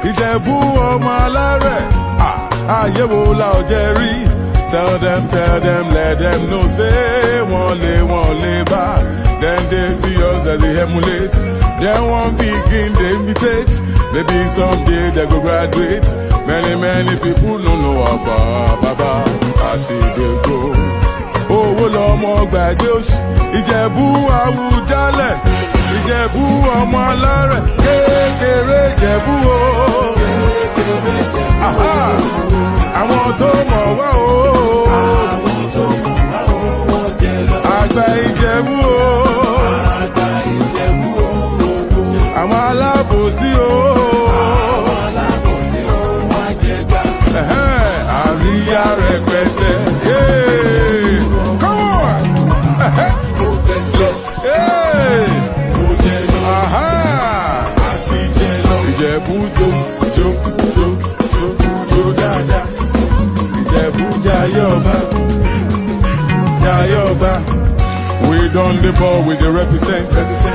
Ìjẹ̀bú ọmọ alárẹ̀, ayé wo la ọ̀jẹ̀ rí? Tell them, let them know, say, wọ́n lè bá. Then they see us as they emulate. Then one begin, they imitate. Maybe someday they go graduate. Many people don't know about Baba. I see they go. Owó lọmọ gbàgbé òṣì. Ìjẹ̀bú Àwùjalẹ̀. Ìjẹ̀bú ọmọ alárẹ̀. Kékeré Ìjẹ̀bú o. Àwọn tó mọ̀ wá o. Àgbà Ìjẹ̀bú o. Àwọn alábòsí o. Àríyá rẹpẹtẹ. Come on! Ìjẹ̀bú jó dáadáa. Ìjẹ̀bú jayọba. We done the ball with the represent.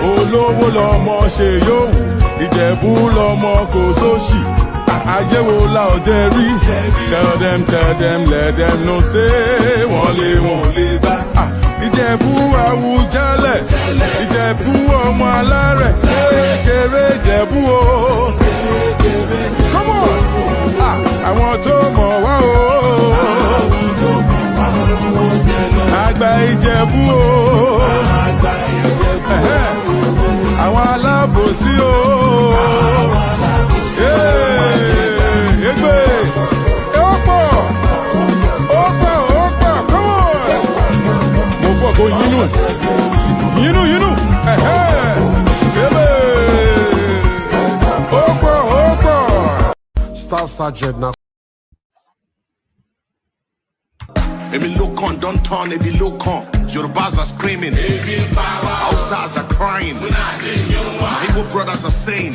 Olówó lọmọ ṣe yóò. Ìjẹ̀bú lọmọ kò sóṣì. Ayé wo la ọ̀jẹ̀ rí? Tell them, let them know, say, wọ́n lè bá. Ìjẹ̀bú Àwùjalẹ̀. Ìjẹ̀bú ọmọ alárẹ̀. Kékeré Ìjẹ̀bú o. Come on! Àwọn tó mọ̀ wá o. Àgbà Ìjẹ̀bú o. Àwọn alábòsí o. Egbe. Ó pọ̀. Come on! Mo fọ́ kó yínú. Ó pọ̀. Staff Sergeant now. Emi Lokan, don't turn, Ebi Lokan. Yorubas are screaming. Hausas are crying. Igbo brothers are saying.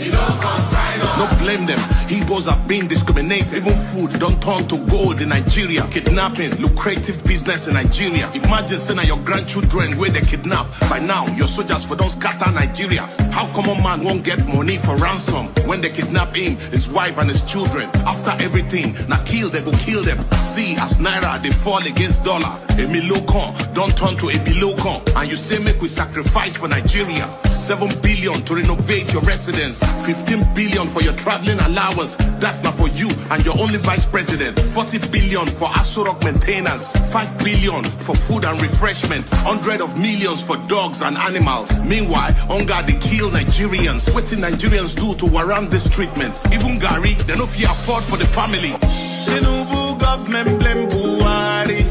Don't blame them. Igbos are being discriminated. Even food don't turn to gold in Nigeria. Kidnapping, lucrative business in Nigeria. Imagine saying your grandchildren where they kidnap. By now, your soldiers for don't scatter Nigeria. How common man won't get money for ransom when they kidnap him, his wife and his children? After everything, now they go kill them. See, as Naira, they fall against dollar. Emi Lokan, don't turn to Ebi Lokan. And you say make we sacrifice for Nigeria. 7 billion to renovate your residence. 15 billion for your traveling allowance. That's not for you and your only vice president. 40 billion for Aso Rock maintenance. 5 billion for food and refreshment. 100 of millions for dogs and animals. Meanwhile, hunger they kill Nigerians. What did Nigerians do to warrant this treatment? Even Gary, they no fit afford for the family. Tinubu government blame Buhari.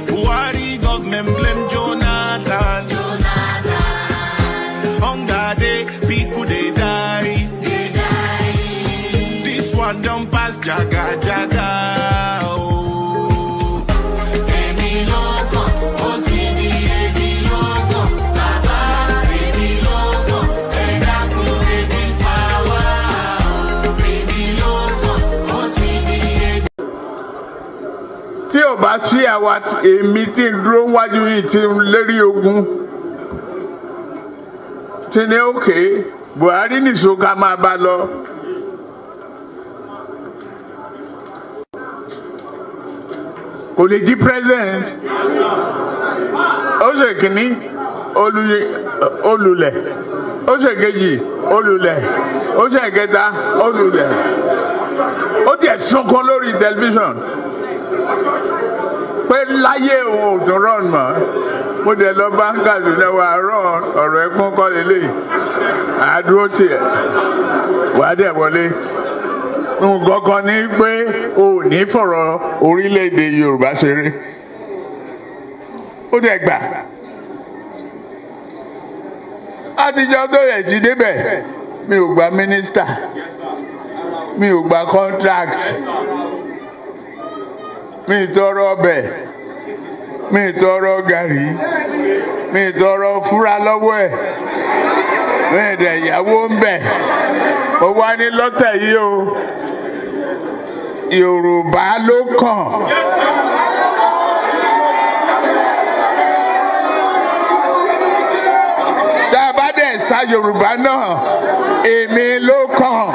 Buhari government blame Jonathan. Hunger day, people they die. This one don't pass jaga. Oh. Emi Lokan, OTD Emi Lokan, Baba Emi Lokan, Edaku Emi Power. Emi Lokan, OTD Emi. Tí ò bá sí àwa èmi tí ń dúró wájú yìí tí ń lérí ogun. Tí ní òkè Buhari nìṣó ká máa bá lọ. Kò lè di president. Ó ṣe kìíní olùlẹ̀. Ó ṣe kejì olùlẹ̀. Ó ṣe kẹta olùlẹ̀. Ó tiẹ̀ sunkún lórí tẹlifíṣàn. Pé láyé òun ò tún rán mọ́. Mo dẹ̀ lọ bá ń Kaduna wa rán ọ̀rọ̀ ẹkún kọ́ lélẹ̀. Àdúró tiẹ̀. Wàá dẹ̀ wọlé. Nǹkan kan ní pé o ò ní fọ̀rọ̀ orílẹ̀-èdè Yorùbá ṣeré. Ó dẹ̀ gbà. Àtijọ́ tó rẹ̀ ti débẹ̀. Mi ò gba mínísítà. Mi ò gba contract. Mi ì tọrọ ọbẹ̀. Mi ì tọrọ gàrí. Mi ì tọrọ fúra lọ́wọ́ ẹ̀. Mi ì dẹ̀ ìyàwó ń bẹ̀. Ó wá ní lọ́tẹ̀ yìí o. Yorùbá ló kàn. Haúsá Yorùbá náà èmi ló kàn.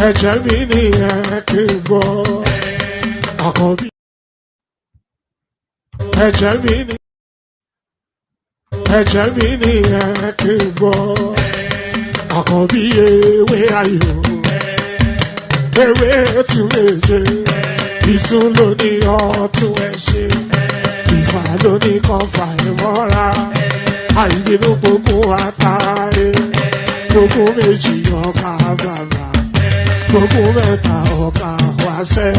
Ẹ̀jẹ̀ mi nìyẹn kí n gbọ́ àkọ́bí. Ẹ̀jẹ̀ mi nìyẹn kí n gbọ́ àkọ́bí ewé ayò. Ewé tún lè jẹ ìtún ló ní ọtún ẹ ṣe. Ìfà ló ní kan fà ẹ mọ́ra. Àìbínú gbogbo àtàrẹ. Gbogbo méjì ọkà bàbà. Gbogbo mẹ́ta ọ̀ka wáṣẹ́,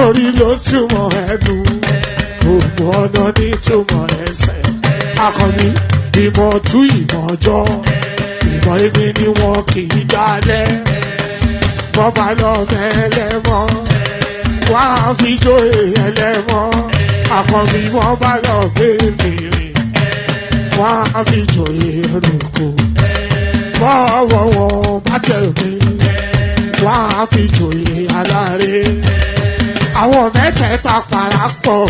orí ló túmọ̀ ẹ̀dùn, gbogbo ọ̀nà ní túmọ̀ ẹsẹ̀. Akọni ìmọ̀ tú ìmọ̀ ọjọ́, ìmọ̀ èmi ni wọn kì í dálẹ̀. Bọ́bá lọ mẹ́lẹ́mọ́, wá fi jóye ẹlẹ́mọ́. Akọni bọ́bá lọ gbé fèrè, wá fi jóye ẹrùkù. Bọ́wọ́ wọn bá tẹ̀ mí. Wá fi jòyè aláre. Àwọn mẹ́tẹ̀ẹ̀ta parapọ̀.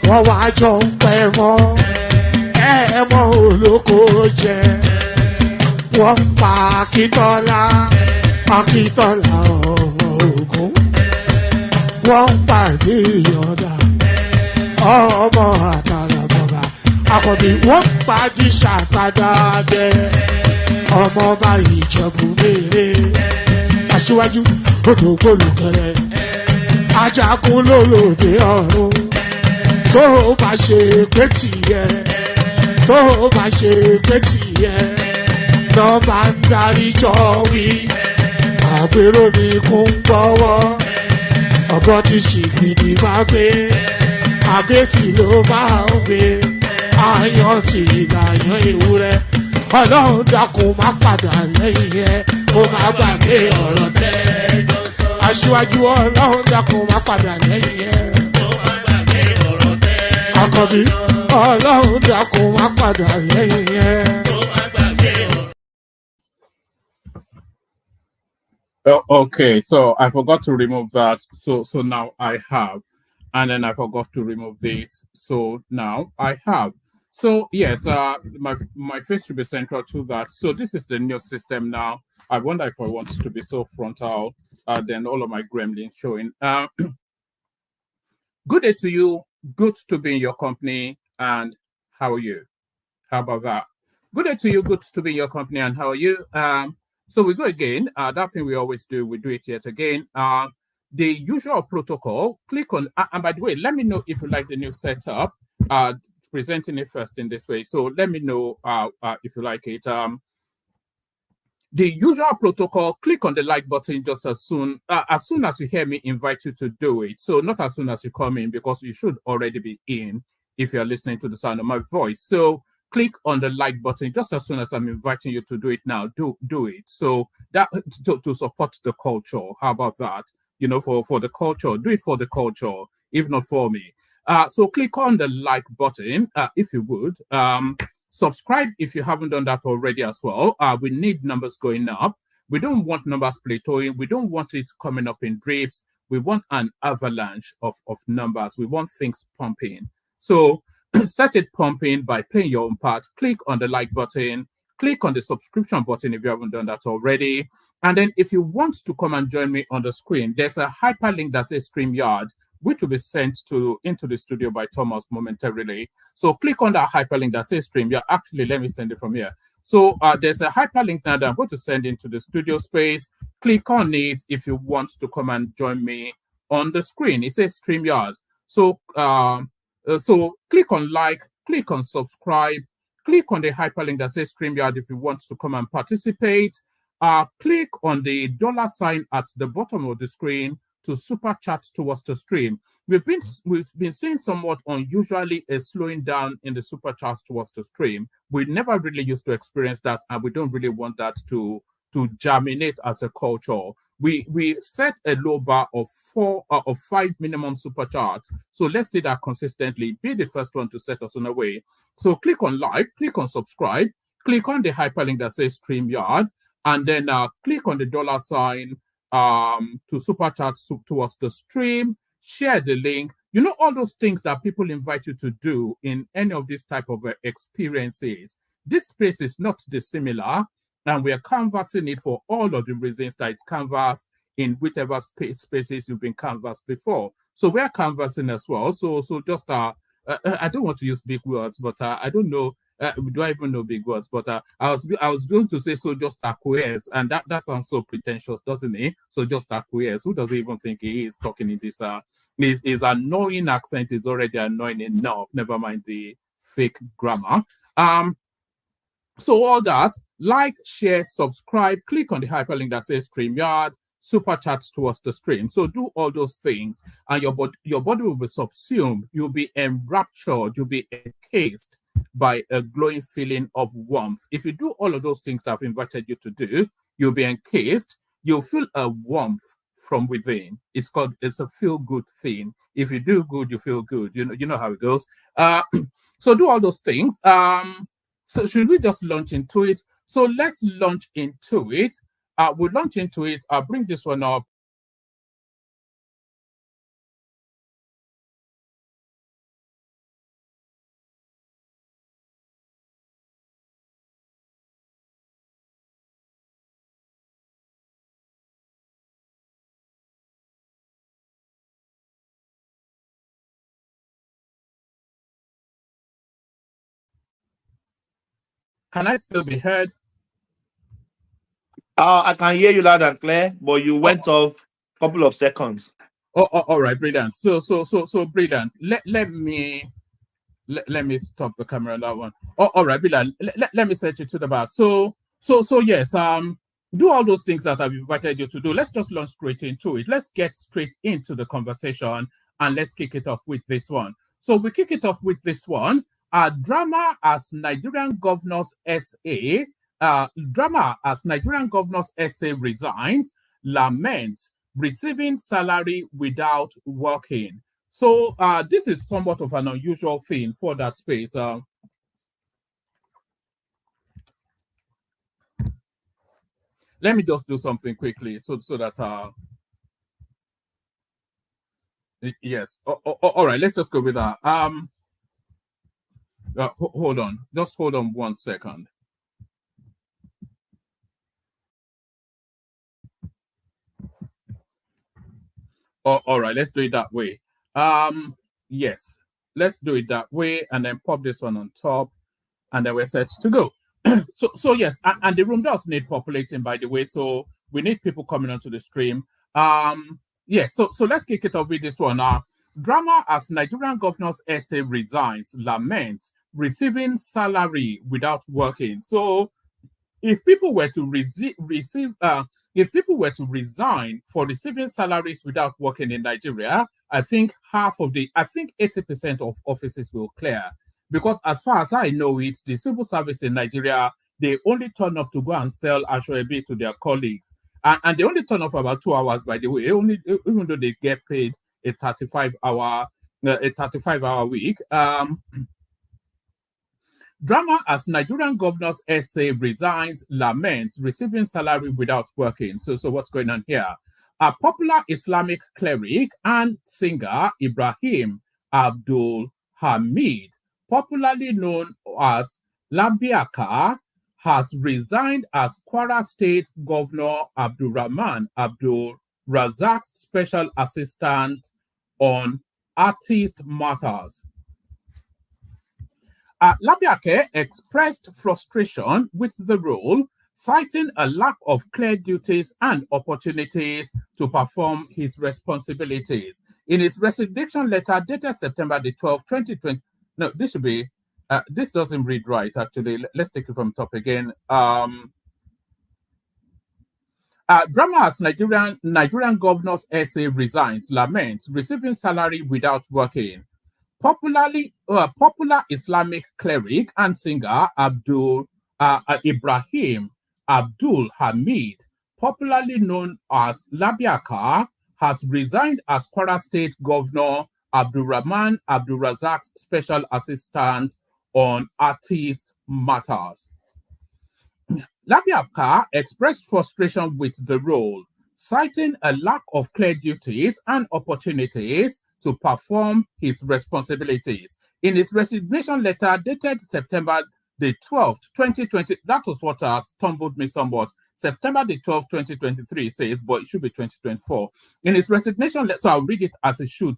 Wọ́n wá jọ ń pẹ́ mọ́. Ẹ̀ẹ́mọ́ olóko jẹ. Wọ́n ń pa Akíntọ́lá. Akíntọ́lá ọmọ Ògún. Wọ́n ń pàdé Ìyọ̀dà. Ọmọ Àtàràbọ̀bà. Àkọ́bí wọ́n ń pàdé Ṣàtàdàdẹ. Ọmọ ọba Ìjẹ̀bú Mèrè. Aṣíwájú odògbólùkẹrẹ. Ajagun lólòdì ọ̀run. Tó o bá ṣe pé tìyẹ. Tó o bá ṣe pé tìyẹ. Lọ́ bá ń darí jọ wí. Àgbèrò ni kò ń gbọ́wọ́. Ọ̀bọ ti ṣìgìdì máa gbé. Àbẹ́tì ló máa ń gbé. Àyàn ti ìlàyàn ewúrẹ́. Ọlọ́run dákun má padà lẹ́yìn ẹ̀, ó má gbàgbé ọ̀rọ̀ tẹ́. Aṣíwájú Ọlọ́run dákun má padà lẹ́yìn ẹ̀, ó má gbàgbé ọ̀rọ̀ tẹ́. Àkọ́bí Ọlọ́run dákun má padà lẹ́yìn ẹ̀, ó má gbàgbé ọ̀rọ̀. Okay, so I forgot to remove that. So now I have, and then I forgot to remove this. So now I have. So yes, my face should be central to that. So this is the new system now. I wonder if I want to be so frontal, then all of my gremlins showing. Good day to you. Good to be in your company. And how are you? How about that? Good day to you. Good to be in your company. And how are you? So we go again. That thing we always do. We do it yet again. The usual protocol. Click on. And by the way, let me know if you like the new setup. Presenting it first in this way. So let me know if you like it. The usual protocol, click on the like button just as soon as you hear me invite you to do it. So not as soon as you come in, because you should already be in if you're listening to the sound of my voice. So click on the like button just as soon as I'm inviting you to do it now. Do it. So that to support the culture. How about that? You know, for the culture, do it for the culture, if not for me. So click on the like button if you would. Subscribe if you haven't done that already as well. We need numbers going up. We don't want numbers plateauing. We don't want it coming up in drips. We want an avalanche of numbers. We want things pumping. So set it pumping by playing your own part. Click on the like button. Click on the subscription button if you haven't done that already. And then if you want to come and join me on the screen, there's a hyperlink that says StreamYard, which will be sent into the studio by Thomas momentarily. So click on that hyperlink that says stream. Yeah, actually, let me send it from here. So there's a hyperlink now that I'm going to send into the studio space. Click on it if you want to come and join me on the screen. It says StreamYard. So So click on like, click on subscribe, click on the hyperlink that says StreamYard if you want to come and participate. Click on the dollar sign at the bottom of the screen to super chat towards the stream. We've been seeing somewhat unusually a slowing down in the super chats towards the stream. We never really used to experience that, and we don't really want that to germinate as a culture. We set a low bar of 5 minimum super chats. So let's say that consistently. Be the first one to set us on the way. So click on like, click on subscribe, click on the hyperlink that says StreamYard, and then click on the dollar sign to super chat towards the stream. Share the link. You know, all those things that people invite you to do in any of these type of experiences. This space is not dissimilar, and we are canvassing it for all of the reasons that it's canvassed in whichever spaces you've been canvassed before. So we are canvassing as well. So just I don't want to use big words, but I don't know. Do I even know big words? But I was going to say, so just acquiesce, and that sounds so pretentious, doesn't it? So just acquiesce. Who doesn't even think he is talking in this his annoying accent is already annoying enough, never mind the fake grammar. So all that, like, share, subscribe, click on the hyperlink that says StreamYard, super chat towards the stream. So do all those things, and your body will be subsumed. You'll be enraptured. You'll be encased by a glowing feeling of warmth. If you do all of those things that I've invited you to do, you'll be encased. You'll feel a warmth from within. It's a feel-good thing. If you do good, you feel good. You know how it goes. So do all those things. So should we just launch into it? So let's launch into it. We'll launch into it. I'll bring this one up. Can I still be heard? I can hear you loud and clear, but you went off a couple of seconds. All right, brilliant. So brilliant. Let me stop the camera on that one. All right, brilliant. Let me set you to the back. So yes, do all those things that I've invited you to do. Let's just launch straight into it. Let's get straight into the conversation, and let's kick it off with this one. So we kick it off with this one. Drama as Nigerian governor's SA. Drama as Nigerian governor's SA resigns, laments receiving salary without working. So this is somewhat of an unusual thing for that space. Let me just do something quickly so that yes. All right, let's just go with that. Hold on, just hold on 1 second. All right, let's do it that way. Yes, let's do it that way, and then pop this one on top, and then we're set to go. So yes, and the room does need populating, by the way. So we need people coming onto the stream. Yes, so let's kick it off with this one. Drama as Nigerian governor's SA resigns, laments receiving salary without working. So if people were to if people were to resign for receiving salaries without working in Nigeria, I think 80% of offices will clear. Because as far as I know it, the civil service in Nigeria, they only turn up to go and sell Ashwebi to their colleagues. And they only turn up for about 2 hours, by the way, even though they get paid a 35-hour week. Drama as Nigerian governor's SA resigns, laments receiving salary without working. So what's going on here? A popular Islamic cleric and singer Ibrahim Abdul Hamid, popularly known as Labiaka, has resigned as Kwara State Governor Abdulrahman Abdul Razak's special assistant on artist matters. Labiake expressed frustration with the role, citing a lack of clear duties and opportunities to perform his responsibilities. In his resignation letter dated September the 12th, 2020, no, this should be, this doesn't read right, actually. Let's take it from top again. Drama as Nigerian governor's essay resigns, laments, receiving salary without working. Popular Islamic cleric and singer Ibrahim Abdul Hamid, popularly known as Labiaka, has resigned as Kwara State Governor Abdulrahman Abdulrazak's special assistant on artist matters. Labiaka expressed frustration with the role, citing a lack of clear duties and opportunities to perform his responsibilities. In his resignation letter dated September the 12th, 2020, that was what stumbled me somewhat. September the 12th, 2023 says, but it should be 2024. In his resignation letter, so I'll read it as it should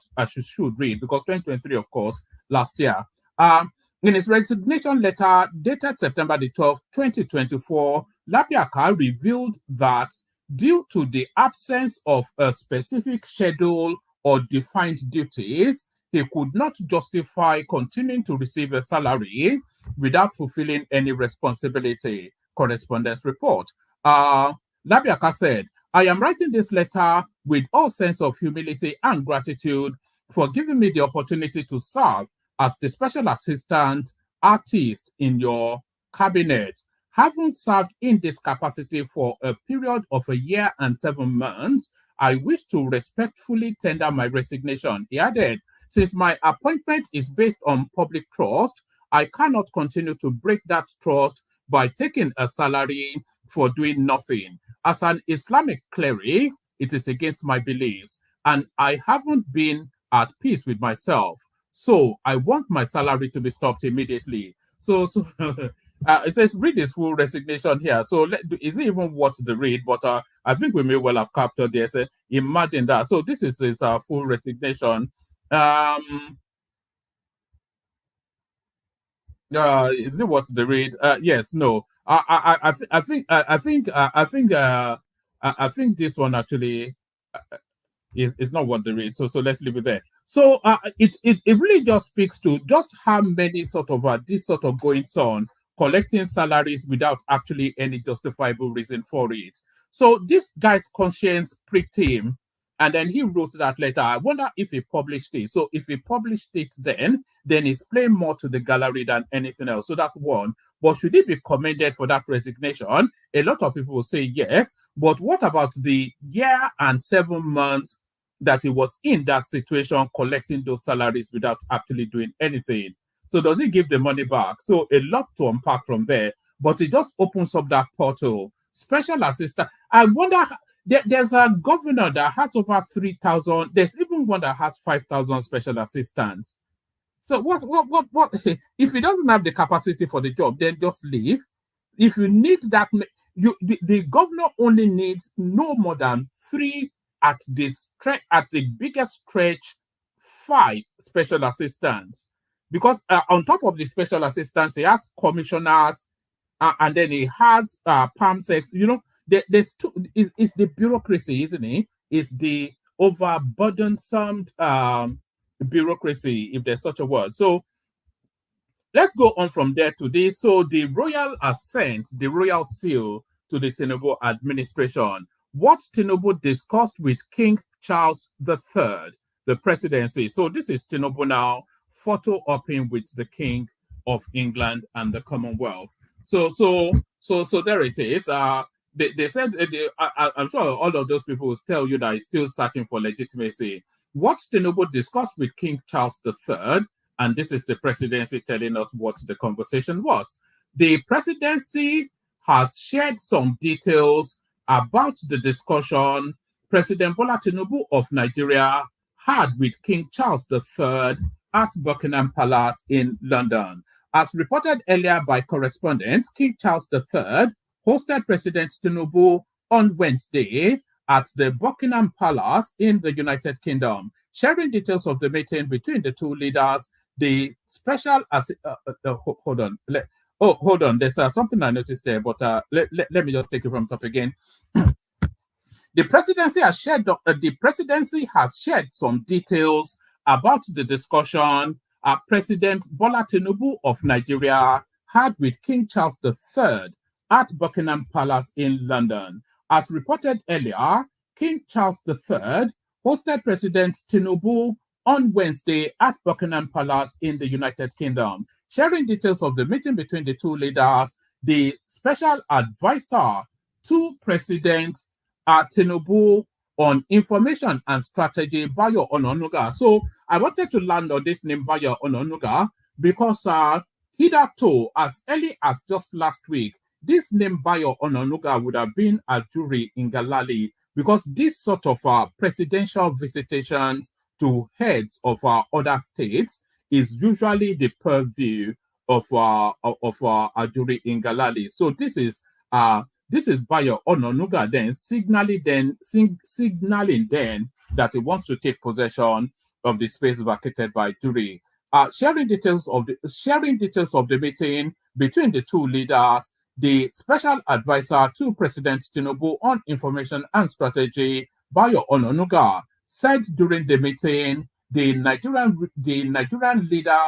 read, because 2023, of course, last year. In his resignation letter dated September the 12th, 2024, Labiaka revealed that due to the absence of a specific schedule or defined duties, he could not justify continuing to receive a salary without fulfilling any responsibility. Correspondence report. Labiaka said, I am writing this letter with all sense of humility and gratitude for giving me the opportunity to serve as the special assistant artist in your cabinet. Having served in this capacity for a period of 1 year and 7 months, I wish to respectfully tender my resignation. He added, since my appointment is based on public trust, I cannot continue to break that trust by taking a salary for doing nothing. As an Islamic cleric, it is against my beliefs, and I haven't been at peace with myself. So I want my salary to be stopped immediately. So it says read this full resignation here. So is it even worth the read? But I think we may well have captured this. Imagine that. So this is his full resignation. Is it worth the read? Yes. No. I think this one actually is not worth the read. So let's leave it there. So it really just speaks to just how many sort of this sort of goings on, collecting salaries without actually any justifiable reason for it. So this guy's conscience pricked him, and then he wrote that letter. I wonder if he published it. So if he published it then it's playing more to the gallery than anything else. So that's one. But should he be commended for that resignation? A lot of people will say yes. But what about the 1 year and 7 months that he was in that situation, collecting those salaries without actually doing anything? So does he give the money back? So a lot to unpack from there. But it just opens up that portal. Special assistant. I wonder, there's a governor that has over 3,000. There's even one that has 5,000 special assistants. So what? If he doesn't have the capacity for the job, then just leave. If you need that, the governor only needs no more than 3 at the biggest stretch, 5 special assistants. Because on top of the special assistants, he has commissioners, and then he has PAMSECs. You know, there's two. It's the bureaucracy, isn't it? It's the overburdensome bureaucracy, if there's such a word. So let's go on from there to this. So the royal assent, the royal seal to the Tinubu administration. What Tinubu discussed with King Charles III, the presidency. So this is Tinubu now photo upping with the King of England and the Commonwealth. So there it is. They said, I'm sure all of those people will tell you that he's still searching for legitimacy. What Tinubu discussed with King Charles III, and this is the presidency telling us what the conversation was. The presidency has shared some details about the discussion President Bola Tinubu of Nigeria had with King Charles III at Buckingham Palace in London. As reported earlier by correspondents, King Charles III hosted President Tinubu on Wednesday at the Buckingham Palace in the United Kingdom, sharing details of the meeting between the two leaders. The special Oh, hold on. There's something I noticed there, but let me just take it from top again. The presidency has shared some details about the discussion President Bola Tinubu of Nigeria had with King Charles III at Buckingham Palace in London. As reported earlier, King Charles III hosted President Tinubu on Wednesday at Buckingham Palace in the United Kingdom. Sharing details of the meeting between the two leaders, the special advisor to President Tinubu on information and strategy, Bayo Ononuga. So I wanted to land on this name, Bayo Ononuga, because hitherto, as early as just last week, this name Bayo Ononuga would have been a jury in Galali, because this sort of presidential visitations to heads of other states is usually the purview of a jury in Galali. So this is Bayo Ononuga then signaling that he wants to take possession of the space vacated by jury. Sharing details of the meeting between the two leaders, the special advisor to President Tinubu on information and strategy, Bayo Ononuga, said during the meeting the Nigerian leader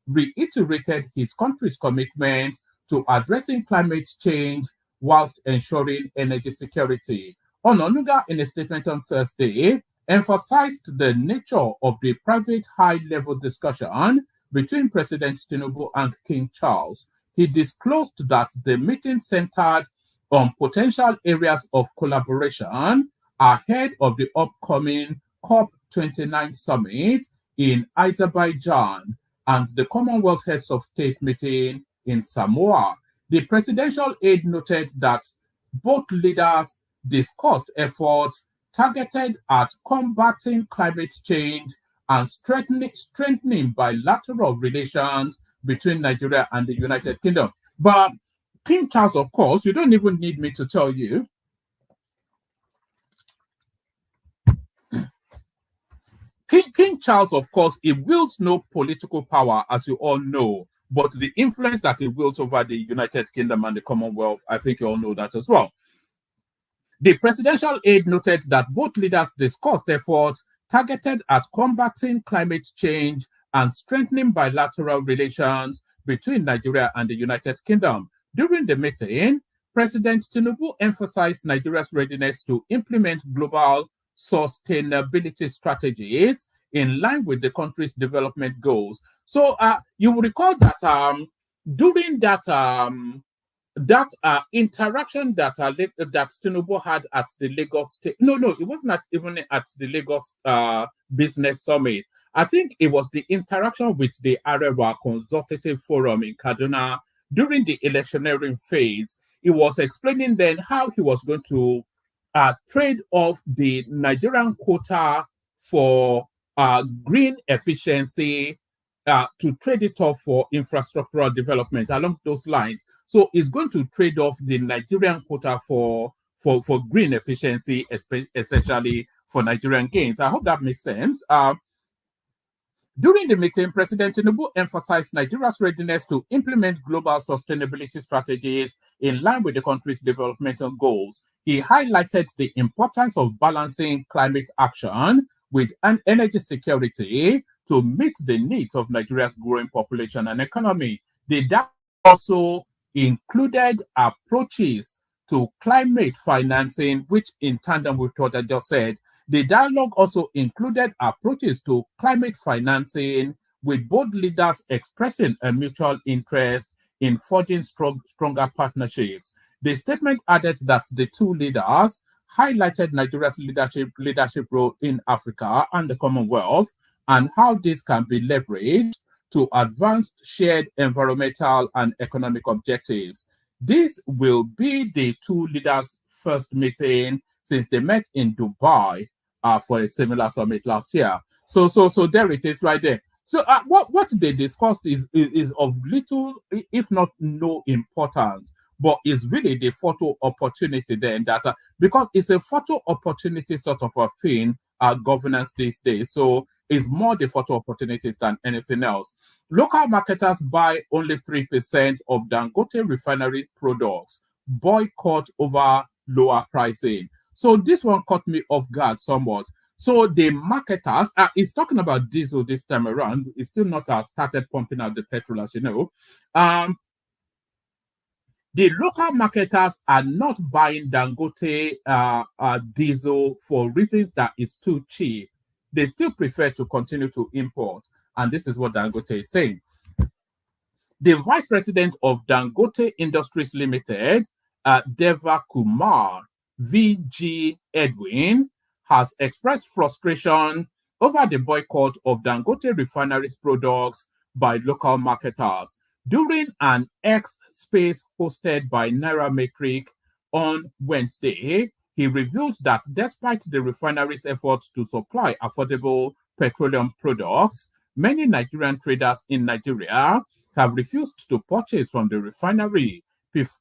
reiterated his country's commitment to addressing climate change whilst ensuring energy security. Ononuga, in a statement on Thursday, emphasized the nature of the private high-level discussion between President Tinubu and King Charles. He disclosed that the meeting centered on potential areas of collaboration ahead of the upcoming COP29 summit in Azerbaijan and the Commonwealth Heads of State meeting in Samoa. The presidential aide noted that both leaders discussed efforts targeted at combating climate change and strengthening bilateral relations between Nigeria and the United Kingdom. But King Charles, of course, you don't even need me to tell you, King Charles, of course, he wields no political power, as you all know, but the influence that he wields over the United Kingdom and the Commonwealth, I think you all know that as well. The presidential aide noted that both leaders discussed efforts targeted at combating climate change and strengthening bilateral relations between Nigeria and the United Kingdom. During the meeting, President Tinubu emphasized Nigeria's readiness to implement global sustainability strategies in line with the country's development goals. So you will recall that during that interaction that Tinubu had at the Lagos State, no, it wasn't even at the Lagos Business Summit. I think it was the interaction with the Arewa Consultative Forum in Kaduna during the electioneering phase. He was explaining then how he was going to trade off the Nigerian quota for green efficiency to trade it off for infrastructural development along those lines. So it's going to trade off the Nigerian quota for green efficiency, essentially for Nigerian gains. I hope that makes sense. During the meeting, President Tinubu emphasized Nigeria's readiness to implement global sustainability strategies in line with the country's developmental goals. He highlighted the importance of balancing climate action with an energy security to meet the needs of Nigeria's growing population and economy. The dialogue also included approaches to climate financing, which in tandem with what I just said, the dialogue also included approaches to climate financing, with both leaders expressing a mutual interest in forging stronger partnerships. The statement added that the two leaders highlighted Nigeria's leadership role in Africa and the Commonwealth and how this can be leveraged to advance shared environmental and economic objectives. This will be the two leaders' first meeting since they met in Dubai for a similar summit last year. So there it is right there. So what they discussed is of little, if not no importance, but is really the photo opportunity then that because it's a photo opportunity sort of a thing governance these days. So it's more the photo opportunities than anything else. Local marketers buy only 3% of Dangote refinery products, boycott over lower pricing. So this one caught me off guard somewhat. So the marketers, it's talking about diesel this time around. It's still not started pumping out the petrol, as you know. The local marketers are not buying Dangote diesel for reasons that it's too cheap. They still prefer to continue to import. And this is what Dangote is saying. The vice president of Dangote Industries Limited, Deva Kumar VG Edwin, has expressed frustration over the boycott of Dangote refineries products by local marketers. During an X space hosted by Nairametric on Wednesday, he revealed that despite the refinery's efforts to supply affordable petroleum products, many Nigerian traders in Nigeria have refused to purchase from the refinery,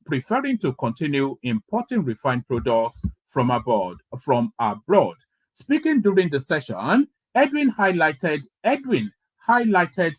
preferring to continue importing refined products from abroad. Speaking during the session, Edwin highlighted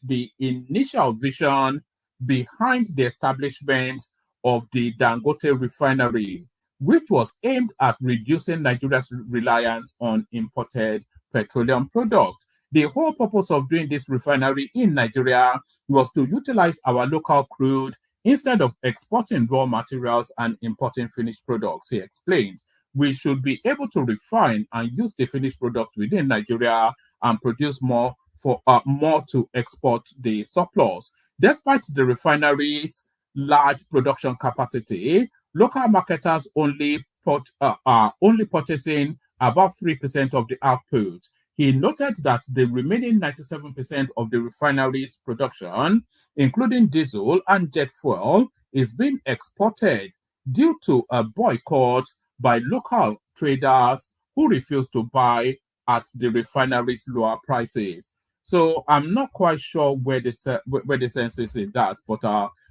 the initial vision behind the establishment of the Dangote refinery, which was aimed at reducing Nigeria's reliance on imported petroleum products. The whole purpose of doing this refinery in Nigeria was to utilize our local crude instead of exporting raw materials and importing finished products, he explained. We should be able to refine and use the finished product within Nigeria and produce more to export the surplus. Despite the refinery's large production capacity, local marketers are only purchasing about 3% of the output. He noted that the remaining 97% of the refinery's production, including diesel and jet fuel, is being exported due to a boycott by local traders who refuse to buy at the refinery's lower prices. So I'm not quite sure where the sense is in that, but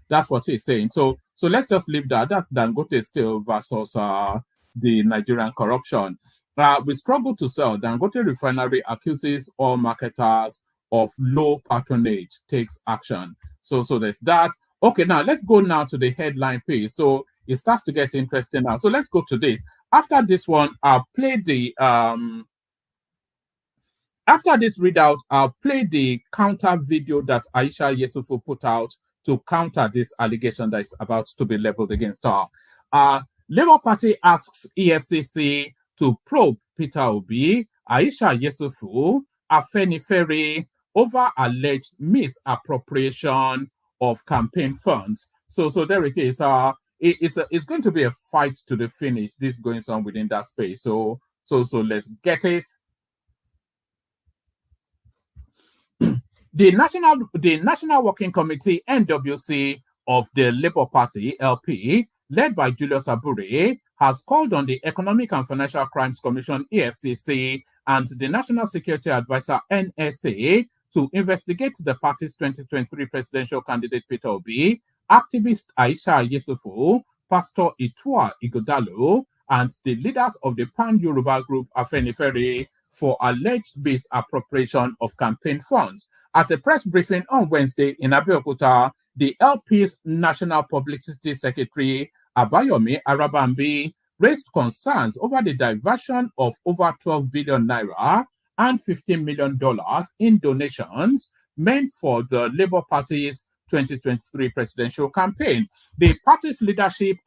that's what he's saying. So let's just leave that. That's Dangote still versus the Nigerian corruption. We struggle to sell. Dangote Refinery accuses all marketers of low patronage, takes action. So there's that. Okay, now let's go now to the headline piece. So it starts to get interesting now. So let's go to this. After this one, I'll play the after this readout, I'll play the counter video that Aisha Yesufu put out to counter this allegation that is about to be leveled against her. Labour Party asks EFCC to probe Peter Obi, Aisha Yesufu, Afenifere over alleged misappropriation of campaign funds. So there it is. It's going to be a fight to the finish. This going on within that space. So let's get it. The National Working Committee (NWC) of the Labour Party (LP), led by Julius Abure, has called on the Economic and Financial Crimes Commission (EFCC) and the National Security Advisor (NSA) to investigate the party's 2023 presidential candidate Peter Obi, activist Aisha Yesufu, Pastor Itua Ighodalo, and the leaders of the Pan-Yoruba group Afenifere for alleged misappropriation of campaign funds. At a press briefing on Wednesday in Abeokuta, the LP's National Publicity Secretary, Abayomi Arabambi, raised concerns over the diversion of over 12 billion naira and $15 million in donations meant for the Labour Party's 2023 presidential campaign. The party's leadership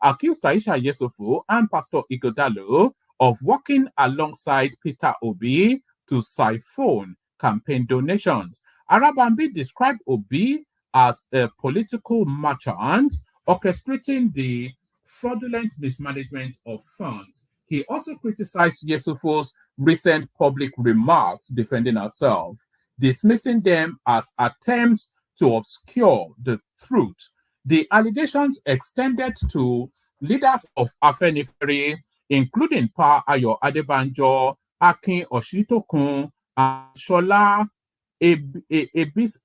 accused Aisha Yesufu and Pastor Ighodalo of working alongside Peter Obi to siphon campaign donations. Arabambi described Obi as a political merchant orchestrating the fraudulent mismanagement of funds. He also criticized Yesufu's recent public remarks defending herself, dismissing them as attempts to obscure the truth. The allegations extended to leaders of Afenifere, including Pa Ayo Adebanjo, Akin Oshitokun, and Shola Ebisini.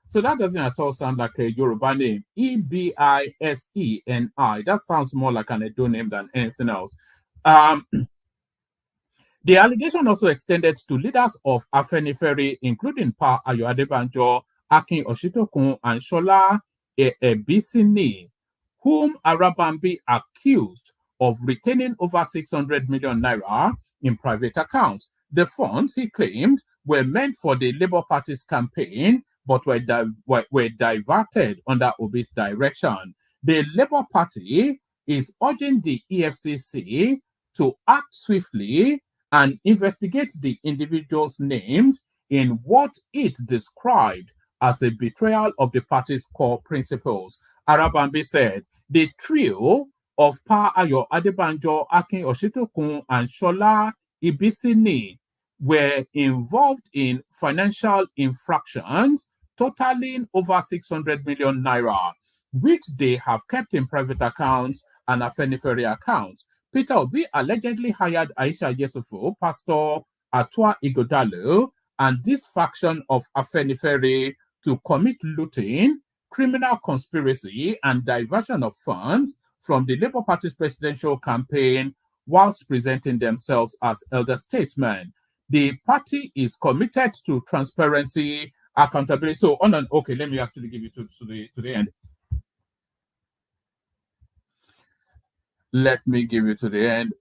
So that doesn't at all sound like a Yoruba name. Ebiseni. That sounds more like an Edo name than anything else. The allegation also extended to leaders of Afenifere, including Pa Ayo Adebanjo, Akin Oshitokun, and Shola Ebisini, whom Arabambi accused of retaining over 600 million naira in private accounts. The funds, he claimed, were meant for the Labour Party's campaign, but were diverted under Obi's direction. The Labour Party is urging the EFCC to act swiftly and investigate the individuals named in what it described as a betrayal of the party's core principles. Arabambi said the trio of Pa Ayo Adebanjo, Akin Oshitokun, and Shola Ibisini were involved in financial infractions totaling over 600 million naira, which they have kept in private accounts and Afenifere accounts. Peter Obi allegedly hired Aisha Yesufu, Pastor Atua Igodalo, and this faction of Afenifere to commit looting, criminal conspiracy, and diversion of funds from the Labour Party's presidential campaign whilst presenting themselves as elder statesmen. The party is committed to transparency, accountability. So on and okay, let me actually give you to the end. Let me give you to the end.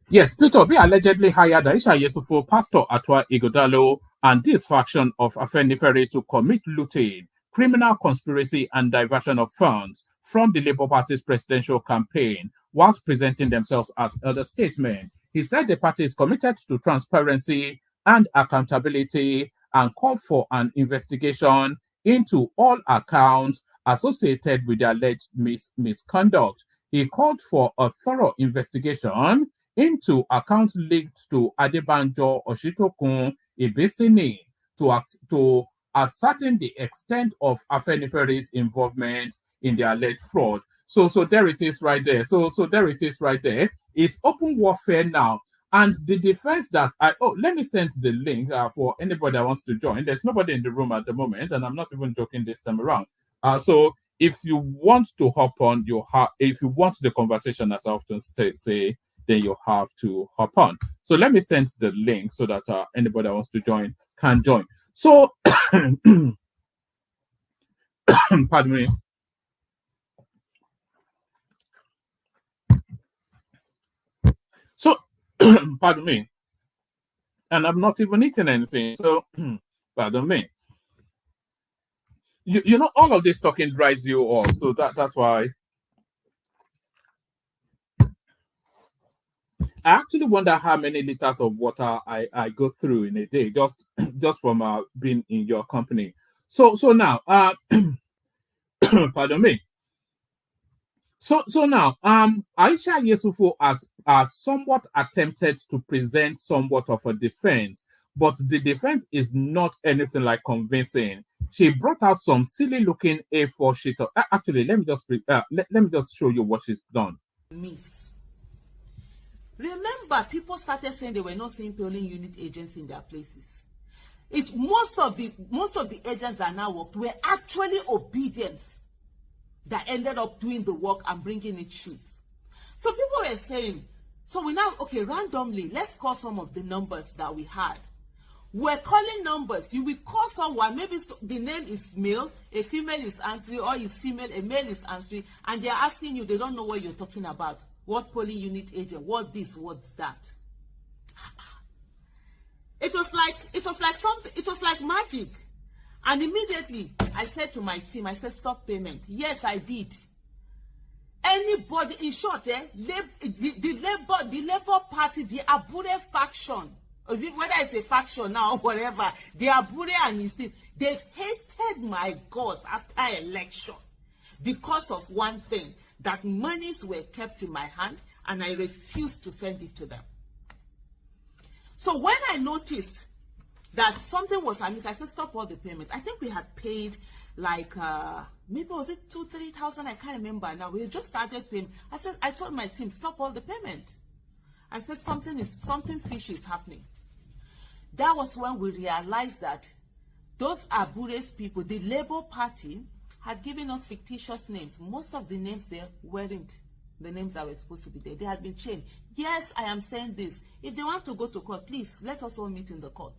Yes, Peter Obi allegedly hired Aisha Yesufu, Pastor Atua Igodalo, and this faction of Afenifere to commit looting, criminal conspiracy, and diversion of funds from the Labour Party's presidential campaign whilst presenting themselves as elder statesmen. He said the party is committed to transparency and accountability and called for an investigation into all accounts associated with the alleged misconduct. He called for a thorough investigation into accounts linked to Adebanjo, Oshitokun, Ibisini to ascertain the extent of Afenifere's involvement in the alleged fraud. So there it is right there. So there it is right there. It's open warfare now. And the defense that let me send the link for anybody that wants to join. There's nobody in the room at the moment, and I'm not even joking this time around. So if you want to hop on, if you want the conversation, as I often say, then you have to hop on. So let me send the link so that anybody that wants to join can join. So, pardon me. So, pardon me. And I'm not even eating anything. So, pardon me. You know, all of this talking dries you off. So that's why. I actually wonder how many liters of water I go through in a day, just from being in your company. So now, pardon me. So now, Aisha Yesufu has somewhat attempted to present somewhat of a defense, but the defense is not anything like convincing. She brought out some silly-looking A4 sheet. Actually, let me just show you what she's done. Miss. Remember, people started saying they were not seeing polling unit agents in their places. Most of the agents that now worked were actually obedient, that ended up doing the work and bringing it shoots. So people were saying, so we now, okay, randomly, let's call some of the numbers that we had. We're calling numbers. You will call someone, maybe the name is male, a female is answering, or is female, a male is answering, and they're asking you, they don't know what you're talking about. What polling unit agent, what this, what's that? It was like magic. And immediately I said to my team, I said, stop payment. Yes, I did. Anybody, in short, the Labour Party, the Abure faction, whether it's a faction now or whatever, the Abure and his team, they've hated my guts after election because of one thing, that monies were kept in my hand and I refused to send it to them. So when I noticed that something was amiss, I said, stop all the payments. I think we had paid like, maybe was it 2,000-3,000? I can't remember now. We just started paying. I told my team, stop all the payment. I said, something fishy is happening. That was when we realized that those Abure's people, the Labour Party, had given us fictitious names. Most of the names there weren't the names that were supposed to be there. They had been changed. Yes, I am saying this. If they want to go to court, please let us all meet in the court.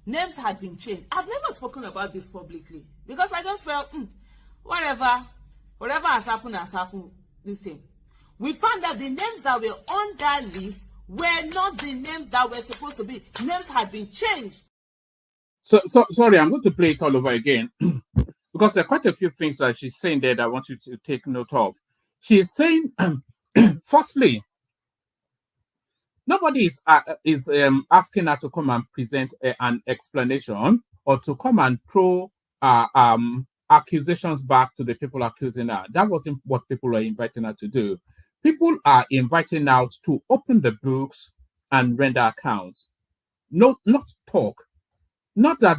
Names had been changed. I've never spoken about this publicly because I just felt, whatever has happened, this thing. We found that the names that were on that list were not the names that were supposed to be. Names had been changed. So sorry, I'm going to play it all over again because there are quite a few things that she's saying there that I want you to take note of. She's saying, firstly, nobody is asking her to come and present an explanation or to come and throw accusations back to the people accusing her. That wasn't what people are inviting her to do. People are inviting her to open the books and render accounts. Not talk. Not that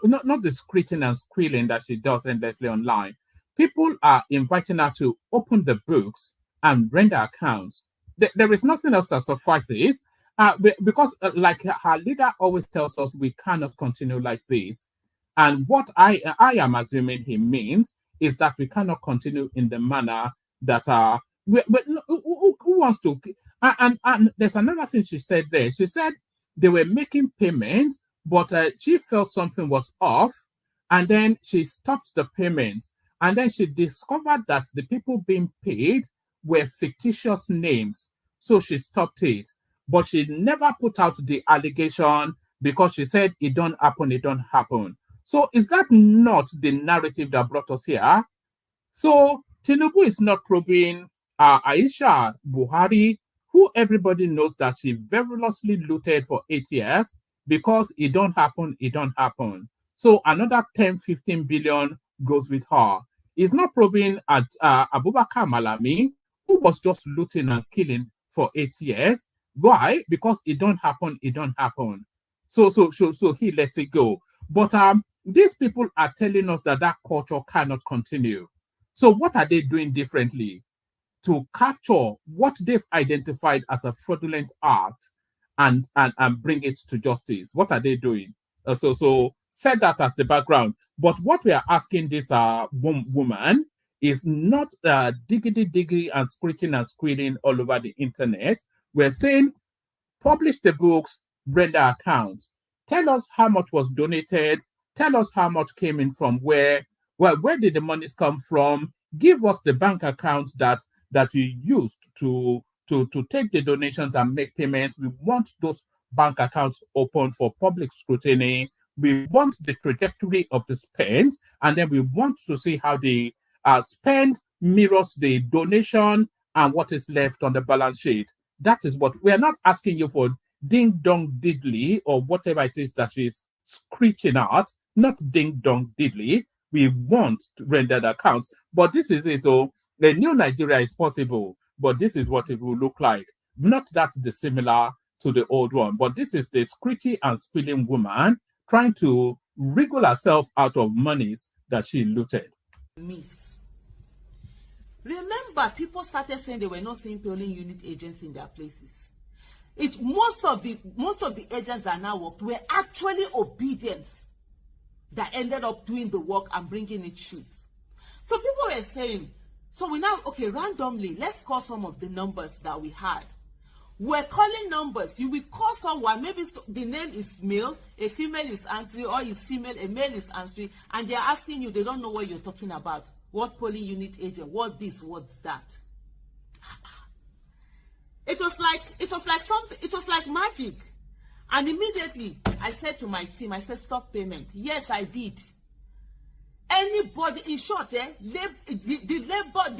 not the screeching and squealing that she does endlessly online. People are inviting her to open the books and render accounts. There is nothing else that suffices because like her leader always tells us, we cannot continue like this. And what I am assuming he means is that we cannot continue in the manner that who wants to? And there's another thing she said there. She said they were making payments, but she felt something was off, and then she stopped the payments. And then she discovered that the people being paid were fictitious names. So she stopped it. But she never put out the allegation because she said it don't happen. So is that not the narrative that brought us here? So Tinubu is not probing Aisha Buhari, who everybody knows that she verilously looted for 8 years because it don't happen. So another 10-15 billion goes with her. He's not probing at Abubakar Malami, who was just looting and killing for 8 years. Why? Because it don't happen. So he lets it go. But these people are telling us that culture cannot continue. So what are they doing differently to capture what they've identified as a fraudulent act and bring it to justice? What are they doing? So set that as the background. But what we are asking this woman is not diggity and screeching and squealing all over the internet. We're saying publish the books, render accounts. Tell us how much was donated. Tell us how much came in from where. Well, where did the monies come from? Give us the bank accounts that you used to take the donations and make payments. We want those bank accounts open for public scrutiny. We want the trajectory of the spends, and then we want to see how the spend mirrors the donation and what is left on the balance sheet. That is what we are not asking you for. Ding dong diddly or whatever it is that she's screeching out. Not ding dong diddly. We want to render the accounts, but this is it. Oh, the new Nigeria is possible, but this is what it will look like. Not that dissimilar to the old one, but this is the screechy and squealing woman trying to wriggle herself out of monies that she looted. Miss. Remember, people started saying they were not seeing polling unit agents in their places. Most of the agents that now worked were actually obedient that ended up doing the work and bringing it shoots. So people were saying, so we now, okay, randomly, let's call some of the numbers that we had. We're calling numbers. You will call someone, maybe the name is male, a female is answering, or is female, a male is answering, and they're asking you, they don't know what you're talking about. What polling unit agent, what this, what's that? It was like magic. And immediately I said to my team, I said, stop payment. Yes, I did. Anybody, in short, the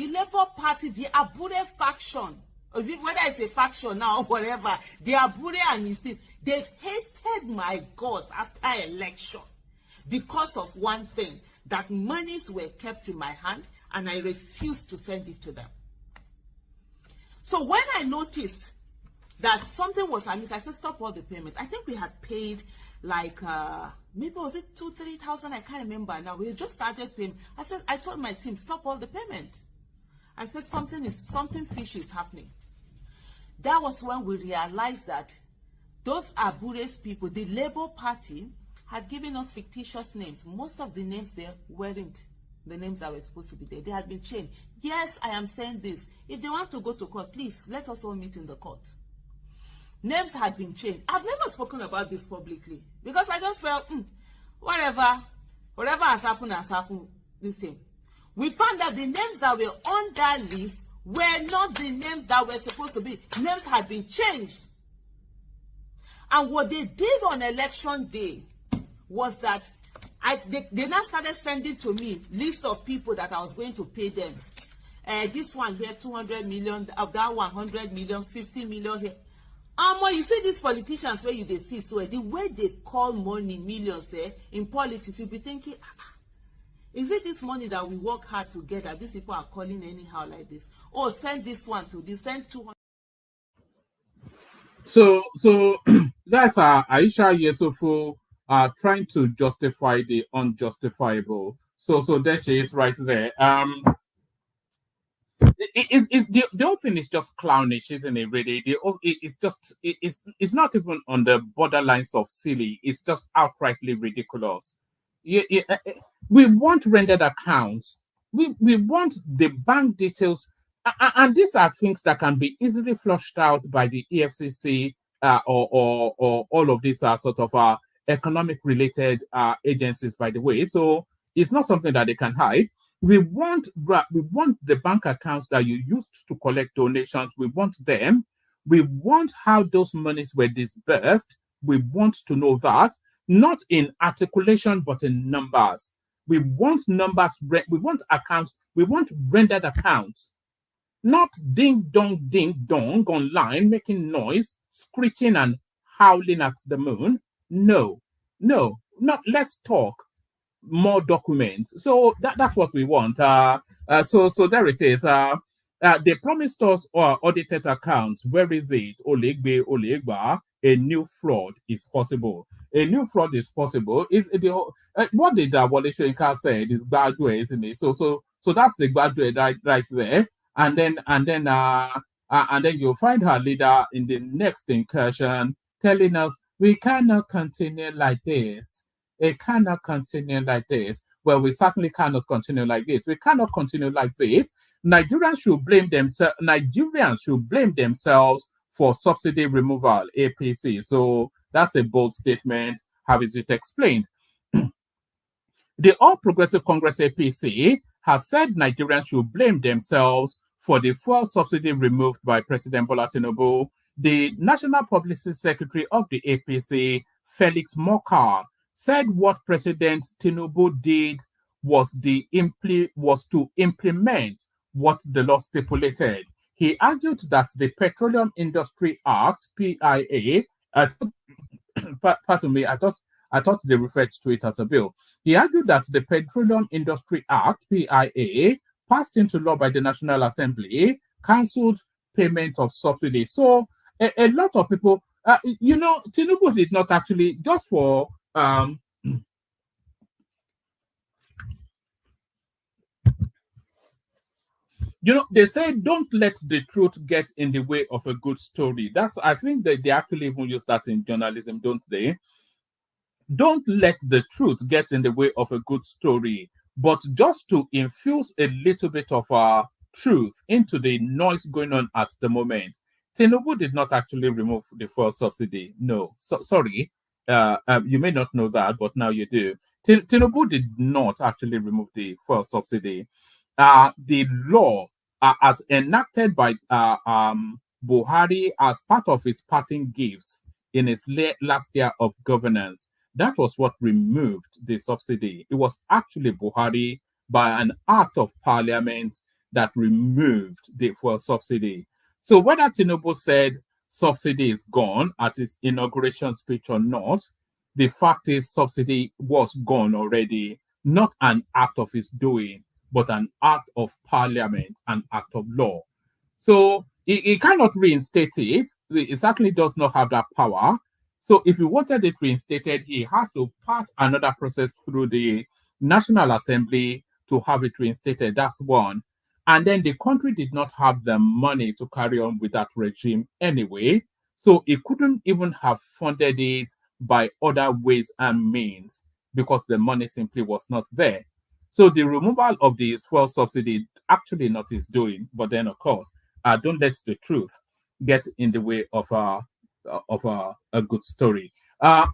Labour Party, the Abure faction, whether it's a faction now or whatever, the Abure and his team, they've hated my guts after election because of one thing, that monies were kept in my hand and I refused to send it to them. So when I noticed that something was amiss, I said, stop all the payments. I think we had paid like, maybe was it 2,000-3,000? I can't remember now. We just started paying. I told my team, stop all the payment. I said, something fishy is happening. That was when we realized that those Abure's people, the Labour Party, had given us fictitious names. Most of the names there weren't the names that were supposed to be there. They had been changed. Yes, I am saying this. If they want to go to court, please let us all meet in the court. Names had been changed. I've never spoken about this publicly because I just felt, whatever has happened, this thing. We found that the names that were on that list were not the names that were supposed to be. Names had been changed. And what they did on election day was that they now started sending to me list of people that I was going to pay them. This one here, 200 million, of that 100 million, 50 million here. You see these politicians where they see, so the way they call money millions in politics, you'll be thinking, is it this money that we work hard to get that these people are calling anyhow like this? Oh, send this one to this, send 200. So that's Aisha Yesufu trying to justify the unjustifiable. So there she is right there. The whole thing is just clownish, isn't it? Really, it's not even on the borderlines of silly. It's just outrightly ridiculous. We want rendered accounts. We want the bank details, and these are things that can be easily flushed out by the EFCC or all of these are sort of economic related agencies. By the way, so it's not something that they can hide. We want the bank accounts that you used to collect donations. We want them. We want how those monies were disbursed. We want to know that, not in articulation, but in numbers. We want numbers. We want accounts. We want rendered accounts, not ding dong online, making noise, screeching and howling at the moon. No, not. Let's talk. More documents. So that's what we want. So there it is. They promised us audited accounts. Where is it? Olegba. A new fraud is possible. A new fraud is possible. Is the what did Wale Soyinka say? It is bad way, isn't it? So that's the bad way right there. And then you'll find her leader in the next incursion telling us we cannot continue like this. It cannot continue like this. Well, we certainly cannot continue like this. We cannot continue like this. Nigerians should blame themselves. Nigerians should blame themselves for subsidy removal, APC. So that's a bold statement. How is it explained? The All Progressive Congress APC has said Nigerians should blame themselves for the fuel subsidy removed by President Bola Tinubu. The National Publicity Secretary of the APC, Felix Mokar, said what President Tinubu did was to implement what the law stipulated. He argued that the Petroleum Industry Act, PIA, pardon me, I thought they referred to it as a bill. He argued that the Petroleum Industry Act, PIA, passed into law by the National Assembly, cancelled payment of subsidy. So a lot of people, Tinubu did not actually, just for they say don't let the truth get in the way of a good story. I think that they actually even use that in journalism, don't they? Don't let the truth get in the way of a good story, but just to infuse a little bit of truth into the noise going on at the moment. Tinubu did not actually remove the fuel subsidy. No, sorry. You may not know that, but now you do. Tinubu did not actually remove the fuel subsidy. The law, as enacted by Buhari as part of his parting gifts in his last year of governance, that was what removed the subsidy. It was actually Buhari, by an act of parliament, that removed the fuel subsidy. So whether Tinubu said subsidy is gone at his inauguration speech or not, the fact is subsidy was gone already, not an act of his doing, but an act of parliament, an act of law. So he cannot reinstate it. He certainly does not have that power. So if he wanted it reinstated, he has to pass another process through the National Assembly to have it reinstated. That's one. And then the country did not have the money to carry on with that regime anyway. So it couldn't even have funded it by other ways and means because the money simply was not there. So the removal of the fuel subsidy actually not is doing, but then of course, don't let the truth get in the way of a good story. Uh,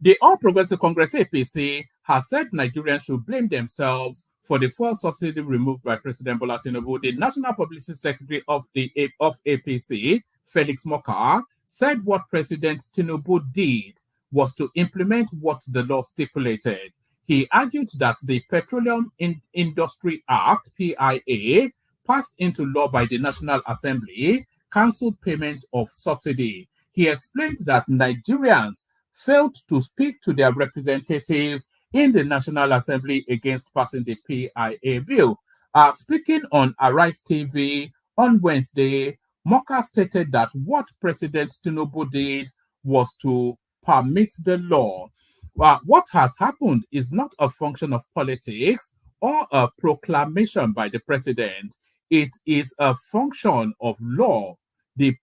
the All Progressive Congress (APC) has said Nigerians should blame themselves for the fuel subsidy removed by President Bola Tinubu. The National Publicity Secretary of APC, Felix Moka, said what President Tinubu did was to implement what the law stipulated. He argued that the Petroleum Industry Act (PIA), passed into law by the National Assembly, cancelled payment of subsidy. He explained that Nigerians failed to speak to their representatives in the National Assembly against passing the PIA bill. Speaking on Arise TV on Wednesday, Moka stated that what President Tinubu did was to permit the law. What has happened is not a function of politics or a proclamation by the president. It is a function of law. The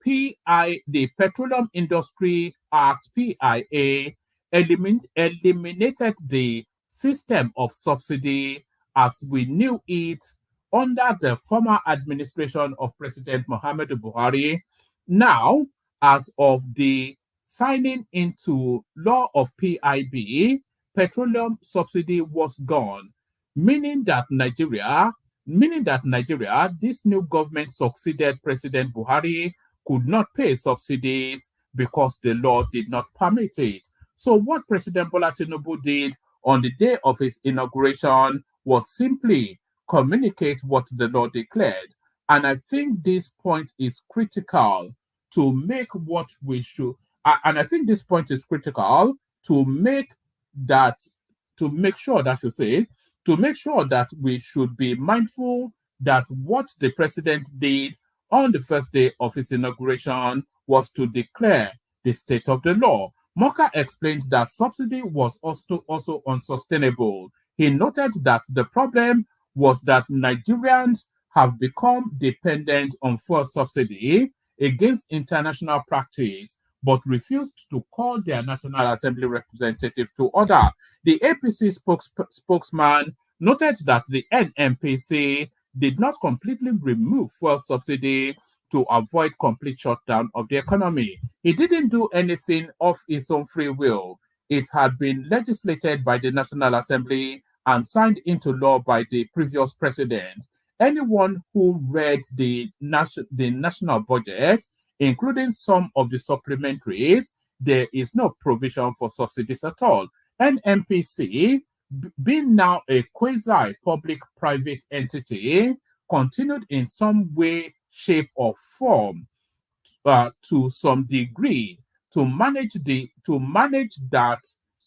Petroleum Industry Act (PIA) eliminated the system of subsidy as we knew it under the former administration of President Muhammadu Buhari. Now, as of the signing into law of PIB, petroleum subsidy was gone, meaning that Nigeria, this new government succeeded President Buhari, could not pay subsidies because the law did not permit it. So what President Bola Tinubu did on the day of his inauguration was simply communicate what the law declared. And I think this point is critical to make what we should, and I think this point is critical to make that, to make sure that we should be mindful that what the president did on the first day of his inauguration was to declare the state of the law. Moka explained that subsidy was also unsustainable. He noted that the problem was that Nigerians have become dependent on fuel subsidy against international practice, but refused to call their National Assembly representatives to order. The APC spokesman noted that the NMPC did not completely remove fuel subsidy to avoid complete shutdown of the economy. He didn't do anything of his own free will. It had been legislated by the National Assembly and signed into law by the previous president. Anyone who read the national budget, including some of the supplementaries, there is no provision for subsidies at all. NMPC, being now a quasi-public-private entity, continued in some way, shape, or form to some degree to manage that,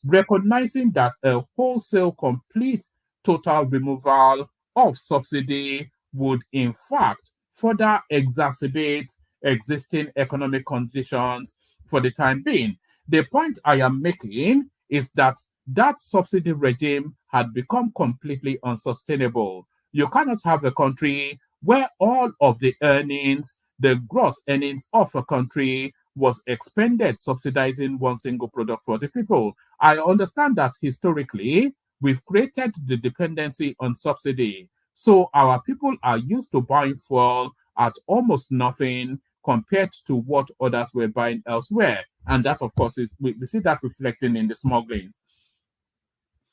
recognizing that a wholesale, complete, total removal of subsidy would in fact further exacerbate existing economic conditions for the time being. The point I am making is that that subsidy regime had become completely unsustainable. You cannot have a country where all of the earnings, the gross earnings of a country, was expended subsidizing one single product for the people. I understand that historically, we've created the dependency on subsidy. So our people are used to buying fuel at almost nothing compared to what others were buying elsewhere. And that, of course, we see that reflecting in the smugglings.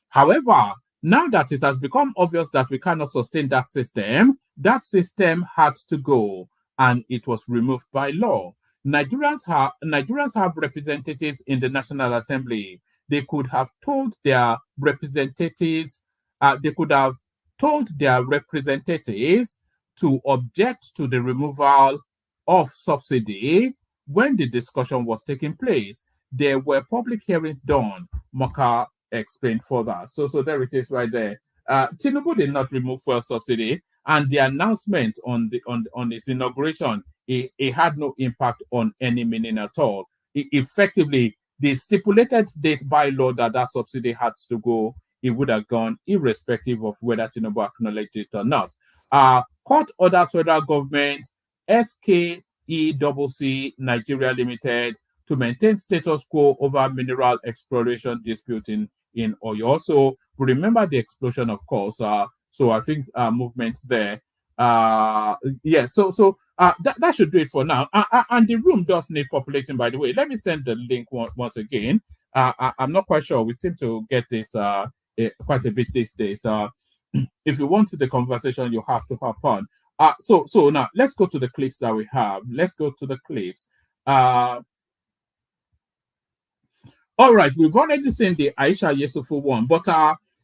However, now that it has become obvious that we cannot sustain that system had to go, and it was removed by law. Nigerians have representatives in the National Assembly. They could have told their representatives, to object to the removal of subsidy when the discussion was taking place. There were public hearings done. Moka explained further. So there it is right there. Tinubu did not remove fuel subsidy, and the announcement on his inauguration, it had no impact on any meaning at all. Effectively, the stipulated date by law that subsidy had to go, it would have gone irrespective of whether Tinubu acknowledged it or not. Court orders federal government, SKECC Nigeria Limited, to maintain status quo over mineral exploration dispute in Oyo. So We remember the explosion, of course. So I think movements there. Yeah. So that should do it for now. And the room does need populating, by the way. Let me send the link once again. I'm not quite sure. We seem to get this quite a bit these days. If you want the conversation, you have to hop on. So now let's go to the clips that we have. Let's go to the clips. All right, we've already seen the Aisha Yesufu one, but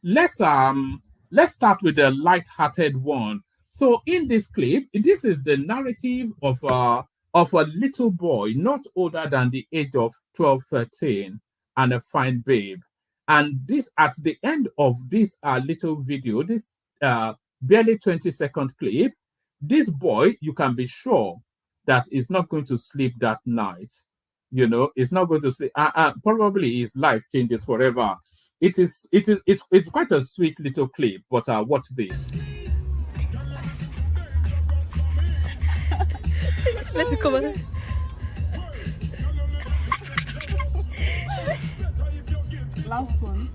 let's start with the light-hearted one. So in this clip, this is the narrative of a little boy not older than the age of 12, 13, and a fine babe. And this at the end of this little video, this barely 20-second clip, this boy, you can be sure that is not going to sleep that night. You know, it's not going to sleep. Probably his life changes forever. It's quite a sweet little clip, but watch this. Let's go. Last one.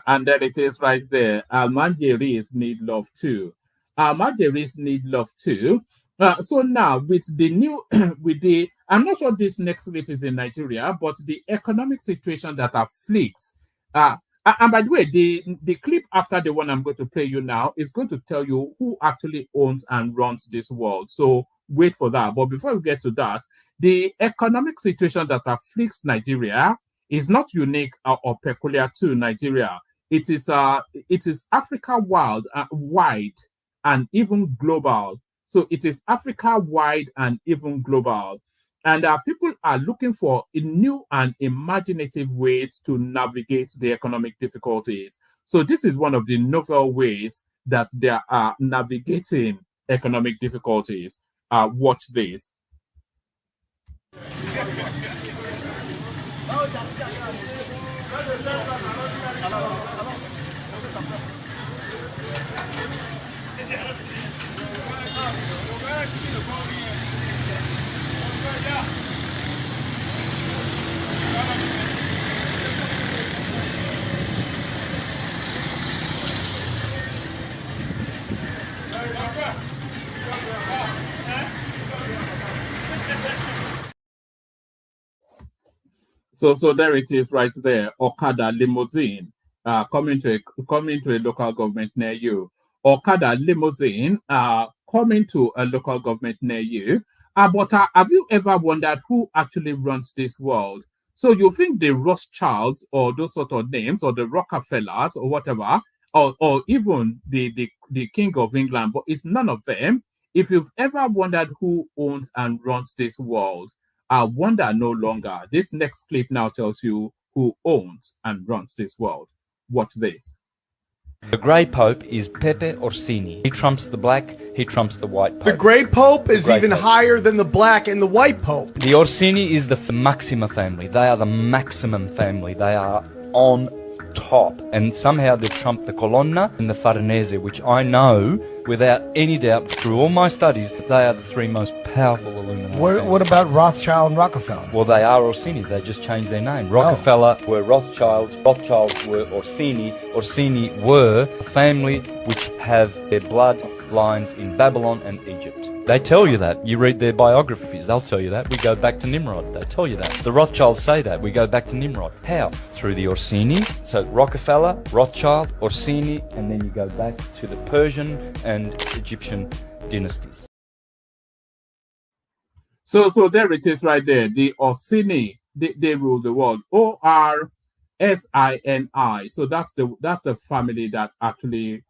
And there it is right there. Almanjeris need love too. Almanjeris need love too. So now with the new, I'm not sure this next clip is in Nigeria, but the economic situation that afflicts. And by the way, the clip after the one I'm going to play you now is going to tell you who actually owns and runs this world. So wait for that. But before we get to that, the economic situation that afflicts Nigeria is not unique or peculiar to Nigeria. It is Africa wide and even global. So it is Africa wide and even global. And people are looking for new and imaginative ways to navigate the economic difficulties. So this is one of the novel ways that they are navigating economic difficulties. Watch this. So there it is right there. Okada limousine coming to a local government near you. Okada limousine coming to a local government near you. But have you ever wondered who actually runs this world? So you think the Rothschilds or those sort of names, or the Rockefellers or whatever, or even the King of England, but it's none of them. If you've ever wondered who owns and runs this world, I wonder no longer. This next clip now tells you who owns and runs this world. Watch this. The Grey Pope is Pepe Orsini. He trumps the black, he trumps the white Pope. The Grey Pope is Grey even Pope. higher than the black and the white Pope. The Orsini is the Maxima family. They are the maximum family. They are on top. And somehow they've trumped the Colonna and the Farnese, which I know without any doubt through all my studies that they are the three most powerful Illuminati. What about Rothschild and Rockefeller? Well, they are Orsini. They just changed their name. Rockefeller were Rothschilds. Rothschilds were Orsini. Orsini were a family which have their bloodlines in Babylon and Egypt. They tell you that. You read their biographies, they'll tell you that. We go back to Nimrod. They tell you that. The Rothschilds say that. We go back to Nimrod. How? Through the Orsini. So Rockefeller, Rothschild, Orsini, and then you go back to the Persian and Egyptian dynasties. So there it is right there. The Orsini, they rule the world. Orsini. So that's the family that actually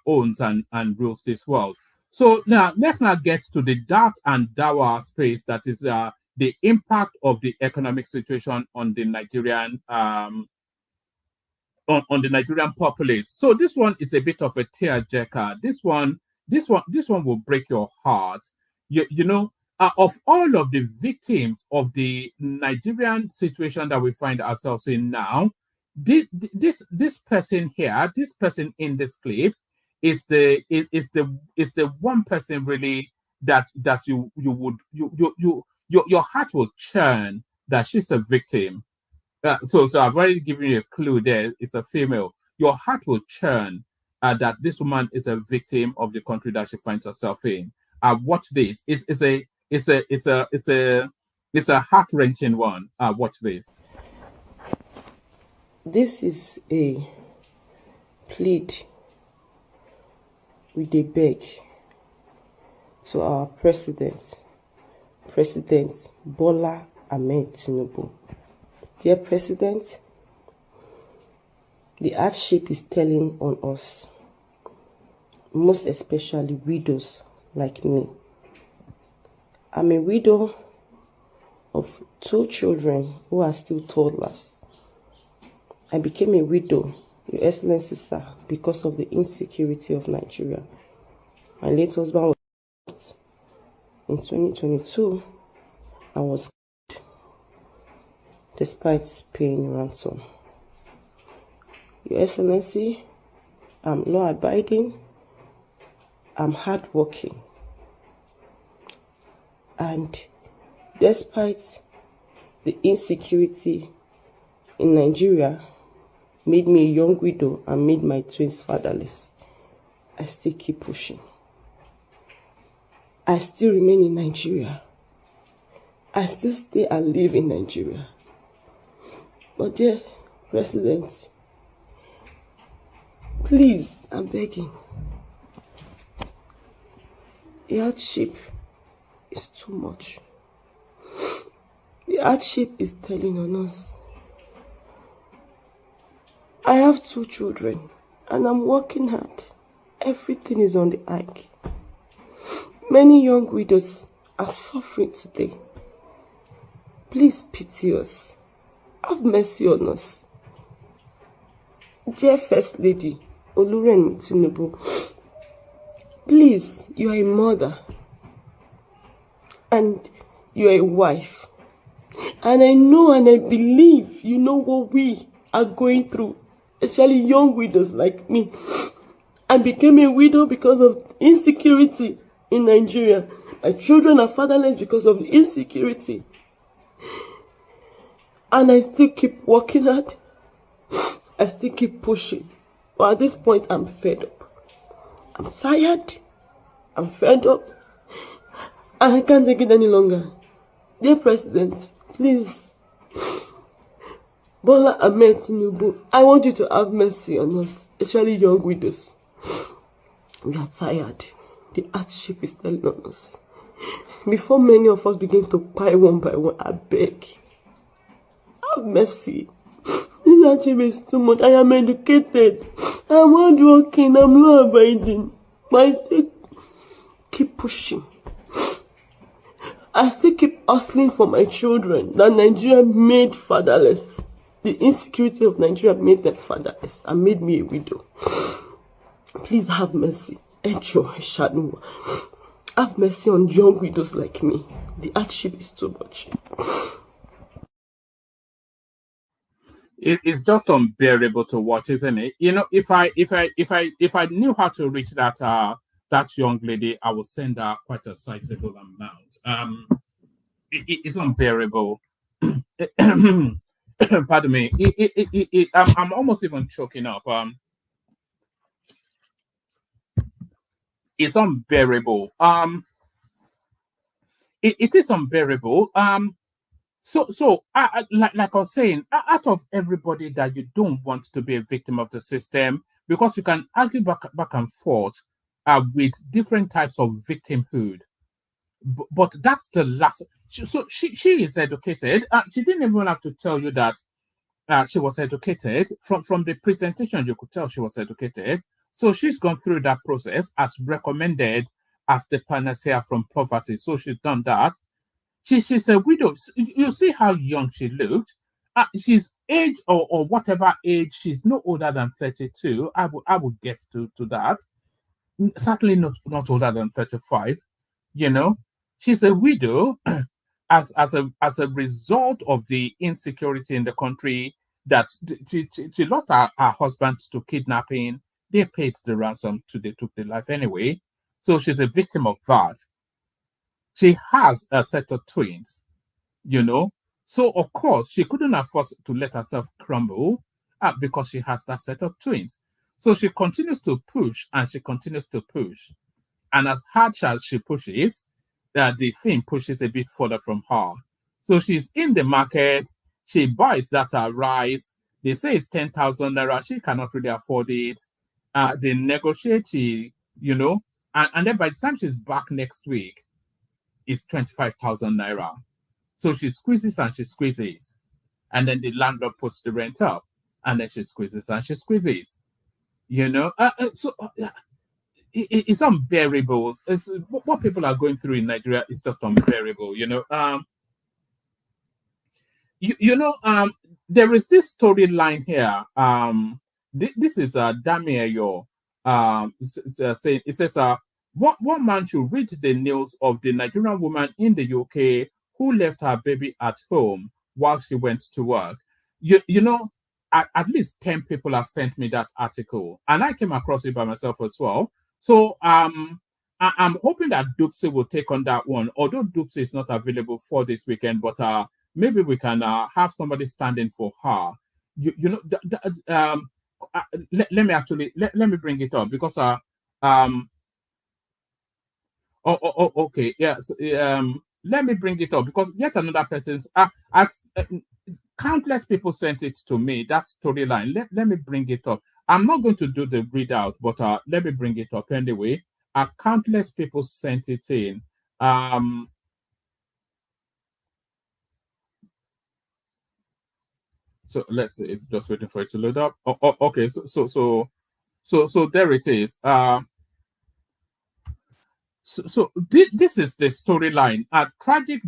owns and rules this world. So now let's not get to the dark and dour space that is the impact of the economic situation on the Nigerian on the Nigerian populace. So this one is a bit of a tearjerker. This one will break your heart. You know, of all of the victims of the Nigerian situation that we find ourselves in now, this person here, this person in this clip, is the one person really that you your heart will churn that she's a victim. So I've already given you a clue there. It's a female. Your heart will churn that this woman is a victim of the country that she finds herself in. Watch this. It's a heart wrenching one. Watch this. This is a plead with a beg to our President Bola Ahmed Tinubu. Dear President, the hardship is telling on us, most especially widows like me. I'm a widow of 2 children who are still toddlers. I became a widow, Your Excellency, sir, because of the insecurity of Nigeria. My late husband was shot in 2022 and was killed despite paying ransom. Your Excellency, I'm law-abiding, I'm hardworking, and despite the insecurity in Nigeria made me a young widow and made my twins fatherless, I still keep pushing. I still remain in Nigeria. I still stay and live in Nigeria. But dear President, please, I'm begging. The hardship is too much. The hardship is telling on us. I have 2 children and I'm working hard. Everything is on the hike. Many young widows are suffering today. Please pity us. Have mercy on us. Dear First Lady Oluremi Tinubu, please, you are a mother and you are a wife. And I know and I believe you know what we are going through, especially young widows like me. I became a widow because of insecurity in Nigeria. My children are fatherless because of the insecurity. And I still keep working hard. I still keep pushing. But at this point, I'm fed up. I'm tired. I'm fed up. And I can't take it any longer. Dear President, please, Bola Ahmed Tinubu, I want you to have mercy on us, especially young widows. We are tired. The hardship is telling on us. Before many of us begin to pay one by one, I beg, have mercy. This hardship is too much. I am educated. I'm hardworking. I'm law-abiding. But I still keep pushing. I still keep hustling for my children that Nigeria made fatherless. The insecurity of Nigeria made them fatherless and made me a widow. Please have mercy. Have mercy on young widows like me. The hardship is too much. It's just unbearable to watch, isn't it? You know, if I knew how to reach that young lady, I would send her quite a sizable amount. It's unbearable. Pardon me. I'm almost even choking up. It's unbearable. It is unbearable. So like I was saying, out of everybody that you don't want to be a victim of the system, because you can argue back and forth with different types of victimhood, but that's the last. So she is educated. She didn't even have to tell you that she was educated. From the presentation, you could tell she was educated. So she's gone through that process as recommended as the panacea from poverty. So she's done that. She's a widow. You see how young she looked. She's age or whatever age. She's no older than 32. I would guess to that. Certainly not older than 35. You know, she's a widow as a result of the insecurity in the country. That she lost her husband to kidnapping. They paid the ransom. They took the life anyway. So she's a victim of that. She has a set of twins, So, of course, she couldn't afford to let herself crumble because she has that set of twins. So she continues to push and she continues to push. And as hard as she pushes, the thing pushes a bit further from her. So she's in the market. She buys that rice. They say it's 10,000 naira. She cannot really afford it. They negotiate, and then by the time she's back next week, it's 25,000 naira. So she squeezes and she squeezes. And then the landlord puts the rent up. And then she squeezes and she squeezes. It's unbearable. What people are going through in Nigeria is just unbearable. There is this storyline here. This is Damieyo. It says, one man should read the news of the Nigerian woman in the UK who left her baby at home while she went to work. At least 10 people have sent me that article, and I came across it by myself as well. So I'm hoping that Dupsy will take on that one, although Dupsy is not available for this weekend, but maybe we can have somebody standing for her. Let me bring it up because okay, yeah. So, let me bring it up because yet another person's countless people sent it to me, that storyline. Let me bring it up. I'm not going to do the readout, but let me bring it up anyway. Countless people sent it in. So let's see, it's just waiting for it to load up. Okay, so there it is. So this is the storyline. Tragic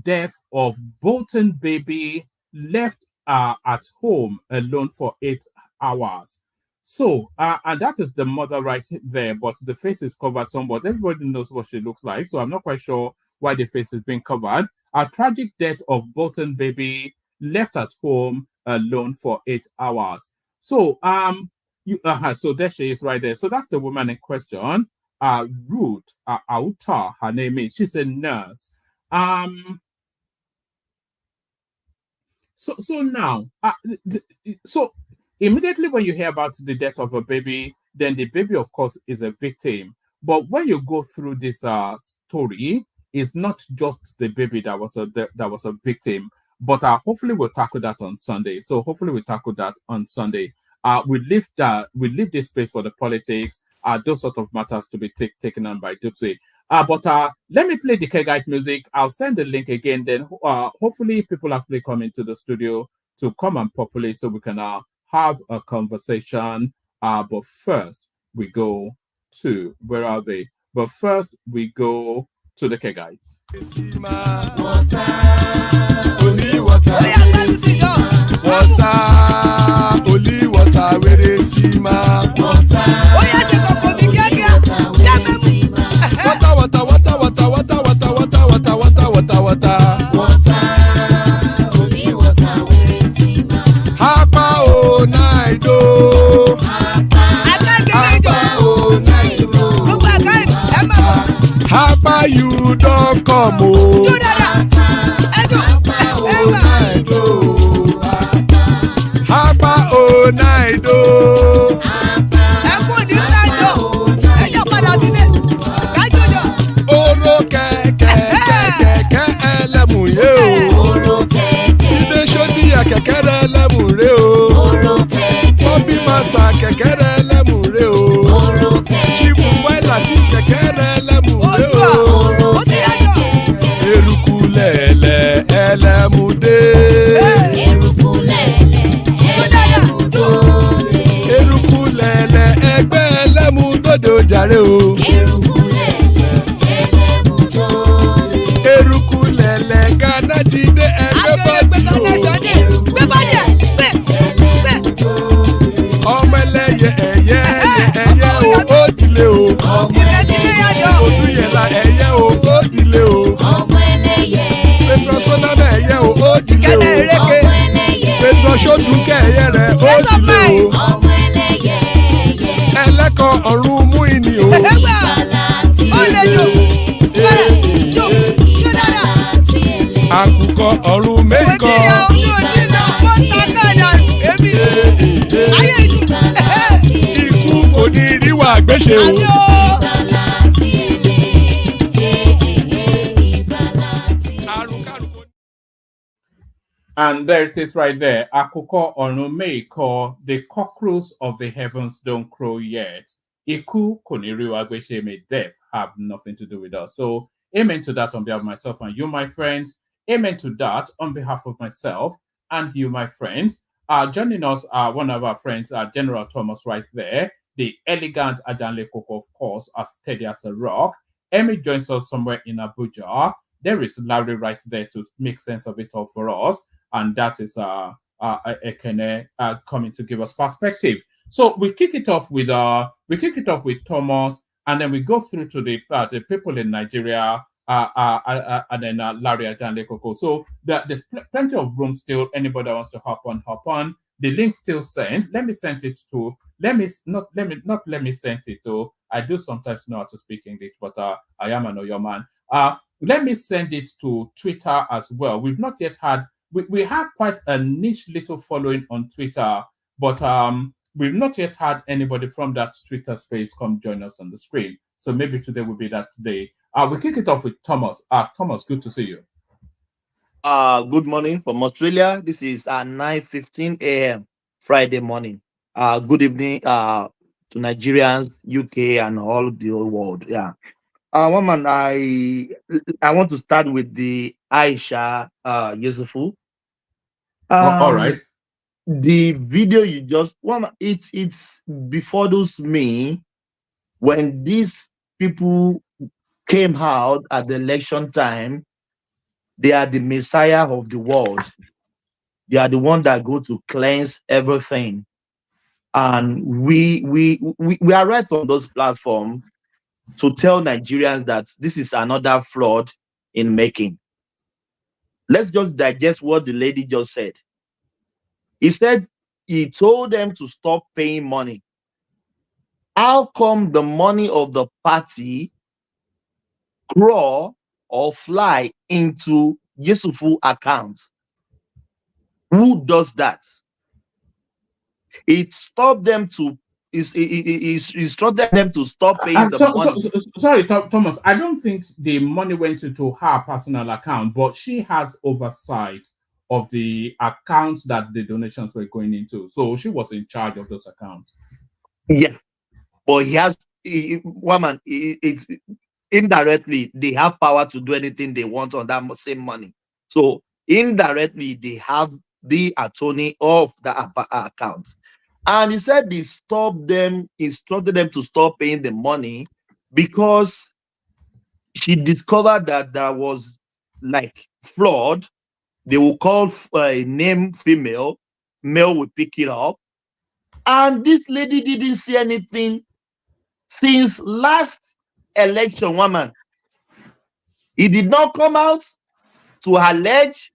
death of Bolton baby left at home alone for 8 hours. So and that is the mother right there, but the face is covered somewhat. Everybody knows what she looks like, so I'm not quite sure why the face is being covered. A tragic death of Bolton baby left at home alone for 8 hours. So so there she is right there. So that's the woman in question. Ruth Auta, her name is. She's a nurse. So now, so immediately when you hear about the death of a baby, then the baby, of course, is a victim. But when you go through this story, it's not just the baby that was a victim. But hopefully we'll tackle that on Sunday. So hopefully we'll tackle that on Sunday. We leave this space for the politics. Those sort of matters to be taken on by Dupsy. But let me play the Kegite music. I'll send the link again. Then hopefully people actually come into the studio to come and populate so we can have a conversation. But first we go to, where are they? But first we go to the Kegites. Only water, only water, where they see my water. Hapa o naido, hapa you don't come o. Hapa o naido. Oro kẹ̀kẹ́ ẹlẹ́mù yé o. Ilé ṣọ́bí kẹ̀kẹ́ ẹlẹ́mù ré o. Bọ́bí master kẹ̀kẹ́ ẹlẹ́mù ré o. Chifu Wáìlà tí kẹ̀kẹ́ ẹlẹ́mù ré o. Eruku lẹ̀lẹ̀ ẹlẹ́mù dé. Eruku lẹ̀lẹ̀ ẹgbẹ́ ẹlẹ́mù dòde ojàre o. Eruku lẹ̀lẹ̀ Ghana ti dé ẹgbẹ́ bọ́dì o. Ọmọ ẹlẹ́yẹ ẹyẹ o ó dìlé o. Odúyẹ̀lá ẹyẹ o ó dìlé o. Petrosonama ẹyẹ o ó dìlé o. Petrosodúnkẹ́ ẹyẹ rẹ̀ ó dìlé o. Ẹlẹ́kọ̀ ọ̀run mú ìní o. ọ̀run mẹ́kọ̀. Ikú kò ní rí wà gbéṣe o. And there it is right there. Akoko Onumeiko, the cockroach of the heavens don't crow yet. Iku Koniriwagweshe, may death have nothing to do with us. So, amen to that on behalf of myself and you, my friends. Amen to that on behalf of myself and you, my friends. Joining us, one of our friends, General Thomas, right there. The elegant Ajanle Koko, of course, as steady as a rock. Amy joins us somewhere in Abuja. There is Larry right there to make sense of it all for us. And that is Ekene coming to give us perspective. So we kick it off with Thomas, and then we go through to the people in Nigeria, and then Larry Ajande Koko. So there's plenty of room still. Anybody that wants to hop on. The link still sent. Let me send it to. Let me send it to. I do sometimes know how to speak English, but I am an Oyo man. Let me send it to Twitter as well. We've not yet had. We have quite a niche little following on Twitter, but we've not yet had anybody from that Twitter space come join us on the screen. So maybe today will be that day. We kick it off with Thomas. Thomas, good to see you. Good morning from Australia. This is 9:15 a.m. Friday morning. Good evening to Nigerians, UK, and all the whole world. Yeah. One man, I want to start with the Aisha Yusufu. All right. The video you just it's before those me when these people came out at the election time. They are the Messiah of the world. They are the one that go to cleanse everything, and we are right on those platforms to tell Nigerians that this is another fraud in making. Let's just digest what the lady just said. He said he told them to stop paying money. How come the money of the party crawl or fly into Yusufu accounts? Who does that? It stopped them to instructed them to stop paying the money. Sorry, Thomas. I don't think the money went into her personal account, but she has oversight of the accounts that the donations were going into. So she was in charge of those accounts. Yeah, but woman, it's indirectly they have power to do anything they want on that same money. So indirectly they have the attorney of the account. And he said he instructed them to stop paying the money because she discovered that there was like fraud. They will call a name female, male will pick it up. And this lady didn't see anything since last election, woman. He did not come out to allege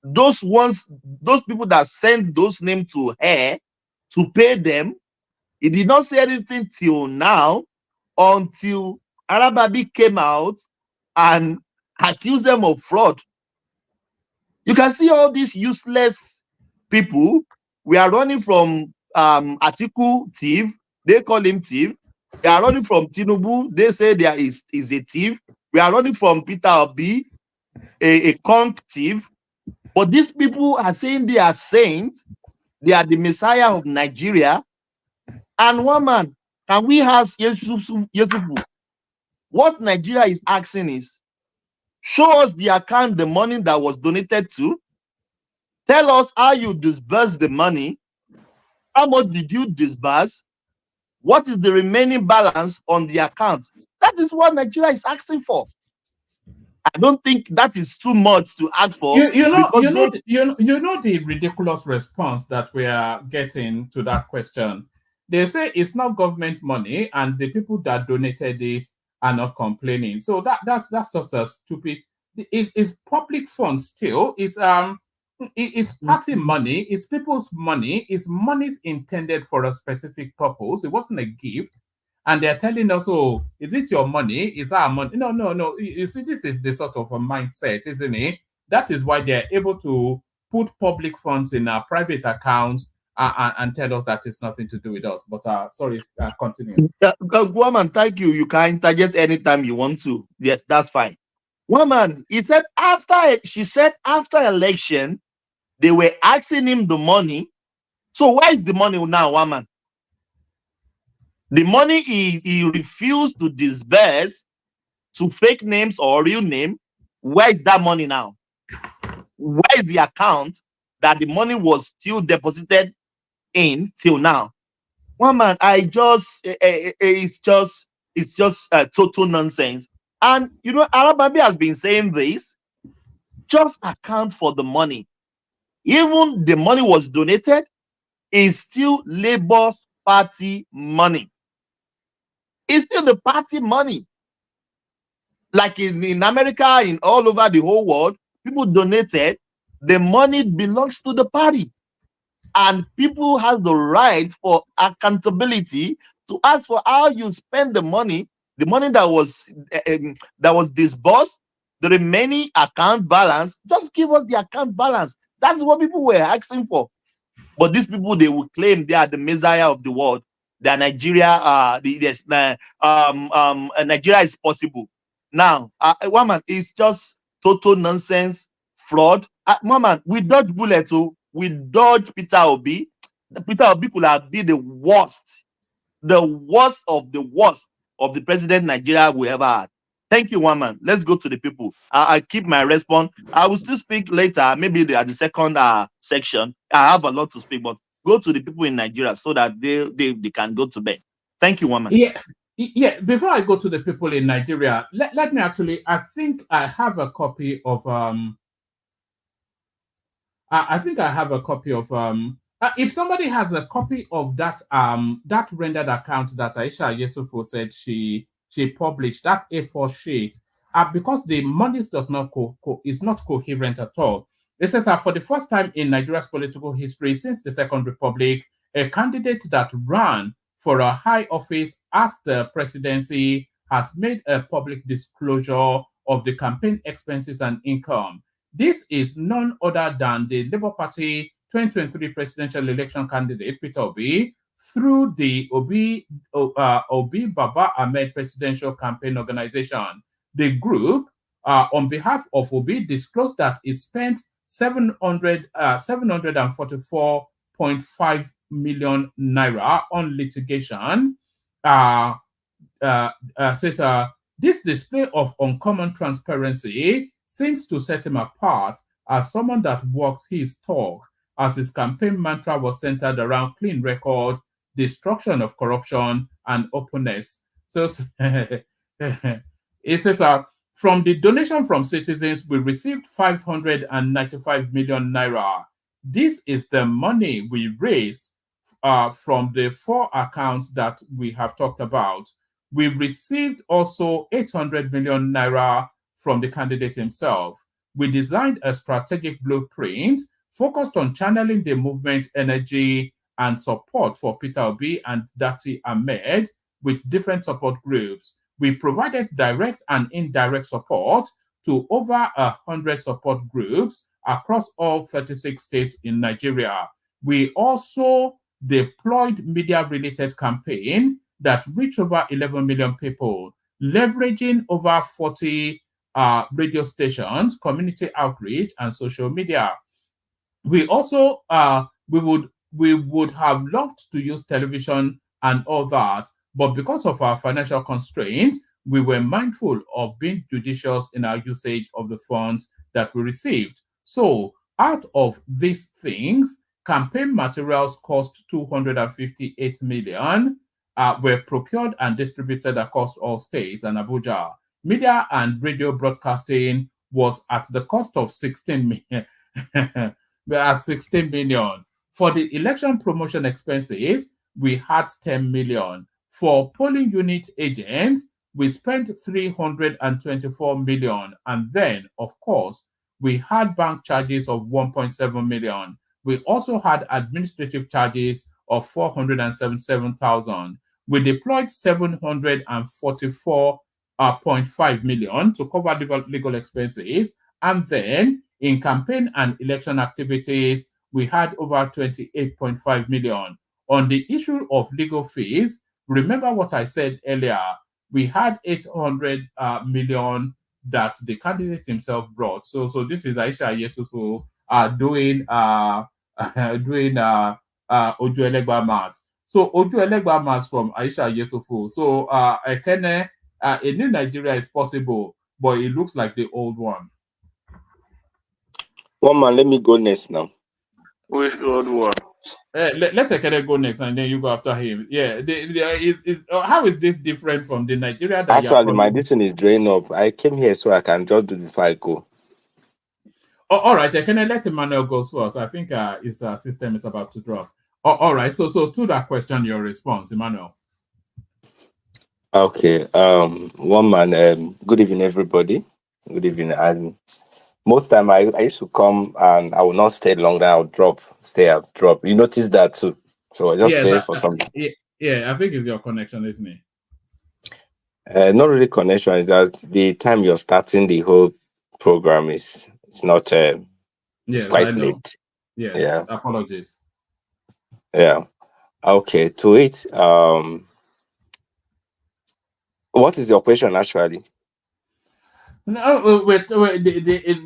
those people that sent those names to her to pay them. He did not say anything till now, until Arababi came out and accused them of fraud. You can see all these useless people. We are running from Atiku thief. They call him thief. We are running from Tinubu. They say there is a thief. We are running from Peter Obi, a conk thief. But these people are saying they are saints. They are the Messiah of Nigeria. And one man, can we ask Yusufu, what Nigeria is asking is, show us the account the money that was donated to. Tell us how you disbursed the money. How much did you disburse? What is the remaining balance on the account? That is what Nigeria is asking for. I don't think that is too much to ask for. You know the ridiculous response that we are getting to that question. They say it's not government money, and the people that donated it are not complaining. So that's just a stupid. It's public funds still. It's party money. It's people's money. It's monies intended for a specific purpose. It wasn't a gift. And they're telling us, oh, is it your money? Is our money? No. You see, this is the sort of a mindset, isn't it? That is why they're able to put public funds in our private accounts and tell us that it's nothing to do with us. But sorry, continue. Woman, thank you. You can interject anytime you want to. Yes, that's fine. Woman, she said after election, they were asking him the money. So where is the money now, woman? The money he refused to disburse to fake names or real name. Where is that money now? Where is the account that the money was still deposited in till now? Woman, it's just total nonsense. And you know, Arababi has been saying this. Just account for the money. Even the money was donated, is still Labour's party money. It's still the party money. Like in America, in all over the whole world, people donated. The money belongs to the party. And people have the right for accountability to ask for how you spend the money that was disbursed, the remaining account balance. Just give us the account balance. That's what people were asking for. But these people, they will claim they are the messiah of the world. That Nigeria, Nigeria is possible. Now, woman, it's just total nonsense, fraud. Woman, we dodge bullets, so we dodge Peter Obi. Peter Obi could have been the worst of the president Nigeria we ever had. Thank you, woman. Let's go to the people. I keep my response. I will still speak later, maybe at the second section. I have a lot to speak, but go to the people in Nigeria so that they can go to bed. Thank you, woman. Yeah. Before I go to the people in Nigeria, let me actually. I think I have a copy of if somebody has a copy of that rendered account that Aisha Yesufu said she published, that A4 sheet, because the money is not coherent at all. It says for the first time in Nigeria's political history since the Second Republic, a candidate that ran for a high office as the presidency has made a public disclosure of the campaign expenses and income. This is none other than the Labour Party 2023 presidential election candidate, Peter Obi, through the Obi Baba Ahmed Presidential Campaign Organization. The group, on behalf of Obi, disclosed that it spent 744.5 million naira on litigation. Says this display of uncommon transparency seems to set him apart as someone that walks his talk, as his campaign mantra was centered around clean record, destruction of corruption, and openness. So it says, from the donation from citizens, we received 595 million naira. This is the money we raised from the 4 accounts that we have talked about. We received also 800 million naira from the candidate himself. We designed a strategic blueprint focused on channeling the movement energy and support for Peter Obi and Dati Ahmed with different support groups. We provided direct and indirect support to over 100 support groups across all 36 states in Nigeria. We also deployed media-related campaign that reached over 11 million people, leveraging over 40 radio stations, community outreach, and social media. We also we would have loved to use television and all that, but because of our financial constraints, we were mindful of being judicious in our usage of the funds that we received. So, out of these things, campaign materials cost 258 million, were procured and distributed across all states and Abuja. Media and radio broadcasting was at the cost of 16 million. We are 16 million. For the election promotion expenses, we had 10 million. For polling unit agents, we spent 324 million. And then, of course, we had bank charges of 1.7 million. We also had administrative charges of 477,000. We deployed 744.5 million to cover legal expenses. And then In campaign and election activities, we had over 28.5 million. On the issue of legal fees, remember what I said earlier, we had 800 million that the candidate himself brought. So this is Aisha Yesufu doing Ojo Elegba maths. So Ojo Elegba maths from Aisha Yesufu. So Ekene, a new Nigeria is possible, but it looks like the old one. One man, let me go next now. Which old one? Let Ekene go next, and then you go after him. Yeah, how is this different from the Nigeria that you are Actually, my promising? distance is drained up. I came here so I can just do before I go. Oh, all right, Ekene, let Emmanuel go first. I think his system is about to drop. Oh, all right, so to that question, your response, Emmanuel. Okay. One man. Good evening, everybody. Good evening. And most time I used to come and I will not stay long. Then I'll drop. I'll drop. You notice that too. So I just stay for some. Yeah, I think it's your connection, isn't it? Not really connection. Is that the time you're starting the whole program is it's not. It's Yes, quite I know. late. Yes. Yeah. Apologies. Yeah. Okay. To it. What is your question actually? No,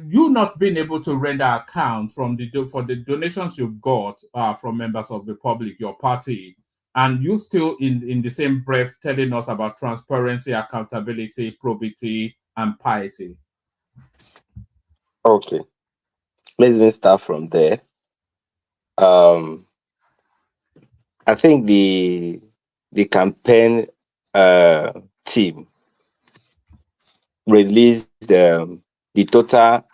you not being able to render account for the donations you got from members of the public, your party, and you still in the same breath telling us about transparency, accountability, probity, and piety. Okay. Let's even start from there. I think the campaign team released the total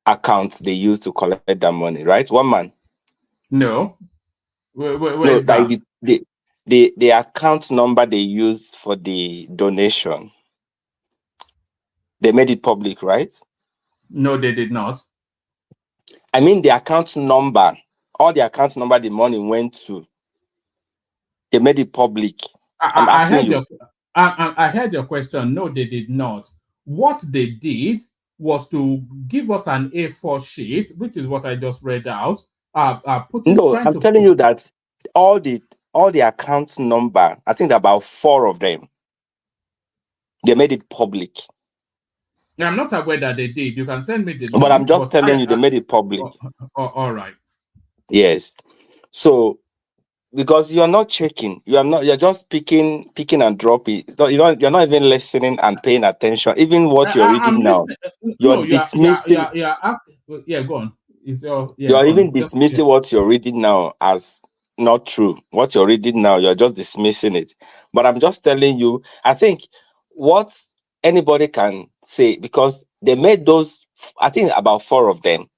account they used to collect that money, right? One man. No. Where No, is that? the account number they used for the donation. They made it public, right? No, they did not. I mean the account number, all the account number the money went to. They made it public. I'm asking you. I heard your question. No, they did not. What they did was to give us an A4 sheet, which is what I just read out. No, I'm telling you that all the account number, I think about 4 of them, they made it public. I'm not aware that they did. You can send me the link. But I'm just telling you, they made it public. All right. Yes. So because you're not checking, you're just picking and dropping. You're not even listening and paying attention. Even what you're reading now, you're dismissing. Yeah, go on. You're even dismissing what you're reading now as not true. What you're reading now, you're just dismissing it. But I'm just telling you, I think what anybody can say, because they made those, I think about 4 of them,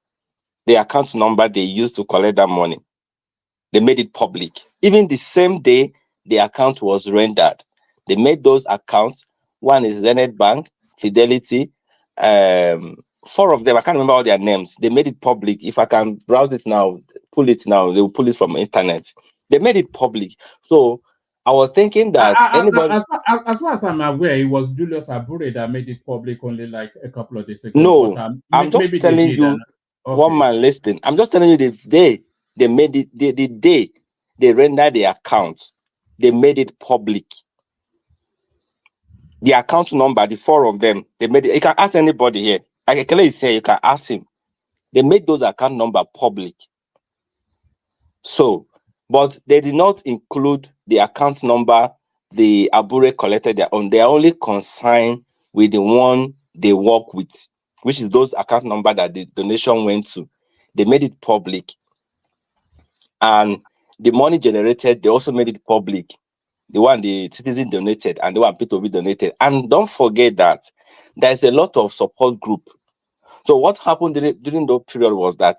the account number they used to collect that money, they made it public. Even the same day the account was rendered, they made those accounts. One is Zenith Bank, Fidelity, 4 of them, I can't remember all their names. They made it public. If I can browse it now, pull it now, they will pull it from internet. They made it public. So I was thinking that anybody. As far as I'm aware, it was Julius Abure that made it public only like a couple of days ago. No, but, I'm just maybe telling you, one man listening. I'm just telling you they made it, the day they rendered the account, they made it public. The account number, the 4 of them, they made it. You can ask anybody here. Like Ekele is here, you can ask him. They made those account number public. So, but they did not include the account number the Abure collected their own. They are only concerned with the one they work with, which is those account number that the donation went to. They made it public. And the money generated, they also made it public. The one the citizen donated and the one P2B donated. And don't forget that there's a lot of support group. So what happened during that period was that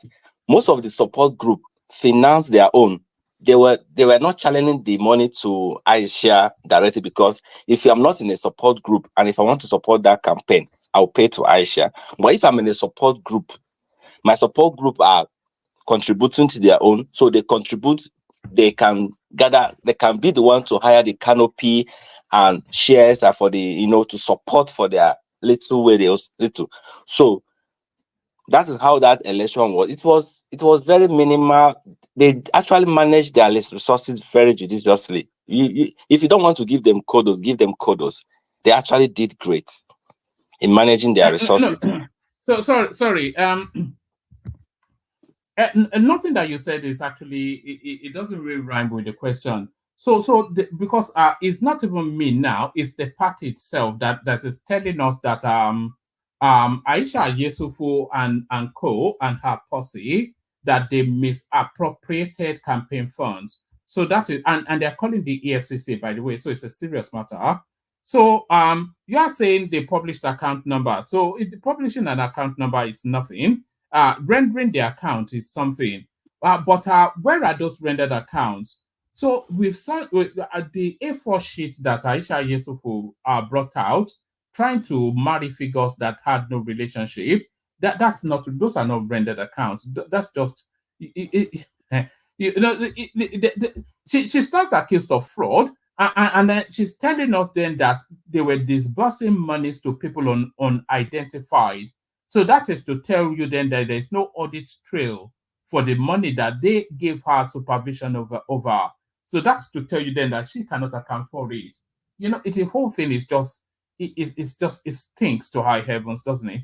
most of the support group financed their own. They were not channeling the money to Aisha directly, because if I'm not in a support group and if I want to support that campaign, I'll pay to Aisha. But if I'm in a support group, my support group are contributing to their own, so they contribute. They can gather. They can be the one to hire the canopy and shares are for the to support for their little way they little. So That is how that election was. It was very minimal. They actually managed their resources very judiciously. If you don't want to give them kudos, give them kudos. They actually did great in managing their No, resources. so sorry. Nothing that you said is actually it doesn't really rhyme with the question. Because it's not even me now, it's the party itself that is telling us that Aisha Yesufu and co and her posse that they misappropriated campaign funds. So that is and they're calling the EFCC, by the way, so it's a serious matter. So you are saying they published account number. So publishing an account number is nothing. Rendering the account is something. But where are those rendered accounts? So we've saw the A4 sheet that Aisha Yesufu brought out, trying to marry figures that had no relationship. That's not; those are not rendered accounts. That's just she stands accused of fraud, and then she's telling us then that they were disbursing monies to people unidentified. So that is to tell you then that there's no audit trail for the money that they gave her supervision over. So that's to tell you then that she cannot account for it. The whole thing is just it stinks to high heavens, doesn't it?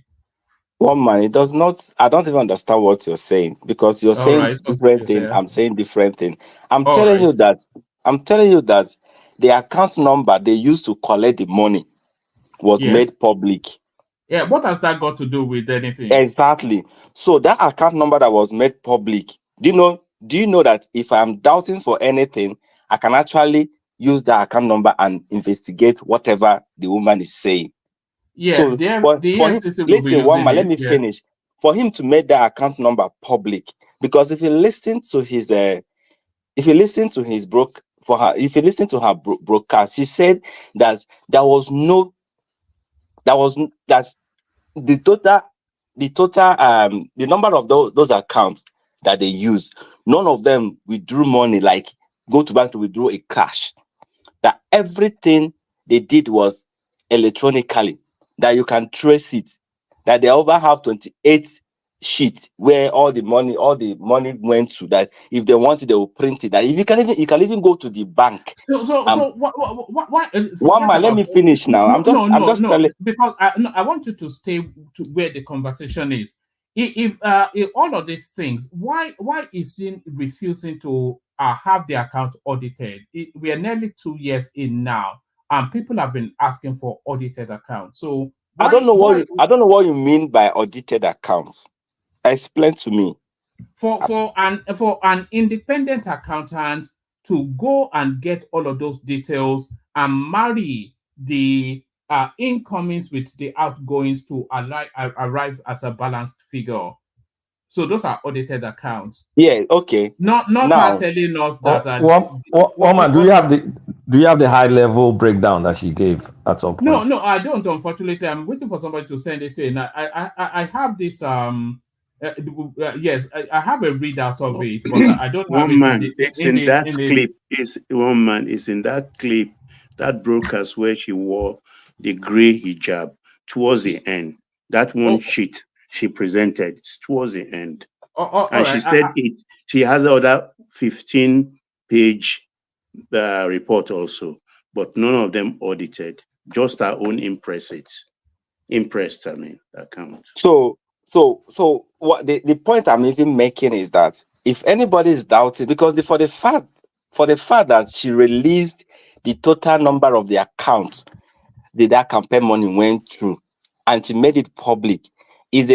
One man, it does not. I don't even understand what you're saying because you're All saying right, different okay, thing. fair. I'm saying different thing. I'm All telling right. you that. I'm telling you that the account number they used to collect the money was Yes. made public. Yeah, what has that got to do with anything? Exactly. So that account number that was made public. Do you know that if I'm doubting for anything, I can actually use that account number and investigate whatever the woman is saying. Yes, So the for him, EFCC will be listen, one using man, let it. me Yes. finish. For him to make that account number public, because if you listen to his if you listen to his if you listen to her broadcast, she said that there was no that's the total the number of those accounts that they use, none of them withdrew money, like go to bank to withdraw a cash. That everything they did was electronically, that you can trace it, that they over have 28 sheets where all the money went to, that if they want it they will print it, that if you can even go to the bank. So what One forget man, let about me finish now. I'm just telling. because I want you to stay to where the conversation is. If all of these things, why is he refusing to have the account audited? We are nearly 2 years in now, and people have been asking for audited accounts. So I don't know what you mean by audited accounts. Explain to me. For an independent accountant to go and get all of those details and marry the incomings with the outgoings to arrive as a balanced figure. So those are audited accounts. Yeah, okay. Not her Now, telling us that. Woman, do you have the high level breakdown that she gave at some point? No, I don't. Unfortunately, I'm waiting for somebody to send it in. I have this yes, I have a readout of it, but I don't have One it man is in that in the clip. Is one man is in that clip, that broadcast where she wore the gray hijab towards the end. That one sheet she presented towards the end, all and she right. said it. She has other 15-page report also, but none of them audited. Just her own impressed. I mean, account. so what the point I'm even making is that if anybody is doubting, because for the fact that she released the total number of the accounts that campaign money went through, and she made it public, is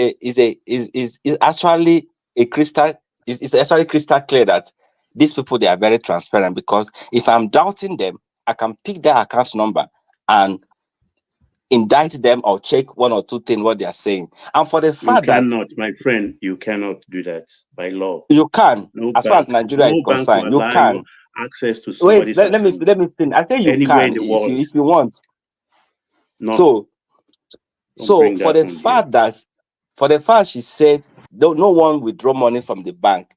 actually actually crystal clear that these people, they are very transparent. Because if I'm doubting them, I can pick their account number and indict them or check one or two things what they are saying. And for the fact that My friend, you cannot do that by law. you can, No as far as bank, Nigeria is no bank will concerned, you allow you can. access to Wait, somebody's let me account finish. I think you anywhere in can the if world. you want. No. So for the fact she said no one withdraw money from the bank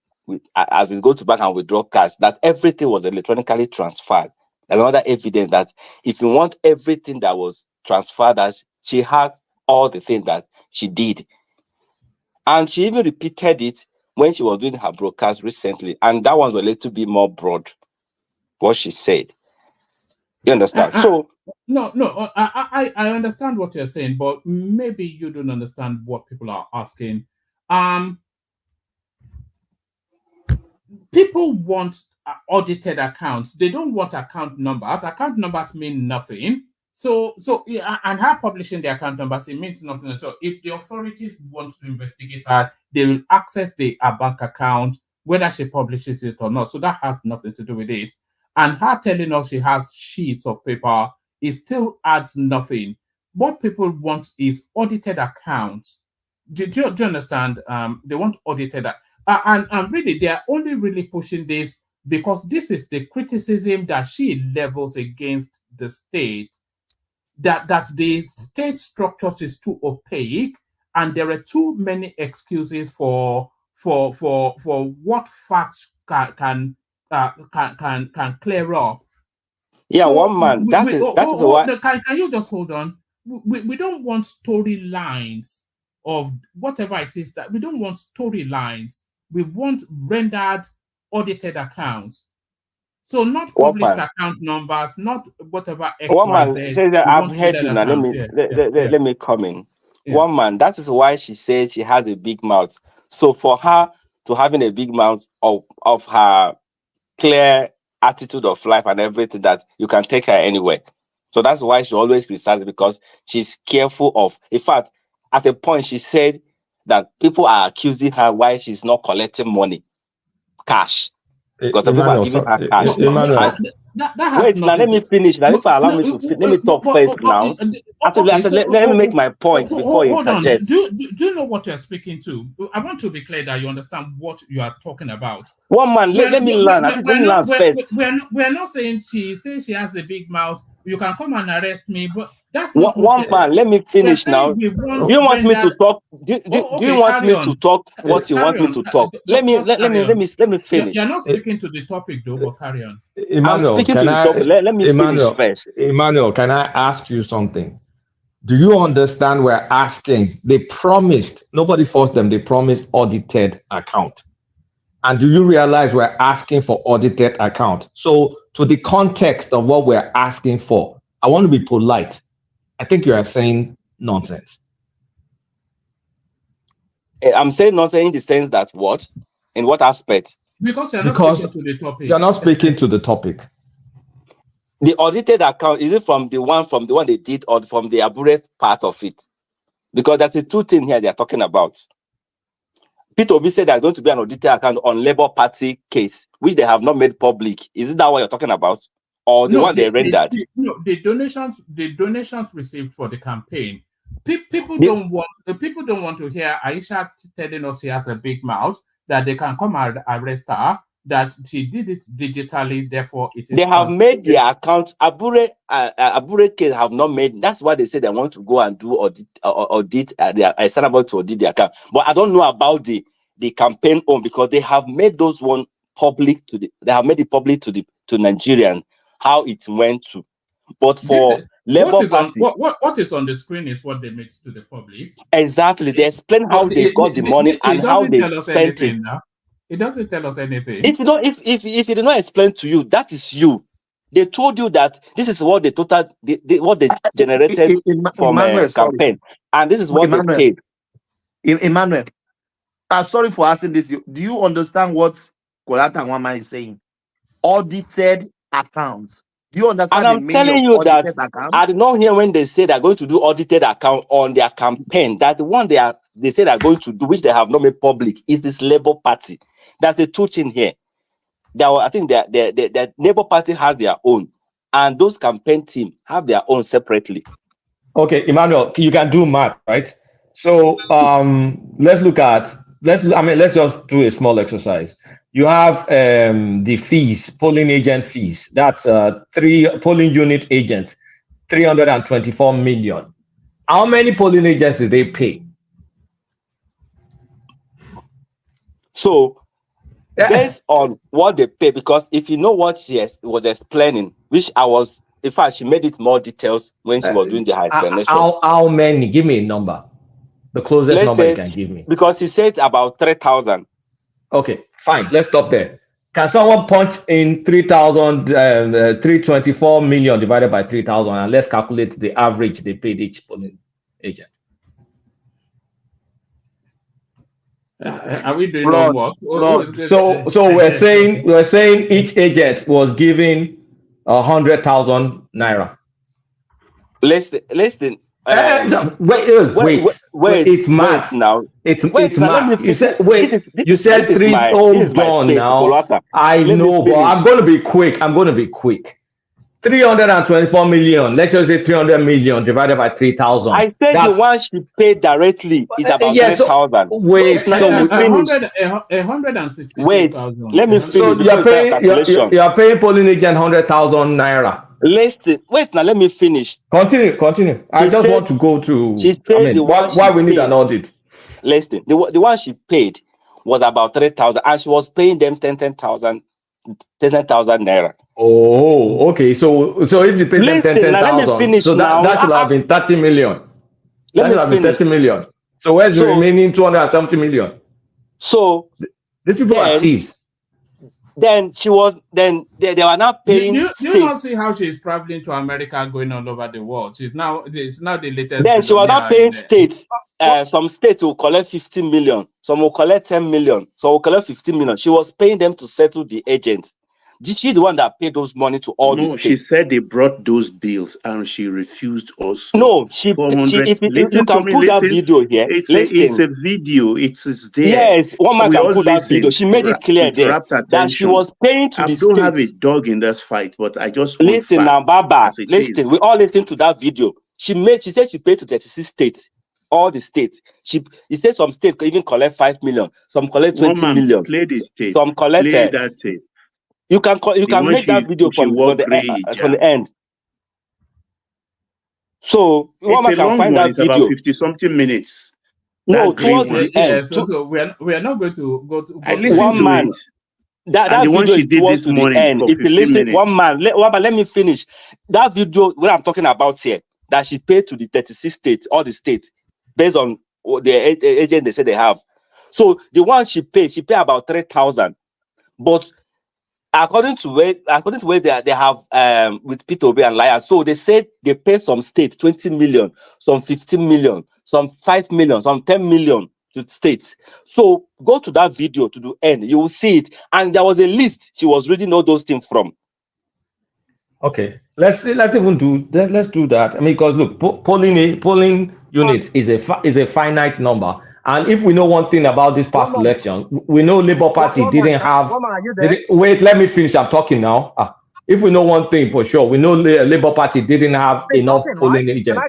as it go to bank and withdraw cash, that everything was electronically transferred. There's another evidence that if you want everything that was transferred, that she had all the things that she did. And she even repeated it when she was doing her broadcast recently. And that one's a little bit more broad, what she said. You understand? So no, I understand what you're saying, but maybe you don't understand what people are asking. People want audited accounts. They don't want account numbers. Account numbers mean nothing. So yeah, and her publishing the account numbers, it means nothing. So if the authorities want to investigate her, they will access her bank account, whether she publishes it or not. So that has nothing to do with it. And her telling us she has sheets of paper, it still adds nothing. What people want is audited accounts. Do you understand? They want audited. And really, they are only really pushing this because this is the criticism that she levels against the state, that the state structures is too opaque, and there are too many excuses for what facts can clear up. yeah, So one man. That is why. can you just hold on? We don't want storylines of whatever it is that we don't want storylines. We want rendered audited accounts. So not One published man. account numbers, not whatever One man XYZ. says that We I've want heard rendered you now. accounts. Let me come in. Yeah. One man. That is why she says she has a big mouth. So for her to having a big mouth of her clear attitude of life and everything, that you can take her anywhere. So that's why she always criticizes, because she's careful of. In fact, at a point she said that people are accusing her why she's not collecting money, cash, because the people are Emmanuel, giving her cash. Emmanuel. That has Wait, now let me finish. Now, if you allow me to, let me talk first now. Let me make my point before you hold on. interject. Do you know what you're speaking to? I want to be clear that you understand what you are talking about. One man, let me learn. Let me learn first. We're not saying she says she has a big mouth. You can come and arrest me, but that's not one man. Let me finish now. Do you want me to talk? Do you want me to talk what you want me to talk? Let me finish. You're not speaking to the topic though, but carry on. I'm speaking to the topic. Let me finish first. Emmanuel, can I ask you something? Do you understand we're asking? They promised, nobody forced them, they promised audited account. And do you realize we're asking for audited account? So to the context of what we're asking for, I want to be polite. I think you are saying nonsense. I'm saying nonsense in the sense that what? In what aspect? Because you're not speaking to the topic. You're not speaking to the topic. The audited account, is it from the one they did, or from the Abure part of it? Because that's the two things here they're talking about. Peter Obi said there's going to be an audited account on Labour Party case, which they have not made public. Is it that what you're talking about? Or the one they rendered? The donations received for the campaign. People don't want to hear Aisha telling us she has a big mouth, that they can come and arrest her, that she did it digitally, therefore it is. They have made their account. Abure case have not made. That's why they say they want to go and do audit. They are about to audit the account, but I don't know about the campaign own, because they have made those one public to the. They have made it public to Nigerian how it went to. But for Labour Party, what is on the screen is what they made to the public. Exactly, they explain how they got the money and how they spent it. It doesn't tell us anything. If it did not explain to you, that is you. They told you that this is what they generated from a campaign, and this is what they paid. Emmanuel, I'm sorry for asking this. Do you understand what Kolata Nwama is saying? Audited accounts. Do you understand? And I'm telling you that I did not hear when they say they're going to do audited account on their campaign. That the one they say they're going to do, which they have not made public, is this Labour Party. That's the truth in here. I think the Labour Party has their own, and those campaign team have their own separately. Okay, Emmanuel, you can do math, right? So let's just do a small exercise. You have the fees, polling agent fees. That's 3 polling unit agents, 324 million. How many polling agents did they pay? So based on what they pay, because if you know what she was explaining, which in fact, she made it more details when she was doing the explanation. How many? Give me a number. The closest Let's number you say, can give me. because he said about 3,000. Okay, fine. Let's stop there. Can someone punch in 324 million divided by 3,000, and let's calculate the average they paid each polling agent? Are we doing Fraud, homework? fraud. So we're saying each agent was given 100,000 naira. Listen. Wait. It's math. Now. It's Now. Let me. math. You said wait. You said This is three. my Hold on take, now. Bolata. I Let me know, but finish. I'm going to be quick. 324 million. Let's just say 300 million divided by 3,000. I said the one she paid directly is about 3,000. Wait. Now let me finish. 162,000. Wait. Let me finish. So you're paying polling agent 100,000 naira. Listen. Wait. Now let me finish. Continue. I just want to go to. Why we need an audit. Listen. The one she paid was about 3,000, and she was paying them 10,000 naira. Oh, okay. So if you pay them 10,000, let me finish so that should have been 30 million. Let me finish. 30 million. So where's the remaining 270 million? So these people are thieves. Then they were not paying. Do you not see how she's traveling to America, going all over the world? It's now the latest. Then she was not paying states. Some states will collect 15 million, some will collect 10 million, some will collect 15 million. She was paying them to settle the agents. Did she the one that paid those money to all the states? She said they brought those bills and she refused also. No, if you can put that video here. It's a video. It is there. Yes, one man can put that video. She made it clear there that she was paying to the states. I don't have a dog in this fight, but I just want listen now, Baba. Listen, we all listen to that video. She said she paid to 36 states. All the states. He said some states could even collect 5 million, some collect 20 million. Play the state. Some collect that tape. You can make that video from the end. So one man can find that video. About 50-something minutes. No, towards the end. So we are not going to go to. I listened to it. That video is towards the end. If you listen, one man, let me finish. That video, what I'm talking about here, that she paid to the 36 states, all the states, based on the agent they say they have. So the one she paid about 3,000. But according to where they have with P2B and Liars, so they said they pay some states 20 million, some 15 million, some 5 million, some 10 million to states. So go to that video to the end, you will see it. And there was a list she was reading all those things from. Okay, let's do that. I mean, because look, polling units is a finite number. And if we know one thing about this past election, we know Labour Party didn't have. Wait, let me finish. I'm talking now. If we know one thing for sure, we know Labour Party didn't have enough polling agents.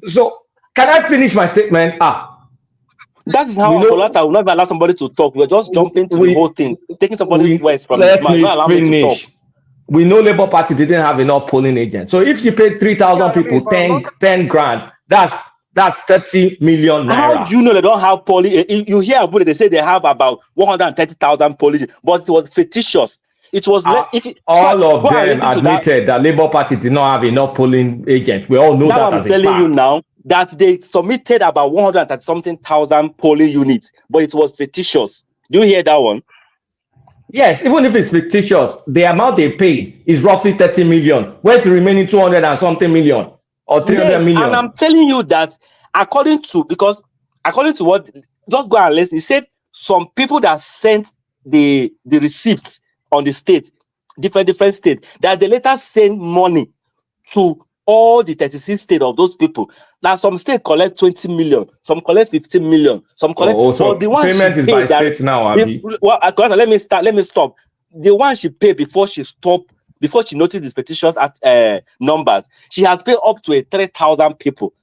So can I finish my statement? That is how Bolata will not allow somebody to talk. We're just jumping to the whole thing, taking somebody's words from his mouth. Not allowing me to talk. We know Labour Party didn't have enough polling agents. So if you paid 3,000 people 10 grand, that's 30 million naira. How do you know they don't have polling? You hear about it, they say they have about 130,000 polling, but it was fictitious. It was all of them admitted that Labour Party did not have enough polling agents. We all know that. I'm telling you now that they submitted about 130-something thousand polling units, but it was fictitious. Do you hear that one? Yes, even if it's fictitious, the amount they paid is roughly 30 million. Where's the remaining 200 and something million or 300 million? And I'm telling you that according to what, just go and listen. He said some people that sent the receipts on the state, different states, that they later send money to all the 36 states of those people. Now some states collect 20 million, some collect 15 million, some collect. So the one payment is by states now, Abi. Let me stop. The one she paid before she noticed the fictitious numbers, she has paid up to 3,000 people.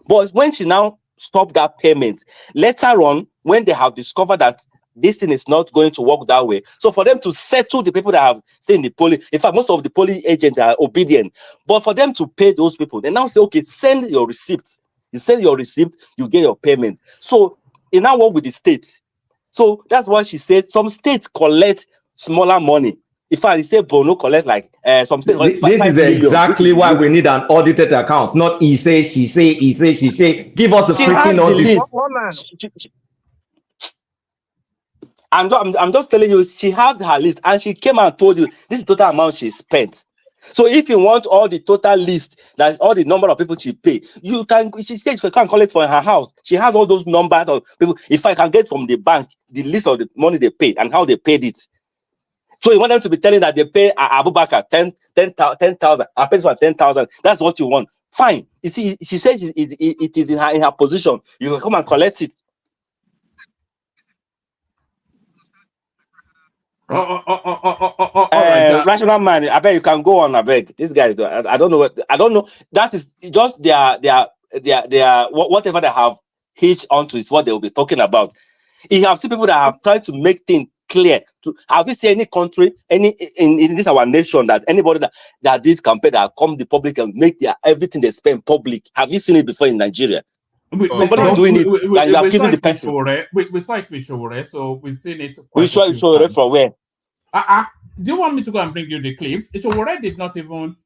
But when she now stopped that payment, later on, when they have discovered that this thing is not going to work that way, so for them to settle the people that have stayed in the polling, in fact, most of the polling agents are obedient, but for them to pay those people, they now say, okay, send your receipts. You send your receipt, you get your payment. So it now work with the states. So that's why she said some states collect smaller money. In fact, he said Bono collect like some state This 5 is million. exactly why we need an audited account, not he say, she say, he say, she say. Give us the She has freaking the audit. list. I'm just telling you, she had her list and she came and told you this is the total amount she spent. So if you want all the total list, that's all the number of people she pay, you can. She said she can collect for her house. She has all those numbers of people. If I can get from the bank the list of the money they paid and how they paid it. So you want them to be telling that they pay Abubakar 10,000. I pay for 10,000. That's what you want. Fine. You see, she said it is in her position. You can come and collect it. Rational man, I bet you can go on. I beg this guy. I don't know. I don't know. That is just their whatever they have hitched onto is what they will be talking about. You have seen people that have tried to make things clear. Have you seen any country, in this our nation, that anybody that did campaign that come the public and make everything they spend public? Have you seen it before in Nigeria? Somebody doing it, and you're accusing the person. We saw it with Showore, so we've seen it. We saw it from where? Do you want me to go and bring you the clips? Showore did not even.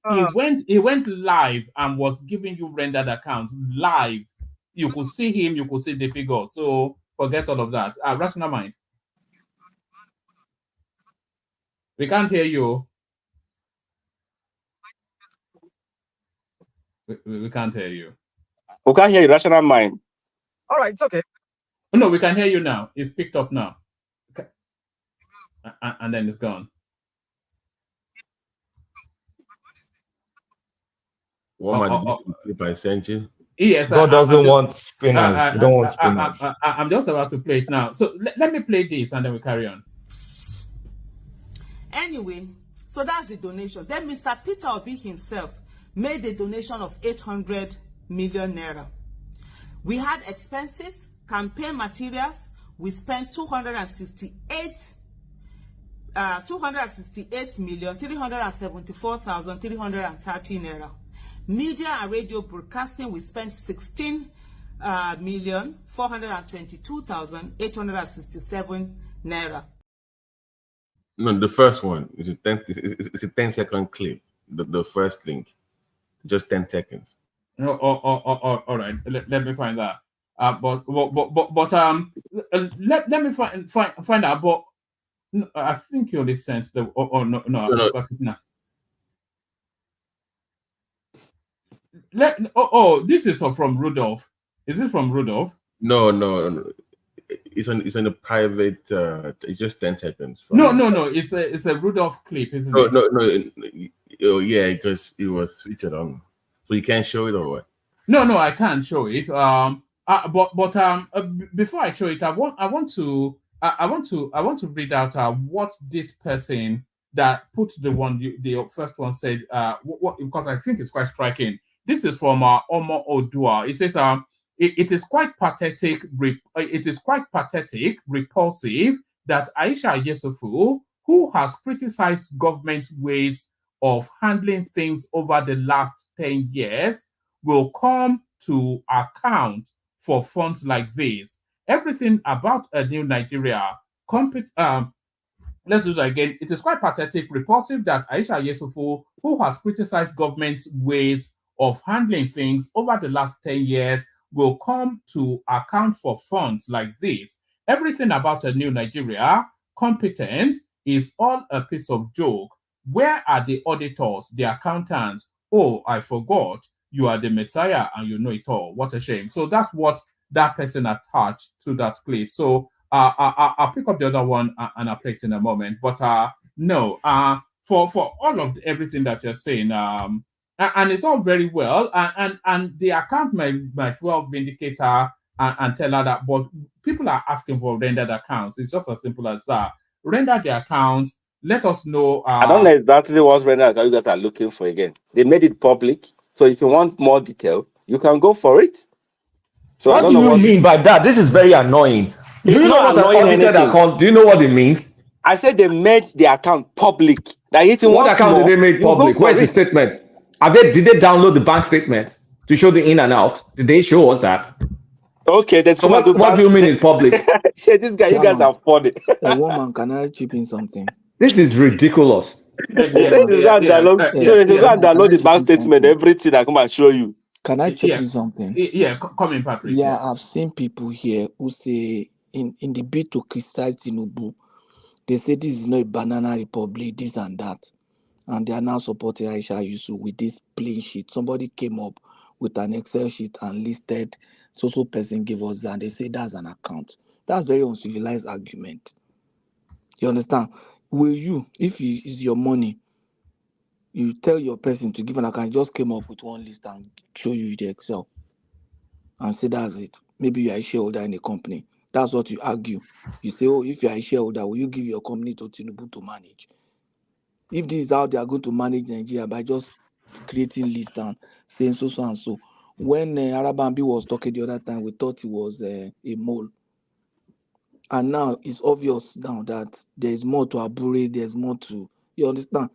He went live and was giving you rendered accounts live. You could see him. You could see the figure. So forget all of that. Rational mind. We can't hear you. We can't hear you. We can't hear you, rational mind. All right, it's okay. No, we can hear you now. It's picked up now. Okay. And then it's gone. Clip I sent you. Yes, God doesn't want spinners. You don't want spinners. I'm just about to play it now. So let me play this and then we carry on. Anyway, so that's the donation. Then Mr. Peter Obi himself made a donation of 800 million naira. We had expenses, campaign materials. We spent 268,374,330 naira. Media and radio broadcasting, we spent 16,422,867 naira. No, the first one is a 10-second clip. The first link, just 10 seconds. All right. Let me find that. Let me find out. But I think you only sent the. No. I got it now. This is from Rudolph. Is this from Rudolph? No. It's on a private. It's just 10 seconds. No. It's a Rudolph clip, isn't it? No. Oh yeah, because it was featured on. So you can't show it or what? No, I can't show it. Before I show it, I want to read out what this person that put the first one said. Because I think it's quite striking. This is from Omo Odua. It says it is quite pathetic. It is quite pathetic, repulsive that Aisha Yesufu, who has criticized government ways of handling things over the last 10 years, will come to account for funds like this. Everything about a new Nigeria. Let's do that again. It is quite pathetic, repulsive that Aisha Yesufu, who has criticized government's ways of handling things over the last 10 years, will come to account for funds like this. Everything about a new Nigeria, competence, is all a piece of joke. Where are the auditors, the accountants? Oh, I forgot. You are the Messiah and you know it all. What a shame. So that's what that person attached to that clip. So I'll pick up the other one and I'll play it in a moment. But for all of everything that you're saying, and it's all very well, and the account might well vindicate her and tell her that, but people are asking for rendered accounts. It's just as simple as that. Render the accounts. Let us know. I don't know exactly what rendered account you guys are looking for again. They made it public. So if you want more detail, you can go for it. So what do you mean by that? This is very annoying. Do you know what an audited account? Do you know what it means? I said they made the account public. That if you what want account more, did they make public? Where's the statement? Did they download the bank statement to show the in and out? Did they show us that? Okay, that's so what do you mean in public? Say this guy, you guys are funny. A woman, can I chip in something? This is ridiculous. So they should go and download the bank statement, everything I come and show you. Can I chop in something? Come in, Patrick. Yeah, I've seen people here who say in the bid to criticize Tinubu, they say this is not a banana republic, this and that. And they are now supporting Aisha Yusuf with this plain sheet. Somebody came up with an Excel sheet and listed so person gave us that, and they say that's an account. That's very uncivilized argument. You understand? Will you, if it's your money, you tell your person to give an account, just came up with one list and show you the Excel and say that's it. Maybe you are a shareholder in a company. That's what you argue. You say, oh, if you are a shareholder, will you give your company to Tinubu to manage? If this is how they are going to manage Nigeria by just creating lists and saying so and so. When Arabambi was talking the other time, we thought he was a mole. And now it's obvious now that there is more to Abure, there's more to, you understand?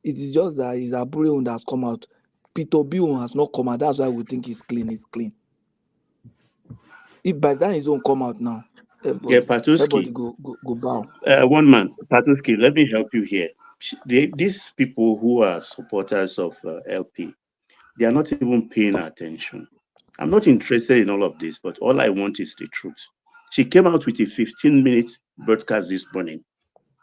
It is just that it's Abure one that's come out. Peter Bion has not come out. That's why we think it's clean. If by then his own come out now, everybody go bow. One man, Patuski, let me help you here. These people who are supporters of LP, they are not even paying attention. I'm not interested in all of this, but all I want is the truth. She came out with a 15-minute broadcast this morning.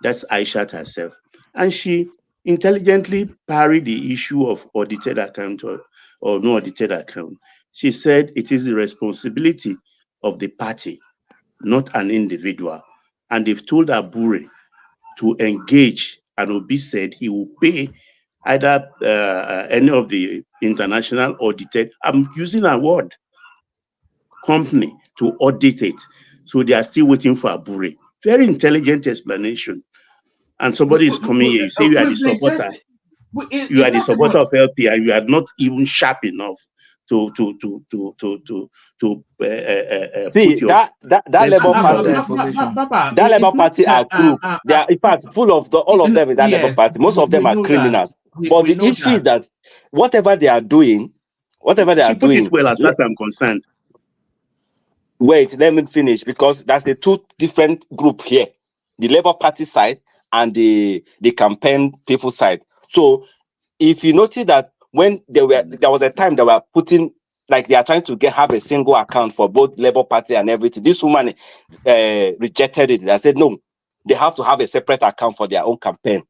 That's Aishat herself. And she intelligently parried the issue of audited account or no audited account. She said it is the responsibility of the party, not an individual. And they've told Abure to engage, and Obi said he will pay either any of the international audited, I'm using a word, company to audit it. So they are still waiting for Abure. Very intelligent explanation. And somebody is coming here, you say you are the supporter. You are the supporter of LP, and you are not even sharp enough to see that Labour Party. That Labour Party are crook. They are, in fact, full of all of them in that Labour Party. Most of them are criminals. But the issue is that whatever they are doing, put it well, as far as I'm concerned. Wait, let me finish, because that's the two different group here: the Labour Party side and the campaign people side. So if you notice that when there was a time they were putting, like, they are trying to have a single account for both Labour Party and everything. This woman rejected it. They said no, they have to have a separate account for their own campaign,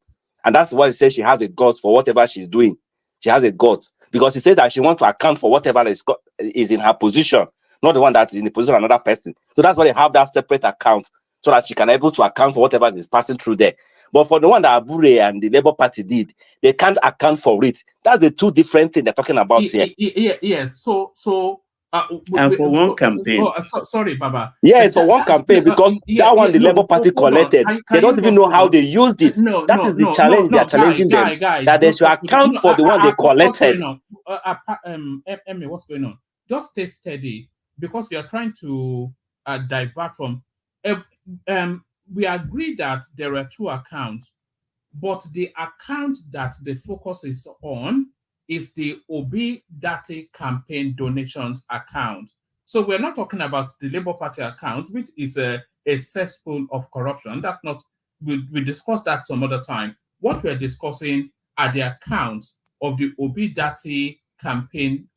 and that's why she says she has a gut for whatever she's doing. She has a gut because she says that she wants to account for whatever is in her position, not the one that is in the position of another person. So that's why they have that separate account, so that she can able to account for whatever is passing through there. But for the one that Abure and the Labour Party did, they can't account for it. That's the two different things they're talking about here. Yes. So. And for one campaign. Sorry, Baba. Yes, for one campaign, because that one the Labour Party collected. They don't even know how they used it. That is the challenge they are challenging them. That they should account for the one they collected. Emmy, what's going on? Just stay steady, because we are trying to divert from. We agree that there are two accounts, but the account that the focus is on is the Obi Dati campaign donations account. So we're not talking about the Labour Party account, which is a cesspool of corruption. That's not, we discussed that some other time. What we're discussing are the accounts of the Obi Dati campaign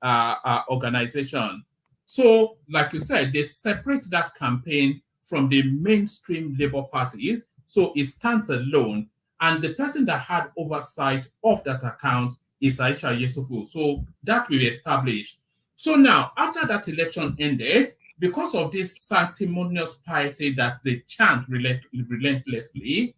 organization. So, like you said, they separate that campaign from the mainstream Labour parties, so it stands alone. And the person that had oversight of that account is Aisha Yesufu. So that we established. So now, after that election ended, because of this sanctimonious piety that they chant relentlessly,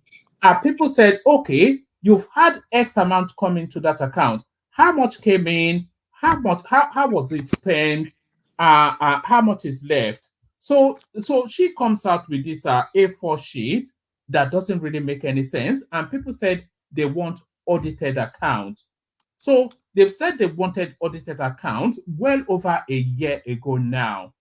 people said, okay, you've had X amount come into that account. How much came in? How was it spent? How much is left? So she comes out with this A4 sheet that doesn't really make any sense. And people said they want audited accounts. So they've said they wanted audited accounts well over a year ago now.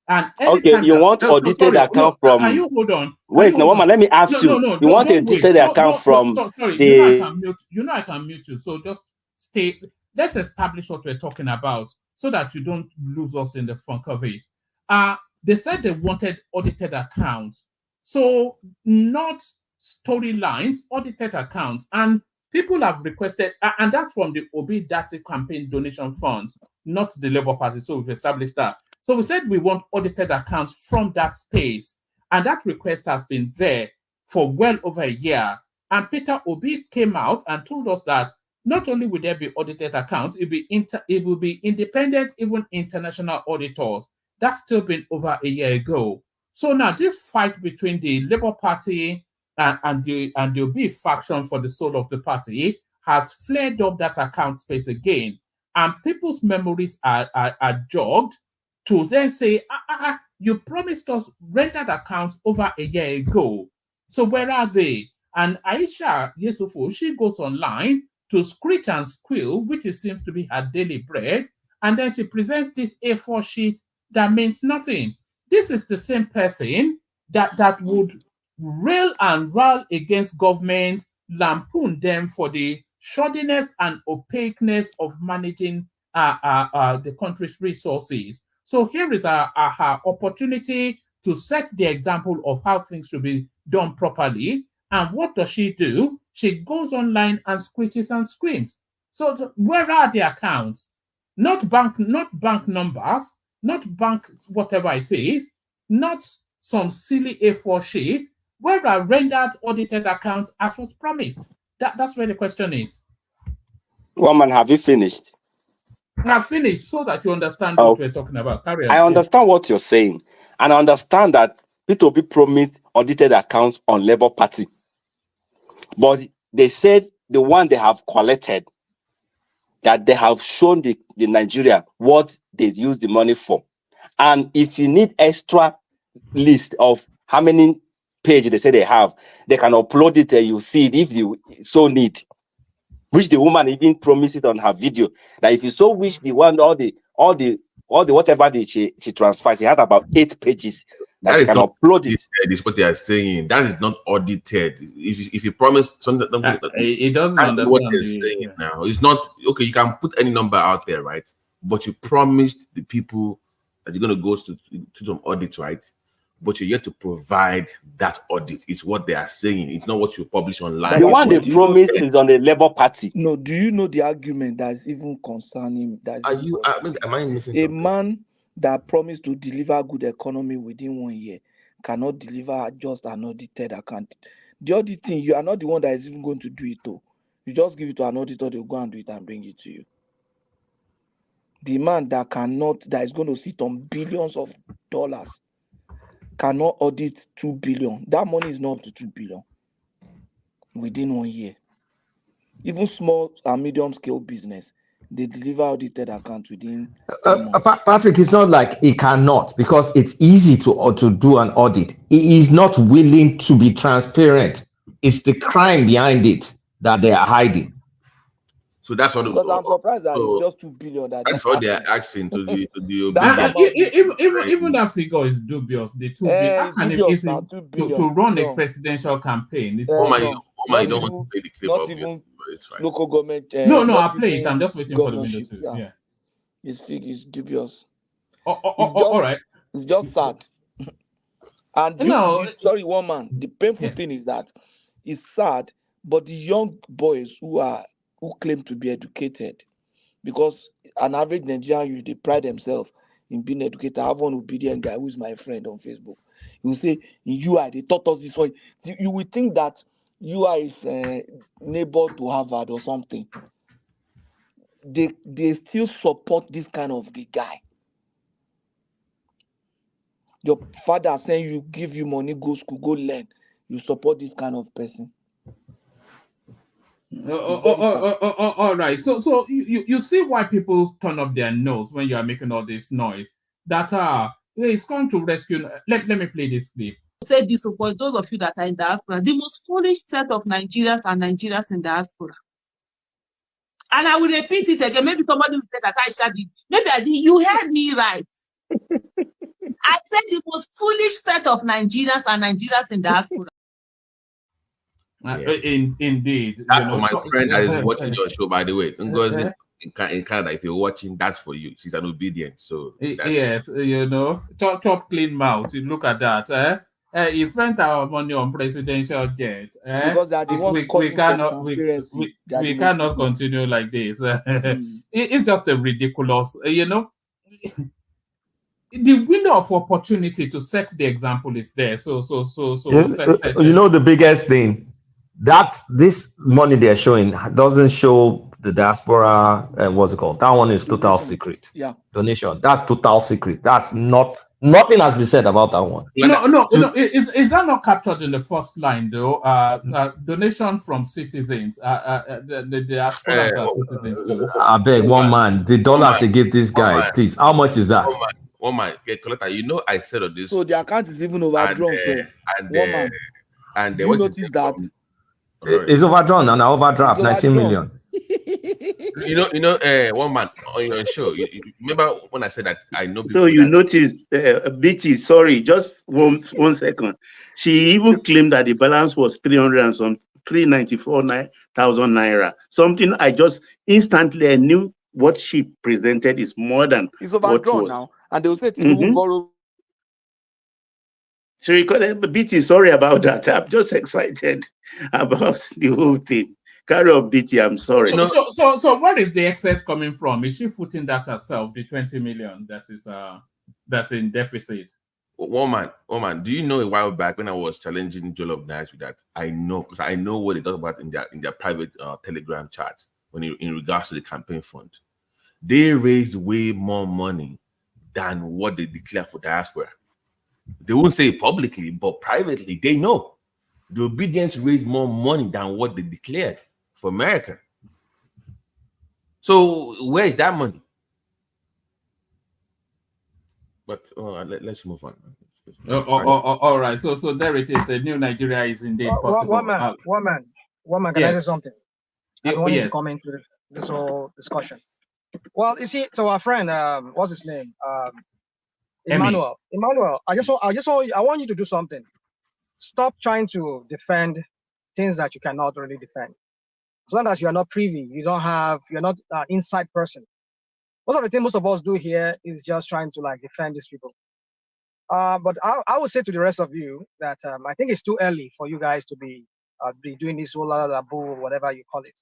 And okay, you want audited account from? Can you hold on? Wait, no, woman. Let me ask you. You want audited account from? Sorry, you know I can mute. You know I can mute you. So just stay. Let's establish what we're talking about, so that you don't lose us in the funk of it. They said they wanted audited accounts. So not storylines, audited accounts, and people have requested, and that's from the Obi Dati campaign donation funds, not the Labour Party. So we've established that. So we said we want audited accounts from that space, and that request has been there for well over a year. And Peter Obi came out and told us that not only will there be audited accounts, it will be independent, even international auditors. That's still been over a year ago. So now this fight between the Labour Party and the Obi faction for the soul of the party has flared up that account space again. And people's memories are jogged to then say, you promised us rendered accounts over a year ago. So where are they? And Aisha Yesufu, she goes online to screech and squeal, which it seems to be her daily bread, and then she presents this A4 sheet that means nothing. This is the same person that would rail and rail against government, lampoon them for the shoddiness and opaqueness of managing the country's resources. So here is our opportunity to set the example of how things should be done properly. And what does she do? She goes online and screeches and screams. So where are the accounts? Not bank numbers, not bank whatever it is, not some silly A4 sheet. Where are rendered audited accounts as was promised? That's where the question is. Woman, have you finished? I've finished so that you understand what we're talking about. Carry on. I understand what you're saying, and I understand that P2P promised audited accounts on Labour Party, but they said the one they have collected, that they have shown the Nigeria what they use the money for. And if you need extra list of how many pages they say they have, they can upload it and you see it if you so need. Which the woman even promised it on her video, that if you so wish the one, all the whatever she transferred, she had about 8 pages that she can upload it. That is what they are saying. That is not audited. If you promise something, it doesn't understand what they're saying now. It's not okay. You can put any number out there, right? But you promised the people that you're going to go to some audit, right? But you're yet to provide that audit. It's what they are saying. It's not what you publish online. The one they promised is on the Labour Party. No, do you know the argument that is even concerning? Am I missing a something? Man that promised to deliver good economy within 1 year cannot deliver just an audited account. The auditing, you are not the one that is even going to do it, though. You just give it to an auditor, they'll go and do it and bring it to you. The man that is going to sit on billions of dollars cannot audit 2 billion. That money is not up to 2 billion within 1 year. Even small and medium scale business, they deliver audited accounts within Patrick, it's not like he cannot, because it's easy to do an audit. He is not willing to be transparent. It's the crime behind it that they are hiding. So that's what. Because I'm surprised that it's just 2 billion. That's what they are asking to the even that figure is dubious. The 2 billion to run a presidential campaign. You don't want to say the clip of it, but it's fine. Local government. No, I'll play it. I'm just waiting for the window to. Yeah. It's dubious. All right. It's just sad. And sorry, one man. The painful thing is that it's sad, but the young boys who claim to be educated, because an average Nigerian youth, they pride themselves in being educated. I have one obedient guy who is my friend on Facebook. He will say, in UI, they taught us this way. You will think that UI is neighbor to Harvard or something. They still support this kind of the guy. Your father saying you give you money, go school, go learn. You support this kind of person. All right. So you see why people turn up their nose when you are making all this noise. That it's come to rescue. Let me play this clip. Say this for those of you that are in diaspora, the most foolish set of Nigerians are Nigerians in diaspora. And I will repeat it again. Maybe somebody will say that Aisha did. Maybe I did. You heard me right. I said the most foolish set of Nigerians are Nigerians in diaspora. Indeed. That for my friend that is watching your show, by the way. In Canada, if you're watching, that's for you. She's an obedient. So yes, top clean mouth. You look at that. He spent our money on presidential jet. Because they are the ones We calling for cannot transparency. They are the we most cannot stupid. continue like this. Mm. It's just a ridiculous, the window of opportunity to set the example is there. So You know the biggest thing that this money they're showing doesn't show the diaspora. What's it called? That one is total Donation. secret. Yeah. Donation. That's total secret. That's nothing has been said about that one. No. Is that not captured in the first line though? Donation from citizens. The diasporans are citizens too. I beg one man. The dollars they give this guy, man. please. How much is that? One man, get collector. You know, I said on this. So the account is even overdrawn, Seth. One man. And Do you notice that? It's overdrawn and I overdraft It's 19 overdrawn. million. One man on your show. You remember when I said that I know people. So you notice, BT, sorry, just one second. She even claimed that the balance was 394,000 naira. Something I just instantly I knew what she presented is more than it's overdrawn now, and they will say Tinubu borrow. So BT, sorry about that. I'm just excited about the whole thing. Carry on, BT. I'm sorry. So where is the excess coming from? Is she footing that herself? The 20 million that's in deficit. Woman, do you know a while back when I was challenging Jollof Nights with that? I know because I know what they talk about in their private Telegram chats in regards to the campaign fund. They raised way more money than what they declare for diaspora. They won't say it publicly, but privately they know the obedience raised more money than what they declared for America. So where is that money? But let's move on. All right. So there it is. A new Nigeria is indeed possible. One man. Can I say something? I want you to comment to this whole discussion. Well, you see, so our friend, what's his name? Emmanuel. I want you to do something. Stop trying to defend things that you cannot really defend. As long as you are not privy, you're not an inside person. Most of the thing most of us do here is just trying to like defend these people. But I would say to the rest of you that I think it's too early for you guys to be doing this whole or whatever you call it,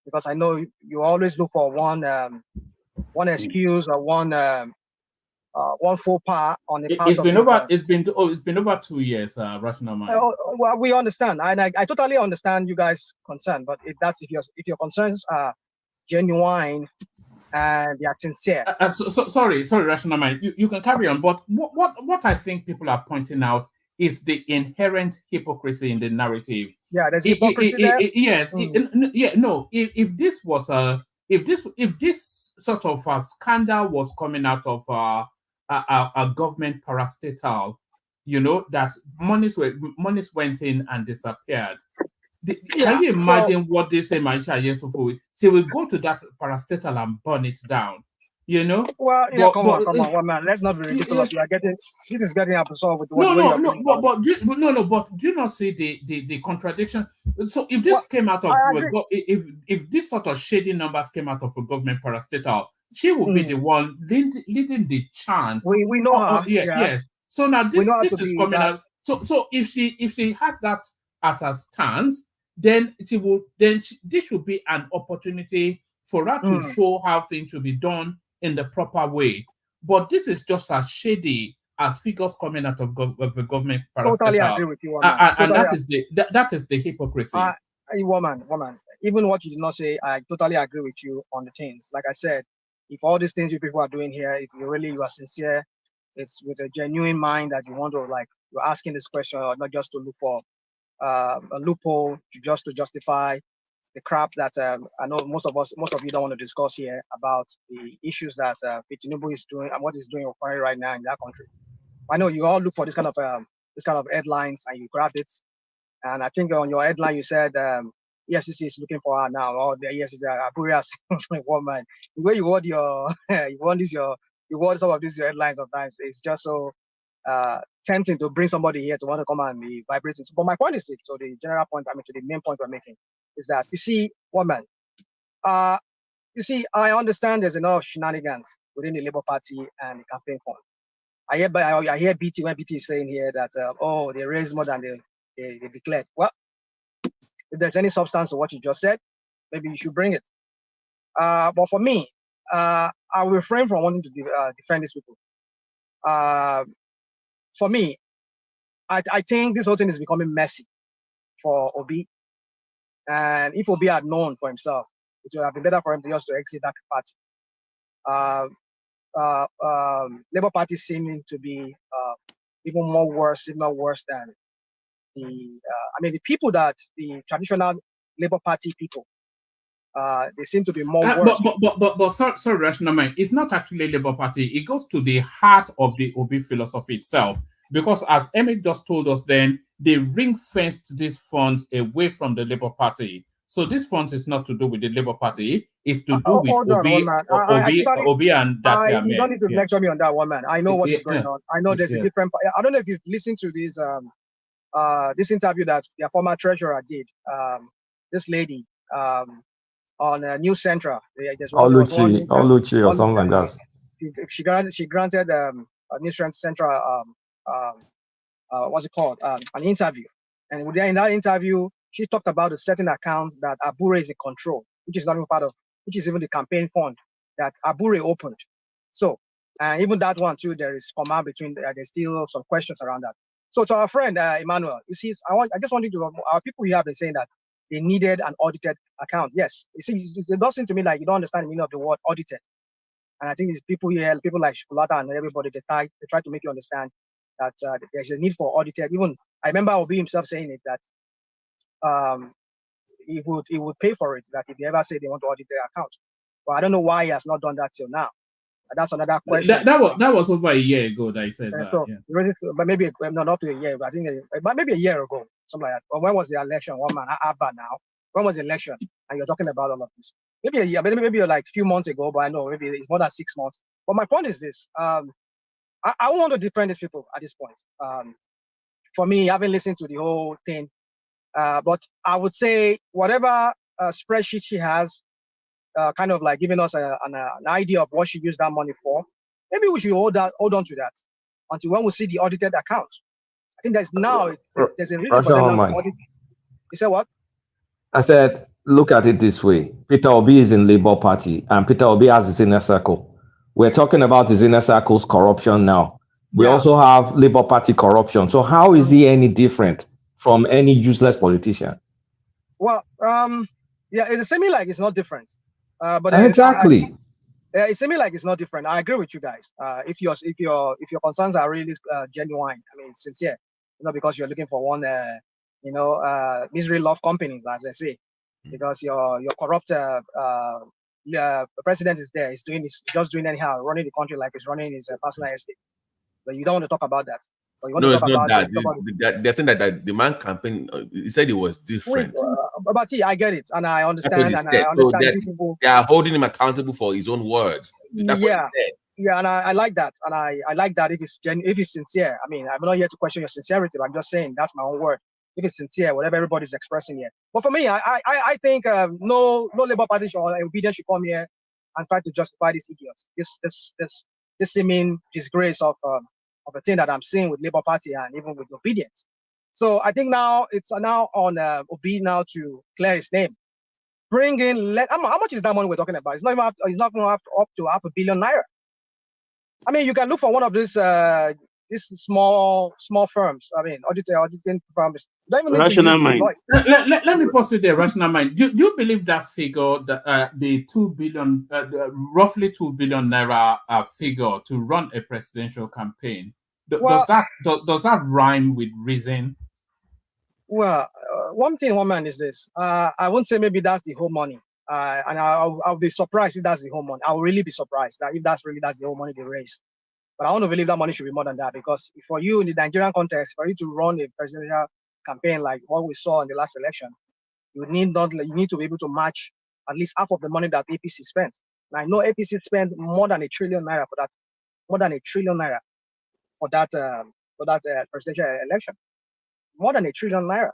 because I know you always look for one excuse or one faux pas on the part it's of been the over. It's been over 2 years. Rational mind. Well, we understand, and I totally understand you guys' concern. But if your concerns are genuine and they are sincere. Sorry, rational mind. You can carry on. But what I think people are pointing out is the inherent hypocrisy in the narrative. Yeah, there's hypocrisy there. Yes. If this was if this sort of a scandal was coming out of a government parastatal, that monies went in and disappeared. Can you imagine what this Maisha Yusuf will? She will go to that parastatal and burn it down. Well, come on, man. Let's not be ridiculous. This is getting absorbed with what you're doing. But do you not see the contradiction? So if this came out of if this sort of shady numbers came out of a government parastatal, she will be the one leading the chant. We know her. Yeah. So now this is coming out. So if she has that as a stance, then this should be an opportunity for her to show how things should be done in the proper way. But this is just as shady as figures coming out of the government parastatal. Totally agree with you, and that is the hypocrisy. Woman. Even what you did not say, I totally agree with you on the things. Like I said, if all these things you people are doing here, if you are sincere, it's with a genuine mind that you want to you're asking this question, or not just to look for a loophole to justify the crap that I know most of you don't want to discuss here about the issues that Tinubu is doing and what he's doing right now in that country. I know you all look for this kind of headlines and you grab it, and I think on your headline you said EFCC is looking for her now, or the EFCC Aburias woman. The way you word you word some of these your headlines sometimes it's just so tempting to bring somebody here to want to come and be vibrating. But my point is this, so the general point, to the main point we're making is that, you see, woman, I understand there's enough shenanigans within the Labour Party and the campaign fund. I hear BT when BT is saying here that oh, they raised more than they declared. Well, if there's any substance to what you just said, maybe you should bring it. But for me, I will refrain from wanting to defend these people. For me, I think this whole thing is becoming messy for Obi. And if Obi had known for himself, it would have been better for him to just to exit that party. Labour Party seeming to be even worse than the people that the traditional Labour Party people, they seem to be more worse. But sorry, Rational Mind, it's not actually Labour Party. It goes to the heart of the Obi philosophy itself. Because as Emmett just told us then, they ring-fenced these funds away from the Labour Party. So this funds is not to do with the Labour Party. It's to do with Hold on, one man. Obi and that you don't need to lecture me on that, one man. I know what is going on. I know there's a different. I don't know if you've listened to this interview that their former treasurer did. This lady on News Central. Oluchi or something like that. She granted News Central what's it called, an interview, and in that interview she talked about a certain account that Abure is in control, which is not even which is even the campaign fund that Abure opened. So even that one too, there is command between. There's still some questions around that. So to our friend Emmanuel, you see, I just wanted to our people here have been saying that they needed an audited account. Yes, it does seem to me like you don't understand the meaning of the word audited. And I think these people here, people like Shukulata and everybody, they try to make you understand that there's a need for audited. Even I remember Obi himself saying it that he would pay for it. That if they ever say they want to audit their account, but I don't know why he has not done that till now. That's another question. That was over a year ago that he said that. So, yeah. But maybe not up to a year, but I think but maybe a year ago, something like that. But when was the election? One man, Abba now. When was the election? And you're talking about all of this. Maybe a year, maybe like a few months ago, but I know maybe it's more than 6 months. But my point is this: I want to defend these people at this point. For me, I haven't listened to the whole thing, but I would say whatever spreadsheet she has, kind of like giving us an idea of what she used that money for. Maybe we should hold on to that until when we see the audited account. I think there's a reason for them not to audit. You said what? I said, look at it this way. Peter Obi is in Labour Party, and Peter Obi has his inner circle. We're talking about his inner circle's corruption now. We also have Labour Party corruption. So how is he any different from any useless politician? Well, yeah, it's seeming like it's not different. But exactly. It's seeming like it's not different. I agree with you guys. If your concerns are really genuine, I mean sincere, because you're looking for one, misery love companies, as I say, because your corrupt president is there. He's just doing anyhow, running the country like he's running his personal estate. But you don't want to talk about that. But you want to talk about that. They're saying that the man campaign, he said it was different. But I get it, and I understand, they are holding him accountable for his own words. That's what he said. Yeah, and I like that, and I like that if it's sincere. I mean, I'm not here to question your sincerity, but I'm just saying that's my own word. If it's sincere, whatever everybody's expressing here. But for me, I think no Labour Party or obedience should come here and try to justify these idiots. This seeming disgrace of a thing that I'm seeing with Labour Party and even with obedience. So I think now it's now on Obi now to clear his name. Bring in how much is that money we're talking about? It's not even up to $500 million naira. I mean, you can look for one of these small firms. I mean, auditing firms. Rational Mind. Let me pause you there, Rational Mind. Do you believe that figure, the 2 billion, roughly 2 billion naira figure to run a presidential campaign, does that rhyme with reason? Well, one man is this. I won't say maybe that's the whole money. And I'll be surprised if that's the whole money. I'll really be surprised that if that's the whole money they raised. But I want to believe that money should be more than that, because for you in the Nigerian context, for you to run a presidential campaign like what we saw in the last election, you need to be able to match at least half of the money that APC spent. And I know APC spent more than 1 trillion naira for that. More than 1 trillion naira for that presidential election. More than 1 trillion naira.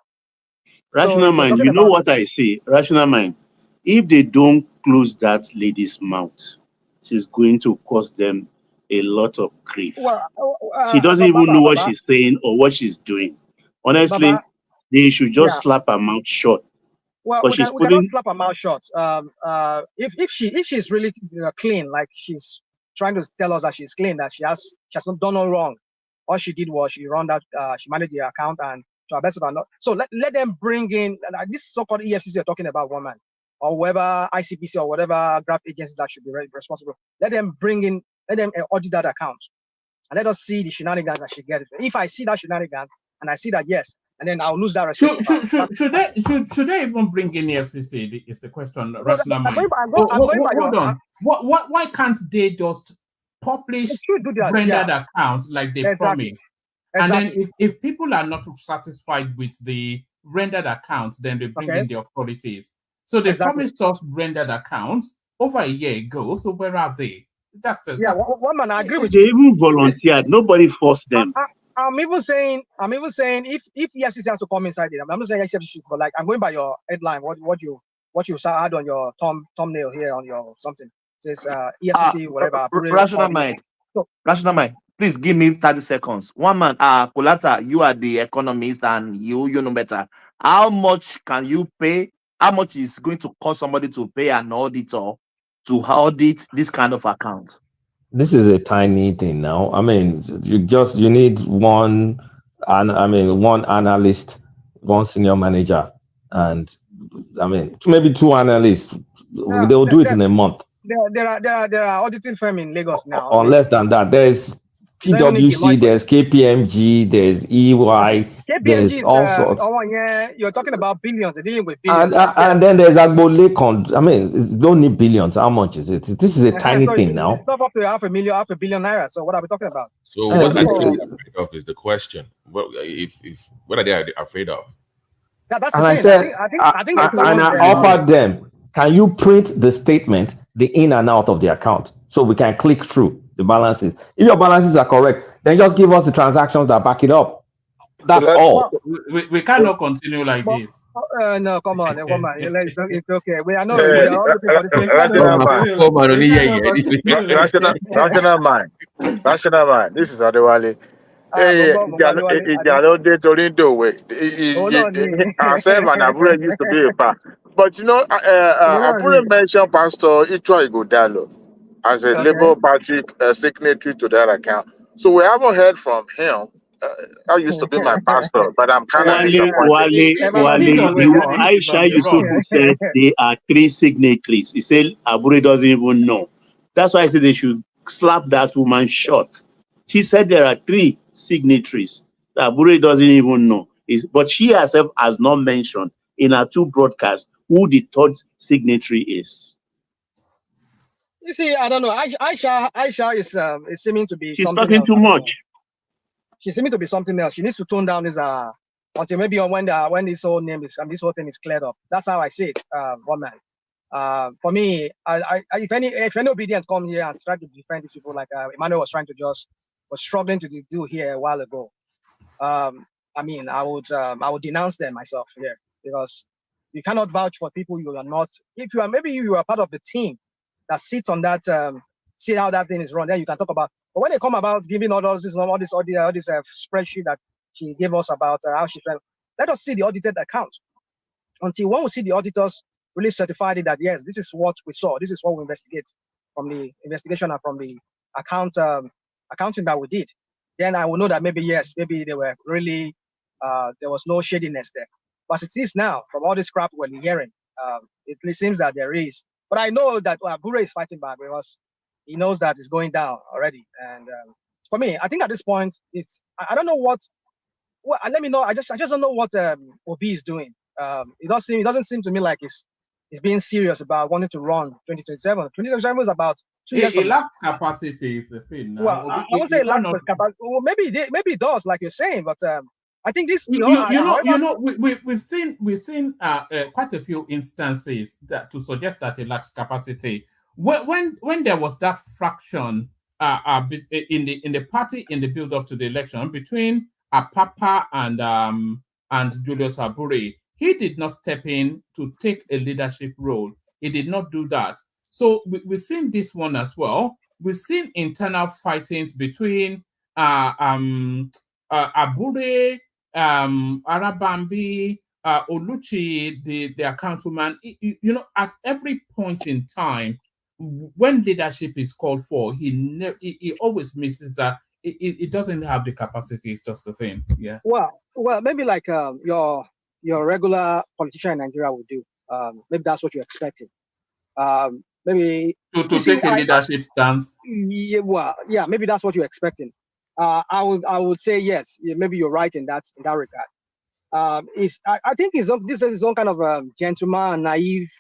Rational Mind, you know what I say? Rational Mind, if they don't close that lady's mouth, she's going to cost them a lot of grief. Well, She doesn't even know what Baba, she's saying or what she's doing. Honestly, Baba, they should just yeah. slap her mouth shut. Well, Because she's we cannot putting slap her mouth shut. If she's really clean, like she's trying to tell us that she's clean, that she has not done no wrong. All she did was she run that she managed the account and to her best of her knowledge. So let them bring in this so-called EFCC you're talking about, woman, or whoever ICPC or whatever graft agencies that should be responsible. Let them bring in, let them audit that account, and let us see the shenanigans that she gets. If I see that shenanigans and I see that yes, and then I'll lose that respect. Should they even bring in the FCC? Is the question. No, Rational mind. Hold on. Why can't they just publish rendered accounts like they promised? And then if people are not satisfied with the rendered accounts, then they bring in the authorities. So they promised us rendered accounts over a year ago. So where are they? One man, I agree with they you. even volunteered. Nobody forced them. I'm even saying if EFCC has to come inside it, I'm not saying EFCC should, but like I'm going by your headline, what you had on your thumbnail here on your something. It says EFCC whatever. Rational mind. Rational mind. Please give me 30 seconds. One man, Kulata, you are the economist and you know better. How much can you pay? How much is going to cost somebody to pay an auditor to audit this kind of account? This is a tiny thing now. I mean, you need one analyst, one senior manager, and I mean maybe two analysts. They'll do it in a month. There are auditing firm in Lagos now. Or less than that. There's PwC, there's KPMG, there's EY, there's all sorts. You're talking about billions. They're dealing with billions. And then there's Agbolekon. I mean, you don't need billions. How much is it? This is a tiny thing now. It's not up to $500 million naira. So what are we talking about? So what are they afraid of is the question. What are they afraid of? That's and the thing. I said, I think I offered them, can you print the statement, the in and out of the account, so we can click through the balances? If your balances are correct, then just give us the transactions that back it up. That's all. We cannot continue like this. No, come on. It's okay. We are not. National mind. This is Adewale. Ourselves and Abure used to be a part. But you know, Abure mentioned Pastor Ichwa Igodalo as a Labour Party signatory to that account. So we haven't heard from him. I used to be my pastor, but I'm kind of disappointed. Aisha Yusufu said they are 3 signatories. He said Abure doesn't even know. That's why I said they should slap that woman short. She said there are 3 signatories that Abure doesn't even know. But she herself has not mentioned in her 2 broadcasts who the 3rd signatory is. You see, I don't know. Aisha is seeming to be. She's something talking else. too much. She's seeming to be something else. She needs to tone down this until maybe when this whole name is this whole thing is cleared up. That's how I see it. One man. For me, if any obedience come here and try to defend these people like Emmanuel was struggling to do here a while ago. I mean, I would denounce them myself here because you cannot vouch for people you are not. If you are maybe you are part of the team that sits on that, see how that thing is run, then you can talk about. But when they come about giving all this spreadsheet that she gave us about how she felt, let us see the audited account. Until when we see the auditors really certified that yes, this is what we saw, this is what we investigate from the investigation and from the accounting that we did, then I will know that maybe they were really there was no shadiness there. But it is now, from all this crap we're hearing, it seems that there is. But I know that Abure is fighting back because he knows that it's going down already. And for me, I think at this point, I don't know what. Well, let me know. I just don't know what Obi is doing. It doesn't seem to me like he's being serious about wanting to run 2027. 2027 is about 2 years. It lacks capacity is the thing. Well, I would say lack capacity. Well, maybe it does, like you're saying, but I think this. We've seen quite a few instances to suggest that it lacks capacity. When there was that fraction in the party in the build up to the election between Apapa and Julius Abure, he did not step in to take a leadership role. He did not do that. So we've seen this one as well. we've seen internal fightings between Abure, Arabambi, Oluchi, the account woman. You know, at every point in time, when leadership is called for, he always misses that. It doesn't have the capacity. It's just the thing. Yeah. Well, maybe like your regular politician in Nigeria would do. Maybe that's what you're expecting. Maybe to take a leadership stance. Yeah, well, yeah, maybe that's what you're expecting. I would say yes. Maybe you're right in that regard. I think this is some kind of gentleman, naive,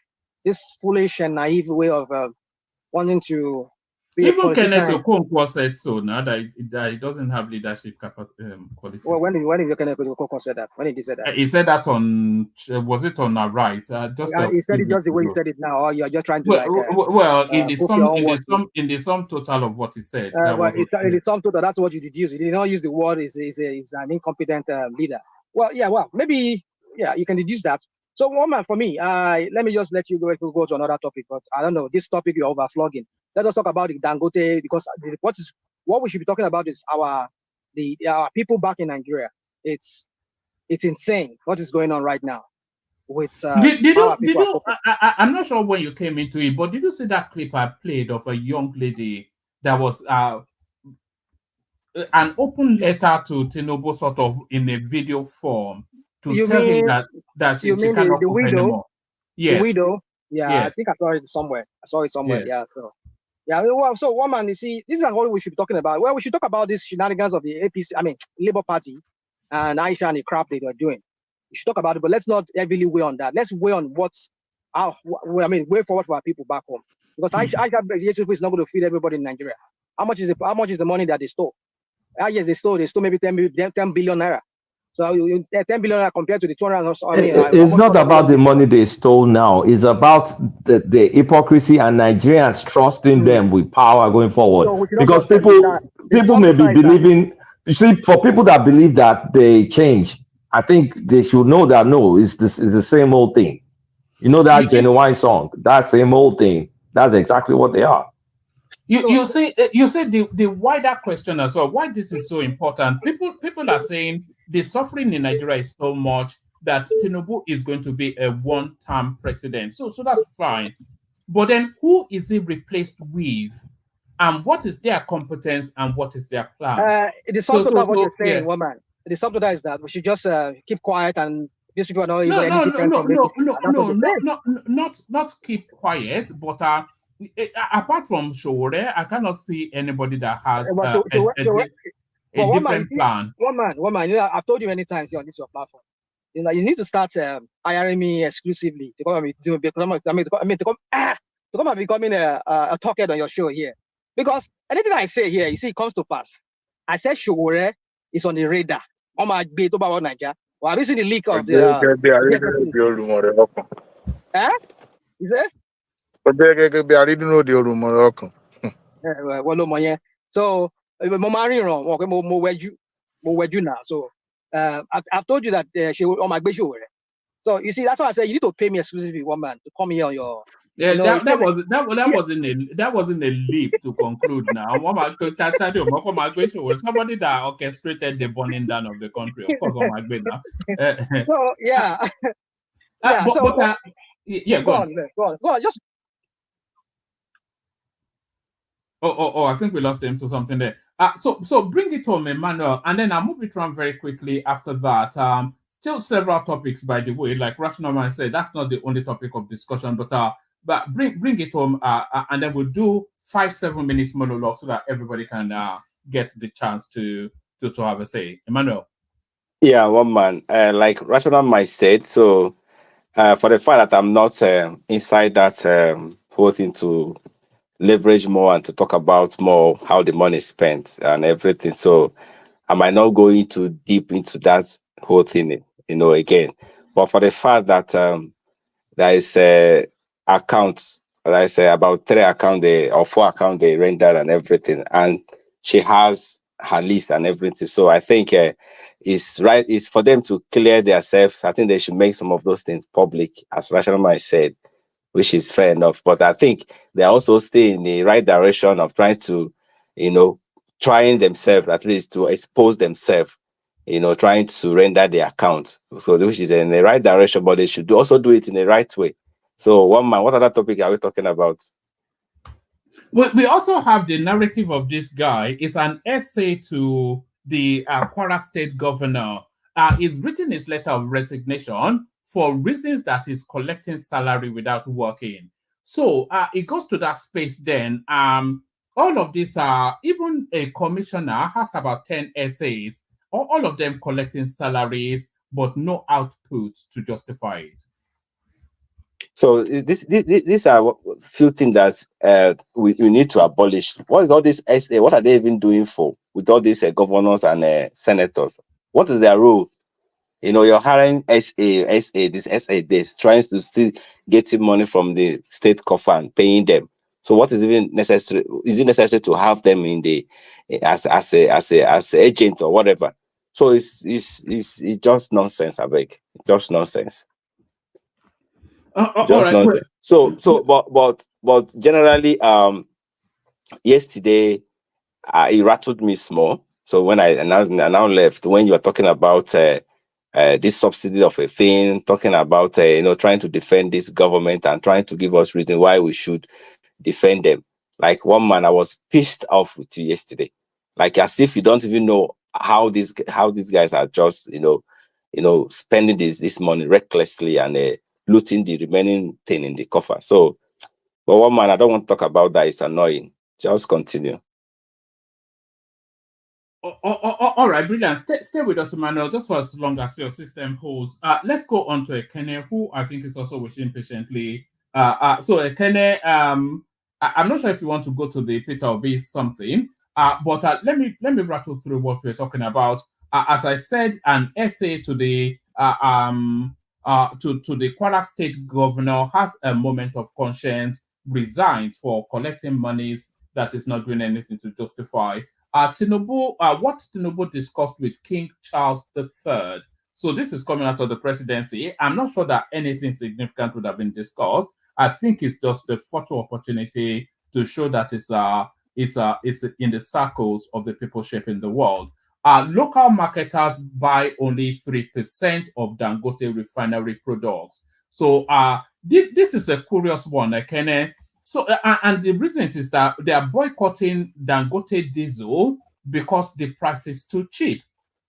this foolish and naive way of wanting to be Even a politician. Kenneth Okonkwo said so now that he doesn't have leadership capacity qualities. Well, when did Kenneth Okonkwo say that? When did he say that? He said that on, was it on Arise? Just he said it just the way you said it now, or you're just trying to in the sum total of what he said. In the sum total, that's what you deduce. You did not use the word is an incompetent leader. Well, maybe you can deduce that. So, woman, for me, let me just let you go to another topic. But I don't know, this topic you're overflogging. Let us talk about the Dangote, because what we should be talking about is our people back in Nigeria. It's insane what is going on right now with I'm not sure when you came into it, but did you see that clip I played of a young lady that was an open letter to Tinubu, sort of in a video form, to tell him that she cannot cook anymore? Yes. The widow? Yeah, yes. I think I saw it somewhere. Yes. Well, so woman, you see, this is what we should be talking about. Well, we should talk about these shenanigans of the Labour Party and Aisha and the crap they were doing. We should talk about it, but let's not heavily weigh on that. Let's weigh on way forward for our people back home. Because Aisha is not going to feed everybody in Nigeria. How much is the money that they stole? Yes, they stole maybe 10 billion naira. So 10 billion naira compared to the 200. It's not about the money they stole now. It's about the hypocrisy and Nigerians trusting them with power going forward. So because people may be believing. You see, for people that believe that they change, I think they should know that no, it's the same old thing. You know that genuine song, that same old thing. That's exactly what they are. You say the wider question as well. Why this is so important? People are saying the suffering in Nigeria is so much that Tinubu is going to be a one-term president. So that's fine. But then who is he replaced with? And what is their competence and what is their plan? The subtotal of what you're saying, woman. The subtotal is that we should just keep quiet, and these people are not even any different from not keep quiet, but apart from Shore, I cannot see anybody that has a different plan. Woman, I've told you many times here on this your platform. You need to start hiring me exclusively to come and becoming a talkhead on your show here. Because anything I say here, you see, it comes to pass. I said Shore is on the radar. On my bait about Nigeria. Well, have you seen the leak of the? Is it? So, now. So, I've told you that she on my base. So you see, that's why I said you need to pay me exclusively, woman, to come here on your. Yeah, that wasn't a leap to conclude now. Somebody that orchestrated the burning down of the country, of course, on my bed now. So yeah. Go on. Just. Oh, I think we lost him to something there. So bring it home, Emmanuel, and then I'll move it around very quickly after that. Still several topics, by the way, like Rational Man said, that's not the only topic of discussion, but bring it home, and then we'll do 5-7 minutes monologue so that everybody can get the chance to have a say. Emmanuel. Yeah, one man. Like Rational Man said, so for the fact that I'm not inside that whole thing to leverage more and to talk about more how the money is spent and everything, so I might not go into deep into that whole thing, again. But for the fact that there is accounts, like I say, about 3 accounts or 4 accounts they rendered and everything, and she has her list and everything. So I think it's for them to clear themselves. I think they should make some of those things public, as Rational Man said. which is fair enough. But I think they're also still in the right direction of trying to, trying themselves at least to expose themselves, trying to render the account. So which is in the right direction, but they should also do it in the right way. So one man, what other topic are we talking about? We also have the narrative of this guy. It's an essay to the Kwara State governor. He's written his letter of resignation for reasons that he's collecting salary without working. So it goes to that space then. All of these are, even a commissioner has about 10 essays, all of them collecting salaries, but no output to justify it. So these are few things that we need to abolish. What is all this SA? What are they even doing for with all these governors and senators? What is their role? You're hiring this, trying to still getting money from the state coffer and paying them. So what is even necessary? Is it necessary to have them in the as agent or whatever? So it's just nonsense, I beg. Just nonsense. All right. Nonsense. So but generally, yesterday it rattled me small. So when I now left, when you were talking about this subsidy of a thing, talking about trying to defend this government and trying to give us reason why we should defend them. Like one man, I was pissed off with you yesterday. Like as if you don't even know how these guys are just spending this money recklessly and looting the remaining thing in the coffer. So, but one man, I don't want to talk about that. It's annoying. Just continue. All right, brilliant. Stay with us, Emmanuel, just for as long as your system holds. Let's go on to Ekene, who I think is also wishing patiently. So Ekene, I'm not sure if you want to go to the Peter Obi something, but let me rattle through what we're talking about. As I said, an essay to the to the Kwara State governor has a moment of conscience, resigns for collecting monies that is not doing anything to justify. Tinubu, what Tinubu discussed with King Charles III. So this is coming out of the presidency. I'm not sure that anything significant would have been discussed. I think it's just a photo opportunity to show that it's in the circles of the people shaping the world. Local marketers buy only 3% of Dangote refinery products. So this is a curious one, Kene. So, and the reasons is that they are boycotting Dangote diesel because the price is too cheap.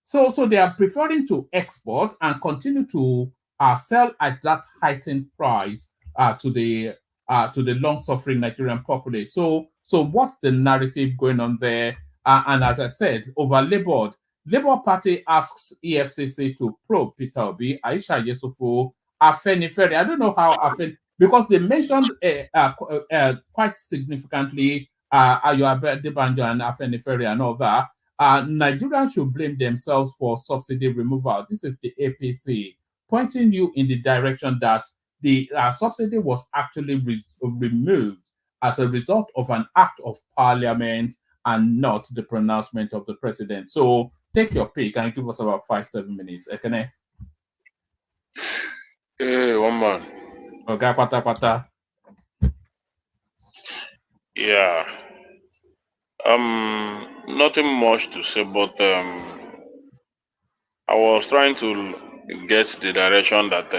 So they are preferring to export and continue to sell at that heightened price to the long-suffering Nigerian populace. So what's the narrative going on there? And as I said, over Labour Party asks EFCC to probe Peter Obi, Aisha Yesufu, Afenifere. I don't know how because they mentioned quite significantly Ayo Adebanjo and Afenifere and all that. Nigerians should blame themselves for subsidy removal. This is the APC pointing you in the direction that the subsidy was actually removed as a result of an act of parliament and not the pronouncement of the president. So take your pick and give us about 5-7 minutes. Ekene? Hey, one man. Okay, pata. Yeah. Nothing much to say, but I was trying to get the direction that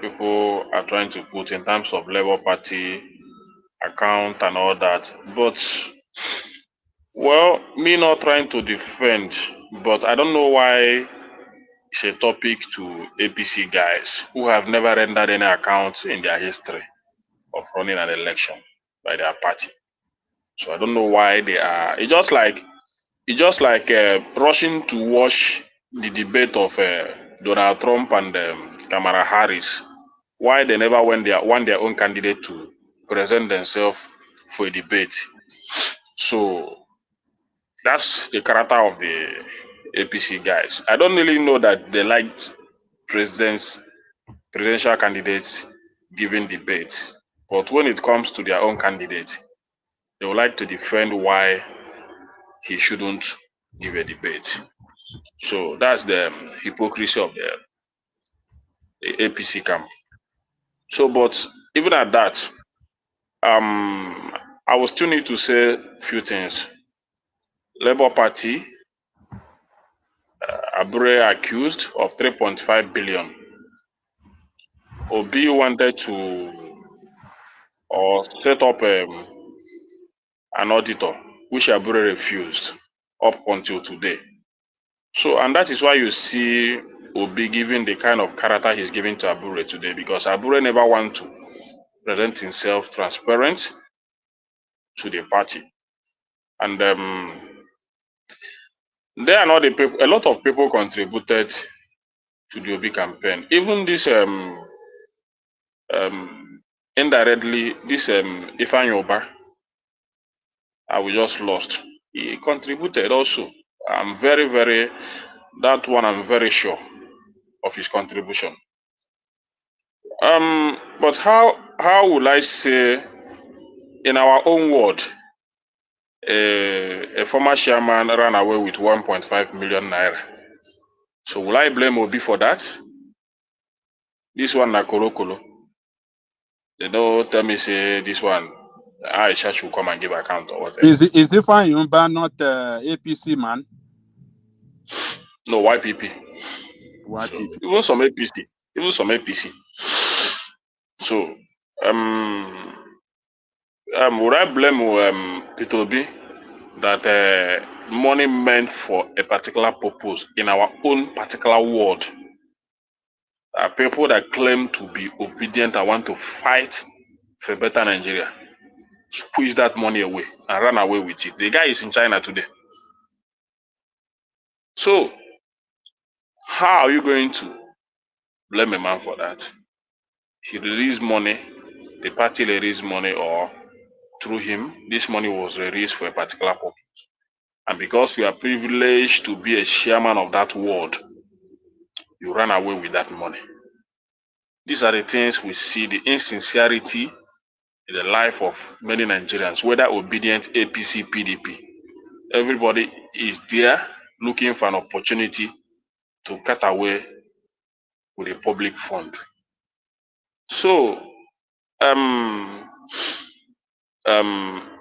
people are trying to put in terms of Labour Party account and all that. But well, me not trying to defend, but I don't know why it's a topic to APC guys who have never rendered any account in their history of running an election by their party. So I don't know why they are. It's just like rushing to watch the debate of Donald Trump and Kamala Harris. Why they never want their own candidate to present themselves for a debate. So that's the character of the APC guys. I don't really know that they liked presidential candidates giving debates, but when it comes to their own candidate, they would like to defend why he shouldn't give a debate. So that's the hypocrisy of the APC camp. So, but even at that, I will still need to say a few things. Labour Party, Abure accused of 3.5 billion. Obi wanted to set up an auditor, which Abure refused up until today. So, and that is why you see Obi giving the kind of character he's giving to Abure today, because Abure never want to present himself transparent to the party. And there are not the people, a lot of people contributed to the Obi campaign. Even this indirectly, this Ifeanyi Oba, we just lost. He contributed also. I'm very sure of his contribution. But how will I say, in our own word, a former chairman ran away with 1.5 million naira. So will I blame Obi for that? This one na kolo. They don't tell me say this one Aisha should come and give account or whatever. Is Ifeanyi Uba not APC man? No, YPP. YPP. So, even some APC. So would I blame Peter Obi that money meant for a particular purpose in our own particular world? People that claim to be obedient and want to fight for a better Nigeria squeeze that money away and run away with it. The guy is in China today. So, how are you going to blame a man for that? He released money, the party released money, or through him, this money was released for a particular purpose. And because you are privileged to be a chairman of that ward, you run away with that money. These are the things we see, the insincerity in the life of many Nigerians, whether obedient, APC, PDP. Everybody is there looking for an opportunity to cut away with a public fund. So,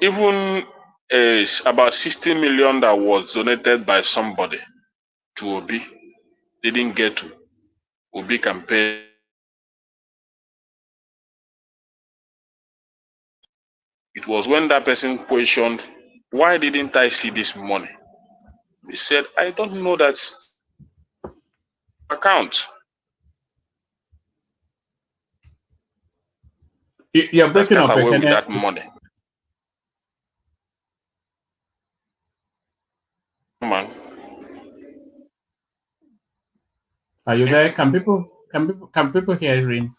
even about 60 million that was donated by somebody to Obi didn't get to Obi campaign. It was when that person questioned, why didn't I see this money? He said, I don't know that account. You're breaking up away with that money. Man. Are you there? Can people hear him?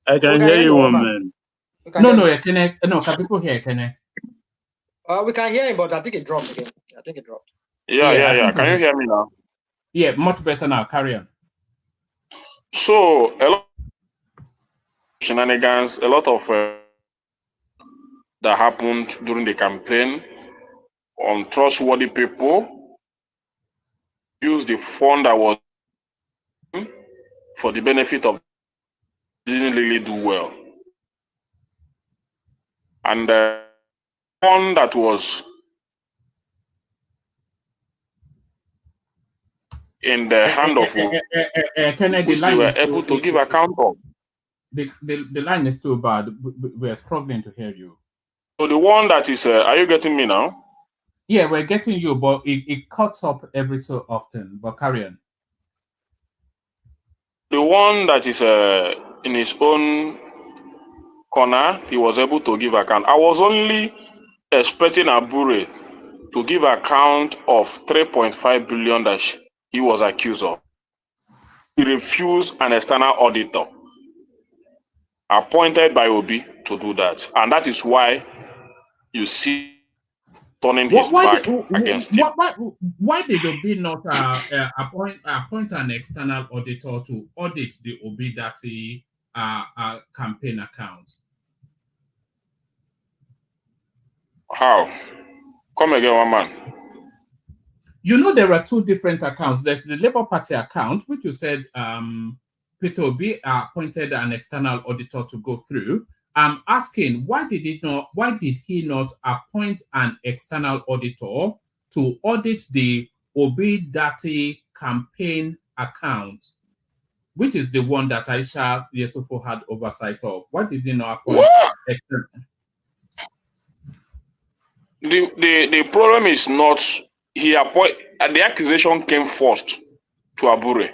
I can hear you, woman. No, can people hear Kene? We can hear him, but I think it dropped again. I think it dropped. Yeah. Can you hear me now? Yeah, much better now. Carry on. So, a lot of shenanigans, a lot of that happened during the campaign. Untrustworthy people used the fund that was for the benefit of didn't really do well. And one that was in the hand of which they were able to give account of. The line is too bad. We are struggling to hear you. So the one that is, are you getting me now? Yeah, we're getting you, but it cuts up every so often. But carry on. The one that is in his own corner, he was able to give account. I was only expecting Abure to give account of 3.5 billion that he was accused of. He refused an external auditor appointed by Obi to do that. And that is why you see turning his back against him. Why did Obi not appoint an external auditor to audit the Obi Dati campaign account? How? Come again, one man. You know there are two different accounts. There's the Labour Party account, which you said Peter Obi appointed an external auditor to go through. I'm asking, why did he not appoint an external auditor to audit the Obi Dati campaign account, which is the one that Aisha Yesufu had oversight of? Why did he not appoint external? The problem is not the accusation came first to Abure.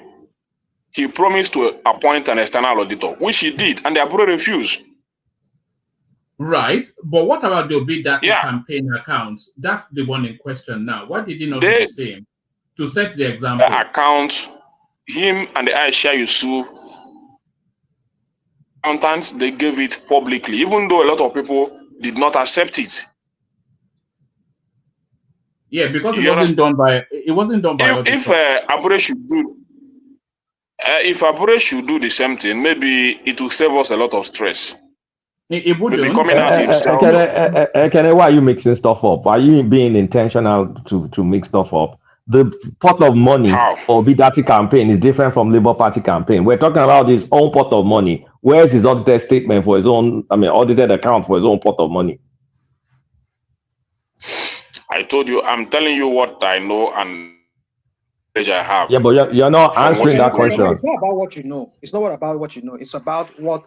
He promised to appoint an external auditor, which he did, and the Abure refused. Right, but what about the Obi Dati campaign accounts? That's the one in question now. Why did he not do the same to set the example? The account, him and the Aisha Yusuf accountants, they gave it publicly, even though a lot of people did not accept it. Yeah, because it wasn't done by if Abure should do if Abure should do the same thing, maybe it will save us a lot of stress. It wouldn't. Maybe coming out himself. Why are you mixing stuff up? Are you being intentional to mix stuff up? The pot of money for Bidati campaign is different from Labour Party campaign. We're talking about his own pot of money. Where's his audited statement for his own, audited account for his own pot of money? I told you, I'm telling you what I know and I have. Yeah, but you're not answering that question. It's not about what you know. It's not about what you know. It's about what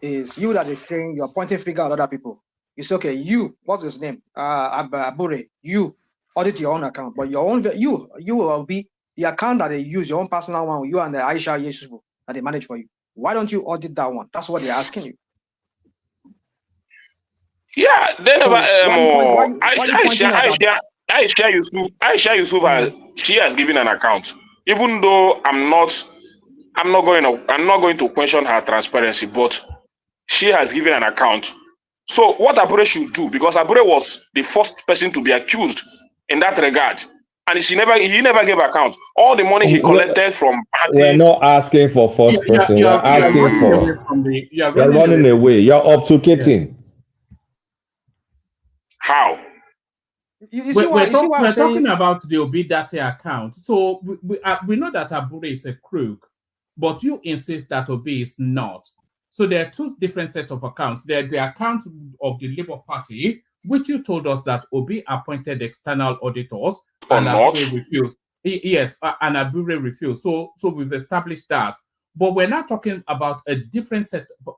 is you that is saying you're pointing finger at other people. You say, okay, you, what's his name? Abure, you audit your own account, but your own you will be the account that they use, your own personal one, you and the Aisha Yesufu that they manage for you. Why don't you audit that one? That's what they're asking you. Yeah, they never. Aisha Yusuf, she has given an account. Even though I'm not going to question her transparency, but she has given an account. So what Abure should do, because Abure was the first person to be accused in that regard, and he never gave account. All the money he collected from party. We're not asking for first person. We're asking for. You're running away. You're obfuscating. How? We're talking about the Obi Dati account. So we know that Abure is a crook, but you insist that Obi is not. So there are two different sets of accounts. There are the account of the Labour Party, which you told us that Obi appointed external auditors and Abure refused. Yes, and Abure refused. So we've established that. But we're now talking about a different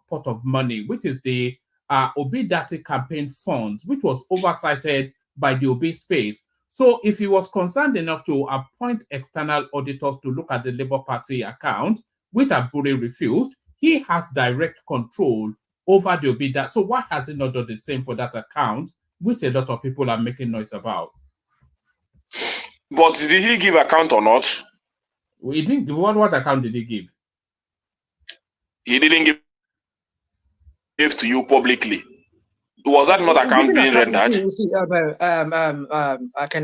pot of money, which is the Obi Dati campaign funds, which was oversighted by the Obi space. So if he was concerned enough to appoint external auditors to look at the Labour Party account, which Abure refused, he has direct control over the Obi Dati. So why has he not done the same for that account, which a lot of people are making noise about? But did he give account or not? He didn't. What account did he give? He didn't give to you publicly. Was that not account being rendered?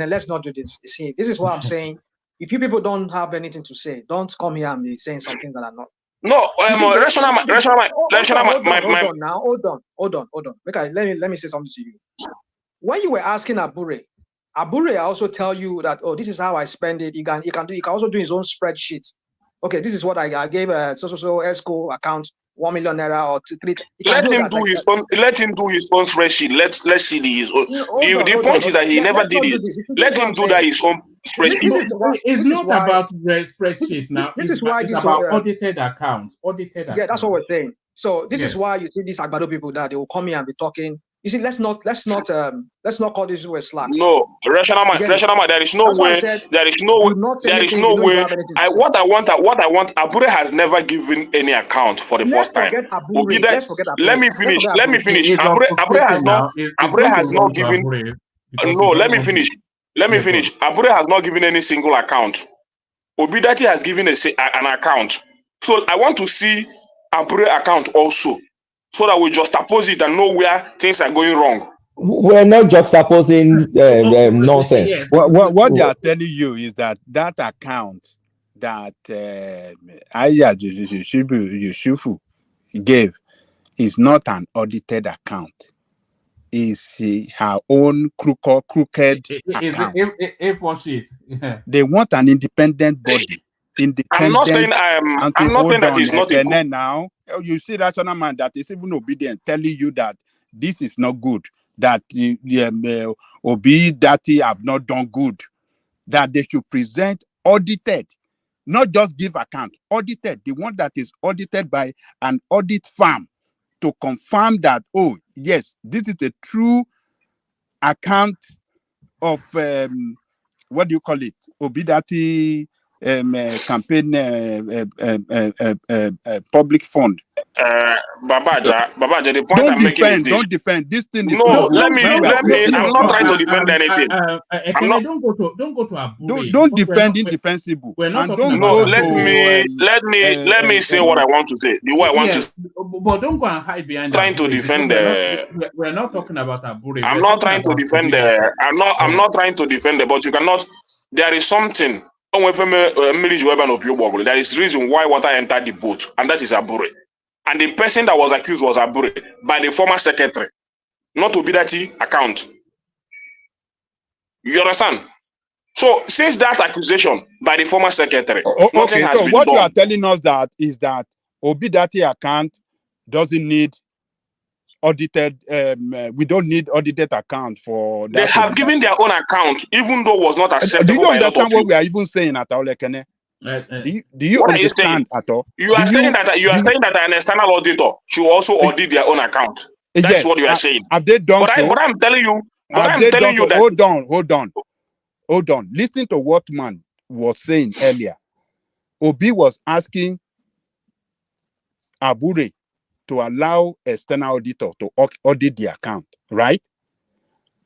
Let's not do this. You see, this is what I'm saying. If you people don't have anything to say, don't come here and be saying some things that are not. No, hold on. Let me say something to you. When you were asking Abure also tell you that, oh, this is how I spend it. He can also do his own spreadsheet. Okay, this is what I gave so ESCO account 1 million naira or 3. Let him do his own spreadsheet. Let's see the point is that he never did it. Let him do that his own spreadsheet. It's not about spreadsheets now. It's about audited accounts. Yeah, that's what we're saying. So this is why you see these Agbado people that they will come here and be talking. You see, let's not call this a slack. No, rational man, there is no way. What I want. Abure has never given any account for the first time. Let me finish. Abure has not given. No, let me finish. Abure has not given any single account. Obi Dati has given an account. So I want to see Abure account also, so that we juxtapose it and know where things are going wrong. We're not juxtaposing nonsense. Yes. What they are telling you is that account that Aya Yusufu gave is not an audited account. Is her own crooked account. A4 sheet. They want an independent body independent. I'm not saying that is not a good. Now you see rational man that is even obedient, telling you that this is not good, that Obi Dati have not done good, that they should present audited, not just give account, audited, the one that is audited by an audit firm to confirm that, oh yes, this is a true account of what do you call it? Obidati campaign public fund. Babaja, the point I'm making is this. Don't defend. This thing is no. Let me. I'm not trying to defend anything. I'm not. Don't go to Abure. Don't defend indefensible. We're not talking no. about. Let me say what I want to say. The way I want to. But don't go and hide behind. Trying to defend the. We're not talking about Abure. I'm not trying to defend the. I'm not trying to defend the. But you cannot. There is something. There is reason why water entered the boat, and that is Abure. And the person that was accused was Abure by the former secretary, not Obidati account. You understand? So since that accusation by the former secretary, nothing has been what done. You are telling us that is that Obidati account doesn't need audited. We don't need audited account for that. They have given their own account, even though it was not acceptable. Do you understand what we are even saying at all, Ekene? Do you understand at all? You are saying that an external auditor should also audit their own account. That's what you are saying. Have they done so? But I'm telling you, that. Hold on. Listen to what man was saying earlier. Obi was asking Abure to allow external auditor to audit the account, right?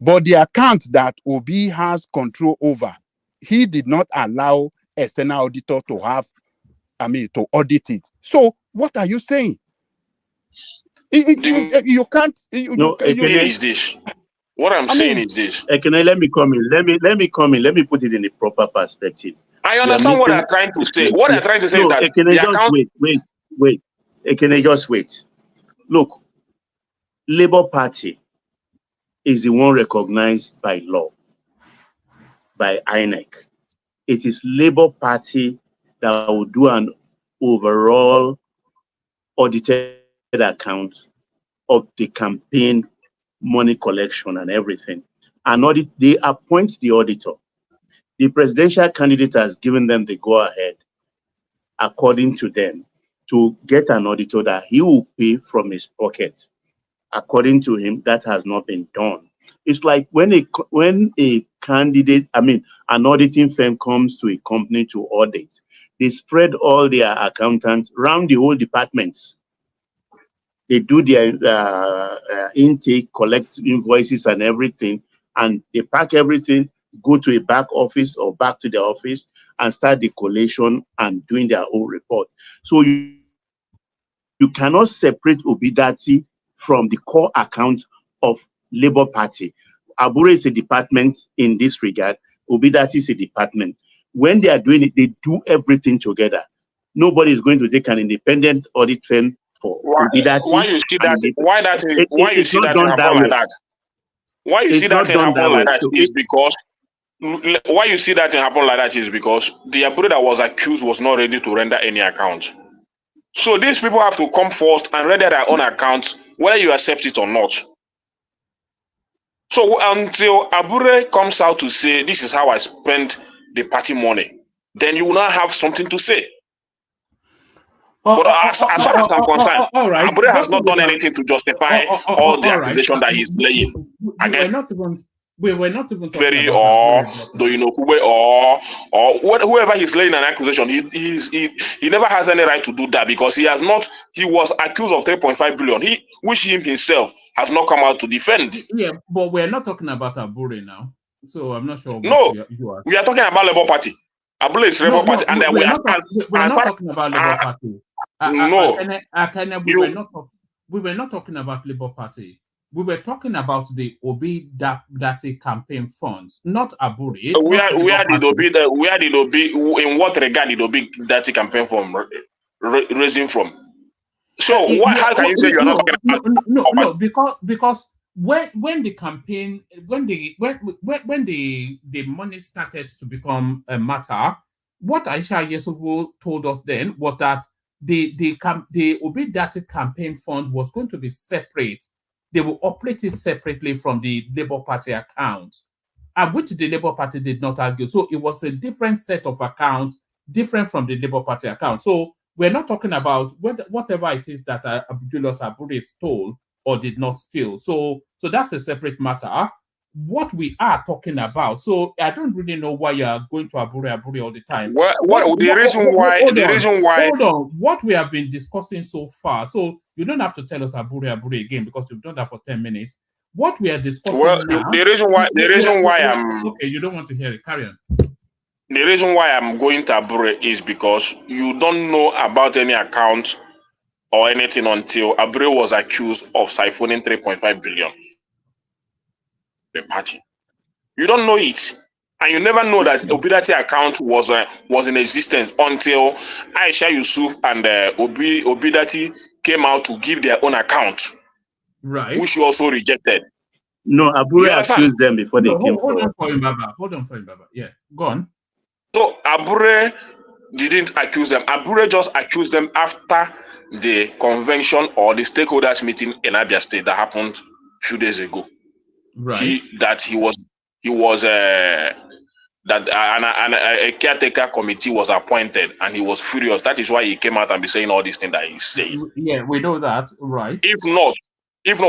But the account that Obi has control over, he did not allow external auditor to to audit it. So what are you saying? You can't. Is this? What I'm saying is this. Ekene, let me come in. Let me come in. Let me put it in the proper perspective. I understand what they're trying to say. What they're trying to say is that Ekene, just wait. Ekene, just wait. Look, Labour Party is the one recognized by law, by INEC. It is Labour Party that will do an overall audited account of the campaign money collection and everything. And they appoint the auditor. The presidential candidate has given them the go-ahead, according to them, to get an auditor that he will pay from his pocket. According to him, that has not been done. It's like when a candidate, an auditing firm comes to a company to audit, they spread all their accountants around the whole departments. They do their intake, collect invoices and everything, and they pack everything, go to a back office or back to the office and start the collation and doing their own report. So you cannot separate Obidati from the core account of Labour Party. Abure is a department in this regard. Obidati is a department. When they are doing it, they do everything together. Nobody is going to take an independent audit firm for Obidati. Why you see that? Why you see that happen like that? Why you see that happen like that is because. Why you see that happen like that is because the Abure that was accused was not ready to render any account. So these people have to come first and render their own accounts, whether you accept it or not. So until Abure comes out to say, this is how I spent the party money, then you will not have something to say. But as far as I'm concerned, Abure has not done anything to justify all the accusation that he's laying against we were not even Ferry or Doinokube or whoever he's laying an accusation. He never has any right to do that because he was accused of 3.5 billion. Which he himself has not come out to defend. Yeah, but we're not talking about Abure now. So I'm not sure. We are talking about Labour Party. Abure is Labour Party, and then we're not talking about Labour Party. We were not talking about Labour Party. We were talking about the Obi Dati campaign funds, not Abure. Where did Obi? In what regard did Obi Dati campaign fund raising from? So how can you say you're not talking about? No, because when the money started to become a matter, what Aisha Yesufu told us then was that the Obedati campaign fund was going to be separate. They will operate it separately from the Labour Party account, which the Labour Party did not argue. So it was a different set of accounts, different from the Labour Party account. So we're not talking about whatever it is that Julius Abure stole or did not steal. So that's a separate matter. What we are talking about. So I don't really know why you are going to Abure all the time. The reason why Hold on. What we have been discussing so far. So you don't have to tell us Abure again because you've done that for 10 minutes. What we are discussing now. the reason why I'm okay, you don't want to hear it. Carry on. The reason why I'm going to Abure is because you don't know about any account or anything until Abure was accused of siphoning 3.5 billion. The party. You don't know it. And you never know that Obedati account was in existence until Aisha Yusuf and Obedati came out to give their own account. Right. Which you also rejected. No, Abure accused them before they came forward. Hold on for him, Baba. Yeah, go on. So Abure didn't accuse them. Abure just accused them after the convention or the stakeholders meeting in Abia State that happened a few days ago. Right. A caretaker committee was appointed and he was furious. That is why he came out and be saying all these things that he's saying. Yeah, we know that, right? If not,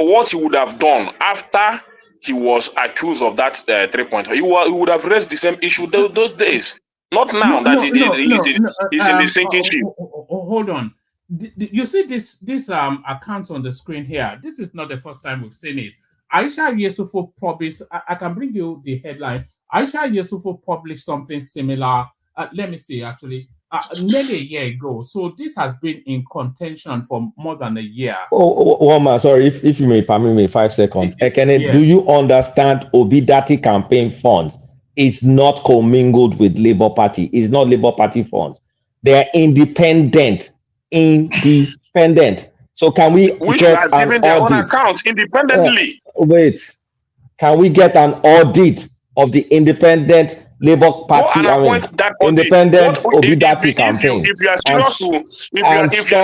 what he would have done after he was accused of that 3.5, he would have raised the same issue those days. Not now he's in the thinking ship. Hold on. You see this account on the screen here. This is not the first time we've seen it. Aisha Yesufu published. I can bring you the headline. Aisha Yesufu published something similar. Let me see. Actually, nearly a year ago. So this has been in contention for more than a year. One man, sorry, if you may permit me 5 seconds. Ekene, Yeah. do you understand Obedati campaign funds is not commingled with Labour Party? It's not Labour Party funds. They're independent. So can we which get has an given their own audit? account independently? Wait, can we get an audit of the independent Labour Party? Independent Obedati campaign. If you are serious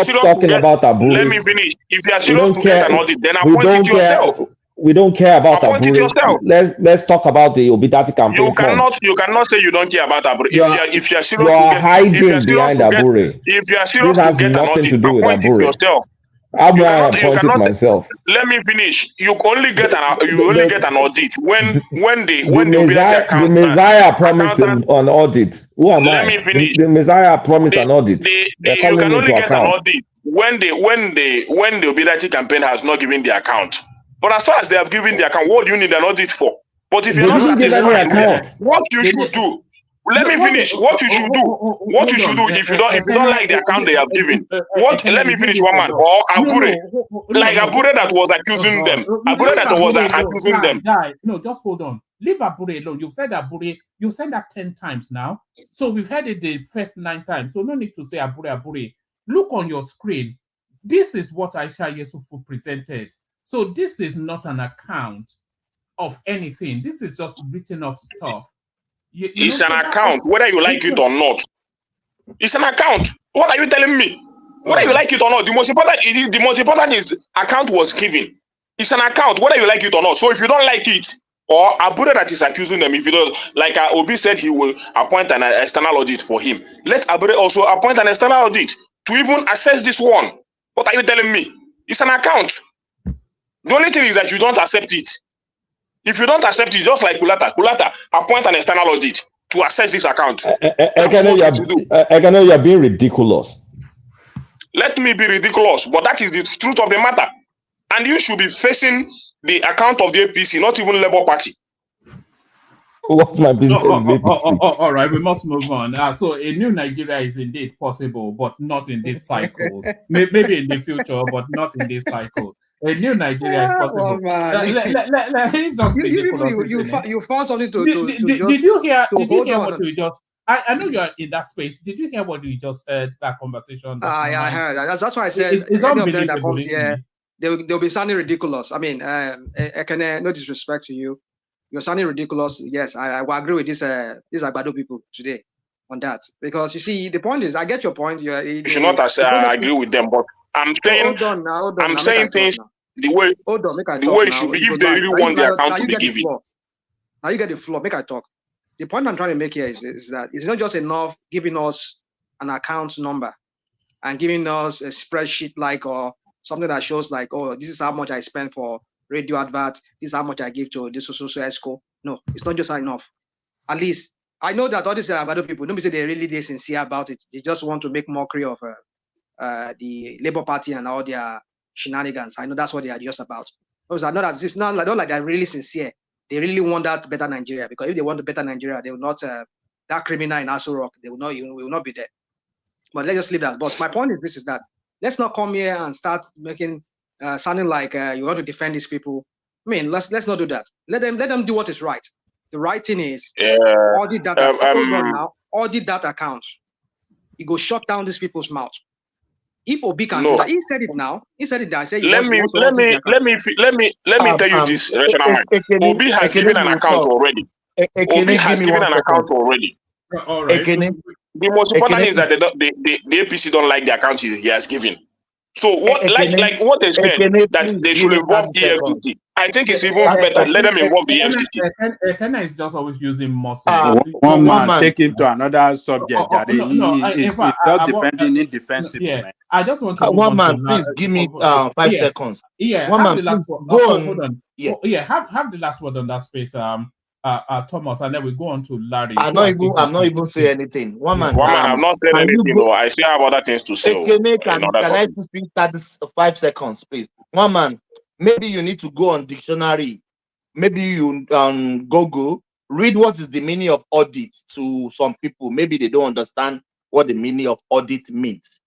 Stop talking about Abure. let me finish. If you are serious to get an audit, then appoint it yourself. We don't care about Appoint it Abure. yourself. Let's talk about the Obedati campaign. You cannot say you don't care about Abure. If you are serious to get an audit, appoint it yourself. You cannot myself. Let me finish. You only get an audit when the Obedati account. The Messiah promised an audit. Who am I? Let me finish. The Messiah promised an audit. You can only get an audit when the Obedati campaign has not given the account. But as far as they have given the account, what do you need an audit for? But if you're not satisfied with what you should do, let me finish. What you should do if you don't like the account they have given. Let me finish, one man. Or Abure. Like Abure that was accusing them. Abure that was accusing them. No, just hold on. Leave Abure alone. You've said Abure. You've said that 10 times now. So we've heard it the first 9 times. So no need to say Abure. Look on your screen. This is what Aisha Yesufu presented. So this is not an account of anything. This is just written up stuff. It's an account, whether you like it or not. It's an account. What are you telling me? Whether you like it or not, the most important is account was given. It's an account, whether you like it or not. So if you don't like it, or Abure that is accusing them, if you don't, like Obi said, he will appoint an external audit for him. Let Abure also appoint an external audit to even assess this one. What are you telling me? It's an account. The only thing is that you don't accept it. If you don't accept it, just like Kulata, appoint an external audit to assess this account. I know you're being ridiculous. Let me be ridiculous, but that is the truth of the matter. And you should be facing the account of the APC, not even Labour Party. What's my business? All right, we must move on. So a new Nigeria is indeed possible, but not in this cycle. Maybe in the future, but not in this cycle. A new Nigeria is possible. It's just ridiculous. You found something to Did you hear what we just? I know you're in that space. Did you hear what we just heard? That conversation. I heard that. That's why I said it's any of them that unbelievable. comes here, they'll be sounding ridiculous. I mean, I can no disrespect to you. You're sounding ridiculous. Yes, I will agree with this. These Agbado people today on that, because you see, the point is, I get your point. You should not agree with them, but I'm saying, hold on now, I'm saying things the way it should be. If they really want the account to be given. Now you get the floor. Make I talk. The point I'm trying to make here is that it's not just enough giving us an account number and giving us a spreadsheet or something that shows oh, this is how much I spend for radio adverts. This is how much I give to this social ESCO. No, it's not just enough. At least I know that all these other people, don't say they're sincere about it. They just want to make mockery of the Labour Party and all their shenanigans. I know that's what they are just about. Because I know that it's not like they're really sincere. They really want that better Nigeria, because if they want the better Nigeria, they will not that criminal in Aso Rock, they will not be there. But let's just leave that. But my point is this: is that let's not come here and start making sounding like you want to defend these people. I mean, let's not do that. Let them do what is right. The right thing is audit that. Audit that account. You go shut down these people's mouths. If Obi can do that, he said it now. He said it that I said let me tell you this, rational mind. Obi has given an account already. Obi has given an account already. All right. The most important is that the APC don't like the account he has given. So what what they said that they should involve the EFCC. I think it's even better. Let them involve the EFCC. Ekene is just always using muscle. One man take him to another subject. He's not defending indefensible. Yeah, I just want to one man, please give me 5 seconds. Yeah, one man, please go on. Hold on. Yeah, have the last word on that space. Thomas, and then we go on to Larry. I'm not even saying anything. One man, I'm not saying anything, though. I still have other things to say. Can I just speak 5 seconds, please? One man, maybe you need to go on dictionary. Maybe you Google, read what is the meaning of audit to some people. Maybe they don't understand what the meaning of audit means,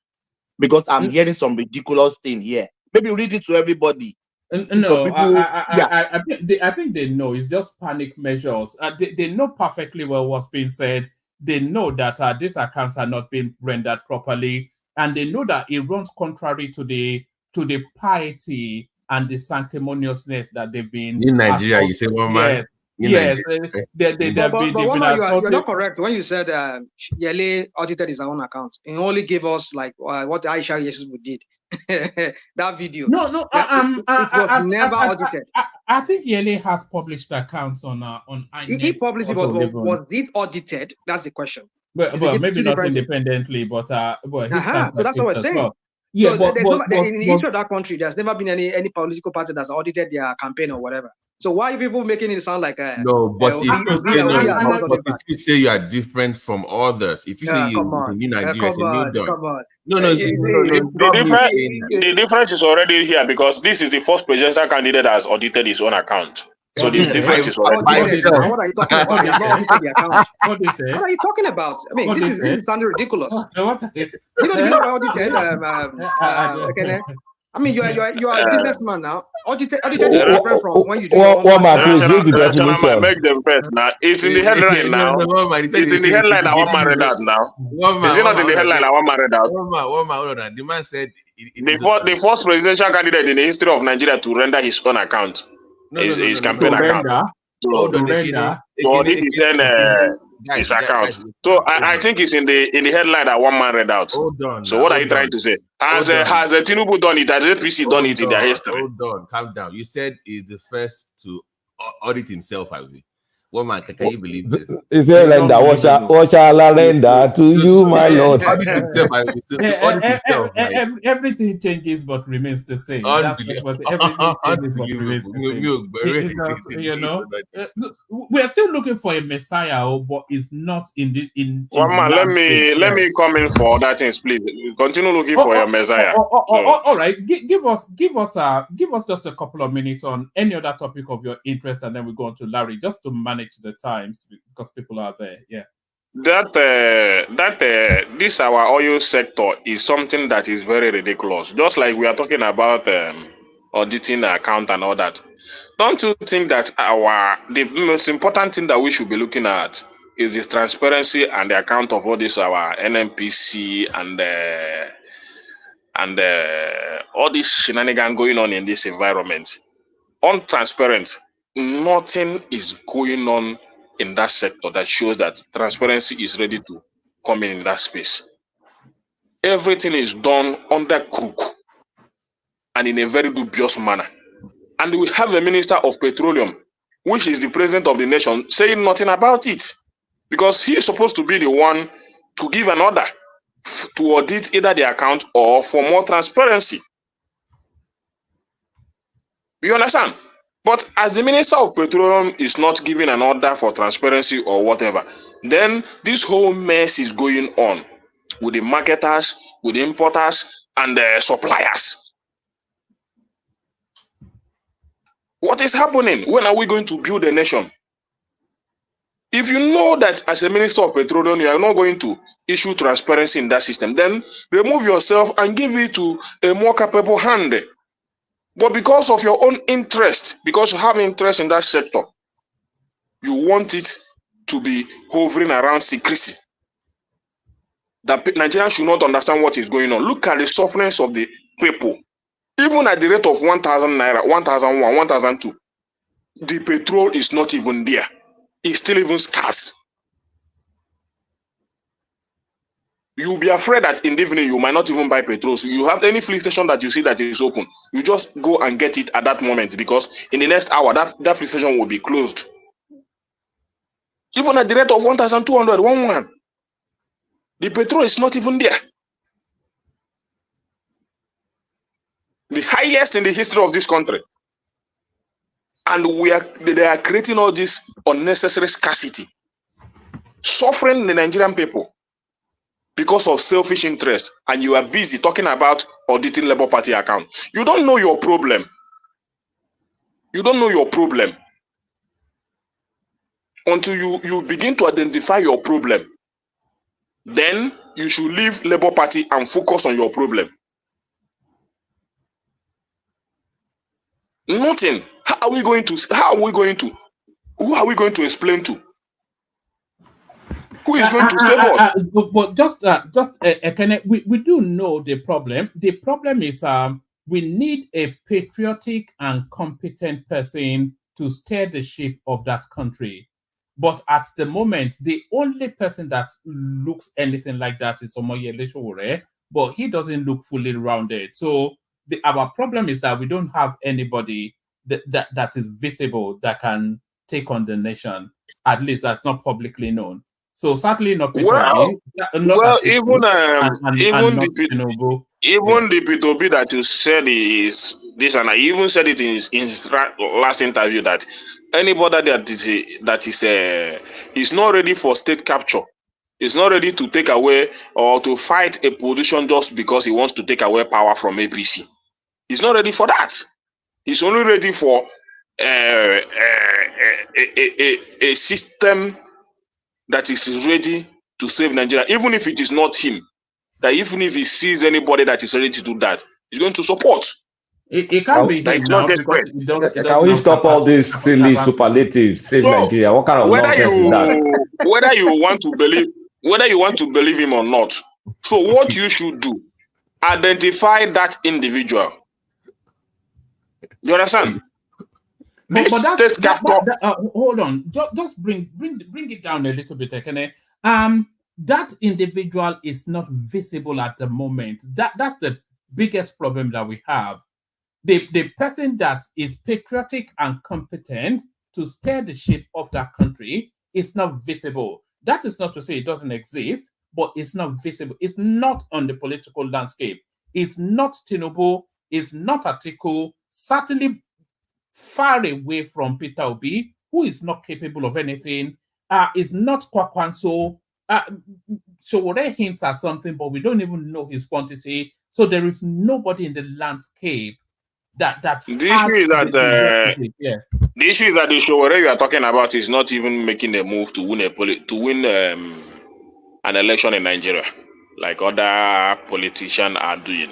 because I'm hearing some ridiculous thing here. Maybe read it to everybody. No, people, I think they know. It's just panic measures. They know perfectly well what's being said. They know that these accounts are not being rendered properly, and they know that it runs contrary to the piety and the sanctimoniousness that they've been in Nigeria. You say one man. Yes, you're not correct when you said Yele audited his own account. He only gave us what Aisha Yesufu did. That video. No. It was never audited. I think Yele has published accounts on INET. He published it, but was it audited? That's the question. Well, maybe not independently, but so that's what we're saying. Well. Yeah, so in the history of that country, there's never been any political party that's audited their campaign or whatever. So why are people making it sound like no? But if you say you are different from others, if you say you're new Nigeria, it's a new dawn. The difference is already here, because this is the first presidential candidate that has audited his own account. So the difference is already. What are you talking about? What are you talking about? I mean, this is sounding ridiculous. You know audited. I mean, you are a businessman now. Audited is different from when you do. Make them first now. It's in the headline now. It's in the headline. I want to read out now. Is it not in the headline? I want to read out. One man. The man said the first presidential candidate in the history of Nigeria to render his own account. His campaign account. So this is his account. So I think it's in the headline that one man read out. So what are you trying to say? Has Tinubu done it? Has APC done it in their history? Hold on, calm down. You said he's the first to audit himself, I believe. One man, can you believe this? Is there render? What shall I render to you, my Lord? Everything changes but remains the same. We're still looking for a Messiah, but it's not in one man, let me come in for that things, please. Continue looking for your Messiah. All right, give us just a couple of minutes on any other topic of your interest, and then we go on to Larry, just to manage the times because people are there. Yeah. This our oil sector is something that is very ridiculous. Just like we are talking about auditing account and all that. Don't you think that the most important thing that we should be looking at is the transparency and the account of all this our NNPC and all this shenanigans going on in this environment? Untransparent. Nothing is going on in that sector that shows that transparency is ready to coming in that space. Everything is done under crook and in a very dubious manner. And we have a minister of petroleum, which is the president of the nation, saying nothing about it. Because he is supposed to be the one to give an order to audit either the account or for more transparency. You understand? But as the Minister of Petroleum is not giving an order for transparency or whatever, then this whole mess is going on with the marketers, with the importers, and the suppliers. What is happening? When are we going to build a nation? If you know that as a Minister of Petroleum, you are not going to issue transparency in that system, then remove yourself and give it to a more capable hand. But because of your own interest, because you have interest in that sector, you want it to be hovering around secrecy. That Nigerians should not understand what is going on. Look at the sufferings of the people. Even at the rate of 1,000 naira, 1,001, 1,002, the petrol is not even there. It's still even scarce. You'll be afraid that in the evening you might not even buy petrol. So you have any filling station that you see that is open, you just go and get it at that moment, because in the next hour that filling station will be closed. Even at the rate of 1,200, 1,1, the petrol is not even there. The highest in the history of this country. And they are creating all this unnecessary scarcity, suffering the Nigerian people because of selfish interest. And you are busy talking about auditing Labour Party account. You don't know your problem. You don't know your problem. Until you begin to identify your problem, then you should leave Labour Party and focus on your problem. Nothing. Who are we going to explain to? Who is going to step up? But we do know the problem. The problem is we need a patriotic and competent person to steer the ship of that country. But at the moment, the only person that looks anything like that is Omoyele Sowore, but he doesn't look fully rounded. So our problem is that we don't have anybody that is visible that can take on the nation. At least that's not publicly known. So certainly not Peter Obi, not even not Tinubu. Even the Peter Obi that you said is this, and I even said it in his last interview that anybody that is he's not ready for state capture. He's not ready to take away or to fight a position just because he wants to take away power from APC. He's not ready for that. He's only ready for a system that is ready to save Nigeria, even if it is not him. That even if he sees anybody that is ready to do that, he's going to support. It can't be him now because can we stop all these silly superlatives? Save Nigeria. What kind of nonsense is that? Whether you want to believe him or not. So what you should do, identify that individual. You understand? Hold on. Just bring it down a little bit, Ekene. That individual is not visible at the moment. That's the biggest problem that we have. The person that is patriotic and competent to steer the ship of that country is not visible. That is not to say it doesn't exist, but it's not visible. It's not on the political landscape. It's not Tinubu. It's not Atiku. Certainly far away from Peter Obi, who is not capable of anything. Is not Kwakwanso. Sowore hints at something, but we don't even know his quantity. So there is nobody in the landscape that the issue is that the issue is that the Sowore you are talking about is not even making a move to win an election in Nigeria like other politicians are doing.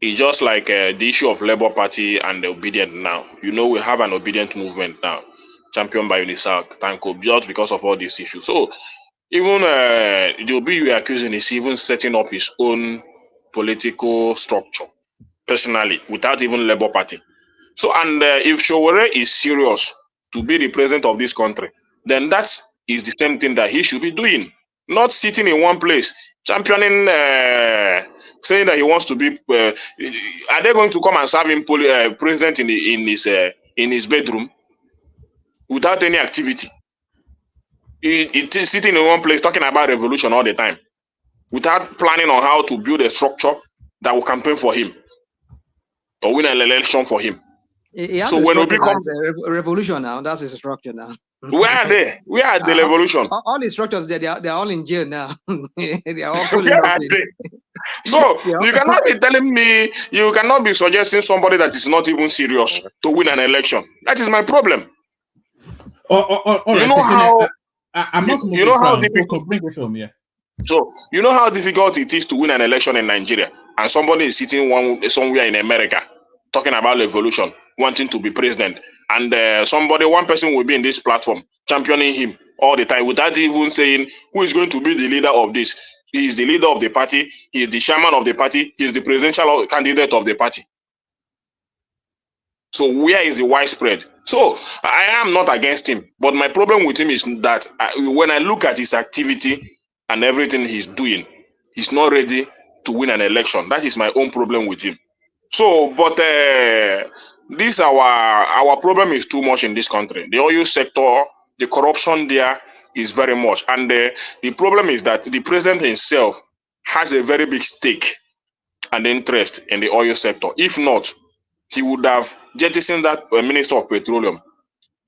It's just like the issue of Labour Party and the obedient now. You know, we have an obedient movement now, championed by Unisak, Tanko, just because of all these issues. So even the Obi you are accusing is even setting up his own political structure personally without even Labour Party. So, and if Sowore is serious to be the president of this country, then that is the same thing that he should be doing. not sitting in one place, championing, saying that he wants to be. Are they going to come and serve him president in his bedroom without any activity? He is sitting in one place talking about revolution all the time, without planning on how to build a structure that will campaign for him or win an election for him. He has So a when Obi structure comes, revolution now. That's his structure now. where are they? Where are the revolution? All the structures there, they are all in jail now. They are all Where are they? So you cannot be telling me, you cannot be suggesting somebody that is not even serious to win an election. That is my problem. All You right, know how I must move you know it how down. So difficult. bring it home, yeah. So you know how difficult it is to win an election in Nigeria, and somebody is sitting somewhere in America talking about revolution, wanting to be president, and one person will be in this platform championing him all the time without even saying who is going to be the leader of this. He is the leader of the party. He is the chairman of the party. He is the presidential candidate of the party. So where is the widespread? So I am not against him, but my problem with him is that when I look at his activity and everything he's doing, he's not ready to win an election. That is my own problem with him. So, but this our problem is too much in this country. The oil sector, the corruption there is very much, and the problem is that the president himself has a very big stake and interest in the oil sector. If not, he would have jettisoned that minister of petroleum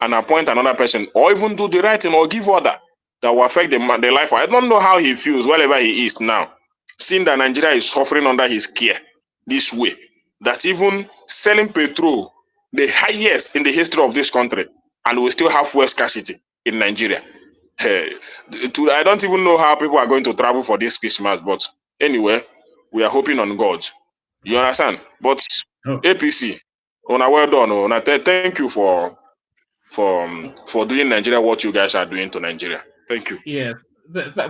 and appoint another person, or even do the right thing or give order that will affect the life. I don't know how he feels wherever he is now, seeing that Nigeria is suffering under his care this way, that even selling petrol, the highest in the history of this country, and we still have fuel scarcity in Nigeria. I don't even know how people are going to travel for this Christmas, but anyway, we are hoping on God. You understand? But APC, well done. Thank you for doing Nigeria what you guys are doing to Nigeria. Thank you. Yes.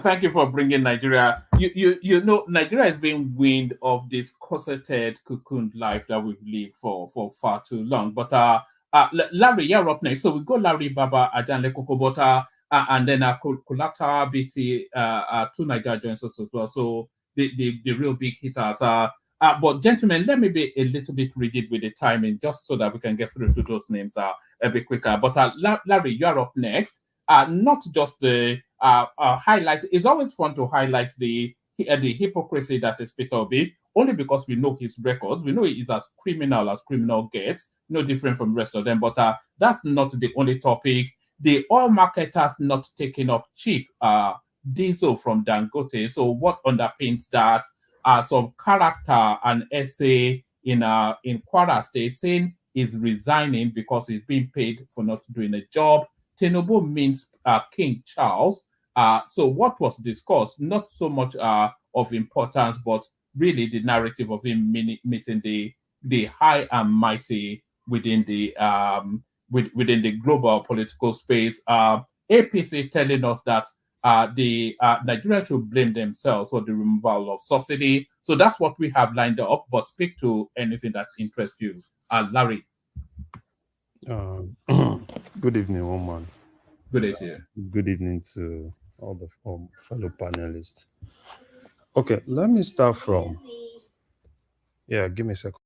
Thank you for bringing Nigeria. You know, Nigeria is being weaned of this corseted, cocooned life that we've lived for far too long. But Larry, you're up next. So we go Larry, Baba, Ajanle Kokobota, and then Kulata BT, two Nigeria joins us as well. So the real big hitters. But gentlemen, let me be a little bit rigid with the timing, just so that we can get through to those names a bit quicker. But Larry, you're up next. Not just the highlight. It's always fun to highlight the hypocrisy that is Peter Obi, only because we know his records. We know he is as criminal gets, no different from the rest of them. But that's not the only topic. The oil marketers not taking up cheap diesel from Dangote. So what underpins that? Some character and essay in Kwara State saying he's resigning because he's being paid for not doing a job. Tinubu means King Charles. So what was discussed, not so much of importance, but really the narrative of him meeting the high and mighty within the within the global political space. APC telling us that the Nigeria should blame themselves for the removal of subsidy. So that's what we have lined up. But speak to anything that interests you, Larry. Good evening, woman. Good evening. Good evening to all the fellow panelists. Okay, let me start from. Yeah, give me a second.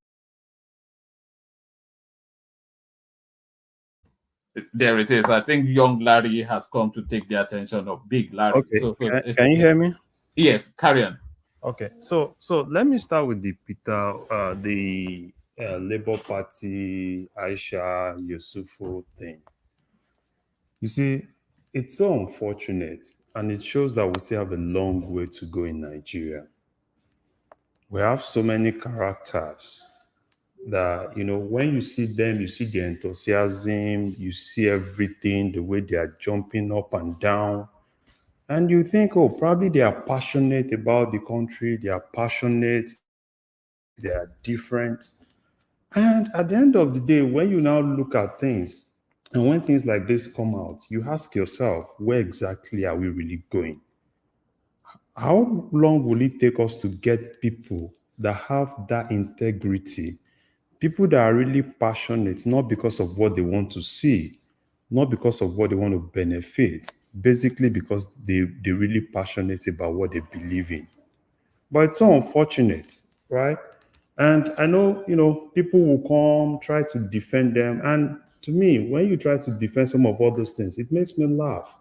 There it is. I think young Larry has come to take the attention of big Larry. Okay, So, can you hear me? Yes, carry on. Okay, so let me start with the Labour Party Aisha Yusufu thing. You see, it's so unfortunate, and it shows that we still have a long way to go in Nigeria. We have so many characters that, you know, when you see them, you see their enthusiasm, you see everything, the way they are jumping up and down. And you think, oh, probably they are passionate about the country, they are passionate, they are different. And at the end of the day, when you now look at things, and when things like this come out, you ask yourself, where exactly are we really going? How long will it take us to get people that have that integrity, people that are really passionate, not because of what they want to see, not because of what they want to benefit, basically because they're really passionate about what they believe in. But it's so unfortunate, right? And I know, people will come try to defend them. And to me, when you try to defend some of all those things, it makes me laugh.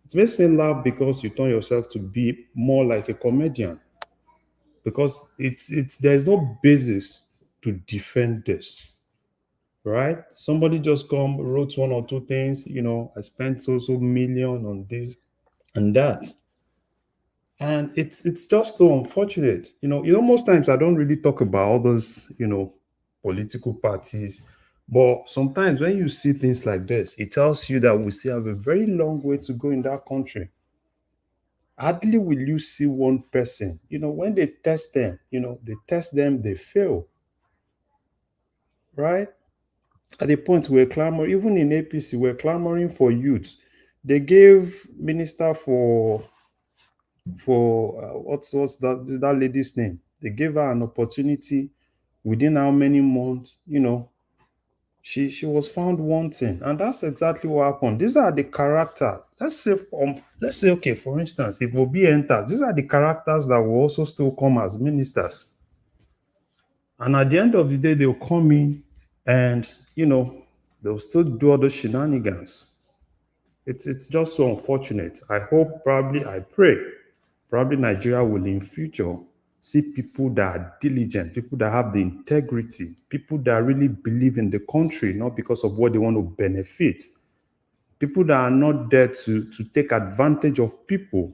It makes me laugh because you turn yourself to be more like a comedian. Because there's no basis to defend this, right? Somebody just come, wrote one or two things, I spent so million on this and that. And it's just so unfortunate. Most times I don't really talk about all those, political parties. But sometimes when you see things like this, it tells you that we still have a very long way to go in that country. Hardly will you see one person, when they test them, they fail, right? At the point we're clamoring, even in APC, we're clamoring for youth. They gave minister for what's that lady's name? They gave her an opportunity. Within how many months, she was found wanting, and that's exactly what happened. These are the character. Let's say, okay, for instance, if Obi enters, these are the characters that will also still come as ministers. And at the end of the day, they'll come in and they'll still do all those shenanigans. It's just so unfortunate. I pray, probably Nigeria will in future see people that are diligent, people that have the integrity, people that really believe in the country, not because of what they want to benefit. People that are not there to take advantage of people,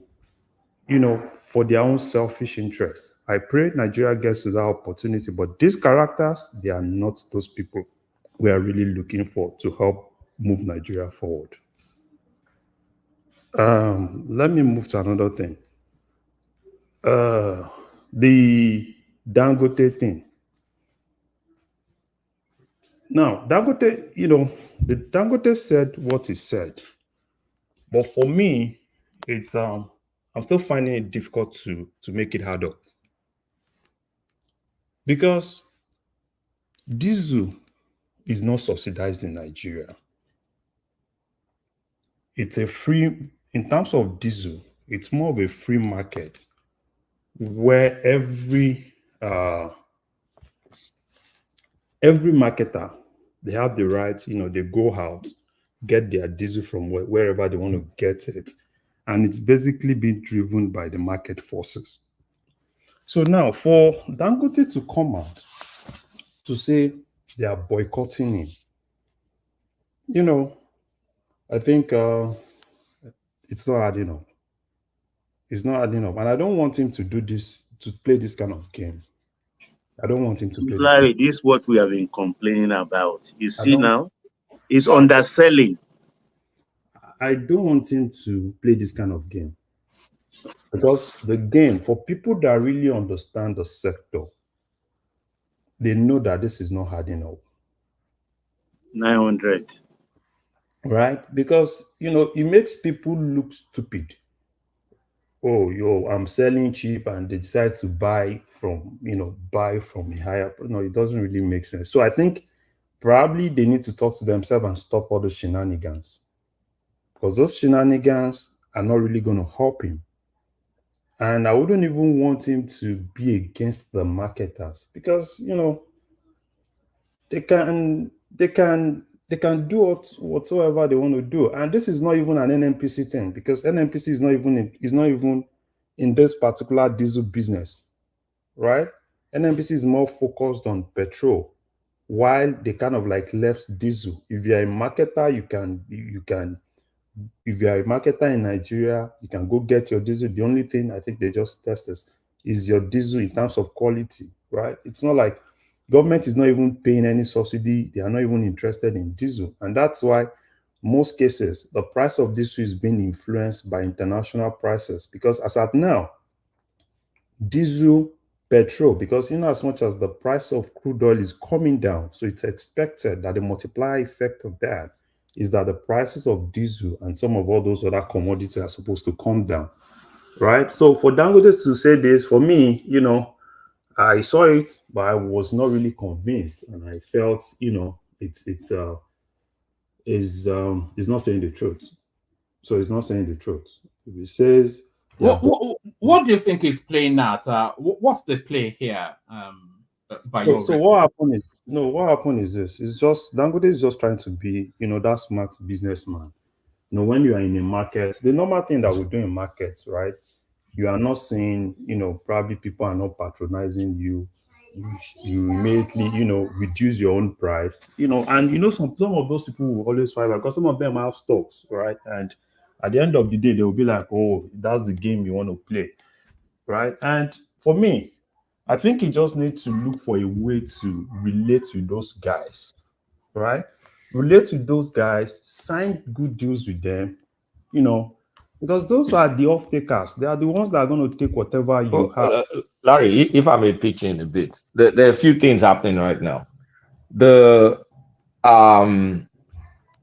for their own selfish interests. I pray Nigeria gets to that opportunity, but these characters, they are not those people we are really looking for to help move Nigeria forward. Let me move to another thing. The Dangote thing. Now, Dangote, the Dangote said what he said, but for me, it's I'm still finding it difficult to make it hard up because diesel is not subsidized in Nigeria. It's a free, in terms of diesel, it's more of a free market where every marketer, they have the right, they go out, get their diesel from wherever they want to get it. And it's basically being driven by the market forces. So now for Dangote to come out to say they are boycotting him, I think it's not adding up. It's not adding up. And I don't want him to do this, to play this kind of game. I don't want him to play Larry, this is what we have been complaining about. You see don't- now, it's underselling. I don't want him to play this kind of game. Because the game, for people that really understand the sector, they know that this is not hard enough. 900. Right? Because, it makes people look stupid. Oh, I'm selling cheap, and they decide to buy from a higher. No, it doesn't really make sense. So I think probably they need to talk to themselves and stop all the shenanigans. Because those shenanigans are not really going to help him. And I wouldn't even want him to be against the marketers because, they can do whatsoever they want to do. And this is not even an NNPC thing because NNPC is not even in this particular diesel business, right? NNPC is more focused on petrol, while they kind of like left diesel. If you're a marketer, if you're a marketer in Nigeria, you can go get your diesel. The only thing I think they just test is your diesel in terms of quality, right? It's not like government is not even paying any subsidy. They are not even interested in diesel. And that's why most cases, the price of diesel is being influenced by international prices. Because as at now, diesel, petrol, because as much as the price of crude oil is coming down, so it's expected that the multiplier effect of that is that the prices of diesel and some of all those other commodities are supposed to come down, right? So for Dangote to say this, for me, I saw it, but I was not really convinced, and I felt, is not saying the truth. So it's not saying the truth. If he says they are What do you think is playing out? What's the play here? By your so record? what happened is this. It's just Dangote is just trying to be, that smart businessman. When you are in a market, the normal thing that we do in markets, right? You are not seeing, probably people are not patronizing you. You immediately, reduce your own price, and some of those people will always fight back because some of them have stocks, right? And at the end of the day, they will be like, oh, that's the game you want to play, right? And for me, I think you just need to look for a way to relate with those guys, right? Relate with those guys, sign good deals with them, because those are the off takers. They are the ones that are going to take whatever you Well, have. Larry, if I may pitch in a bit, there are a few things happening right now. The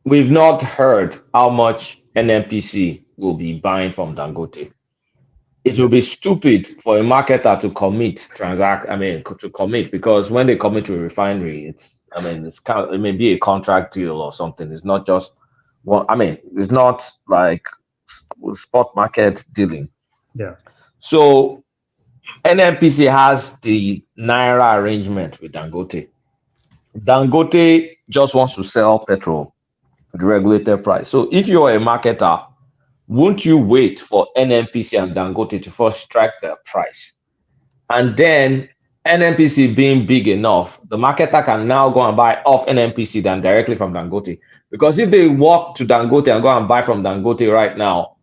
We've not heard how much NNPC will be buying from Dangote. It will be stupid for a marketer to to commit, because when they commit to a refinery, it may be a contract deal or something. It's not just it's not like spot market dealing. Yeah. So NNPC has the Naira arrangement with Dangote. Dangote just wants to sell petrol at the regulated price. So if you're a marketer, won't you wait for NNPC and Dangote to first strike their price? And then NNPC being big enough, the marketer can now go and buy off NNPC than directly from Dangote. Because if they walk to Dangote and go and buy from Dangote right now,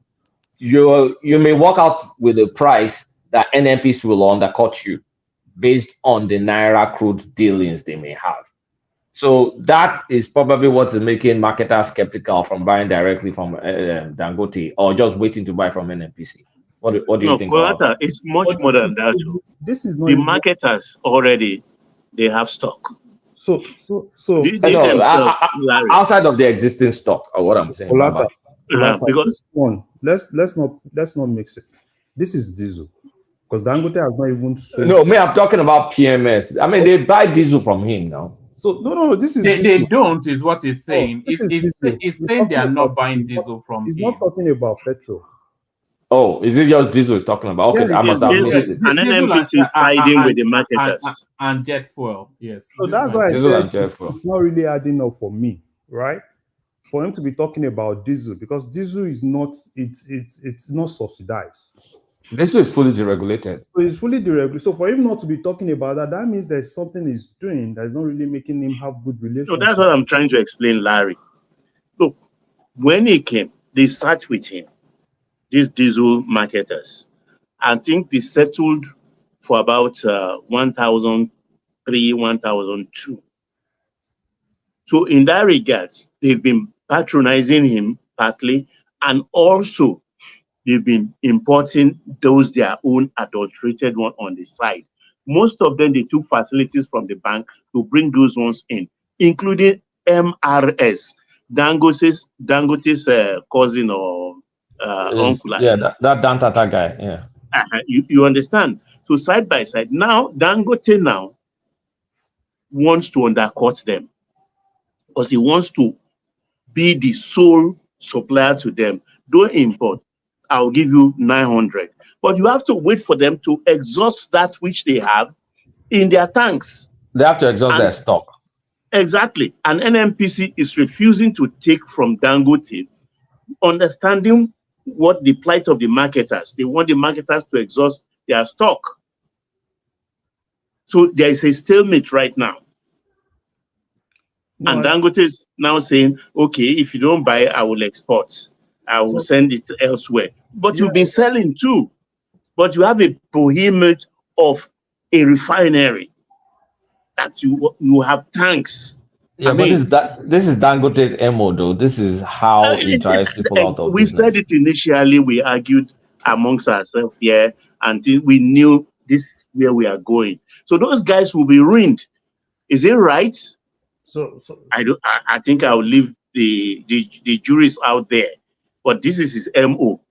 you may walk out with a price that NNPC will undercut you based on the Naira crude dealings they may have. So that is probably what's making marketers skeptical from buying directly from Dangote or just waiting to buy from NNPC. What do you No, think about that? Colata, it's much more than that. This is not The even, marketers already, they have stock. so They themselves, Larry. Outside of the existing stock, or what I'm saying, Olata, Baba. Because this one, let's not mix it. This is diesel because Dangote has not even sold. No, I'm talking about PMS. They buy diesel from him now. So no, this is they don't, is what he's saying. This is diesel. He's saying they are not buying diesel from He's him. not talking about petrol. Oh, is it just diesel he's talking about? Okay, I must have missed it. And NNPC is siding with the marketers. And jet fuel, yes. So that's why I said it's not really adding up for me, right? For him to be talking about diesel, because diesel is not it's not subsidized. Diesel is fully deregulated. So it's fully deregulated. So for him not to be talking about that, that means there's something he's doing that's not really making him have good relationship. So that's what I'm trying to explain, Larry. Look, when he came, they sat with him, these diesel marketers. I think they settled for about 1,003, 1,002. So in that regard, they've been patronizing him partly, and also they've been importing those their own adulterated one on the side. Most of them, they took facilities from the bank to bring those ones in, including MRS, Dangote's cousin or uncle. Yeah, that Dantata guy. Yeah. You understand? So side by side, now Dangote now wants to undercut them because he wants to be the sole supplier to them. Don't import. I'll give you 900. But you have to wait for them to exhaust that which they have in their tanks. They have to exhaust their stock. Exactly. And NNPC is refusing to take from Dangote, understanding what the plight of the marketers. They want the marketers to exhaust their stock. So there is a stalemate right now. No, and Dangote is now saying, okay, if you don't buy, I will export. I will send it elsewhere. But you've been selling too. But you have a prohibit of a refinery that you have tanks. Yeah, but this is Dangote's MO though. This is how he drives people out of business. We said it initially, we argued amongst ourselves here until we knew this is where we are going. So those guys will be ruined. Is it right? So I think I'll leave the juries out there. But this is his MO.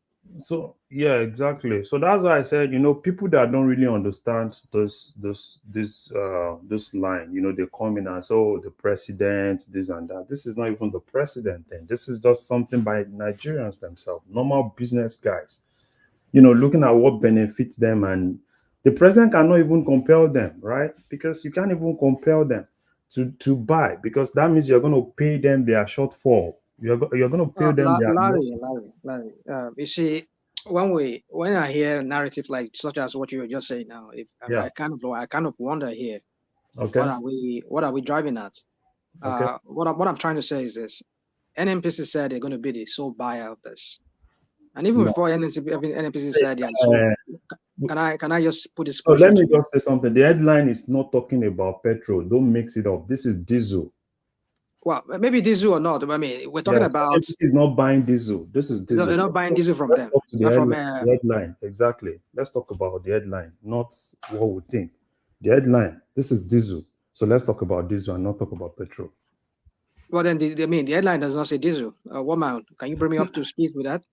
So Yeah, exactly. So that's why I said, people that don't really understand this line, they come in and say, oh, the president, this and that. This is not even the president thing. This is just something by Nigerians themselves, normal business guys, looking at what benefits them, and the president cannot even compel them, right? Because you can't even compel them to buy, because that means you're going to pay them their shortfall. You're going to pay them their loss. Larry, you see, when I hear narrative like such as what you were just saying now, Yeah. I kind of wonder here, Okay. what are we driving at? Okay. What I'm trying to say is this: NNPC said they're going to be the sole buyer of this, and even No. before NNPC said they are so. Can I just put this So question let me to you? just say something. The headline is not talking about petrol. Don't mix it up. This is diesel. Well, maybe diesel or not. I mean, we're talking about. NNPC is not buying diesel. This is diesel. They're not buying diesel from Let's them. talk to the Not from. headline. Exactly. Let's talk about the headline, not what we think. The headline. This is diesel. So let's talk about diesel and not talk about petrol. Well, then the headline does not say diesel. Woman, can you bring me up to speed with that?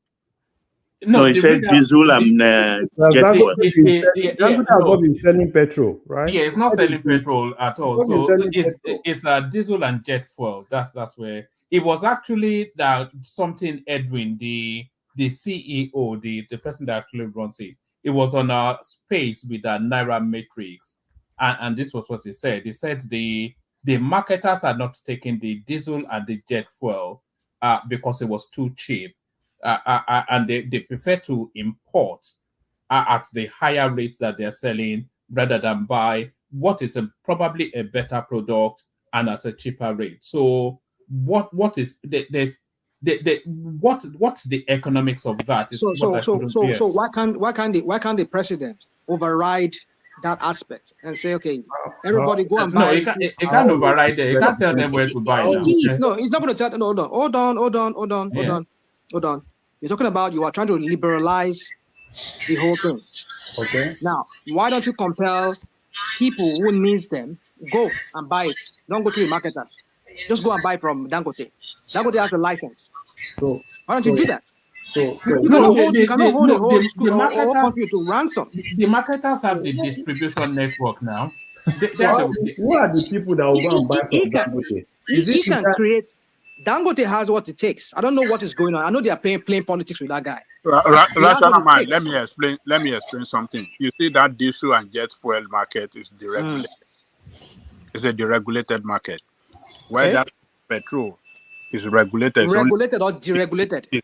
No, it says diesel and jet fuel. Dangote has not been selling petrol, right? Yeah, it's not selling petrol at all. It's not So been selling petrol. it's diesel and jet fuel. That's where it was actually that something Edwin, the CEO, the person that actually runs it. It was on a space with a Naira Matrix, and this was what he said. He said the marketers are not taking the diesel and the jet fuel because it was too cheap, and they prefer to import at the higher rates that they're selling rather than buy what is probably a better product and at a cheaper rate. So what's the economics of that? Is So why can't the president override that aspect and say, okay, everybody go and buy? No, it can't override it. You can't tell them where to buy now. No, he's not going to tell them. Hold on. You're talking about you are trying to liberalize the whole thing. Okay. Now, why don't you compel people who needs them go and buy it? Don't go to the marketers. Just go and buy from Dangote. Dangote has a license. So why don't you do that? You cannot hold the whole country to ransom. The marketers have the distribution network now. Who are the people that will go and buy from Dangote? He can create. Dangote has what it takes. I don't know what is going on. I know they are playing politics with that guy. Rational man, let me explain something. You see that diesel and jet fuel market is deregulated. It's a deregulated market. Where that petrol is regulated. Regulated or deregulated?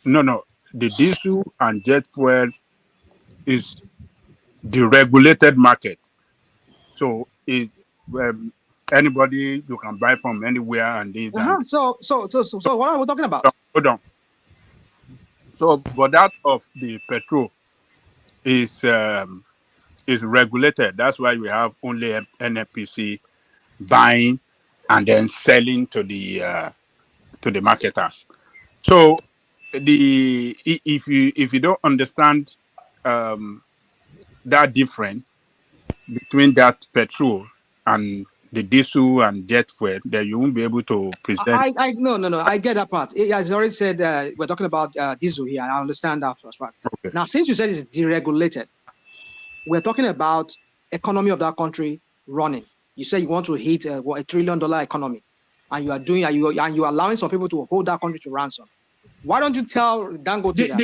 No. The diesel and jet fuel is deregulated market. So anybody you can buy from anywhere and this. So what are we talking about? Hold on. So, but that of the petrol is regulated. That's why we have only NNPC buying and then selling to the marketers. So, if you don't understand that difference between that petrol and the diesel and jet fuel, then you won't be able to present. No. I get that part. As you already said, we're talking about diesel here. I understand that part. Okay. Now, since you said it's deregulated, we're talking about economy of that country running. You say you want to hit a $1 trillion economy, and you are allowing some people to hold that country to ransom. Why don't you tell Dangote that?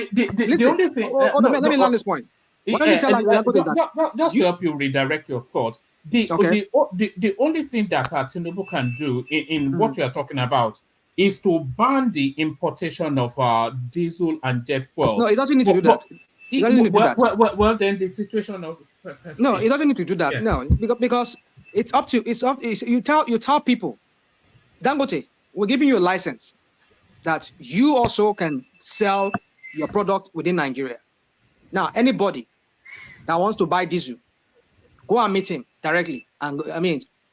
Listen, let me land this point. Why don't you tell Dangote that? Just to help you redirect your thoughts. The only thing that Tinubu can do in what you are talking about is to ban the importation of diesel and jet fuel. No, it doesn't need to do that. Well, then the situation of no, it doesn't need to do that. Yeah. No, because it's up to you tell people, Dangote, we're giving you a license that you also can sell your product within Nigeria. Now, anybody that wants to buy diesel, go and meet him directly. And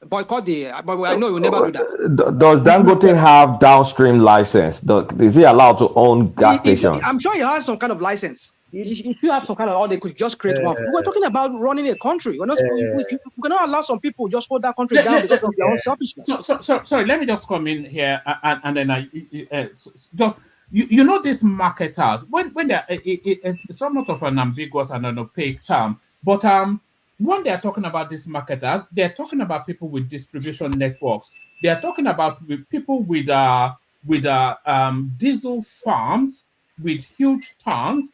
boycott but I know you'll never do that. Does Dangote have downstream license? Is he allowed to own gas stations? I'm sure he has some kind of license. If you have some kind of, or they could just create one. We're talking about running a country. We cannot allow some people just hold that country down because of their own selfishness. Sorry, let me just come in here and then you know these marketers when they're it's somewhat of an ambiguous and an opaque term, but when they're talking about these marketers, they're talking about people with distribution networks. They're talking about people with diesel farms with huge tanks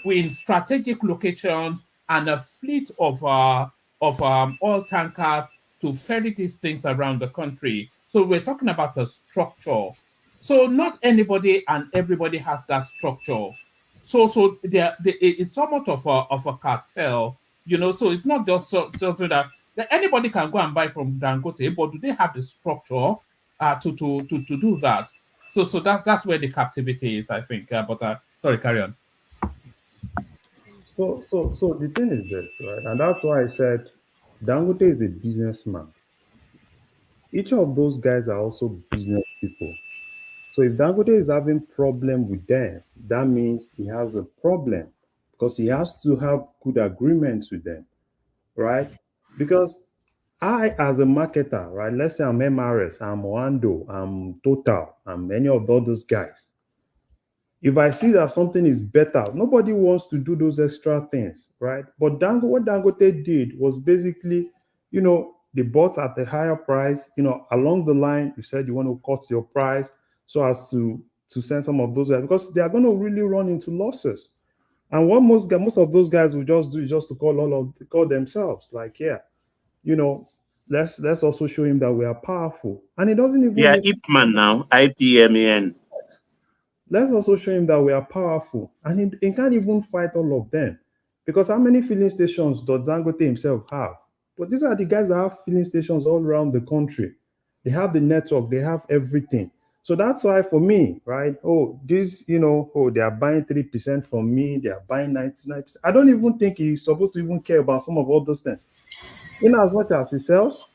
in strategic locations and a fleet of oil tankers to ferry these things around the country. So we're talking about a structure. So not anybody and everybody has that structure. So it's somewhat of a cartel, you know. So it's not just something that anybody can go and buy from Dangote, but do they have the structure to do that? So that's where the captivity is, I think. But sorry, carry on. So the thing is this, right? And that's why I said Dangote is a businessman. Each of those guys are also business people. So if Dangote is having problem with them, that means he has a problem because he has to have good agreements with them, right? Because I, as a marketer, right? Let's say I'm MRS, I'm Oando, I'm Total, I'm any of those guys. If I see that something is better, nobody wants to do those extra things, right? But what Dangote did was basically, they bought at a higher price. Along the line, you said you want to cut your price so as to send some of those guys because they are going to really run into losses. And what most of those guys will just do is just to call themselves like, yeah, you know, let's also show him that we are powerful, and it doesn't even Yeah, need. Ipman now, IPMAN. Let's also show him that we are powerful. And he can't even fight all of them. Because how many filling stations does Zangote himself have? But these are the guys that have filling stations all around the country. They have the network, they have everything. So that's why for me, right? Oh, they are buying 3% from me, they are buying 99%. I don't even think he's supposed to even care about some of all those things. In as much as he sells,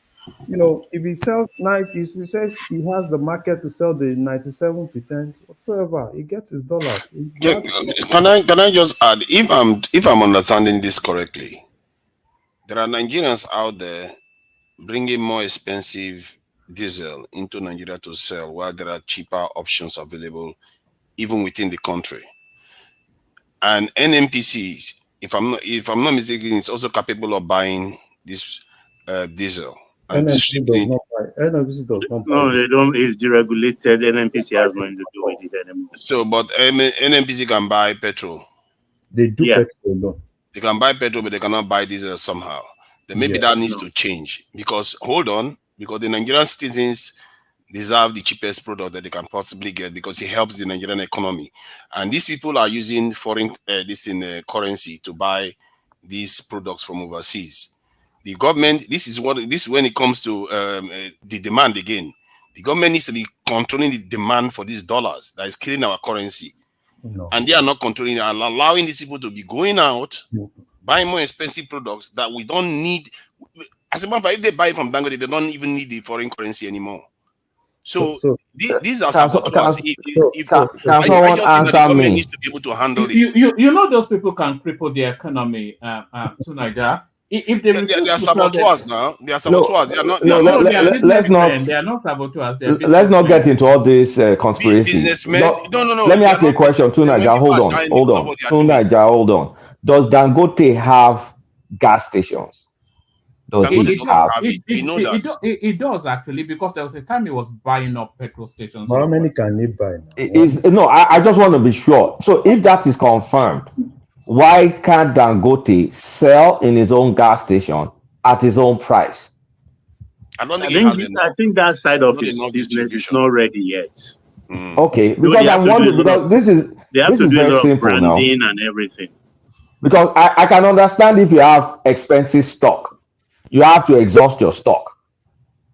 if he sells Nike, he says he has the market to sell the 97%, whatsoever, he gets his dollars. Can, can I just add, if I'm understanding this correctly, there are Nigerians out there bringing more expensive diesel into Nigeria to sell, while there are cheaper options available even within the country. And NNPCs, if I'm not mistaken, is also capable of buying this diesel and NMC does distributing. not buy. NMC does not buy No, this. they don't. It's deregulated. NNPC has nothing to do with it anymore. So, but NNPC can buy petrol. They do Yeah. petrol alone. They can buy petrol, but they cannot buy diesel somehow. Then maybe Yeah. that needs No. to change because hold on, because the Nigerian citizens deserve the cheapest product that they can possibly get because it helps the Nigerian economy. And these people are using foreign currency to buy these products from overseas. The government, this is when it comes to the demand again. The government needs to be controlling the demand for these dollars that is killing our currency. No. And they are not controlling and allowing these people to be going out, No. buying more expensive products that we don't need. As a matter of fact, if they buy from Dangote, they don't even need the foreign currency anymore. So these are saboteurs. So, I so, just think that the government needs to be able to handle it. You know those people can cripple the economy to Nigeria if they They refuse are to sell them. saboteurs now. They are saboteurs. They are not. They No, are no, not. they are let's not businessmen. They are not saboteurs. They are let's not get businessmen. into all this conspiracy. Businessmen. No. Let me They are ask you a not question, businessmen. When Tunaja. people Hold are on, dying hold because of on. what they are doing. Tunaja, hold on. Does Dangote have gas stations? Does Dangote he doesn't have? have it. We know that. It does actually because there was a time he was buying up petrol stations but all how over. many can he buy now? I just want to be sure. So if that is confirmed, why can't Dangote sell in his own gas station at his own price? I don't I think he think has enough. I think that side of Not his enough business is distribution. not ready yet. Okay, Though because I'm wondering because they have this to is do a very lot of simple now. branding and everything. Because I can understand if you have expensive stock, you have to exhaust your stock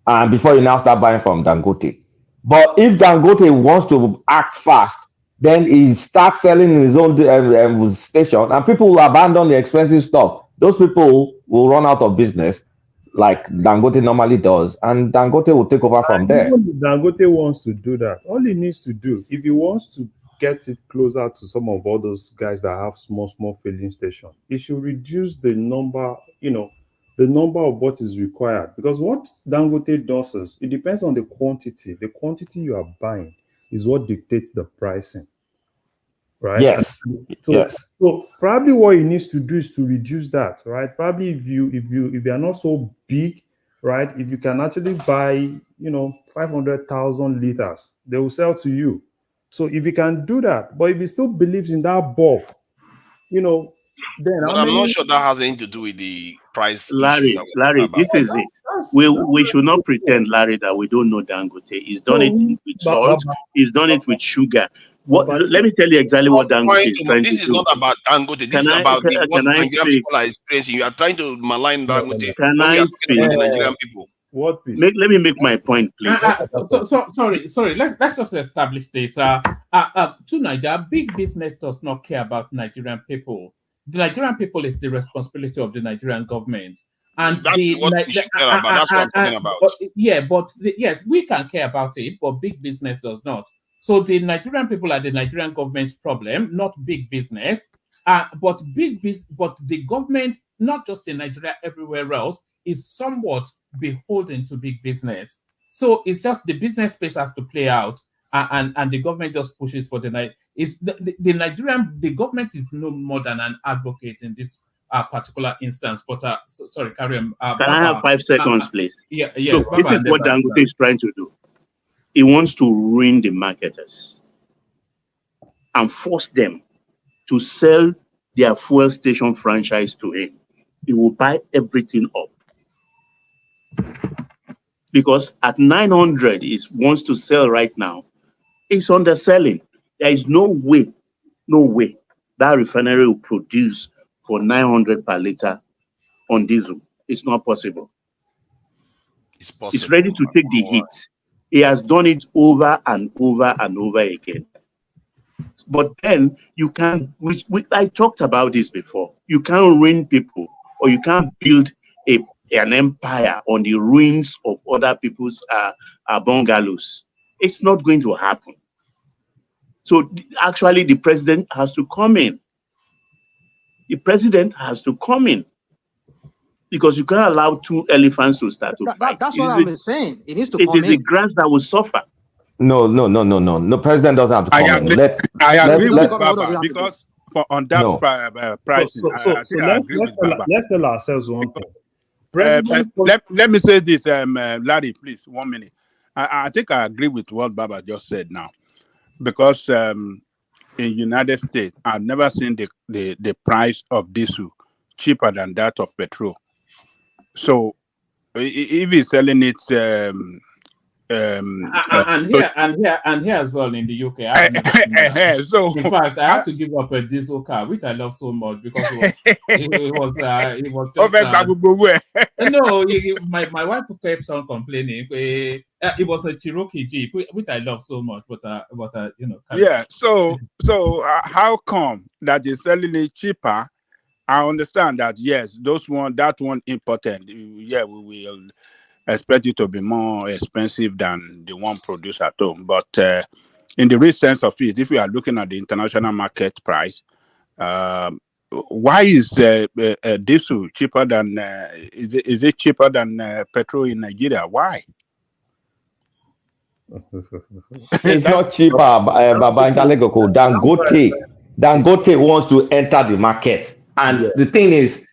and before you now start buying from Dangote. But if Dangote wants to act fast, then he starts selling in his own station, and people will abandon the expensive stuff. Those people will run out of business, like Dangote normally does, and Dangote will take over from And there. even if Dangote wants to do that, all he needs to do, if he wants to get it closer to some of all those guys that have small filling stations, he should reduce the number, the number of what is required. Because what Dangote does is it depends on the quantity. The quantity you are buying is what dictates the pricing. right? Yes. So, Yes. so probably what he needs to do is to reduce that, right? Probably if you are not so big, right? If you can actually buy, 500,000 liters, they will sell to you. So if you can do that, but if he still believes in that bulk, then how But I'm not many? sure that has anything to do with the price issues that Larry, we're talking Larry, about. this is it. That's We should not pretend, Larry, that we don't know Dangote. He's done it so, with but, salt. He's done it with sugar. What? but, Let me tell you exactly what Dangote is trying to This is do. not about Dangote. This Can is I about what can I Nigerian speak? people are experiencing. You are trying to malign Dangote Can when we I are talking speak? about the Nigerian people. What please? Let me make my point, please. Sorry. Let's just establish this. To Nigeria, big business does not care about Nigerian people. The Nigerian people is the responsibility of the Nigerian government, and That's what we should care about. That's what I'm talking about. yes, we can care about it, but big business does not. So the Nigerian people are the Nigerian government's problem, not big business. But the government, not just in Nigeria, everywhere else, is somewhat beholden to big business. So it's just the business space has to play out, and the government just pushes for the night. Is the government is no more than an advocate in this particular instance. But sorry, carry on. Can I have Baba, 5 seconds, please? yes, Look, Baba, this is and then what Dangote is trying to do. He wants to ruin the marketers and force them to sell their fuel station franchise to him. He will buy everything up. Because at 900, he wants to sell right now. It's underselling. There is no way that refinery will produce for 900 per liter on diesel. It's not possible. It's possible. It's ready to take the hit. He has done it over and over and over again. But then you can't, I talked about this before. You can't ruin people, or you can't build an empire on the ruins of other people's bungalows. It's not going to happen. So actually, the president has to come in. The president has to come in, because you can't allow 2 elephants to start to fight. That's what I'm saying. It needs to It come is the in. grass that will suffer. No. The president doesn't have to come in. I agree with Baba, because on that pricing, I think I agree with Baba. Let's tell ourselves one thing. Let me say this, Larry, please, 1 minute. I think I agree with what Baba just said now, because in United States, I've never seen the price of diesel cheaper than that of petrol. So if he's selling it, and here as well in the UK, I've never seen that. so in fact, I had to give up a diesel car, which I love so much, because it was just no. My wife kept on complaining. It was a Cherokee Jeep, which I love so much, but yeah. So how come that you're selling it cheaper? I understand that, yes, that one important. Yeah, we will expect it to be more expensive than the one produced at home. But in the real sense of it, if we are looking at the international market price, why is diesel cheaper than? Is it cheaper than petrol in Nigeria? Why? It's not cheaper, Baba Njalekoko. Dangote wants to enter the market. And the thing is,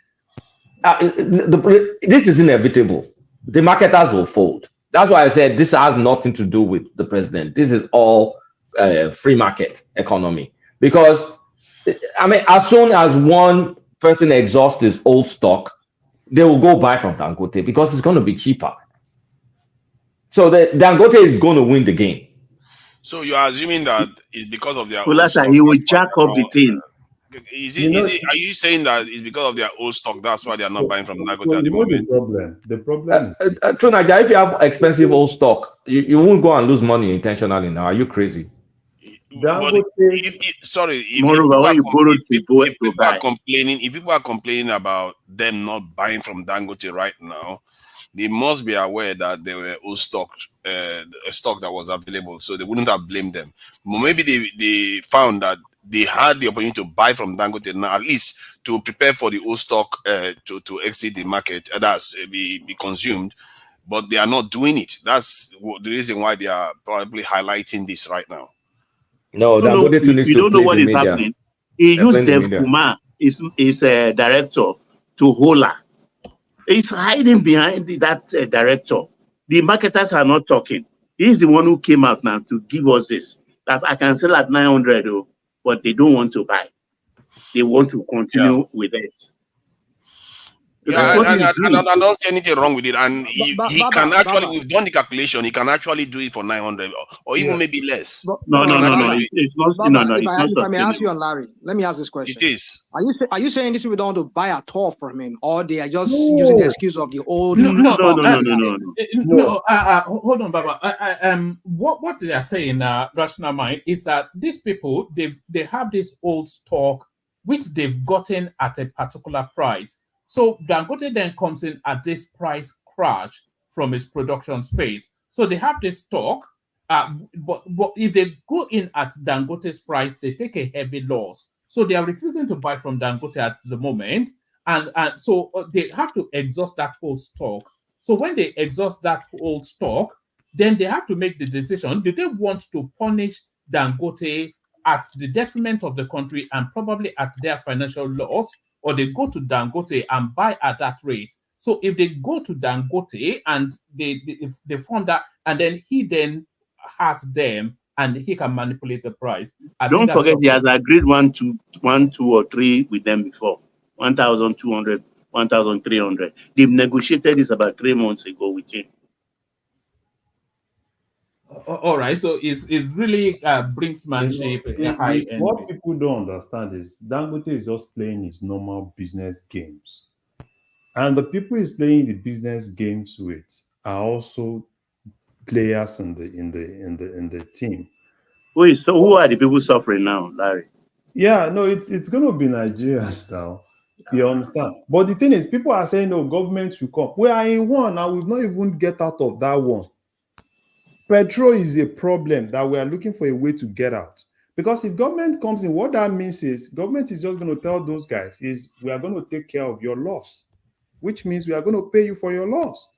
this is inevitable. The marketers will fold. That's why I said this has nothing to do with the president. This is all free market economy. Because, I mean, as soon as one person exhausts his old stock, they will go buy from Dangote because it's going to be cheaper. So Dangote is going to win the game. So you are assuming that it's because of their Kulasa, old stock. he will jack up the thing. Are you saying that it's because of their old stock? That's why they are not buying from Dangote at the moment. The problem. True, Nigeria, if you have expensive old stock, you won't go and lose money intentionally now. Are you crazy? But if Moreover, when you borrow if people are complaining about them not buying from Dangote right now, they must be aware that there were old stock, a stock that was available, so they wouldn't have blamed them. But maybe they found that they had the opportunity to buy from Dangote now, at least to prepare for the old stock to exit the market, that's be consumed. But they are not doing it. That's the reason why they are probably highlighting this right now. No, Dangote too needs you to don't know play what the is media. happening. He They're used playing the Dev media. Kumar, is a director, to hold her. He's hiding behind that director. The marketers are not talking. He's the one who came out now to give us this. That I can sell at 900, but they don't want to buy. They want to continue with it. That's what he's doing. I don't see anything wrong with it. And he can actually, Baba. we've done the calculation, he can actually do it for 900 or even maybe less. No. Baba, It's not. Baba, It's not if I may ask you sustainable. and Larry, let me ask this question. It is. Are you saying these people don't want to buy at all from him, or they are just using the excuse of the old stock? No, hold on, Baba. What they are saying, rational mind, is that these people they have this old stock which they've gotten at a particular price. So Dangote then comes in at this price crash from its production space. So they have this stock, but if they go in at Dangote's price, they take a heavy loss. So they are refusing to buy from Dangote at the moment, and so they have to exhaust that whole stock. So when they exhaust that old stock, then they have to make the decision: do they want to punish Dangote at the detriment of the country and probably at their financial loss, or they go to Dangote and buy at that rate? So if they go to Dangote and if they found that, and then he then has them and he can manipulate the price. Don't forget, he has agreed 1, 2, or 3 with them before. 1,200, 1,300. They've negotiated this about 3 months ago with him. All right, so it's really brinksmanship high end. What people don't understand is Dangote is just playing his normal business games, and the people he's playing the business games with are also players in the team. Who are the people suffering now, Larry? Yeah, no, it's gonna be Nigeria style. You understand? But the thing is, people are saying, "No, government should come." We are in one now. We've not even get out of that one. Petrol is a problem that we are looking for a way to get out. Because if government comes in, what that means is government is just going to tell those guys is we are going to take care of your loss, which means we are going to pay you for your loss.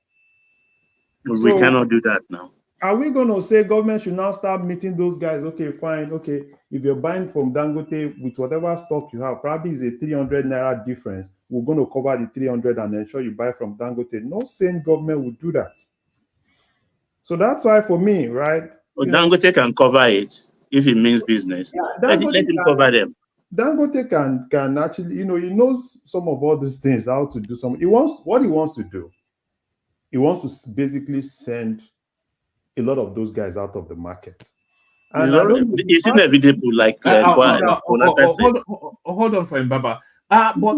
We cannot do that now. Are we going to say government should now start meeting those guys? Okay, fine. Okay, if you're buying from Dangote with whatever stock you have, probably is a 300 naira difference. We're going to cover the 300 and ensure you buy from Dangote. No sane government would do that. So that's why for me, right? But Dangote can cover it if it means business. Yeah, let him cover them. Dangote can actually, he knows some of all these things, how to do some. What he wants to do. He wants to basically send a lot of those guys out of the market. And it's inevitable, like hold on for him, Baba. But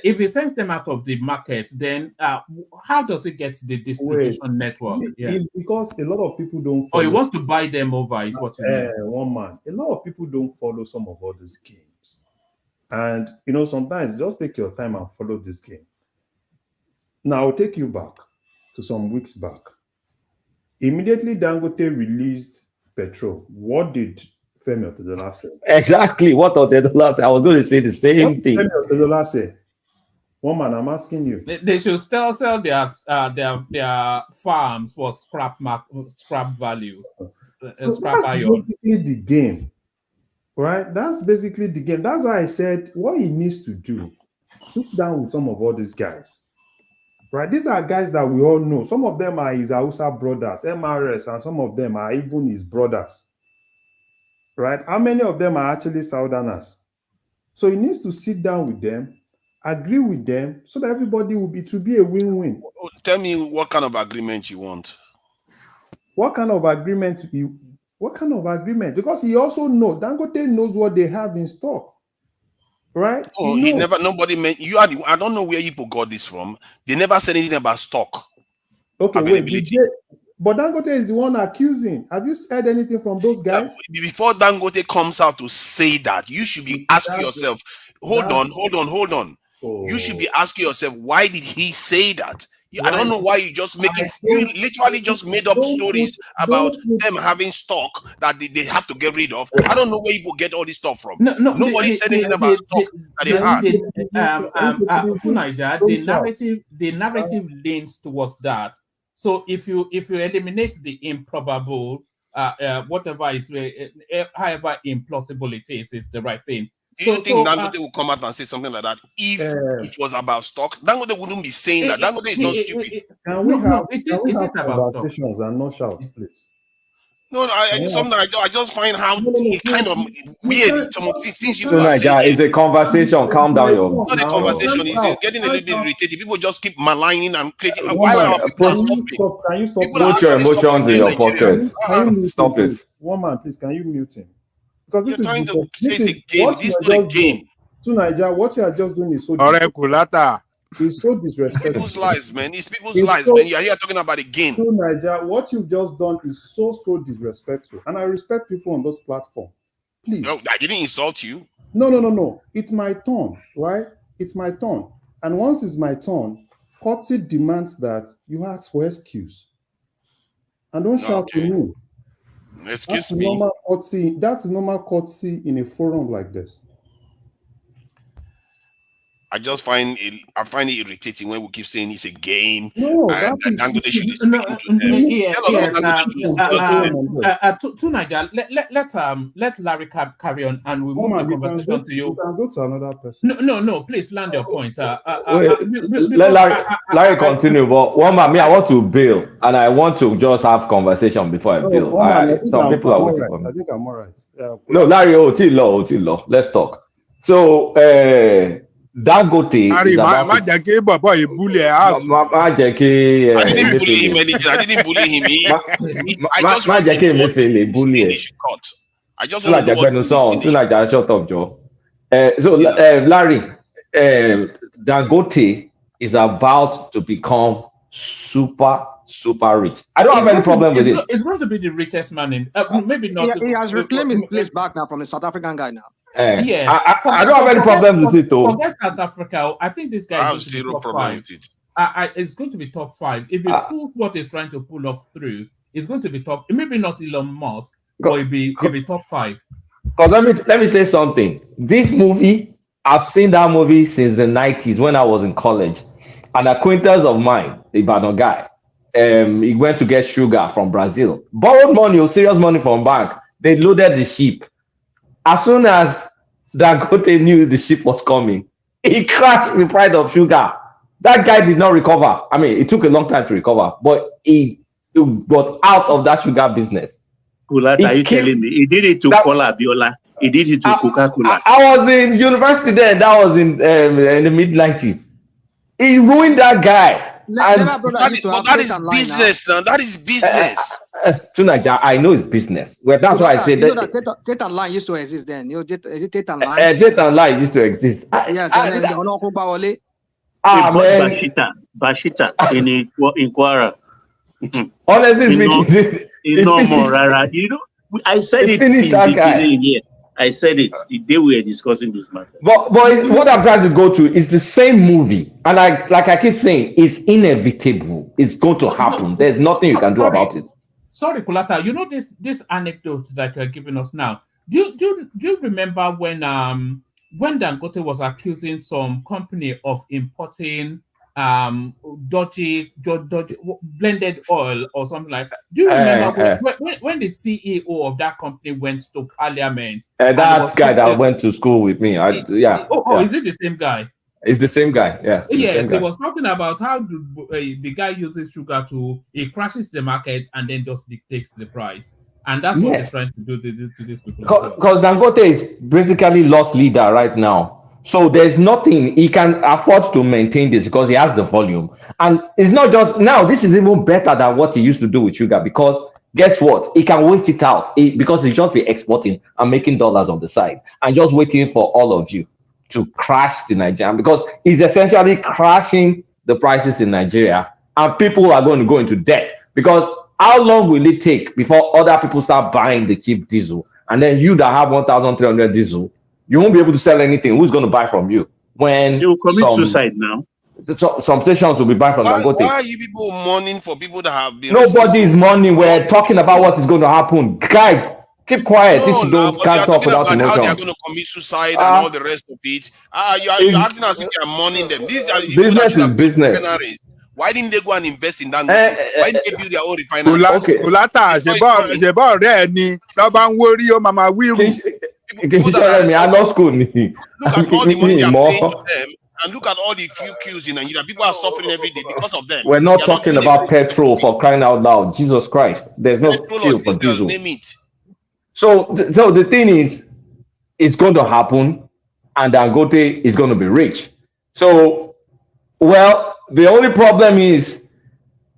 if he sends them out of the market, then how does it get to the distribution network? It's because a lot of people don't follow. Or he wants to buy them over, is what you mean. One man. A lot of people don't follow some of all these games. And, sometimes just take your time and follow this game. Now, I'll take you back to some weeks back. Immediately, Dangote released petrol. What did Femi Otedola say? Exactly what Otedola said. I was going to say the same thing. Femi Otedola said, one man, I'm asking you. They should still sell their farms for scrap value. So that's basically the game, right? That's basically the game. That's why I said what he needs to do, sit down with some of all these guys. Right, these are guys that we all know. Some of them are his Hausa brothers, MRS, and some of them are even his brothers. Right? How many of them are actually Southerners? So he needs to sit down with them, agree with them, so that everybody will be a win-win. Tell me what kind of agreement you want. What kind of agreement? What kind of agreement? Because he also knows, Dangote knows what they have in stock. Right? Oh, nobody meant you. I don't know where people got this from. They never said anything about stock. Okay, availability. Wait, but Dangote is the one accusing. Have you heard anything from those guys? Before Dangote comes out to say that, you should be asking yourself, hold on. Oh. You should be asking yourself, why did he say that? I don't know why you just you literally just made up stories about them having stock that they have to get rid of. I don't know where people get all this stuff from. Nobody said anything about stock that they had. The narrative leans towards that. So if you eliminate the improbable whatever is, however implausible it is the right thing. Do you think Dangote will come out and say something like that if it was about stock? Dangote wouldn't be saying that. Dangote is not stupid. Can we have about stock. conversations and not shout, please? No, I just find how it's kind of weird. Some of these things you So are saying. Nigeria, it's a conversation. Calm down, your. It's not a conversation. It's getting a little bit irritating. People just keep maligning and creating. While our people are stopping. Can you stop? Put your emotions in your pocket. Stop it. One man, please. Can you mute him? Because you're trying to say it's a game. This is not a game. To Nigeria, what you are just doing is so. It's so disrespectful. People's lives, man. It's people's lives, man. You are here talking about a game. To Nigeria, what you've just done is so disrespectful. And I respect people on this platform. Please. No, I didn't insult you. No. It's my turn, right? It's my turn. And once it's my turn, courtesy demands that you ask for excuse. And don't shout to me. Excuse me. That's normal courtesy in a forum like this. I just find it irritating when we keep saying it's a game. No, Dangote should be speaking to them. To Nigeria, let Larry carry on, and we'll move the conversation to you. You can go to another person. No, please land your point. Let Larry continue, but one man, I want to bail, and I want to just have conversation before I bail. Some people are waiting for me. I think I'm all right. No, Larry, Otilo, let's talk. So, Dangote is about I didn't bully him anything. I didn't bully him. I just want to know what he should cut. I just want to know what shut up, Joe. Larry, Dangote is about to become super rich. I don't have any problem with it. It's going to be the richest man in maybe not. He has reclaimed his place back now from the South African guy now. I don't have any problem with it though. Forget South Africa. I think this guy. I have zero problem with it. It's going to be top 5. If he pulls what he's trying to pull off through, it's going to be top. Maybe not Elon Musk, but it'll be top 5. Because let me say something. This movie, I've seen that movie since the 90s when I was in college. An acquaintance of mine, the Ibadan guy, he went to get sugar from Brazil, borrowed money or serious money from bank. They loaded the ship. As soon as Dangote knew the ship was coming, he crashed the price of sugar. That guy did not recover. I mean, it took a long time to recover, but he got out of that sugar business. Kulata, are you telling me he did it to Kola Biola? He did it to Coca-Cola. I was in university then. That was in the mid-90s. He ruined that guy. That is business now. That is business. I know it's business. Well, that's why I said that. Tate and Line used to exist then. Is it Tate and Line? Tate and Line used to exist. Yes, Bashita in Kwara. Honestly speaking, no more. You know, I said it in the beginning here. I said it the day we were discussing this matter. But what I'm trying to go to is the same movie, and I keep saying, it's inevitable. It's going to happen. There's nothing you can do about it. Sorry, Kulata. You know this anecdote that you're giving us now. Do you remember when Dangote was accusing some company of importing dodgy blended oil or something like that? Do you remember when the CEO of that company went to Parliament? That guy that went to school with me. Is it the same guy? It's the same guy. Yeah. Yes, he was talking about how the guy uses sugar it crashes the market and then just dictates the price. And that's what they're trying to do to these people. Because Dangote is basically lost leader right now. So there's nothing he can afford to maintain this because he has the volume. And it's not just now, this is even better than what he used to do with sugar, because guess what? He can wait it out because he just be exporting and making dollars on the side and just waiting for all of you to crash the Nigerian, because he's essentially crashing the prices in Nigeria, and people are going to go into debt. Because how long will it take before other people start buying the cheap diesel, and then you that have 1,300 diesel, you won't be able to sell anything? Who's going to buy from you when you commit suicide now? Some stations will be buying from Dangote. Why are you people mourning for people that have been? Nobody is mourning. We're talking about what is going to happen. Guy, keep quiet. If you can't talk without emotion. How they are going to commit suicide and all the rest of it. You're acting as if you are mourning them. These are business is business. Why didn't they go and invest in Dangote? Why didn't they build their own refinery? Kùlátà ṣèbọ̀ ọ̀rẹ́ ẹ ni tó bá ń wórí ó máa wíru. People that are responsible. Look at all the money they are more. paying to them, and look at all the few queues in Nigeria. People are suffering every day because of them. We're not They are talking doing about petrol for crying out loud. Jesus Christ. There's no petrol or fuel for diesel, diesel. name it. So the thing is, it's going to happen, and Dangote is going to be rich. So, well, the only problem is,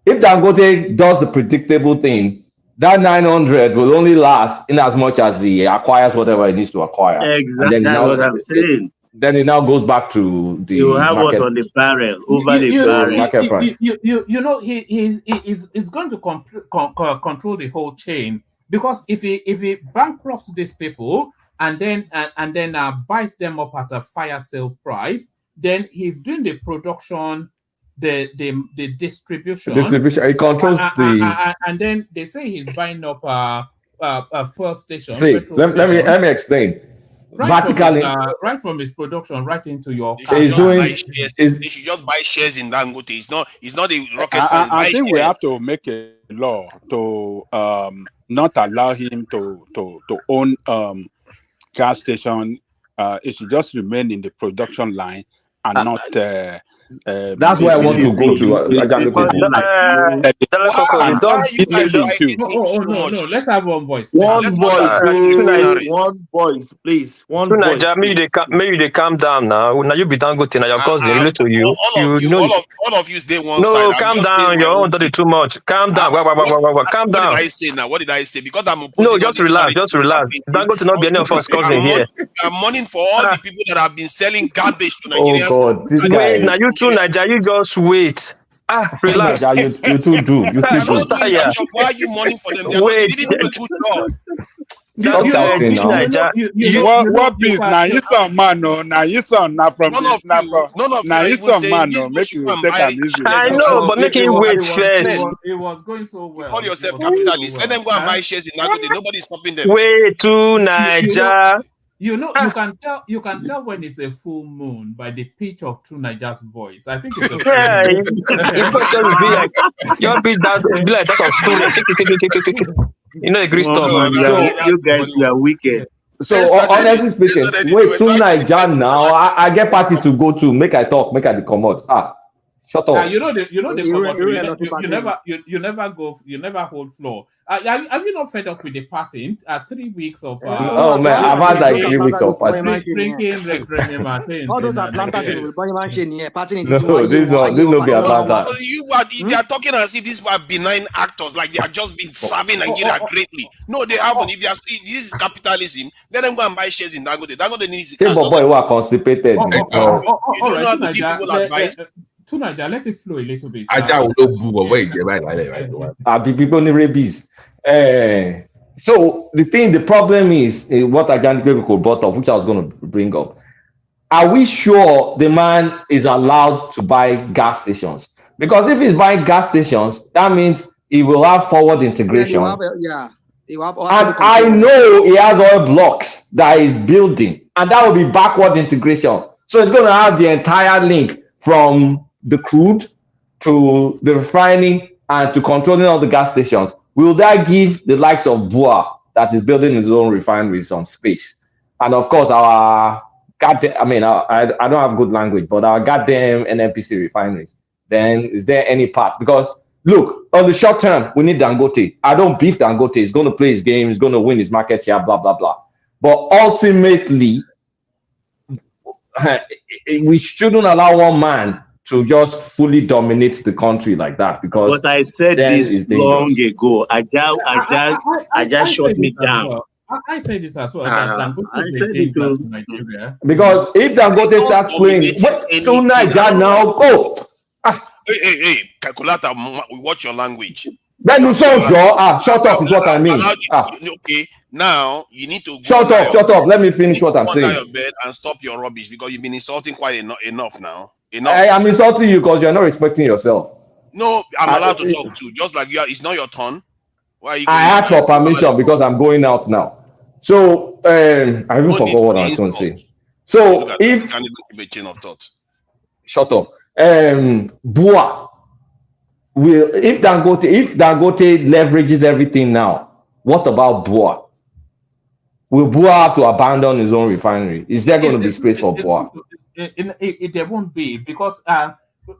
if Dangote does the predictable thing, that 900 will only last in as much as he acquires whatever he needs to acquire. And then Exactly, that's what I'm saying. Then it now goes back to the You have market. what on the barrel, over the barrel. Market price. You know, he's going to control the whole chain, because if he bankrupts these people and then buys them up at a fire sale price, then he's doing the production, the distribution. He controls the. And then they say he's buying up a fuel station. See, let me explain. Vertically, right from his production right into your They car. should just buy shares in Dangote. It's not a rocket science. I think we have to make a law to not allow him to own gas station. It should just remain in the production line and not. That's where I want to go to. No, let's have one voice. One voice, please. One voice. Maybe they calm down now. Now you be Dangote, now your cousin relate to you. All of you stay one side. No, calm down. Your own don't too much. Calm down. Calm down. What did I say now? What did I say? Because I'm no, just relax. Dangote not be any of us cousin here. I'm mourning for all the people that have been selling garbage to Nigerians. Oh God, this guy. Wait, now you too, Naija, you just wait. Relax. You too do. Why are you mourning for them? They didn't do a good job. What peace? Now you some man, no. Now you some not from. Now you some man, no. Make you take an easy. I know, but make him wait first. It was going so well. Call yourself capitalist. Let them go and buy shares in Dangote. Nobody's stopping them. Wait to Naija. You can tell when it's a full moon by the pitch of True Nigeria's voice. I think it's a full moon. Your question will be like that of school. You know, a great stuff. You guys are wicked. So honestly speaking, wait to Naija now. I get party to go to. Make I talk. Make I come out. Shut up. You never hold floor. Have you not fed up with the party? 3 weeks of man, I've had like 3 weeks of party. Drinking all those Atlanta people partying. No, this no be Atlanta. They are talking as if these were benign actors, like they have just been serving Nigeria greatly. No, they haven't. If this is capitalism, let them go and buy shares in Dangote. Dangote needs to. Hey, boy, who are constipated. You don't know how to give people advice. To Naija, let it flow a little bit. People need rabies. So the problem is what Ajanike brought up, which I was going to bring up. Are we sure the man is allowed to buy gas stations? Because if he's buying gas stations, that means he will have forward integration. And I know he has oil blocks that he's building, and that will be backward integration. So it's going to have the entire link from the crude to the refining and to controlling all the gas stations. Will that give the likes of Bua, that is building his own refinery, some space? And of course, our goddamn, I don't have good language, but our goddamn NNPC refineries. Then is there any part? Because look, on the short term, we need Dangote. I don't beef Dangote. He's going to play his game. He's going to win his market share, blah, blah, blah. But ultimately, we shouldn't allow one man to just fully dominate the country like that, because but I said this long ago. Aja shut me down. I said this as well. Nigeria. Because if Dangote starts playing to Nigeria now, hey, calculator, watch your language. Then you shut up is what I mean. Okay, now you need to shut up. Let me finish what I'm saying. Your bed and stop your rubbish, because you've been insulting quite enough now. I am insulting you because you're not respecting yourself. No, I'm allowed to talk too. Just like you are, it's not your turn. Why are you? I asked for permission because I'm going out now. So I even forgot what I was going to say. So if can't even keep a chain of thought. Shut up. Bua if Dangote leverages everything now, what about Boa? Will Boa have to abandon his own refinery? Is there going to be space for Boa? There won't be, because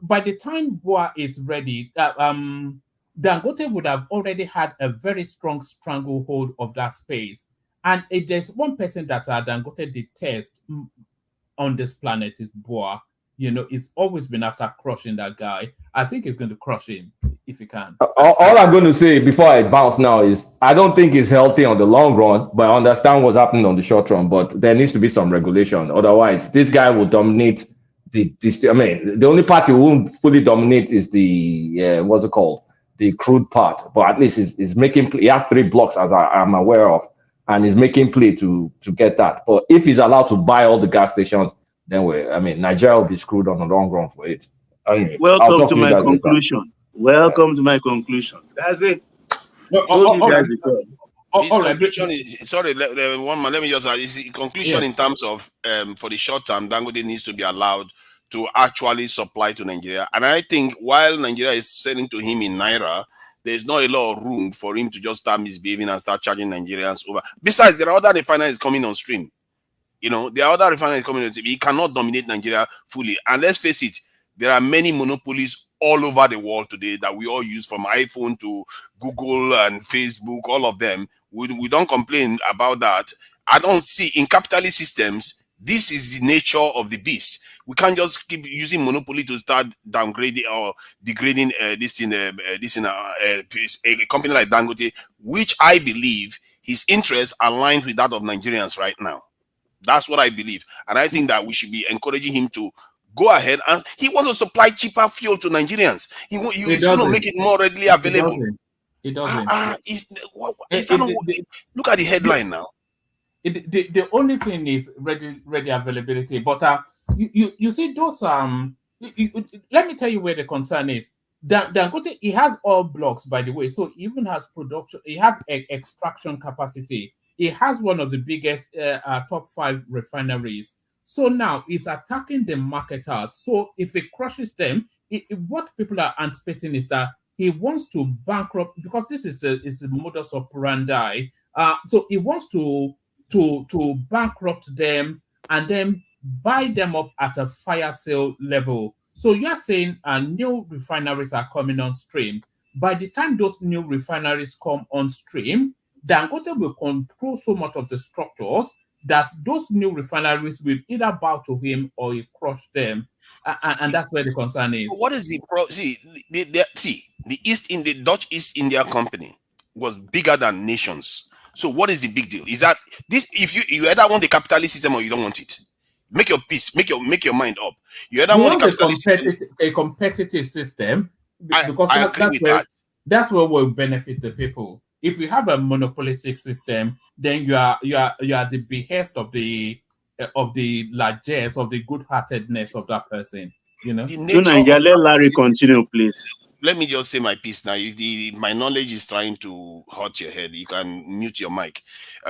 by the time Boa is ready, Dangote would have already had a very strong stranglehold of that space. And if there's one person that Dangote detests on this planet, is Boa. You know, it's always been after crushing that guy. I think he's going to crush him if he can. All I'm going to say before I bounce now is I don't think it's healthy on the long run, but I understand what's happening on the short run. But there needs to be some regulation. Otherwise, this guy will dominate I mean, the only part he won't fully dominate is the what's it called? The crude part. But at least he's making play. He has 3 blocks, as I'm aware of, and he's making play to get that. But if he's allowed to buy all the gas stations, then Nigeria will be screwed on the long run for it. Anyway, Welcome to my conclusion. Welcome to my conclusion. That's it. His conclusion is, sorry, one man, let me just add, his conclusion in terms of for the short term, Dangote needs to be allowed to actually supply to Nigeria. And I think while Nigeria is selling to him in Naira, there's not a lot of room for him to just start misbehaving and start charging Nigerians over. Besides, there are other refineries coming on stream. You know, there are other refineries coming on stream. He cannot dominate Nigeria fully. And let's face it, there are many monopolies all over the world today that we all use, from iPhone to Google and Facebook, all of them. We don't complain about that. I don't see, in capitalist systems, this is the nature of the beast. We can't just keep using monopoly to start downgrading or degrading a company like Dangote, which I believe his interests align with that of Nigerians right now. That's what I believe. And I think that we should be encouraging him to go ahead, and he wants to supply cheaper fuel to Nigerians. He's going to make it more readily available. It doesn't. Look at the headline now. The only thing is ready availability. But you see those let me tell you where the concern is. Dangote, he has all blocks, by the way, so he even has production. He has extraction capacity. He has one of the biggest top 5 refineries. So now it's attacking the marketers. So if it crushes them, what people are anticipating is that he wants to bankrupt, because this is a modus operandi. So he wants to bankrupt them and then buy them up at a fire sale level. So you're saying new refineries are coming on stream. By the time those new refineries come on stream, Dangote will control so much of the structures that those new refineries will either bow to him or he crush them, and that's where the concern is. What is the the East in the Dutch East India Company was bigger than nations. So what is the big deal? Is that this? If you either want the capitalist system or you don't want it, make your peace, make your mind up. You either want the capitalist a competitive system, because that's where will benefit the people. If you have a monopolistic system, then you are the behest of the largesse, of the good-heartedness of that person. You know. Let Larry continue, please. Let me just say my piece now. If my knowledge is trying to hurt your head, you can mute your mic,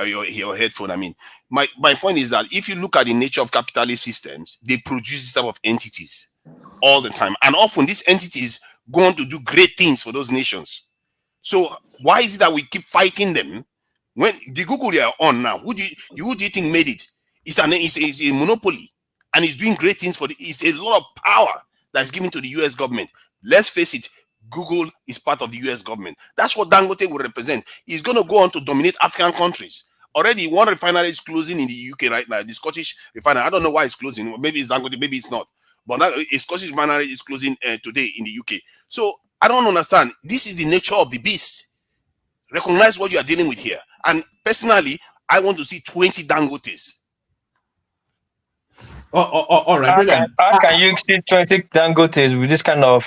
your headphone. I mean, my point is that if you look at the nature of capitalist systems, they produce this type of entities all the time, and often these entities go on to do great things for those nations. So why is it that we keep fighting them when the Google they are on now? Who do you think made it? It's a monopoly, and it's doing great things it's a lot of power that's given to the US government. Let's face it, Google is part of the US government. That's what Dangote will represent. He's going to go on to dominate African countries. Already one refinery is closing in the UK right now, the Scottish refinery. I don't know why it's closing. Maybe it's Dangote, maybe it's not. But a Scottish refinery is closing today in the UK. So I don't understand. This is the nature of the beast. Recognize what you are dealing with here. And personally, I want to see 20 Dangotes. All right. How can you see 20 Dangotes with this kind of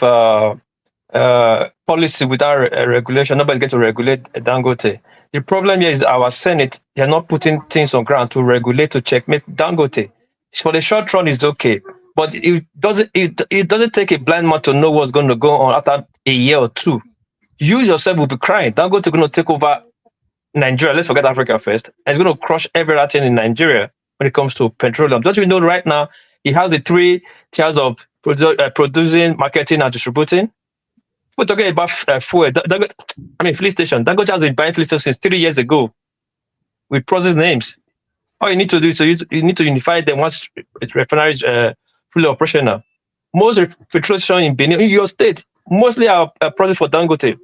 policy without regulation? Nobody's going to regulate Dangote. The problem here is our Senate, they're not putting things on ground to regulate, to checkmate Dangote. For the short run, it's okay. But it doesn't take a blind man to know what's going to go on after a year or two. You yourself will be crying. Dangote is going to take over Nigeria. Let's forget Africa first. And it's going to crush everything in Nigeria when it comes to petroleum. Don't you know right now, he has the 3 tiers of producing, marketing, and distributing? We're talking about fuel. Fleet station. Dangote has been buying fleet stations since 3 years ago with process names. All you need to do is you need to unify them once refineries fully operational. Most petrol stations in Benin, in your state, mostly are processed for Dangote.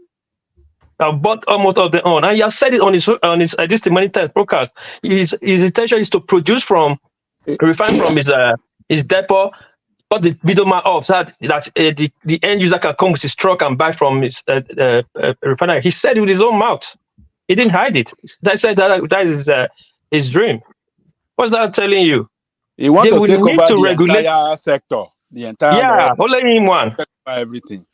I've bought almost all of them on, and he has said it on his this many times broadcast. His intention is to produce from, refine from his depot, cut the middleman off, so that the end user can come with his truck and buy from his refinery. He said it with his own mouth. He didn't hide it. That said that is his dream. What's that telling you? He wants They to will take need over to the regulate. entire sector, the entire Yeah, only him one. everything.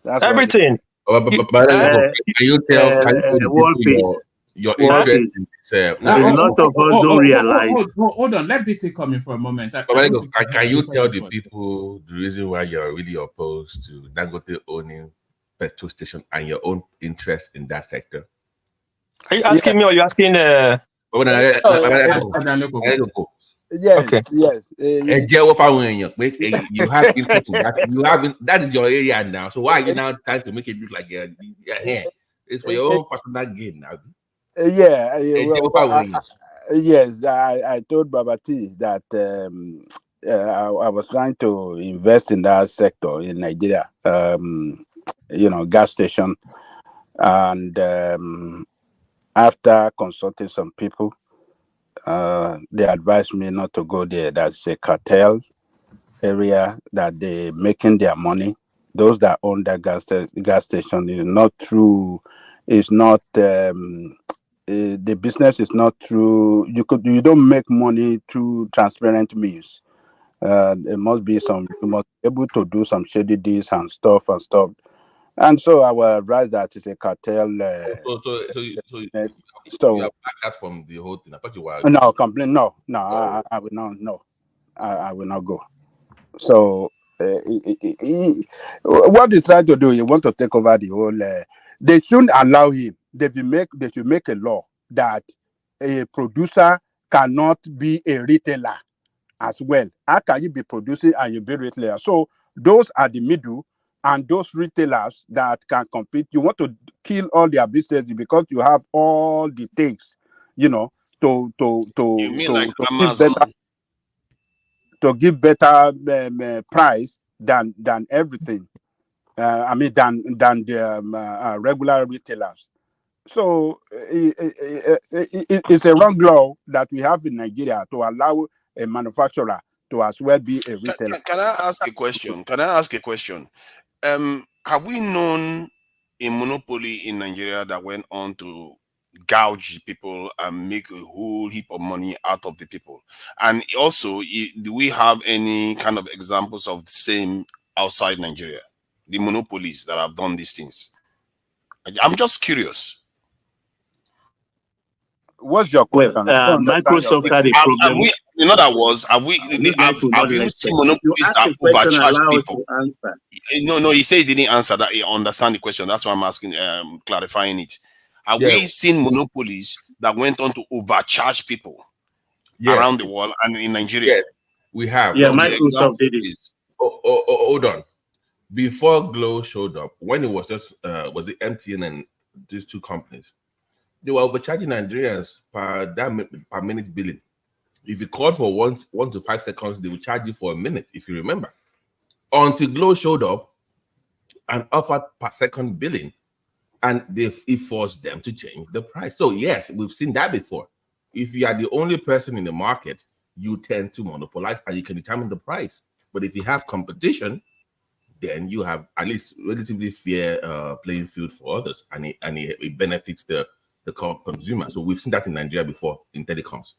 That's Everything. But can you tell the World people Peace. your World interest Peace. in A lot of us don't realize. Hold on. Let BT come in for a moment. Can you tell the people the reason why you're really opposed to Dangote owning petrol station and your own interest in that sector? Are you asking me or are you asking Yes, okay. yes. You have interest in that. That is your area now. So why are you now trying to make it look like you're here? It's for your own personal gain now. Yes, I told Baba T that I was trying to invest in that sector in Nigeria, gas station. And after consulting some people, they advised me not to go there. That's a cartel area that they're making their money. Those that own that gas station is not true. It's not the business is not through. You don't make money through transparent means. There must be you must be able to do some shady deals and stuff. And so I will advise that it's a cartel. So you have that from the whole thing. I thought you were complain. No, I will not. No, I will not go. So what he's trying to do, he want to take over the whole. They shouldn't allow him. They should make a law that a producer cannot be a retailer as well. How can you be producing and you be retailer? So those are the middle and those retailers that can compete. You want to kill all their business because you have all the things, to give better. To give better price than everything, than the regular retailers. So it's a wrong law that we have in Nigeria to allow a manufacturer to as well be a retailer. Can I ask a question? Have we known a monopoly in Nigeria that went on to gouge people and make a whole heap of money out of the people? And also, do we have any kind of examples of the same outside Nigeria? The monopolies that have done these things? I'm just curious. What's your question? Microsoft had a problem. In other words, have you seen monopolies that overcharge people? No, he said he didn't answer that. He understand the question. That's why I'm asking, clarifying it. Have we seen monopolies that went on to overcharge people around the world and in Nigeria? Yes, we have. Yeah, Microsoft did it. Hold on. Before Glow showed up, when it was just was it MTN and these two companies, they were overcharging Nigerians per minute billing. If you called for 1 to 5 seconds, they would charge you for a minute, if you remember. Until Glow showed up and offered per second billing, and it forced them to change the price. So yes, we've seen that before. If you are the only person in the market, you tend to monopolize and you can determine the price. But if you have competition, then you have at least relatively fair playing field for others, and it benefits the consumer. So we've seen that in Nigeria before in telecoms.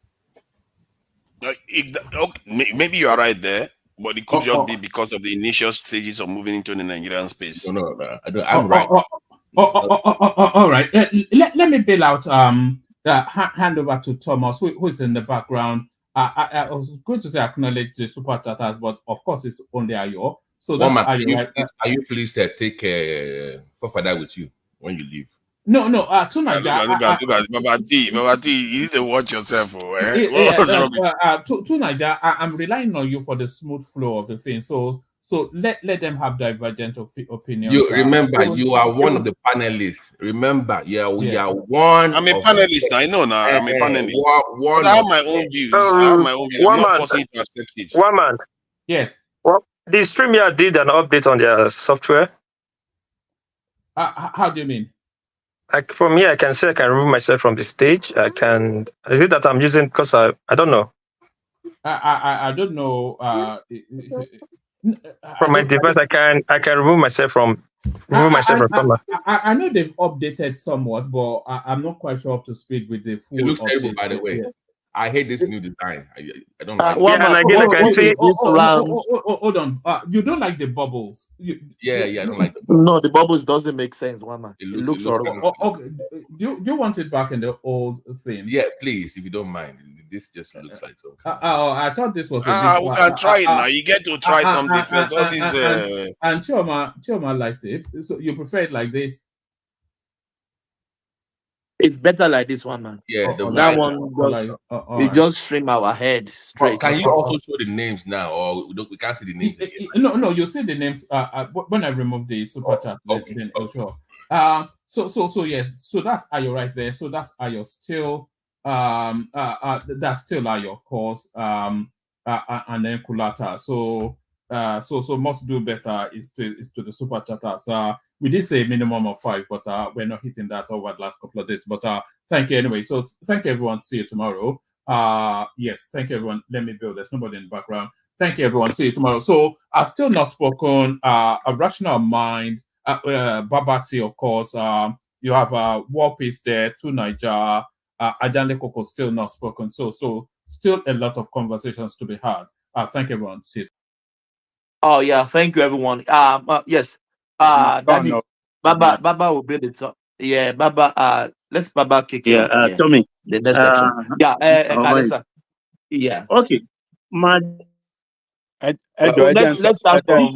Maybe you are right there, but it could just be because of the initial stages of moving into the Nigerian space. No, I'm right. All right. Let me bail out. Hand over to Thomas, who's in the background. I was going to say acknowledge the super tatas, but of course it's only Ayo. So that's Ayo, right? Are you please take Fafada with you when you leave? No. To Nigeria. Look at Baba T. You need to watch yourself. What's wrong with to Nigeria, I'm relying on you for the smooth flow of the thing. So So let them have divergent opinions. You remember, you are one of the panelists. Remember, we are one. I'm a panelist. I know now. I'm a panelist. But I have my own views. I have my own views. I'm not forcing you to accept it. One man. Yes. Well, the StreamYard did an update on their software. How do you mean? Like for me, I can say I can remove myself from the stage. I can. Is it that I'm using because I don't know. I don't know. From my device, I can remove myself from camera. I know they've updated somewhat, but I'm not quite sure up to speed with the full. It looks update. terrible, by the way. Yeah. I hate this new design. I don't like. Hold Hold on. You don't like the bubbles? Yeah, I don't like them. No, the bubbles doesn't make sense, Wama. It looks horrible. Okay. Do you want it back in the old thing? Yeah, please, if you don't mind. This just looks like so. I thought this was. We can try it now. You get to try something first. All these. And Chioma liked it. So you prefer it like this? It's better like this one, man. Yeah, that one just stream our head straight. Can you also show the names now, or we can't see the names? No, you see the names. When I remove the super chat, then sure. So yes, so that's Ayo right there. So that's Ayo still. That's still Ayo, of course. And then Kulata. So must do better is to the super chatters. We did say a minimum of 5, but we're not hitting that over the last couple of days. But thank you anyway. So thank you everyone. See you tomorrow. Yes, thank you everyone. Let me build. There's nobody in the background. Thank you everyone. See you tomorrow. So I've still not spoken. A rational mind. Babati, of course. You have War Peace there. To Niger. Ajane Koko still not spoken. So still a lot of conversations to be had. Thank you everyone. See you. Oh yeah, thank you everyone. Yes. Daddy, Baba will be the top. Yeah, Baba. Let's Baba kick it off. Yeah, Tommy. The next section. Yeah. Okay. Let's start from.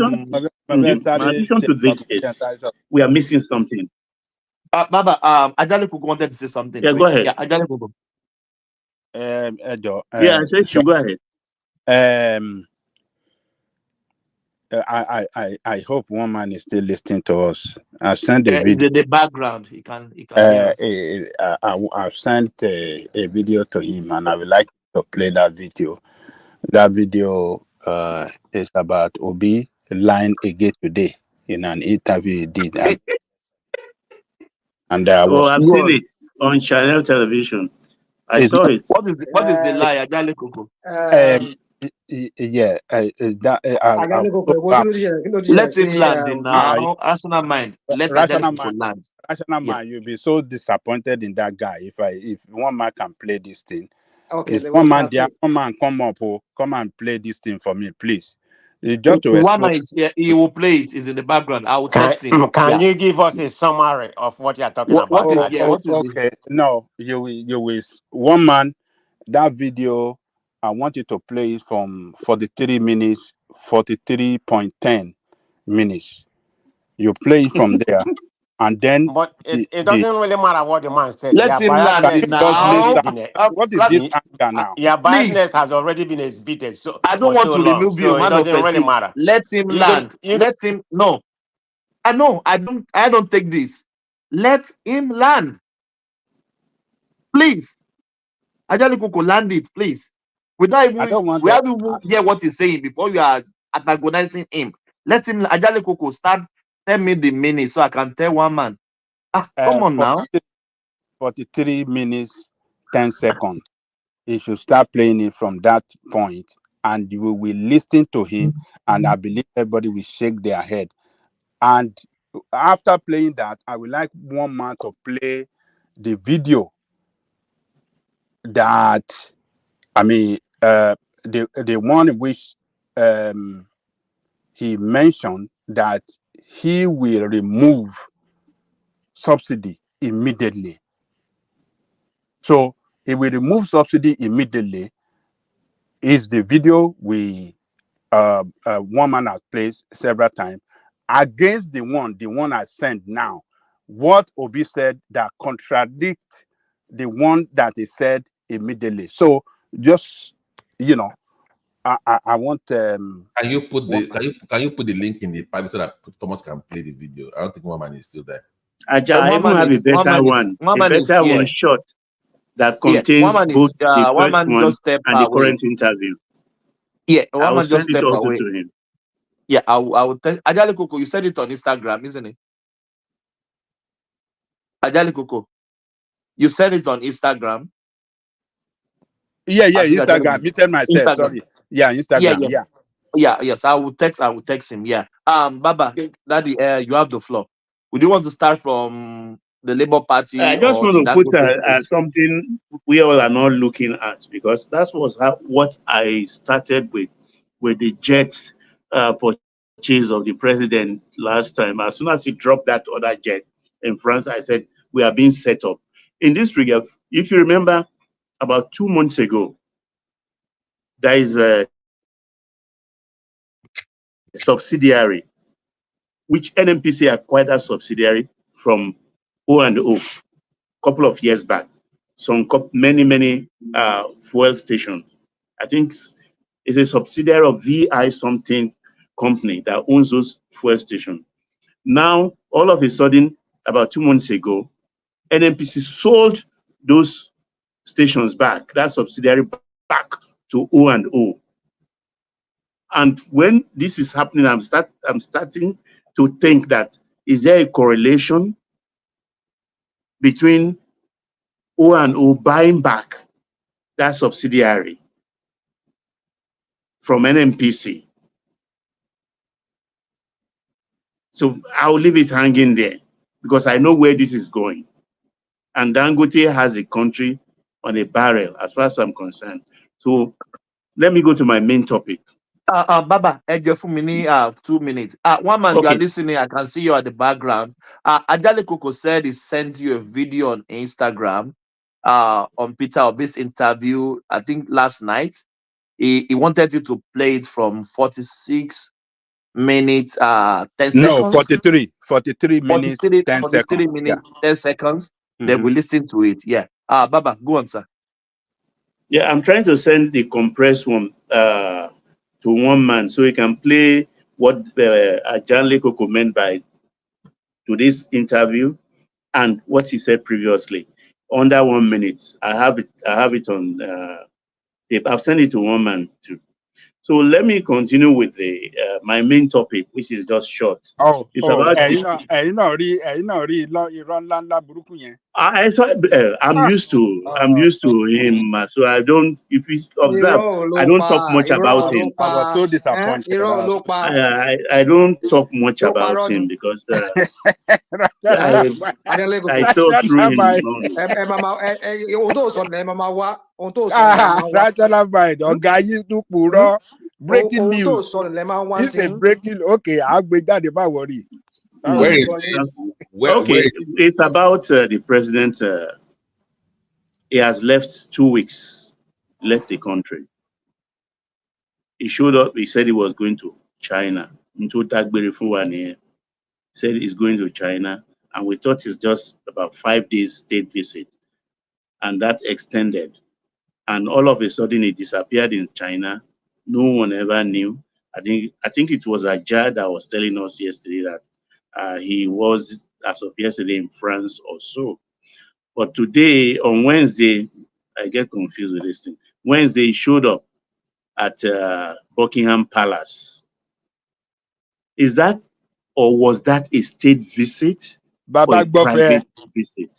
In addition to this, we are missing something. Baba, Ajale Koko wanted to say something. Yeah, go ahead. Yeah, Ajale Koko. I said you go ahead. I hope one man is still listening to us. I sent a video. The background, he can hear us. I've sent a video to him, and I would like to play that video. That video is about Obi lying again today in an interview he did. And I've seen it on Channel Television. I saw it. What is the lie, Ajale Koko? Let him land now. Rational mind. Let rational Ajale Koko land. Rational mind, you'll be so disappointed in that guy if one man can play this thing. Okay, one man come up, come and play this thing for me, please. Just to one man is here, he will play it. Is in the background. I will text him. Can you give us a summary of what you are talking about? What is here? What is okay? No, you will. One man, that video, I want you to play it from 43 minutes, 43.10 minutes. You play it from there, and then. But it doesn't really matter what the man said. Let him land now. What is this anger now? Your biasness has already been exhibited. So I don't want to remove you, so it doesn't really matter. Let him land. Let him. No, I know. I don't take this. Let him land, please. Ajale Koko, land it, please. We haven't even hear what he's saying before you are antagonizing him. Let him. Ajale Koko, start. Tell me the minute so I can tell one man. Come on now. 43 minutes, 10 seconds. He should start playing it from that point, and you will listen to him, and I believe everybody will shake their head. And after playing that, I would like one man to play the video that, the one in which he mentioned that he will remove subsidy immediately. So he will remove subsidy immediately. Is the video one man has played several times against the one I sent now. What Obi said that contradict the one that he said immediately. So just I want. Can you put the link in the private so that Thomas can play the video? I don't think one man is still there. I even have a better one shot that contains both the first one and the current interview. Yeah, I will send just it step also away. to him. Yeah, I will tell Ajali Coco, you said it on Instagram, isn't it? Ajali Coco, you said it on Instagram. Yeah, Instagram. Me tell myself, sorry. Yeah, Instagram. Yeah, yes. I will text him. Yeah. Baba, Daddy, you have the floor. Would you want to start from the Labour Party I just or want to put the something we all are not looking at, because that was what I started with the jet purchase of the president last time. As soon as he dropped that other jet in France, I said we are being set up. In this regard, if you remember, about 2 months ago, there is a subsidiary which NNPC acquired a subsidiary from O&O a couple of years back. Many fuel stations. I think it's a subsidiary of VI something company that owns those fuel stations. Now, all of a sudden, about 2 months ago, NNPC sold those stations back, that subsidiary back to O&O. And when this is happening, I'm starting to think that, is there a correlation between O&O buying back that subsidiary from NNPC? So I'll leave it hanging there because I know where this is going. And Dangote has a country on a barrel as far as I'm concerned. So let me go to my main topic. Baba, 2 minutes. One man, you are listening. I can see you at the background. Ajali Coco said he sent you a video on Instagram on Peter Obi's interview, I think last night. He wanted you to play it from 46 minutes, 10 seconds. No, 43 minutes, 10 seconds. 43 minutes, 10 seconds. Then we listen to it. Yeah. Baba, go on, sir. Yeah, I'm trying to send the compressed one to one man so he can play what Ajali Coco meant by today's interview and what he said previously. Under 1 minute, I have it on tape. I've sent it to one man too. So let me continue with the my main topic, which is just short. It's about. I'm used to him, so I don't. If you observe, I don't talk much about him. I was so disappointed. I don't talk much about him because I saw through him. Breaking news. This is breaking. Okay, I'll be that if I worry. It's about the president. He has left 2 weeks, left the country. He showed up. He said he was going to China. Said he's going to China, and we thought it's just about 5 days state visit, and that extended. And all of a sudden, he disappeared in China. No one ever knew. I think it was Ajay that was telling us yesterday that he was, as of yesterday, in France or so. But today, on Wednesday, I get confused with this thing. Wednesday, he showed up at Buckingham Palace. Is that, or was that a state visit or a private visit?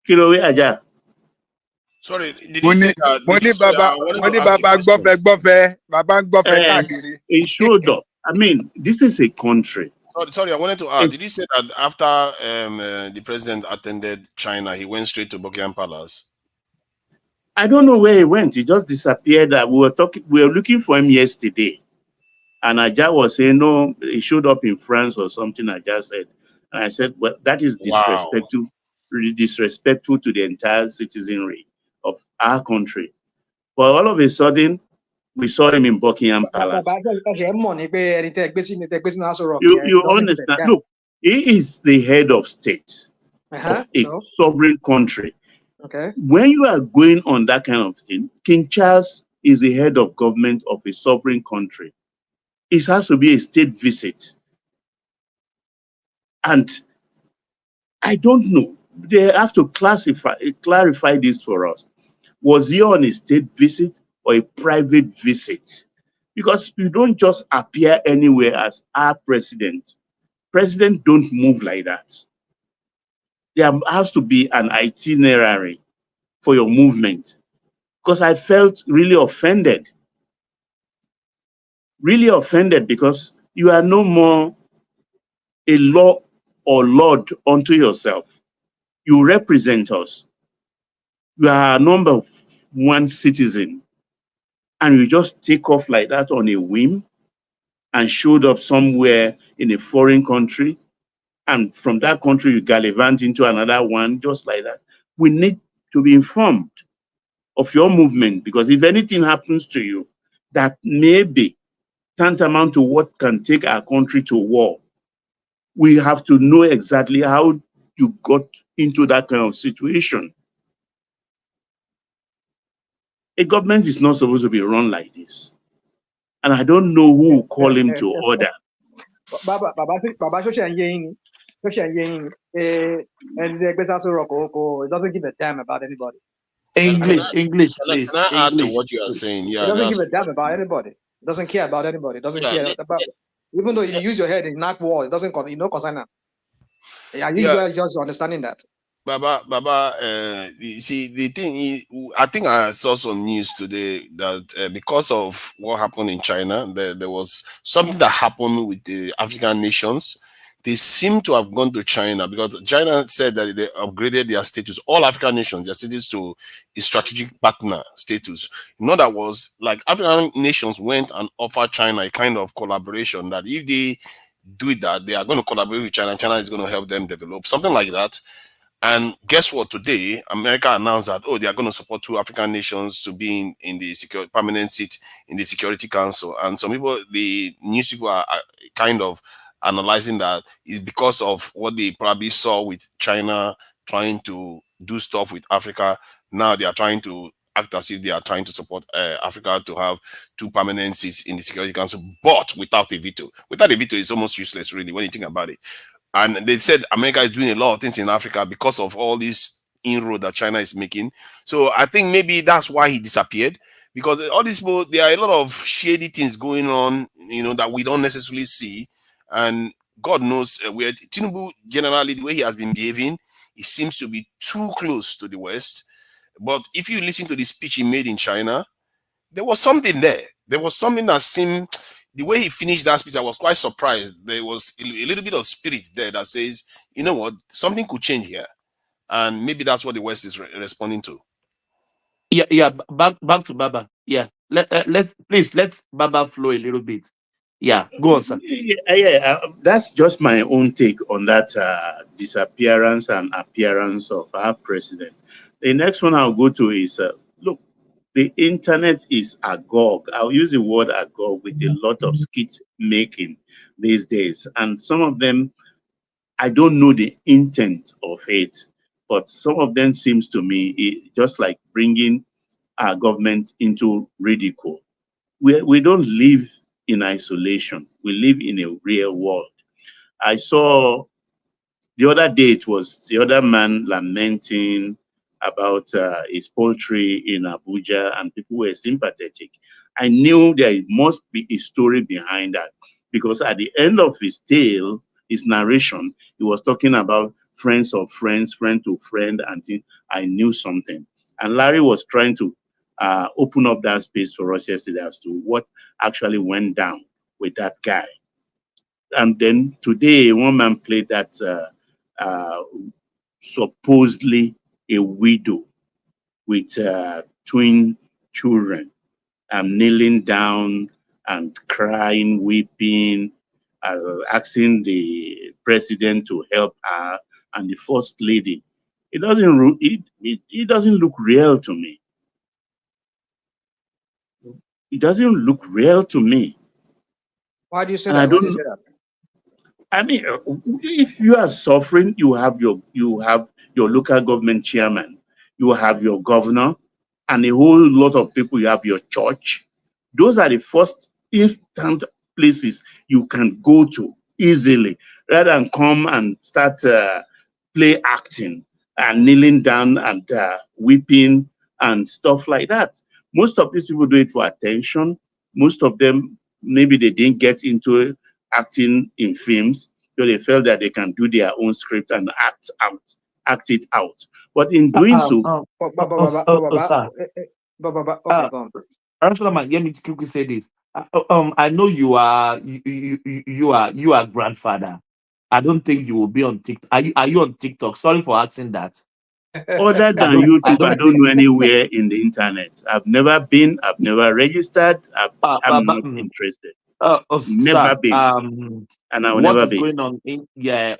Kilowe Ajay. Sorry, did you say that? He showed up. I mean, this is a country. Sorry, I wanted to ask. Did you say that after the president attended China, he went straight to Buckingham Palace? I don't know where he went. He just disappeared. We were looking for him yesterday. And Ajay was saying, no, he showed up in France or something. Ajay said. And I said, well, that is disrespectful, really disrespectful to the entire citizenry of our country. But all of a sudden, we saw him in Buckingham Palace. You understand? Look, he is the head of state of a sovereign country. Okay. When you are going on that kind of thing, King Charles is the head of government of a sovereign country. It has to be a state visit. And I don't know. They have to clarify this for us. Was he on a state visit or a private visit? Because you don't just appear anywhere as our president. President don't move like that. There has to be an itinerary for your movement. Because I felt really offended because you are no more a law or lord unto yourself. You represent us. You are a number one citizen, and you just take off like that on a whim and showed up somewhere in a foreign country, and from that country you gallivant into another one just like that. We need to be informed of your movement, because if anything happens to you that may be tantamount to what can take our country to war, we have to know exactly how you got into that kind of situation. A government is not supposed to be run like this. And I don't know who will call him to order. Baba, social engineering, it doesn't give a damn about anybody. English, please. Can I add to English. what you are saying? It Yeah, doesn't give that's a damn about anybody. It doesn't care about anybody. It doesn't yeah, care about, even though you use your head in knock wall, it doesn't concern them. Yeah, you yeah. guys just understanding that. Baba, you see, the thing is, I think I saw some news today that because of what happened in China, there was something that happened with the African nations. They seem to have gone to China because China said that they upgraded their status, all African nations, their status to a strategic partner status. In other words, like African nations went and offered China a kind of collaboration that if they do that, they are going to collaborate with China. China is going to help them develop something like that. And guess what? Today, America announced that, oh, they are going to support two African nations to be in the permanent seat in the Security Council. And some people, the news people are kind of analyzing that is because of what they probably saw with China trying to do stuff with Africa. Now they are trying to act as if they are trying to support Africa to have two permanent seats in the Security Council, but without a veto. Without a veto, it's almost useless, really, when you think about it. And they said America is doing a lot of things in Africa because of all this inroad that China is making. So I think maybe that's why he disappeared, because all these people, there are a lot of shady things going on, that we don't necessarily see. And God knows where Tinubu, generally, the way he has been behaving, he seems to be too close to the West. But if you listen to the speech he made in China, there was something there. There was something that seemed, the way he finished that speech, I was quite surprised. There was a little bit of spirit there that says, you know what, something could change here. And maybe that's what the West is responding to. Yeah. Back to Baba. Yeah. Let's Baba flow a little bit. Yeah. Go on, sir. That's just my own take on that disappearance and appearance of our president. The next one I'll go to is look, the internet is agog. I'll use the word agog with a lot of skit making these days. And some of them, I don't know the intent of it, but some of them seems to me just like bringing our government into ridicule. We don't live in isolation. We live in a real world. I saw the other day, it was the other man lamenting about his poultry in Abuja, and people were sympathetic. I knew there must be a story behind that, because at the end of his tale, his narration, he was talking about friends of friends, friend to friend, and I knew something. And Larry was trying to open up that space for us yesterday as to what actually went down with that guy. And then today, one man played that supposedly a widow with twin children, kneeling down and crying, weeping, asking the president to help her and the first lady. It doesn't look real to me. It doesn't look real to me. Why do you say And that? I Why do you don't. say that? I mean, if you are suffering, you have your local government chairman. you have your governor, and a whole lot of people. You have your church. Those are the first instant places you can go to easily, rather than come and start play acting and kneeling down and weeping and stuff like that. Most of these people do it for attention. Most of them, maybe they didn't get into acting in films, so they felt that they can do their own script and act it out. But in doing so, Okay, go on. Let me quickly say this. I know you are you are grandfather. I don't think you will be on TikTok. Are you on TikTok? Sorry for asking that. other than YouTube, I don't know anywhere in the internet. I've never been. I've never registered. I'm not interested. Never been, and I will What never is be. going on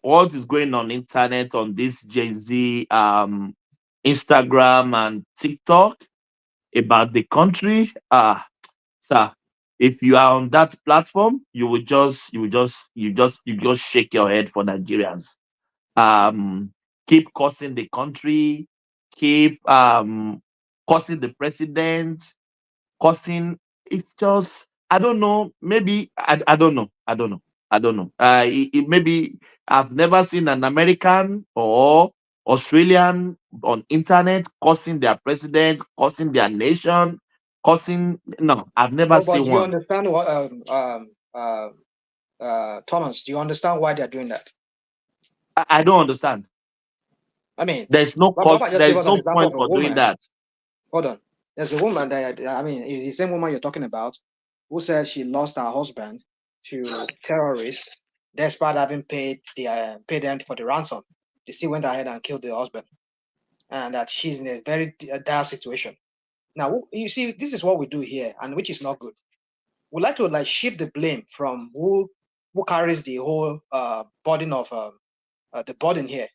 what is going on internet on this Jay-Z Instagram and TikTok about the country? Sir, if you are on that platform, you just shake your head for Nigerians. Keep cursing the country, keep cursing the president, cursing. It's just, I don't know. Maybe I don't know. I don't know. I don't know. Maybe I've never seen an American or Australian on internet cursing their president, cursing their nation, cursing. No, I've never But seen do you one. understand what Thomas? Do you understand why they're doing that? I don't understand. I mean, There's no cause. Baba just There gave is us an no example point of a for doing woman. that. Hold on. There's a woman that I mean, it's the same woman you're talking about, who said she lost her husband to terrorists, despite having paid them for the ransom. They still went ahead and killed the husband, and that she's in a very dire situation. Now, you see, this is what we do here, and which is not good. We like to shift the blame from who carries the whole burden of the burden here.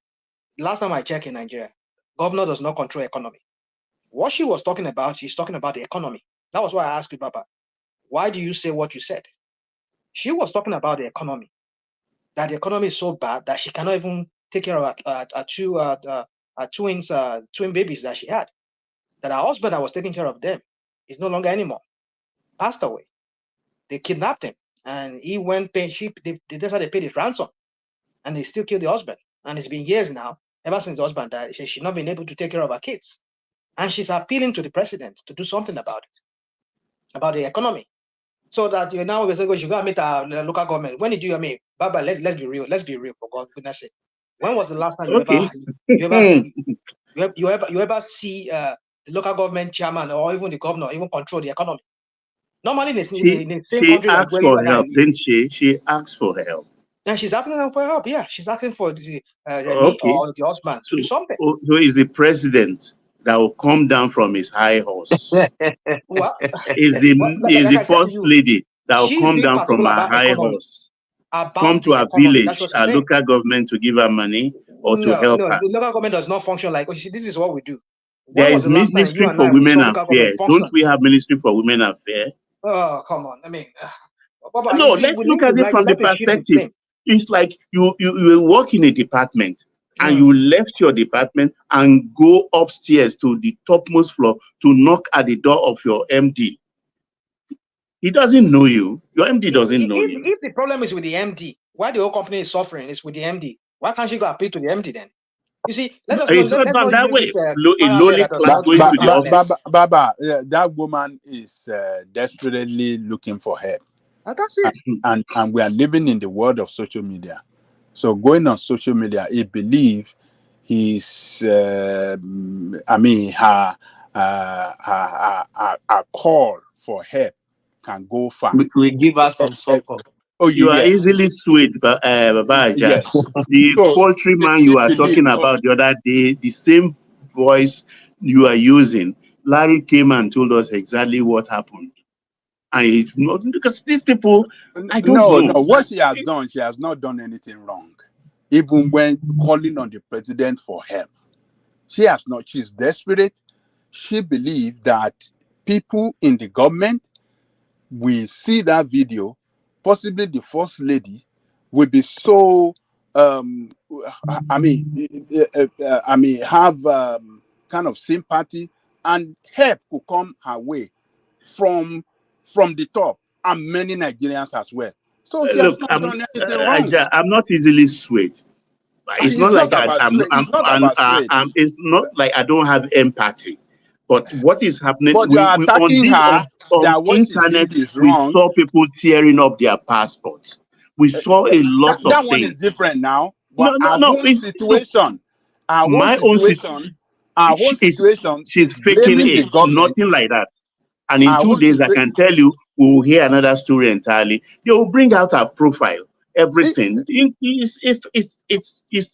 Last time I checked in Nigeria, governor does not control economy. What she was talking about, she's talking about the economy. That was why I asked you, Baba, why do you say what you said? She was talking about the economy, that the economy is so bad that she cannot even take care of twin babies that she had. That her husband that was taking care of them is no longer anymore, passed away. They kidnapped him, and he went pay. That's why they paid his ransom, and they still killed the husband. And it's been years now, ever since the husband died. She's not been able to take care of her kids, and she's appealing to the president to do something about it, about the economy, so that you now say, "Go, you gotta meet our local government." When did you? I mean, Baba, let's be real. Let's be real, for God's goodness sake. When was the last time you ever see the local government chairman or even the governor even control the economy? Normally, in the same She country like asked where you for and I help, live. didn't she? She asked for help. And she's asking for help. Yeah, she's asking for the Remy Okay. or the husband to do something. So is the president that will come down from his high horse? Well, is like the I said to first you, lady that will she's come being down from particular her about high economy. horse, come About to the a economy. That's village, what she's a saying. local government to give her money or to No, help no, her? the local government does not function like. This is what we do. There When was is the last time you Ministry and for I we saw Women local government Affairs. Don't function? we have Ministry for Women Affairs? Oh, come on. I mean, Baba, No, you see, let's we look need at to it from the shift the perspective. blame. It's like you work in a department and you left your department and go upstairs to the topmost floor to knock at the door of your MD. He doesn't know you. Your MD doesn't know you. If the problem is with the MD, why the whole company is suffering is with the MD. Why can't she go appeal to the MD then? You see, It's not let's done not that use way. this A parallel lowly that does class not going have to the office. Baba, that woman is desperately looking for help. And that's it. And we are living in the world of social media. So going on social media, he believes he's, her call for help can go far. We give her some support. Oh, You are yes. easily swayed, Baba Ajan. Yes. The So poultry man she you are believes. talking about the other day, the same voice you are using, Larry came and told us exactly what happened. And because these people, I don't No, know. what she has done, she has not done anything wrong. Even when calling on the president for help, she has not. She's desperate. She believes that people in the government will see that video. Possibly the first lady will be so. Have kind of sympathy, and help could come her way from the top, and many Nigerians as well. So he has Look, not done anything wrong. I'm not easily swayed. It's not like It's not about straight. it's not like I don't have empathy. But what is happening? But you are We on attacking this her on that what she internet, did is we wrong. saw people tearing up their passports. We saw a lot of That one is things. different now. But No. our own situation, She's she's faking blaming the it. government. Nothing like that. And in Our 2 own days, I can tell you, we will hear another story entirely. They will bring out her profile, everything. It's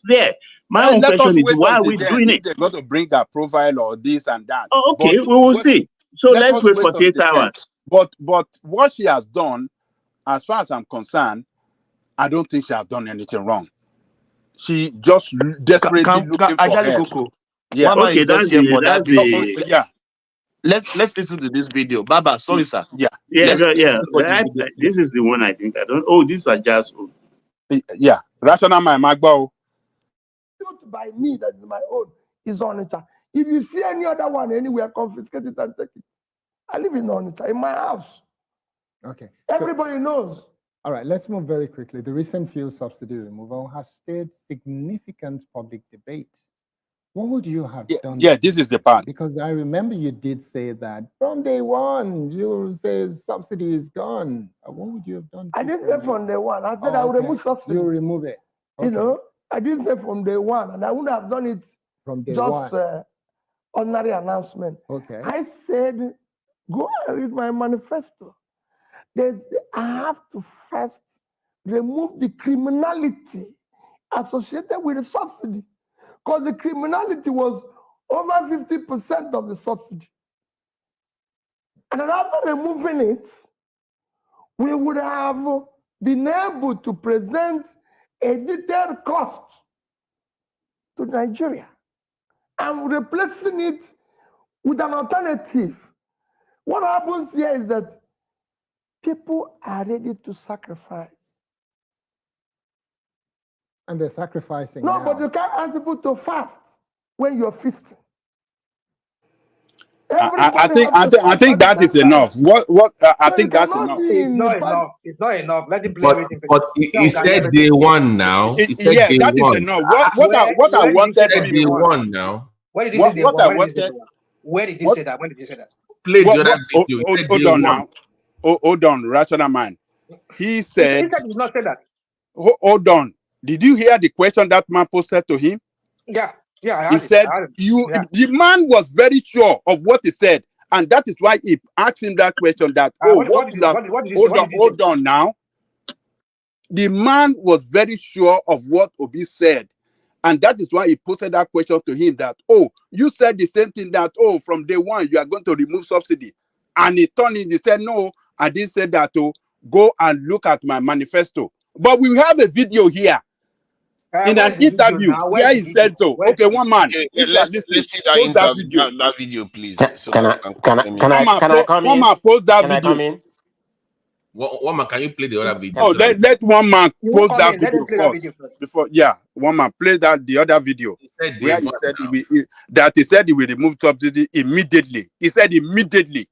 there. My own Let us question is, wait why are until we then doing if it? they're going to bring her profile or this and that. Oh, okay, But we will see. So let let's us wait wait for 8 until then. hours. But what she has done, as far as I'm concerned, I don't think she has done anything wrong. She just desperately looking for help. Yeah. Mama is just here for that video. Yeah. Let's listen to this video. Baba, sorry, sir. Yeah. Let's listen to this video. This is the one I think I don't. Oh, these are just. Yeah. Rational my Magbo. Not by me, that is my own, is Onitsha. If you see any other one anywhere, confiscate it and take it. I live in Onitsha, in my house. Okay. Everybody knows. All right, let's move very quickly. The recent fuel subsidy removal has stirred significant public debate. What would you have done? Yeah, this is the part. Because I remember you did say that from day one, you say subsidy is gone. What would you have done? I didn't say from day one. I said I would remove subsidy. You remove it. You know, I didn't say from day one, and I wouldn't have done it from day just one. Ordinary announcement. Okay. I said, go and read my manifesto. I have to first remove the criminality associated with the subsidy, because the criminality was over 50% of the subsidy. And then after removing it, we would have been able to present a detailed cost to Nigeria and replacing it with an alternative. What happens here is that people are ready to sacrifice. And they're sacrificing. No, now. but you can't ask people to fast when you're feasting. I think that is enough. I think that's enough. It's not enough. It's not enough. Let him play But everything. he said day one now. He said Yeah, day that is one. enough. What I wanted Day one now. Where did he say day one? Where did he say that? When did he say that? Play the other video. He said Hold day on one. now. Hold on, rational man. He said. He said he did not say that. Hold on. Did you hear the question that man posted to him? Yeah, I He heard said it. the man was very sure of what he said, and that is why he asked him that question. That what did you say? Hold on now. The man was very sure of what Obi said, and that is why he posted that question to him. That you said the same thing. That from day one you are going to remove subsidy, and he turned it. He said no, I didn't say that. Go and look at my manifesto. But we have a video here. In an interview where he said so. Okay, one man. Okay, let's see that interview, that video, please. Can I come in? One man post that Can I video. come in? One man, can you play the other video? Oh, let one man post that Let him video play that video first. before, one man play the other video where he said he said he will remove subsidy immediately. He said immediately.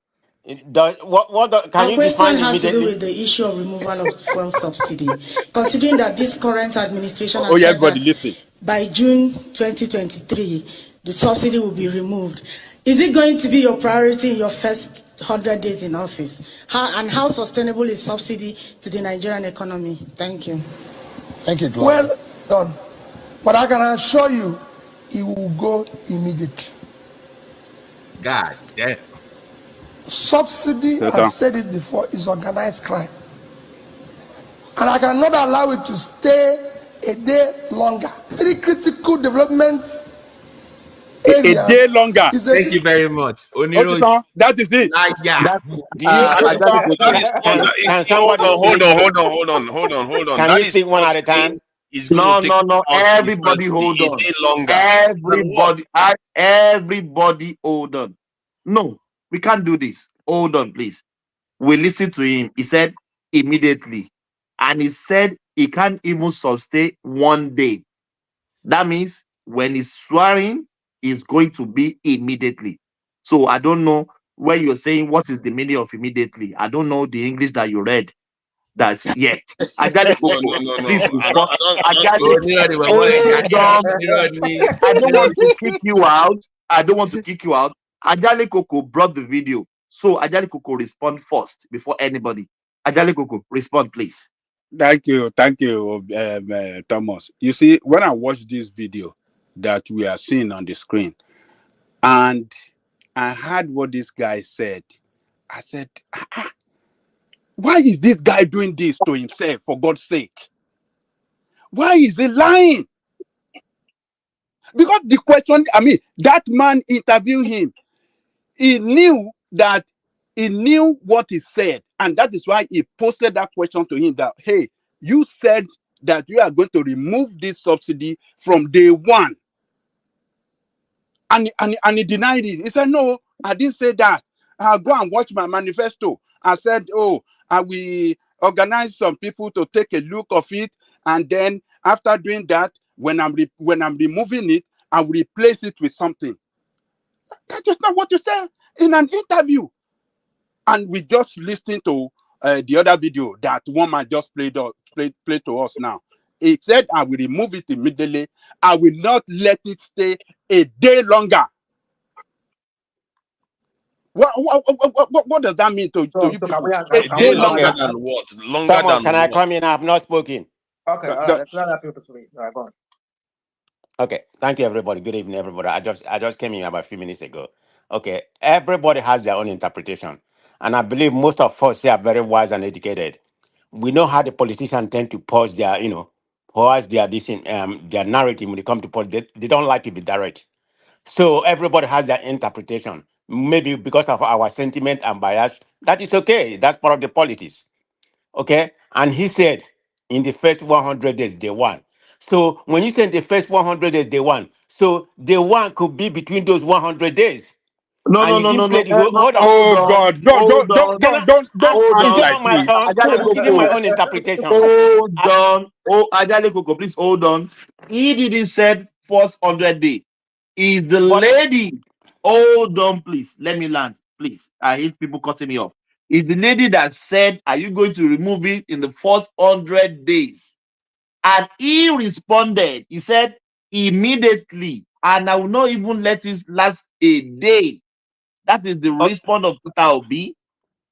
Can you question define has to do immediately? with the issue of removal of fuel subsidy. Considering that this current administration has yeah, said everybody that listen. by June 2023, the subsidy will be removed. Is it going to be your priority in your first 100 days in office? How sustainable is subsidy to the Nigerian economy? Thank you. Thank you, Glenn. Well done. But I can assure you, it will go immediately. God damn. Subsidy, I said it before, is organized crime. And I cannot allow it to stay a day longer. 3 critical developments. A day longer. Thank you very much. That is it. Hold on. Can you speak one at a time? No. Everybody hold on. Everybody hold on. No, we can't do this. Hold on, please. We listen to him. He said immediately. And he said he can't even sustain 1 day. That means when he's swearing, is going to be immediately. So I don't know where you're saying what is the meaning of immediately. I don't know the English that you read. That's yeah. Ajale No, Coco, no, no, no. please respond. I don't Ajale, I don't want to kick you out. I don't want to kick you out. Ajale Coco brought the video. So Ajale Coco respond first before anybody. Ajale Coco, respond, please. Thank you, Thomas. You see, when I watched this video that we are seeing on the screen, and I heard what this guy said, I said, why is this guy doing this to himself, for God's sake? Why is he lying? Because the question, that man interviewed him. He knew what he said, and that is why he posted that question to him that, hey, you said that you are going to remove this subsidy from day one. And he denied it. He said, no, I didn't say that. I'll go and watch my manifesto. I said, oh, I will organize some people to take a look of it. And then after doing that, when I'm removing it, I will replace it with something. That is not what you said in an interview. And we just listened to the other video that one man just played to us now. He said, I will remove it immediately. I will not let it stay a day longer. What does that mean to you people? A day longer than what? Longer Thomas, than can what? I come in? I have not spoken. Okay, all right. Let's let that people please. All right, go on. Okay, thank you, everybody. Good evening, everybody. I just came in about a few minutes ago. Okay, everybody has their own interpretation, and I believe most of us here are very wise and educated. We know how the politicians tend to pause their, pause their narrative when it comes to politics. They don't like to be direct. So everybody has their interpretation. Maybe because of our sentiment and bias, that is okay. That's part of the politics. Okay? And he said in the first 100 days, day one. So when you say in the first 100 days, day one, so day one could be between those 100 days. And you didn't play the whole. Hold on. Oh God! Don't Is act it like not my this. turn? I'm giving my own interpretation. Hold on. Oh, Ajale Coco, please hold on. He didn't said first 100 day. Is the lady? Hold on, please. Let me land, please. I hate people cutting me off. Is the lady that said, "Are you going to remove it in the first 100 days?" And he responded. He said, "Immediately, and I will not even let it last a day." That is the response of Peter Obi.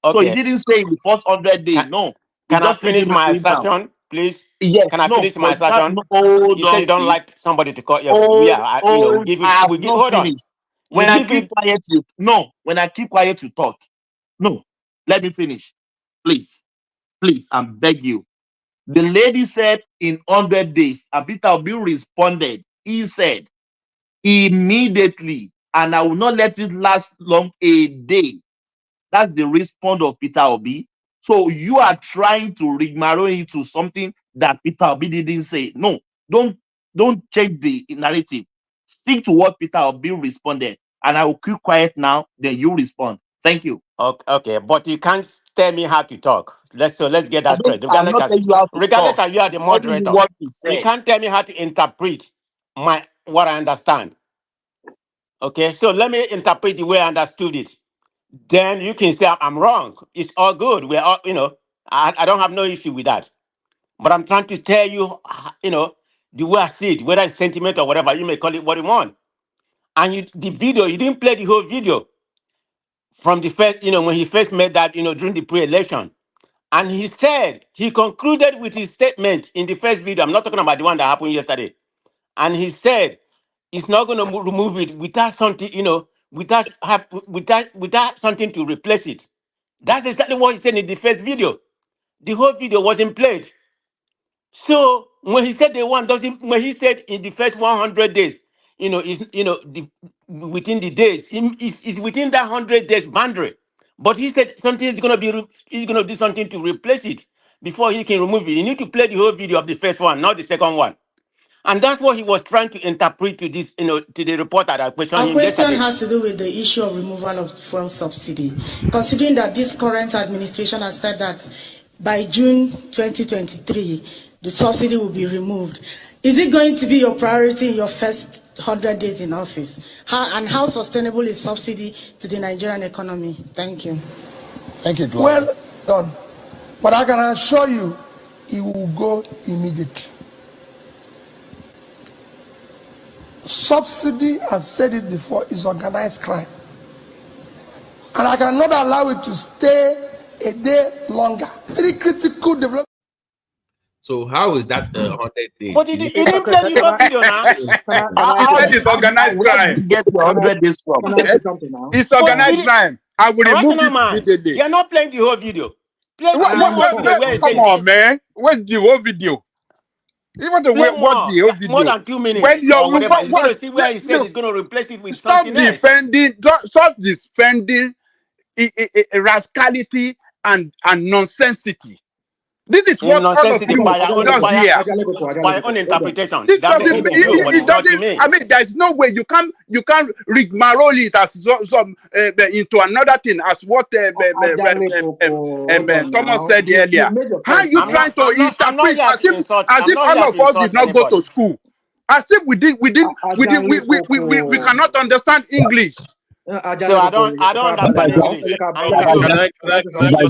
So he Okay. didn't say in the first 100 days. No, he Can I just said finish it my now. session, please? Yes, Can I no, finish my but that, session? no, hold You say you on, don't please. like somebody to cut your. Yeah, we give I it. have We give. not Hold on. finished. You When I give keep it. quiet, you talk. No, let me finish, please, I beg you. The lady said in 100 days, and Peter Obi responded. He said immediately, and I will not let it last long a day. That's the response of Peter Obi. So you are trying to rigmarole into something that Peter Obi didn't say. No, don't change the narrative. Stick to what Peter Obi responded, and I will keep quiet now. Then you respond. Thank you. Okay, but you can't tell me how to talk. Let's get that straight. I'm not telling you how to Regardless talk. that you are the I'm telling you moderator, what he you said. can't tell me how to interpret what I understand. Okay, so let me interpret the way I understood it. Then you can say I'm wrong. It's all good. We're all, I don't have no issue with that. But I'm trying to tell you, the way I see it, whether it's sentiment or whatever, you may call it what you want. And the video, you didn't play the whole video from the first, when he first made that, during the pre-election. And he concluded with his statement in the first video. I'm not talking about the one that happened yesterday. And he said, he's not going to remove it without something, without something to replace it. That's exactly what he said in the first video. The whole video wasn't played. So when he said when he said in the first 100 days, within the days, is within that 100 days boundary. But he said something is gonna he's gonna do something to replace it before he can remove it. You need to play the whole video of the first one, not the second one. And that's what he was trying to interpret to this, to the reporter that questioned Our him question yesterday. has to do with the issue of removal of fuel subsidy. Considering that this current administration has said that by June 2023, the subsidy will be removed, Is it going to be your priority in your first 100 days in office? How sustainable is subsidy to the Nigerian economy? Thank you. Thank you, Gloria. Well done. But I can assure you, it will go immediately. Subsidy, I've said it before, is organized crime. And I cannot allow it to stay a day longer. Three critical development. So how is that 100 days? But he didn't play the whole video now. That is organized Where did crime. you get your 100 days from? Can I say something now? It's But organized crime. I will remove rational it man, immediately. you're not playing the whole video. Play What, more video where it come says on, man. Where's the whole video? You want to play watch more, the whole like more video? than 2 minutes When you're or whatever. He's going to see where he said look, he's going to replace it with stop something else. defending rascality and nonsensity. This is what all of Nonsensity you by does here. your own interpretation. This That doesn't. makes him a Jew, but It it's not to doesn't. me. I mean, there's no way you can rigmarole it as some into another thing, as what Thomas said earlier. How are you trying to I'm not interpret here to insult. as I'm if not all here of to us did insult not go to anybody. school? As if we cannot understand English. So I don't understand English, and you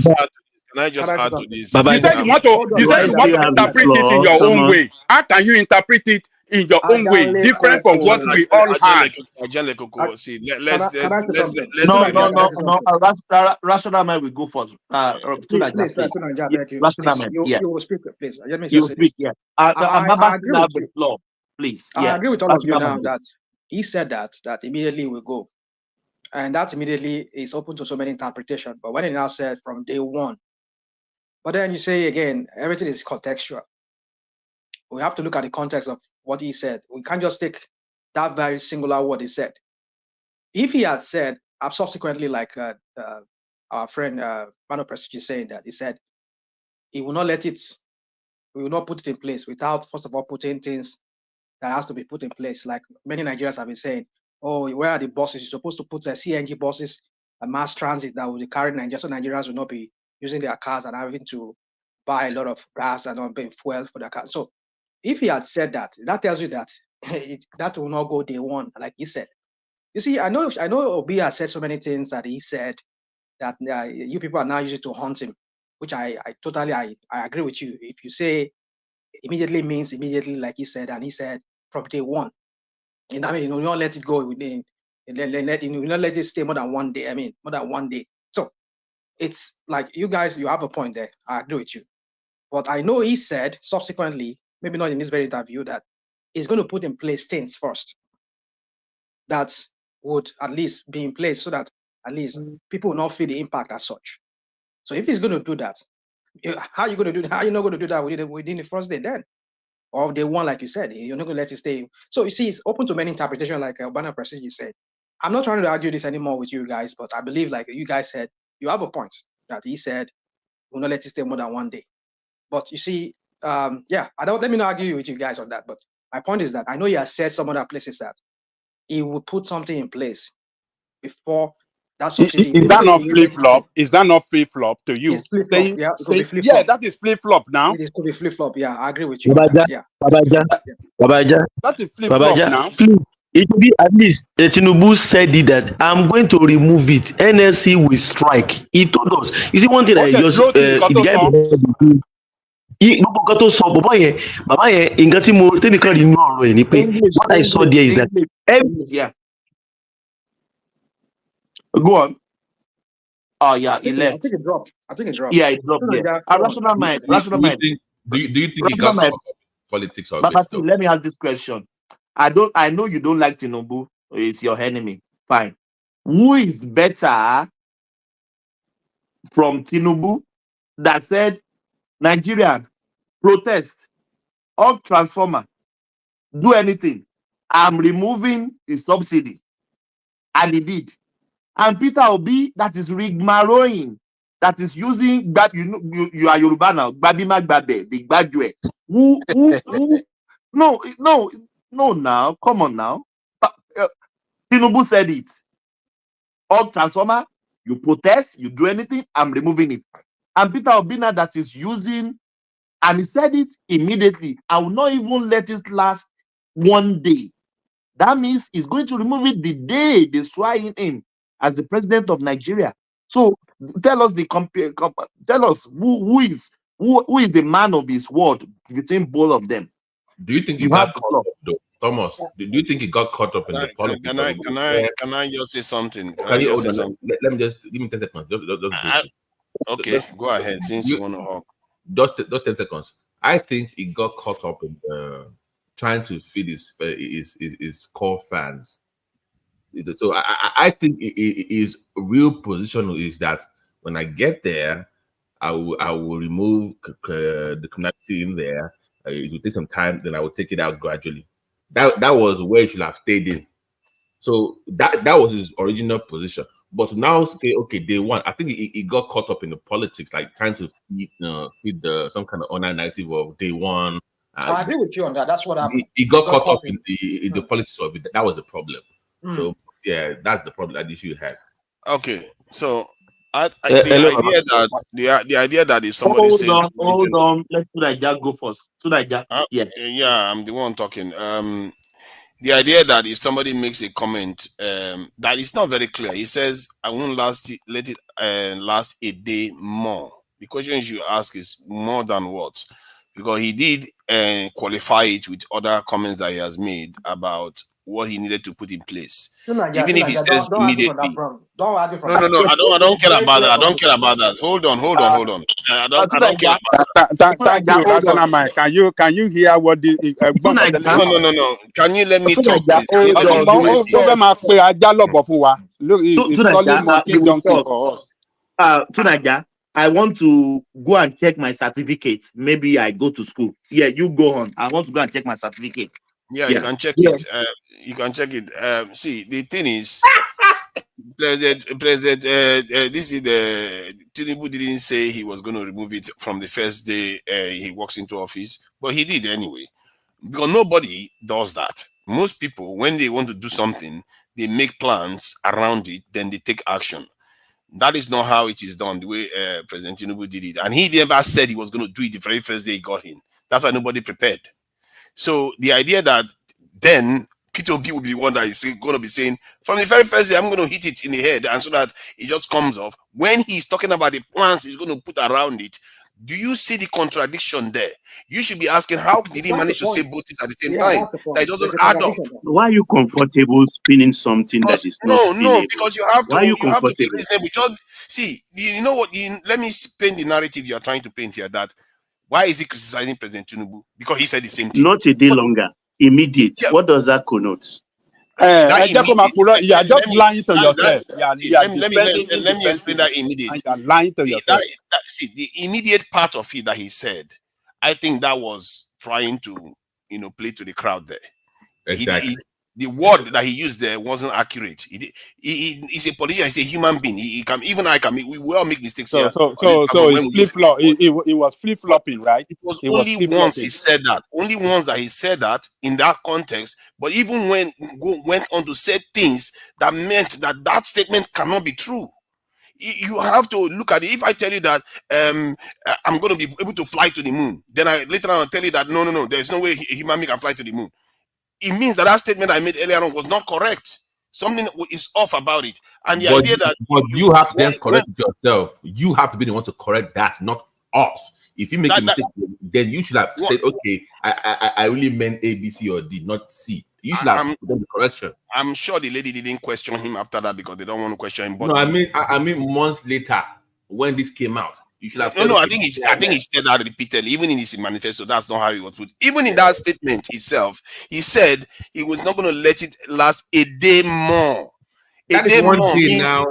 do. Can I just add to this? Can I just add to this? You said you want to interpret it in your own way. How can you interpret it in your own way, different from what we all had? See, Can I say something? No. Rational man will go first. Please, Rational man, yeah. You will speak, please. Let me You just say speak, this. yeah. I agree with the you. floor, please. I Yeah. agree with all of you Rational now man. that he said that immediately we go. And that immediately is open to so many interpretations. But when he now said from day one, but then you say again, everything is contextual. We have to look at the context of what he said. We can't just take that very singular word he said. If he had said, subsequently, like our friend Mano Prestige is saying that, he said, he will not let it, we will not put it in place without, first of all, putting things that has to be put in place. Like many Nigerians have been saying, oh, where are the buses? You're supposed to put CNG buses, a mass transit that will carry Nigeria, so Nigerians will not be using their cars and having to buy a lot of gas and not paying fuel for their cars. So if he had said that, that tells you that that will not go day one, like he said. You see, I know Obi has said so many things that he said that you people are now using to hunt him, which I totally agree with you. If you say immediately means immediately, like he said, and he said from day one. And I mean, you don't let it go within, you not let it stay more than 1 day. I mean, more than 1 day. So it's like you guys, you have a point there. I agree with you. But I know he said subsequently, maybe not in this very interview, that he's going to put in place things first that would at least be in place so that at least people will not feel the impact as such. So if he's going to do that, how are you going to do that? How are you not going to do that within the first day then? Or day one, like you said, you're not going to let it stay. So you see, it's open to many interpretations, like Urbana Prestige said. I'm not trying to argue this anymore with you guys, but I believe, like you guys said, you have a point that he said, we'll not let it stay more than 1 day. But you see, yeah, let me not argue with you guys on that. But my point is that I know he has said some other places that he would put something in place before that subsidy. Is that not flip-flop? Is that not flip-flop to you? It's flip-flop, yeah. It could be flip-flop. Yeah, that is flip-flop now. It could be flip-flop, yeah. I agree with you on that, yeah. Babaja, that is flip-flop now. Please, it will be at least Tinubu said it that I'm going to remove it. NSC will strike. He told us. You see, one thing I just the guy gbogbo nǹkan tó sọ bàbá yẹn nǹkan tí mo tẹ́mi kan rí inú ọ̀rọ̀ ẹ̀ ni pé what I saw there is that yeah. Go on. Oh yeah, he left. I think it dropped. Yeah, it dropped. Yeah. Rational mind. Do you think he got caught up in politics or Baba, let me ask this question. I know you don't like Tinubu. It's your enemy. Fine. Who is better from Tinubu that said Nigerian protest, all transformer, do anything? I'm removing the subsidy. And he did. And Peter Obi, that is rigmaroing, that is using that you are Yoruba now, Babima Babe, Big Badue. Who no now, come on now. Tinubu said it. All transformer, you protest, you do anything, I'm removing it. And Peter Obi now that is using And he said it immediately. I will not even let it last 1 day. That means he's going to remove it the day they swear in him as the president of Nigeria. So tell us tell us who is the man of his word between both of them. Do you think he got caught up though, Thomas? Do you think he got caught up in the politics? Can I just say something? Can you hold on? Let me just give me 10 seconds. Just okay, go ahead. Since you want to talk, just 10 seconds. I think he got caught up in trying to feed his core fans. So I think his real position is that when I get there, I will remove the criminality in there. It will take some time, then I will take it out gradually. That was where he should have stayed in. So that was his original position. But now say, okay, day one, I think he got caught up in the politics, like trying to feed some kind of online narrative of day one. I agree with you on that. That's what happened. He got caught up in the politics of it. That was the problem. So yeah, that's the problem that issue had. Okay, so the idea that is somebody hold saying hold on, let Tudaja go first. Tudaja, yeah, I'm the one talking. The idea that if somebody makes a comment that is not very clear, he says, I won't let it last a day more. The question you should ask is more than what? Because he did qualify it with other comments that he has made about what he needed to put in place. Even if he says immediately. No, I don't care about that. I don't care about that. Hold on. I don't care about that. Thank you, Razana Mike. Can you hear what the No. Can you let me talk, please? It's calling monkey donkey for us. Tunaja, I want to go and check my certificate. Maybe I go to school. Yeah, you go on. I want to go and check my certificate. Yeah, you can check it. You can check it. See, the thing is, President, this is the Tinubu didn't say he was going to remove it from the first day he walks into office, but he did anyway. Because nobody does that. Most people, when they want to do something, they make plans around it, then they take action. That is not how it is done, the way President Tinubu did it. And he never said he was going to do it the very first day he got in. That's why nobody prepared. So the idea that then Kitobi will be the one that is going to be saying, from the very first day, I'm going to hit it in the head, and so that it just comes off. When he's talking about the plans he's going to put around it, do you see the contradiction there? You should be asking, how did he manage to say both things at the same time? That it doesn't add up. Why are you comfortable spinning something that is not spinnable? No, because you have to be reasonable. Just see, you know what? Let me paint the narrative you are trying to paint here. That why is he criticizing President Tinubu? Because he said the same thing. Not a day longer. Immediate. Yeah. What does that connote? You are just lying to yourself. Let me explain that immediately. You are lying to yourself. See, the immediate part of it that he said, I think that was trying to, play to the crowd there. Exactly. The word that he used there wasn't accurate. He's a politician. He's a human being. We will all make mistakes here. So it's flip-flop. It was flip-flopping, right? It was only once he said that. Only once that he said that in that context. But even when went on to say things that meant that statement cannot be true. You have to look at it. If I tell you that I'm going to be able to fly to the moon, then I later on I'll tell you that no, there's no way a human being can fly to the moon. It means that statement I made earlier on was not correct. Something is off about it. And the idea that... But you have to then correct it yourself. You have to be the one to correct that, not us. If you make a mistake, then you should have said, okay, I really meant A, B, C, or D, not C. You should have done the correction. I'm sure the lady didn't question him after that because they don't want to question him. But no, I mean months later when this came out. You should have I think he said that repeatedly, even in his manifesto. That's not how he was put. Even in that statement itself, he said he was not going to let it last a day more. A day more means now.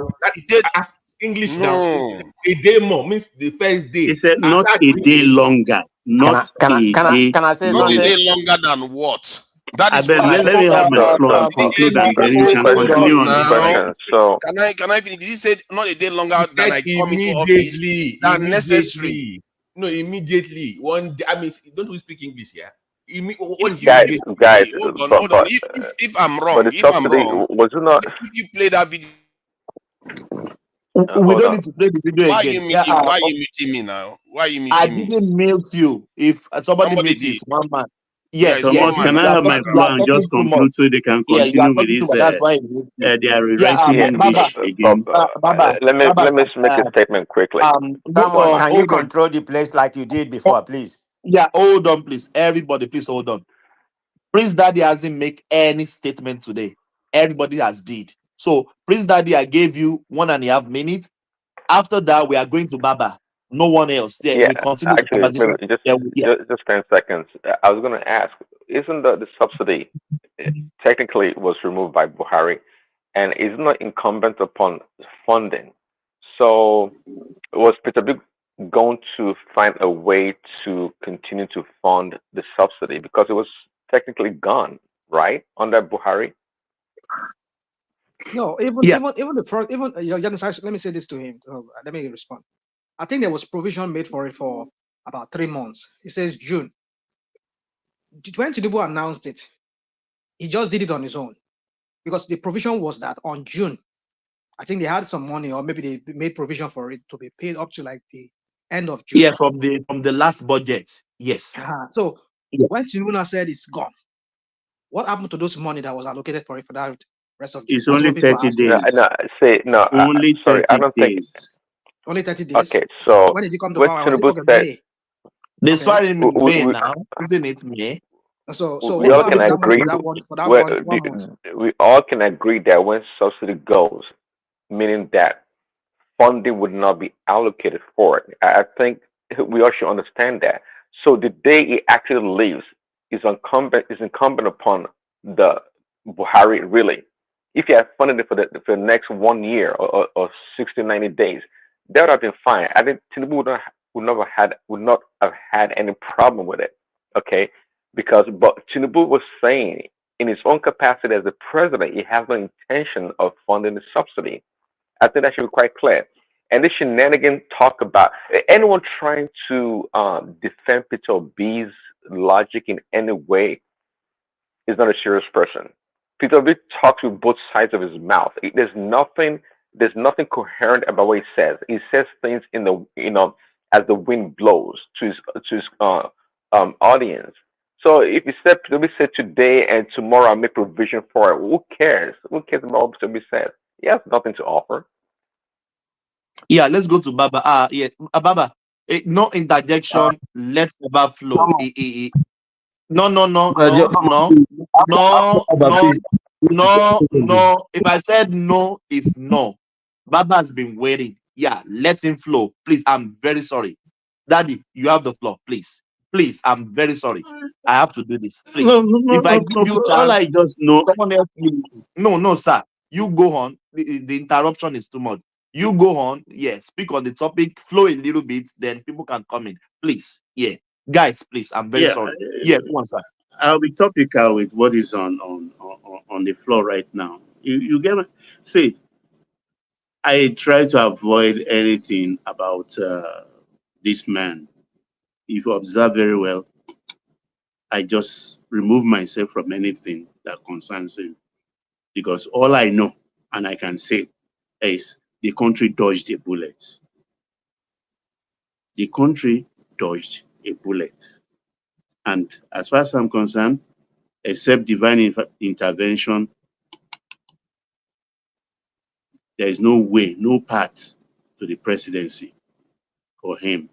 English now. A day more means the first day. He said not a day longer. Not a day longer than what? That is let me have my plot conclude and then you can continue on. So can I finish? Did he say not a day longer than I come into office than necessary? No, immediately. One day, I mean, don't we speak English here? Guys, hold on. If I'm wrong, was it not? If you play that video, we don't need to play the video why again. Why are you muting me now? Why are you I muting me? didn't mute you. If somebody Somebody mute did. is one man. Yeah, Yes, it's yes. one Thomas, man can now. I You are have my talking, you floor are and just talking too much. conclude so they can Yeah, you are continue with talking too this? much. That's why I mute you. They are Yeah, rewriting Baba, English again. Baba, Let me sir, make a statement quickly. Someone, can you hold on. control the place like you did Oh, before, please? yeah, hold on, please. Everybody, please hold on. Prince Daddy hasn't make any statement today. Everybody has did. So, Prince Daddy, I gave you 1.5 minutes. After that, we are going to Baba. No one else. Yeah, Yeah, we continue the actually, conversation. maybe Yeah. just 10 seconds. I was going to ask, isn't the subsidy technically was removed by Buhari, and is not incumbent upon funding? So was Peter Big going to find a way to continue to fund the subsidy because it was technically gone, right, under Buhari? No, even the first, even let me say this to him. Let me respond. I think there was provision made for it for about 3 months. It says June. When Tinubu announced it, he just did it on his own because the provision was that on June, I think they had some money, or maybe they made provision for it to be paid up to like the end of June. Yeah, from the last budget. Yes. So Yeah. when Tinubu said it's gone, what happened to those money that was allocated for it for that rest of June? It's That's only what people are 30 asking. days. Only Sorry, I 30 don't think. days. Only 30 days. Okay, so When did you come to what power? Was it Tinubu okay, said, May? They Okay. swear in May now, isn't it May? So we what all can happened to that money agree. for that one We, month? we all can agree that when subsidy goes, meaning that funding would not be allocated for it. I think we all should understand that. So the day it actually leaves is incumbent upon the Buhari really. If you have funded it for the next 1 year or 60, 90 days, that would have been fine. I think Tinubu would not have had any problem with it. Okay, because but Tinubu was saying in his own capacity as the president, he has no intention of funding the subsidy. I think that should be quite clear. And this shenanigan talk about anyone trying to defend Peter B's logic in any way is not a serious person. Peter B talks with both sides of his mouth. There's nothing coherent about what he says. He says things in the as the wind blows to his audience. So if he said Peter B said today and tomorrow I make provision for it, who cares? Who cares about what Peter B says? He has nothing to offer. Yeah, let's go to Baba. Yeah, Baba. No interjection. Let Baba flow. No. If I said no, it's no. Baba has been waiting. Yeah, let him flow. Please, I'm very sorry. Daddy, you have the floor, please. Please, I'm very sorry. I have to do this. Please. If I give you All chance, I just know. someone else will. No, sir. You go on. The interruption is too much. You go on. Yeah, speak on the topic, flow a little bit, then people can come in. Please. Yeah. Guys, please. I'm very Yeah, sorry. Yeah, go on, sir. I'll be topical with what is on the floor right now. You get me? See, I try to avoid anything about this man. If you observe very well, I just remove myself from anything that concerns him because all I know and I can say is the country dodged a bullet. The country dodged a bullet. And as far as I'm concerned, except divine intervention, there is no way, no path to the presidency for him.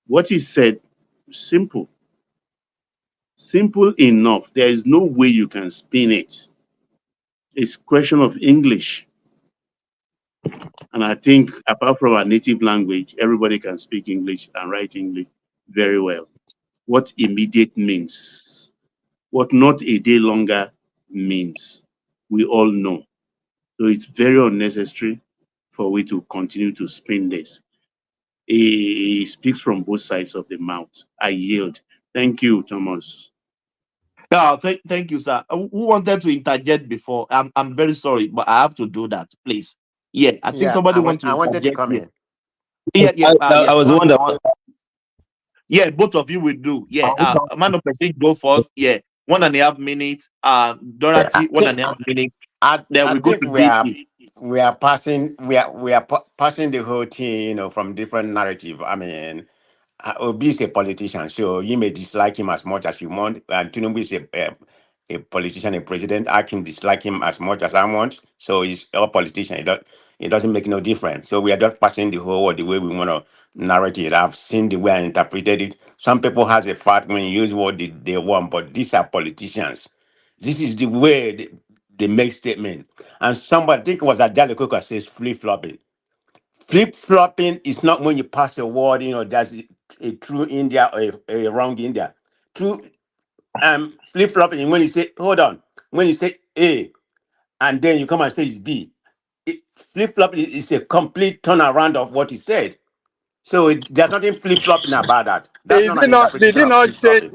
What he said, simple. Simple enough. There is no way you can spin it. It's question of English. And I think apart from our native language, everybody can speak English and write English very well. What immediate means, what not a day longer means, we all know. So it's very unnecessary for we to continue to spin this. He speaks from both sides of the mouth. I yield. Thank you, Thomas. Yeah, thank you, sir. Who wanted to interject before? I'm very sorry, but I have to do that, please. Yeah, I think Yeah, somebody wants to I wanted to interject come here. in. Yeah. I was the one that wanted. Yeah, both of you will do. Yeah, man of person go first. Yeah, 1.5 minutes. I Dorothy, think 1.5 minutes. I Then I we go think to DT. we are passing passing the whole thing, from different narrative. I mean, Obi is a politician, so you may dislike him as much as you want, and Tinubu is a politician, a president. I can dislike him as much as I want. So he's a politician. It doesn't make no difference. So we are just passing the whole the way we want to narrate it. I've seen the way I interpreted it. Some people has a fact when you use what they want, but these are politicians. This is the way they make statement. And somebody, I think it was Adele Coker, says flip-flopping. Flip-flopping is not when you pass a word, that's a true India or a wrong India. True flip-flopping is when you say, hold on, when you say A and then you come and say it's B. Flip-flopping is a complete turnaround of what he said. So there's nothing flip-flopping about that. That's Is not it an not? Did interpretation he of not change? flip-flopping.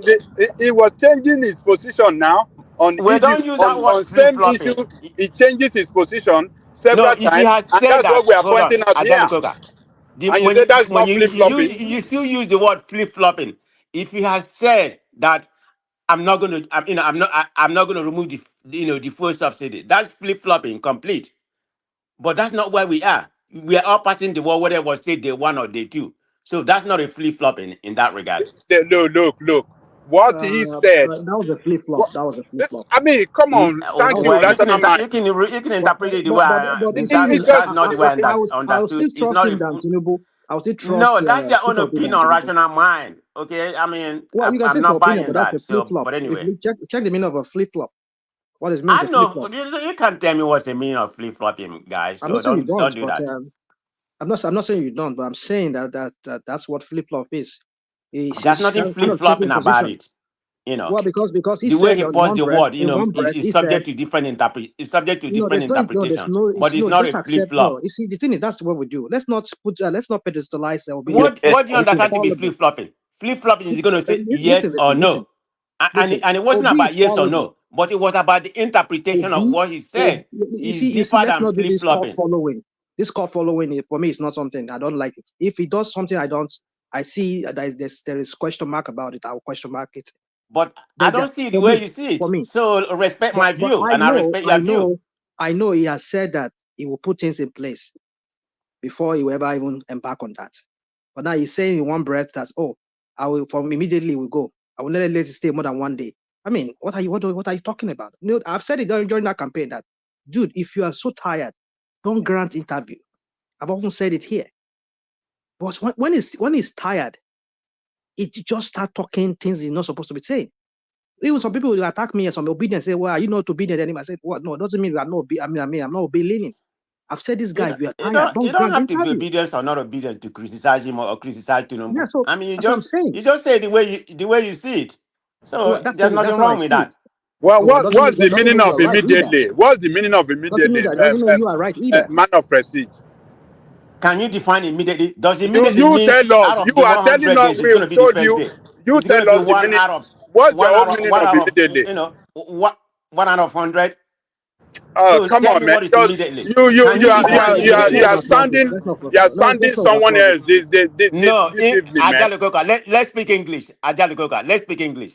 He was changing his position now on We issue don't use that word on same issue. flip-flopping. He changes his position No, several if he times, has and said that's what that, we are hold on, pointing out here. Adele Coker. And you say that's When not you flip use flopping. you still use the word flip flopping. If he has said that I'm not going to, I'm not going to remove the fuel subsidy, that's flip flopping complete. But that's not where we are. We are all passing the word whether it was say day one or day two. So that's not a flip flopping in that regard. Look. What he said. That was a flip flop. That was a flip flop. I mean, come on. Thank you, Well, rational mind. you can interpret it the way But you see, It's that's just not the way I will understood. still It's trust not a him than full. Tinubu. I will still No, trust that's your own Peter Obi than opinion, Tinubu. rational mind. Okay, I mean, Well, you can say I'm it's your not opinion, buying but that's that. a flip So, flop. but If anyway, you check the meaning of a flip flop, what is meant I a flip know flop? you can't tell me what's the meaning of flip flopping, guys. I'm So not saying you don't don't, do but that. I'm not saying you don't, but I'm saying that's what flip flop is. There's He's nothing kind flip of changing flopping about position. it. You know, Well, because he the way said he on paused one the breath, word, in one breath, is he said, subject to different there's interpretations. no, But it's it's no, not a just flip accept. No, flop. you see, the thing is, that's what we do. Let's not pedestalize Obi. What do you It's understand to be fallible. flip flopping? Flip flopping is going to say yes or Listen. no, and it wasn't Obi about is yes or fallible. no, but it was about the interpretation of what he said. Is You see, deeper let's than not do flip this cult flopping. following. This cult following, for me, is not something I don't like it. If he does something I see that there is question mark about it, I will question mark it. But I But don't see the for way me, you see for it. me, So respect my but view, and I respect your view. I know he has said that he will put things in place before he will ever even embark on that. But now he's saying in one breath that, oh, I will from immediately will go. I will never let it stay more than one day. I mean, what are you talking about? You know, I've said it during that campaign that, dude, if you are so tired, don't grant interview. I've often said it here. But when he's tired, it just start talking things he's not supposed to be saying. Even some people will attack me as some obedience, say, well, are you not obedient anymore? I said, what? No, it doesn't mean we are not I'm not obeying. I've said this guy, if you are tired, You don't don't grant have to be interview. obedient or not obedient to criticize him or criticize Yeah, Tinubu. so I mean, that's what I'm saying. you just say the way you see it. So Well, there's nothing that's how I wrong with see it. that. Well, Well, what's the doesn't meaning mean you of are right either. immediately? What's the meaning of immediately? Doesn't mean you are right either. Man of prestige. Can you define immediately? Does immediately You mean tell out us. of You the are telling 100 us. days it's going We to be the told first you. day? You It's going to tell be us the meaning. What's your own meaning one of out of immediately? one out of 100. Oh, So come tell on, me man! what is Just immediately. you you Can you you are you define are you are, you immediately? are sounding Let's not someone overflog it. else No, this evening, man. Ajali Koka, let's speak English. Ajali Koka, let's speak English.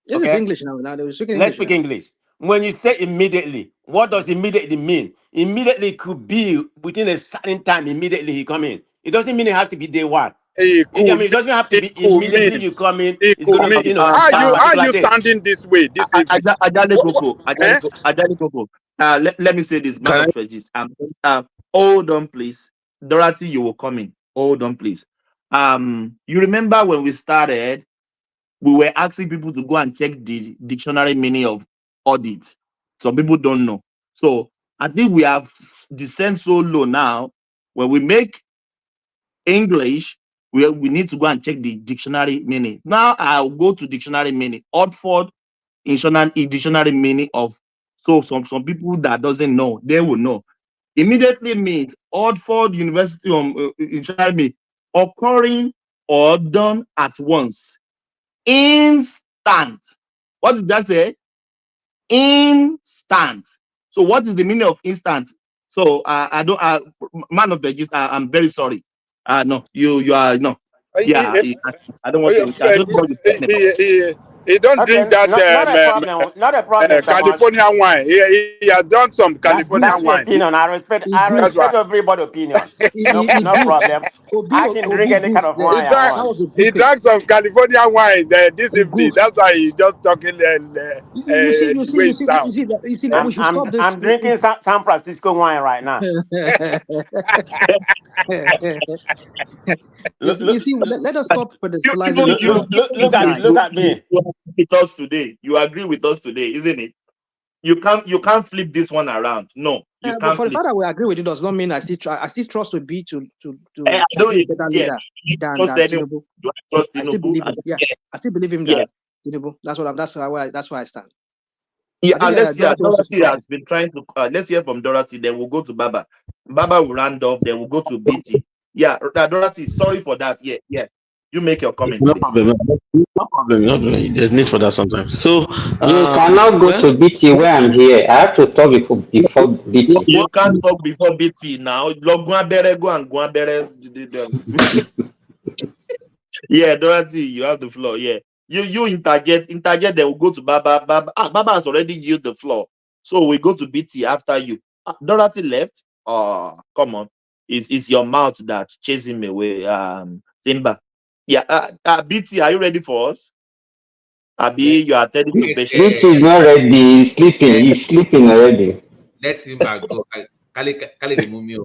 This is Okay? English now. Now they're speaking Let's English speak now. English. When you say immediately, what does immediately mean? Immediately could be within a certain time, immediately he come in. It doesn't mean it has to be day one. It I could mean, it doesn't have to it be could immediately mean you come in. it It's could going to be, mean. How that you particular day. sounding this way this evening? Ajale What, Koko, eh? Ajale Koko. Let me say this, man Can of prejudice. Hold on, please. Dorothy, you will come in. Hold on, please. You remember when we started, we were asking people to go and check the dictionary meaning of audit. Some people don't know. So I think we have descended so low now. When we make English, we need to go and check the dictionary meaning. Now I'll go to dictionary meaning. Oxford dictionary meaning of, so some people that doesn't know, they will know. Immediately means Oxford University dictionary mean occurring or done at once. Instant. What did that say? Instant. So what is the meaning of instant? So I don't man of the gist, I'm very sorry. No, you are no. Yeah, I don't want to. I don't know what you're talking about. He don't drink that not a problem. Not a problem, Thomas. California wine. He has done some California That's your wine. opinion. I That's why. respect everybody's opinion. No, He no goofed. problem. I can drink any kind of He wine I drank. That want. was a He goofing. drank some California wine this He evening. goofed. That's why he just talking the way it sounds. You see, we should stop this. I'm drinking San Francisco wine right now. You see, let us stop pedestalizing You yourself. Look at me. You agree with us today. You agree with us today, isn't it? You can't flip this one around. No, you But can't for the flip. fact that we agree with it does not mean I still trust to be to I don't be a better yeah, leader you than trust anyone. Tinubu. Do I trust I still Tinubu? believe him. Yeah, I still believe him Yeah. than Tinubu. That's why I stand. Yeah, I think let's hear. Dorothy wants to say Dorothy has something. been trying to. Let's hear from Dorothy. Then we'll go to Baba. Baba will round off. Then we'll go to BT. Yeah, Dorothy. Sorry for that. Yeah. You make your comment, No please. problem. No problem. There's need for that sometimes. So You cannot go to BT where I'm here. I have to talk before BT. You can't talk before BT now. Go and go. Yeah, Dorothy, you have the floor. Yeah, you interject. Then we'll go to Baba. Baba has already yielded the floor, so we go to BT after you. Dorothy left. Oh, come on, it's your mouth that chasing me away. Simba. Yeah, BT, are you ready for us? Abi, you are attending to patients. BT is not ready. He's sleeping. He's sleeping already. Let Simba go. Kali remove me.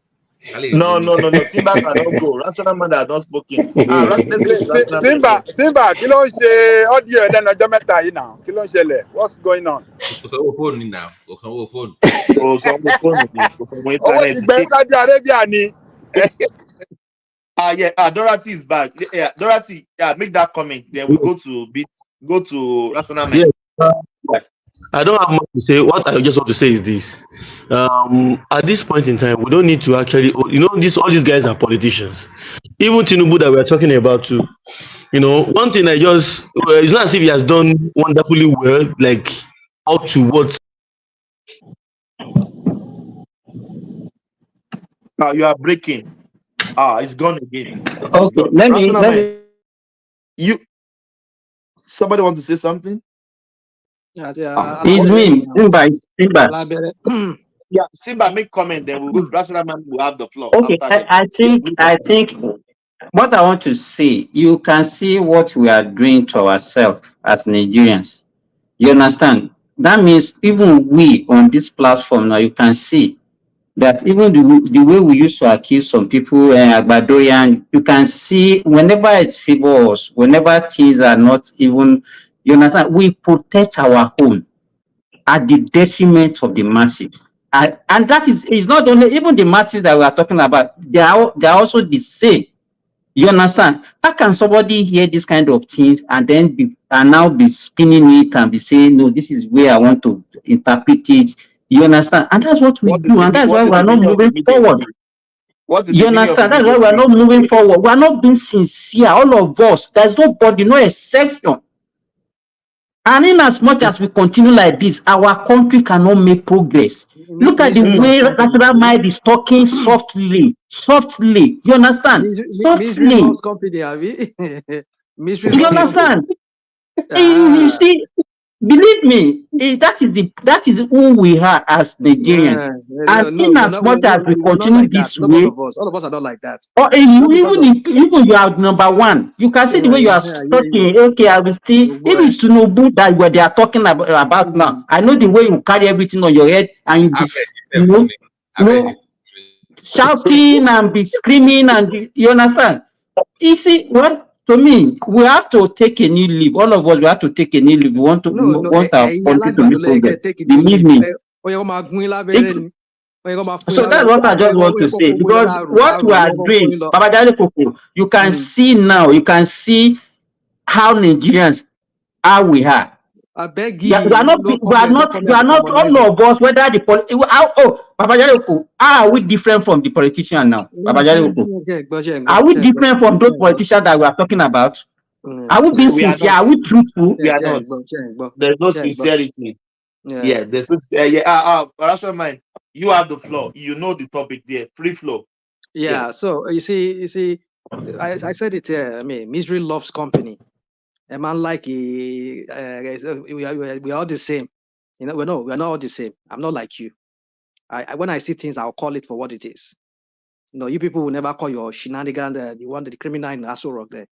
No. Simba cannot go. Rational man has not spoken. Let's go to Rational man. Simba, kí ló ń ṣe audio ẹ̀ lẹ́nu ọjọ́ mẹ́ta yìí náà? Kí ló ń ṣẹlẹ̀? What's going on? Kò sanwó fóònù ni now. Kò sanwó fóònù. Kò sanwó fóònù ni. Kò sanwó Owó ti íńtánẹ́ẹ̀tì. gbẹ̀yìn Saudi Arabia ni. Dorothy is back. Yeah, Dorothy, make that comment. Then we go to Rational Man. Yeah. I don't have much to say. What I just want to say is this: at this point in time, we don't need to actually, all these guys are politicians. Even Tinubu that we are talking about too. One thing it's not as if he has done wonderfully well, like up to what. You are breaking. It's gone again. Okay, let me. Somebody want to say something? It's me, Simba. Yeah, Simba, make comment. Then we'll go to Rational Man. We'll have the floor. Okay, I think what I want to say, you can see what we are doing to ourselves as Nigerians. You understand? That means even we on this platform now, you can see that even the way we used to accuse some people, Agbadorian, you can see whenever it favors us, whenever things are not even, you understand, we protect our own at the detriment of the masses. And that is not only even the masses that we are talking about, they are also the same. You understand? How can somebody hear this kind of things and then now be spinning it and be saying, no, this is where I want to interpret it? You understand? And that's what we do, and that's why we are not moving forward. You understand? That's why we are not moving forward. We are not being sincere, all of us. There's nobody, no exception. And in as much as we continue like this, our country cannot make progress. Look at the way National Mind is talking softly. You understand? Softly. You understand? You see, believe me, that is who we are as Nigerians. And in as much as we continue this way, all of us are not like that. or even you are number one, you can see the way you are talking. Okay, I will still. It is Tinubu that what they are talking about now. I know the way you carry everything on your head and you be, shouting and be screaming, and you understand. You see what? To me, we have to take a new leave. All of us, we have to take a new leave. We want our country to be progress. Believe me. So that's what I just want to say, because what we are doing, Babajale Koko, you can see now, you can see how Nigerians are we are. I beg you. We are not all of us, whether the Babajale Koko, how are we different from the politician now? Babajale Koko. Are we different from those politicians that we are talking about? Are we being sincere? Are we truthful? We are not. There's no sincerity. Yeah, Rational Mind, you have the floor. You know the topic there. Free flow. Yeah. So you see, I said it here. I mean, misery loves company. A man like we are all the same. You know, we're not all the same. I'm not like you. When I see things, I'll call it for what it is. You know, you people will never call your shenanigan the criminal in Aso Rock there.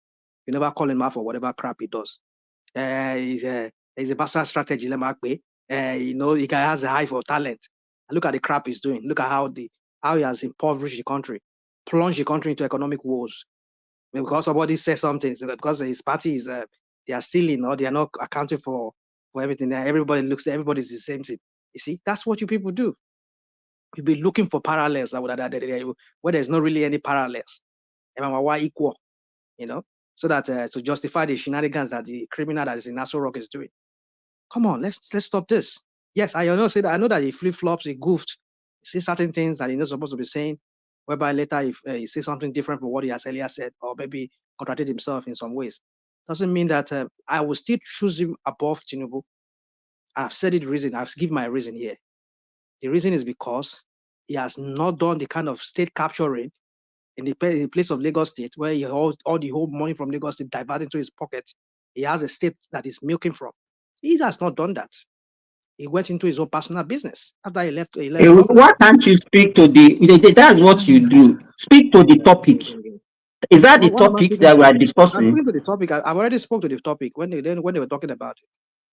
You never call him out for whatever crap he does. He's a bastard strategy. You know, the guy has a high for talent. And look at the crap he's doing. Look at how he has impoverished the country, plunged the country into economic woes. Because somebody says something, because his party is they are stealing or they are not accounting for everything. Everybody's the same thing. You see, that's what you people do. You'll be looking for parallels where there's not really any parallels. Why equal, you know, so that to justify the shenanigans that the criminal that is in Nassau Rock is doing. Come on, let's stop this. Yes, I know that he flip flops, he goofed, he says certain things that he's not supposed to be saying, whereby later if he says something different from what he has earlier said, or maybe contradicted himself in some ways. Doesn't mean that I will still choose him above Tinubu. I've said it reason. I've given my reason here. The reason is because he has not done the kind of state capturing in the place of Lagos State, where he all the whole money from Lagos State diverted into his pocket. He has a state that is milking from. He has not done that. He went into his own personal business after he left office. Why can't you speak to that's what you do. Speak to the topic. Is that the What am I topic speaking that we to? are I'm discussing? speaking to the topic. I've already spoke to the topic when they were talking about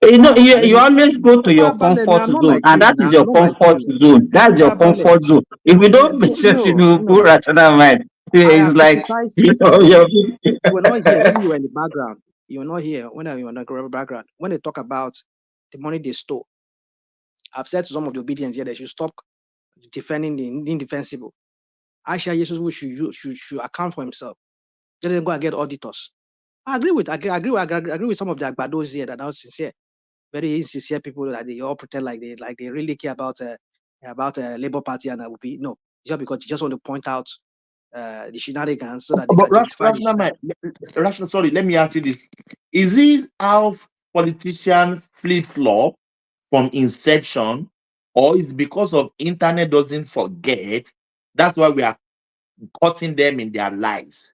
it. You know, you always go to your comfort I'm not zone, like and you that is now. your I'm not like comfort you. zone. That's your comfort zone. If we don't mention Tinubu No. rational mind, I it's have like criticized. you Listen, know, listen. you're You were not here. Maybe you were in the background. You were not here when you were in the background. When they talk about the money they stole, I've said to some of the obedience here they should stop defending the indefensible. Aisha Jesus should account for himself. Let them go and get auditors. I agree with some of the agbados here that are not sincere, very insincere people that they all pretend like they really care about Labour Party and will be no, just because you just want to point out the shenanigans so that they But can justify rational mind, rational. Sorry, let me ask you this: is this how politicians flip flop from inception, or is because of internet doesn't forget? That's why we are cutting them in their lives.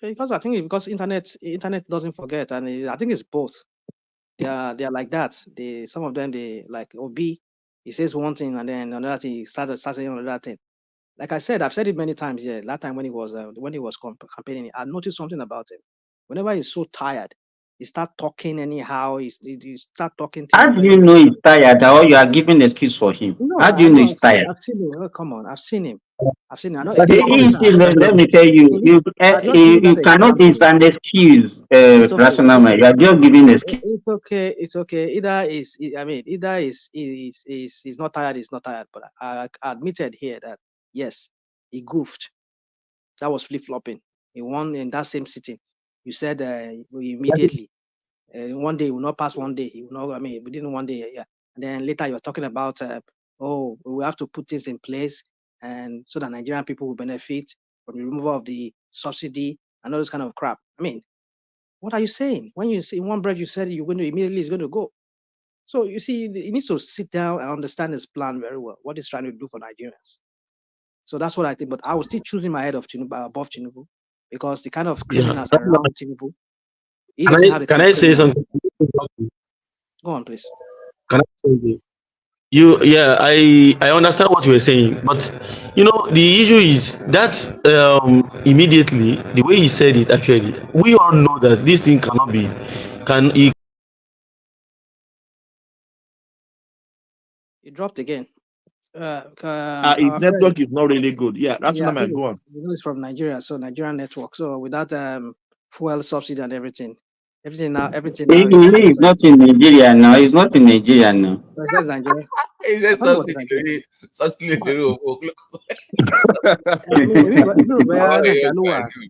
because I think because internet doesn't forget, and I think it's both. They are like that. Some of them they like Obi. He says one thing and then another thing he starts saying another thing. Like I said, I've said it many times here. That time when he was campaigning, I noticed something about him. Whenever he's so tired, he start talking anyhow. He start talking things how do where you know he's tired or you are giving excuse for him? no, How do I you know know he's tired? I've seen him. Oh, come on, I've seen him. I know But there was something that let me tell you, I just give you you that cannot example. use an excuse, It's okay. rational mind. You are just giving excuse. It's okay. It's okay. Either he's not tired. He's not tired. But I admitted here that yes, he goofed. That was flip flopping. He won in that same sitting. You said immediately. One day he will not pass. One day he will not. Within one day, yeah. And then later you're talking about we have to put things in place and so that Nigerian people will benefit from the removal of the subsidy and all this kind of crap. I mean, what are you saying? When you say in one breath you said you're going to immediately is going to go. So you see, he needs to sit down and understand his plan very well, what he's trying to do for Nigerians. So that's what I think. But I will still choose in my head of Tinubu above Tinubu because the kind of Yeah. criminals around Tinubu, he doesn't have the Can kind of I say criminals. something? Go on, please. Can I say something? Yeah, I understand what you were saying, but you know the issue is that immediately the way he said it, actually we all know that this thing cannot be can he He dropped again. His Our friend, network is not really good. Yeah, yeah, rational I think mind, go on. it's from Nigeria, so Nigerian network. So without fuel subsidy and everything now He is is not in Nigeria now. He's not in Nigeria now. it says Nigeria. Is I there thought it was something Nigeria. something in the room? Oh, look. Bóyá Oh, Naija yes, ló wà. I do.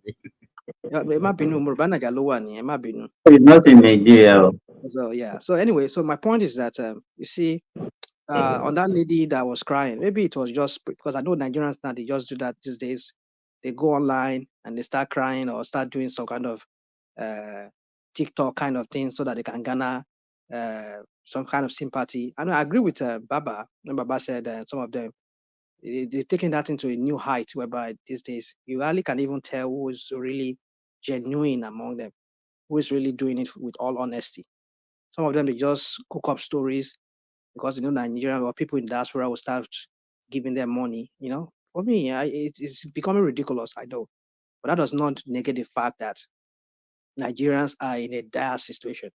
Ẹ má bínú, mo rò bá Naija ló wà ni, ẹ má bínú. He's not in Nigeria. So yeah. So anyway, so my point is that you see, on that lady that was crying, maybe it was just because I know Nigerians now they just do that these days. They go online and they start crying or start doing some kind of TikTok kind of thing so that they can garner some kind of sympathy. And I agree with Baba. When Baba said some of them they're taking that into a new height whereby these days you hardly can even tell who is really genuine among them. who is really doing it with all honesty. Some of them, they just cook up stories because, you know, Nigerian or people in diaspora will start giving them money. You know, for me, it's becoming ridiculous, I know. But that does not negate the fact that Nigerians are in a dire situation.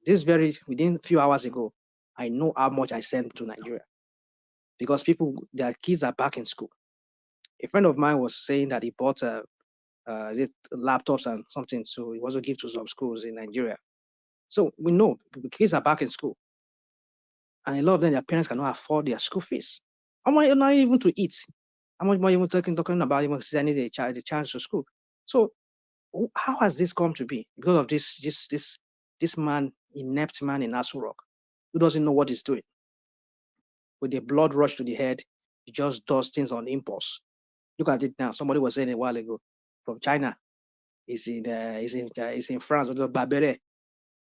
Within a few hours ago, I know how much I sent to Nigeria because their kids are back in school. A friend of mine was saying that he bought laptops and something, so he wants to give to some schools in Nigeria. So we know the kids are back in school, and a lot of them, their parents cannot afford their school fees. How much not even to eat? How much more even talking about even sending the child to school? So how has this come to be? Because of this man, inept man in Asu Rock, who doesn't know what he's doing. With the blood rush to the head, he just does things on impulse. Look at it now. Somebody was saying a while ago from China. He's in France with the Barbere.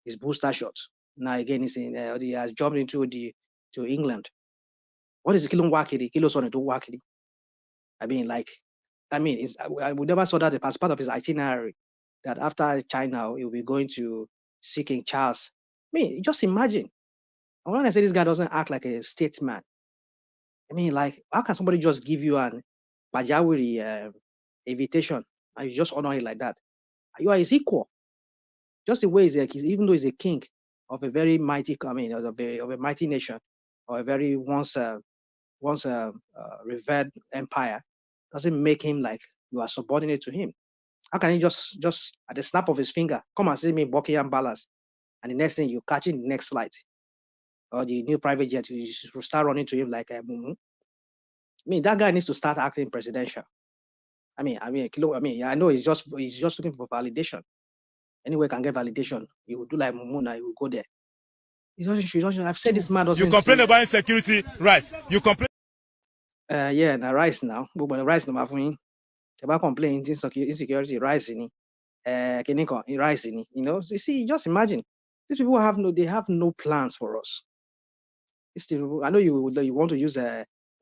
His booster shots. Now again, he has jumped into to England. What is the kilo wakiri? Kilo son to wakiri? We never saw that as part of his itinerary. That after China, he will be going to see King Charles. Just imagine. And when I say this guy doesn't act like a statesman, how can somebody just give you an pajawiri invitation and you just honor it like that? You are his equal. Just the way even though he's a king of a very mighty, of a mighty nation, or a very once revered empire, doesn't make him like you are subordinate to him. How can he just at the snap of his finger come and see me in Buckingham Palace, and the next thing you catching the next flight or the new private jet, you start running to him like that guy needs to start acting presidential. I know he's just looking for validation. Anywhere can get validation, he will do like Mumuna, he will go there. I've said this man doesn't. You complain about insecurity, rice. You complain. Yeah, now rice now. But rice no matter about complaining insecurity, rice in rice in. You know, so you see, just imagine these people have no plans for us. I know you want to use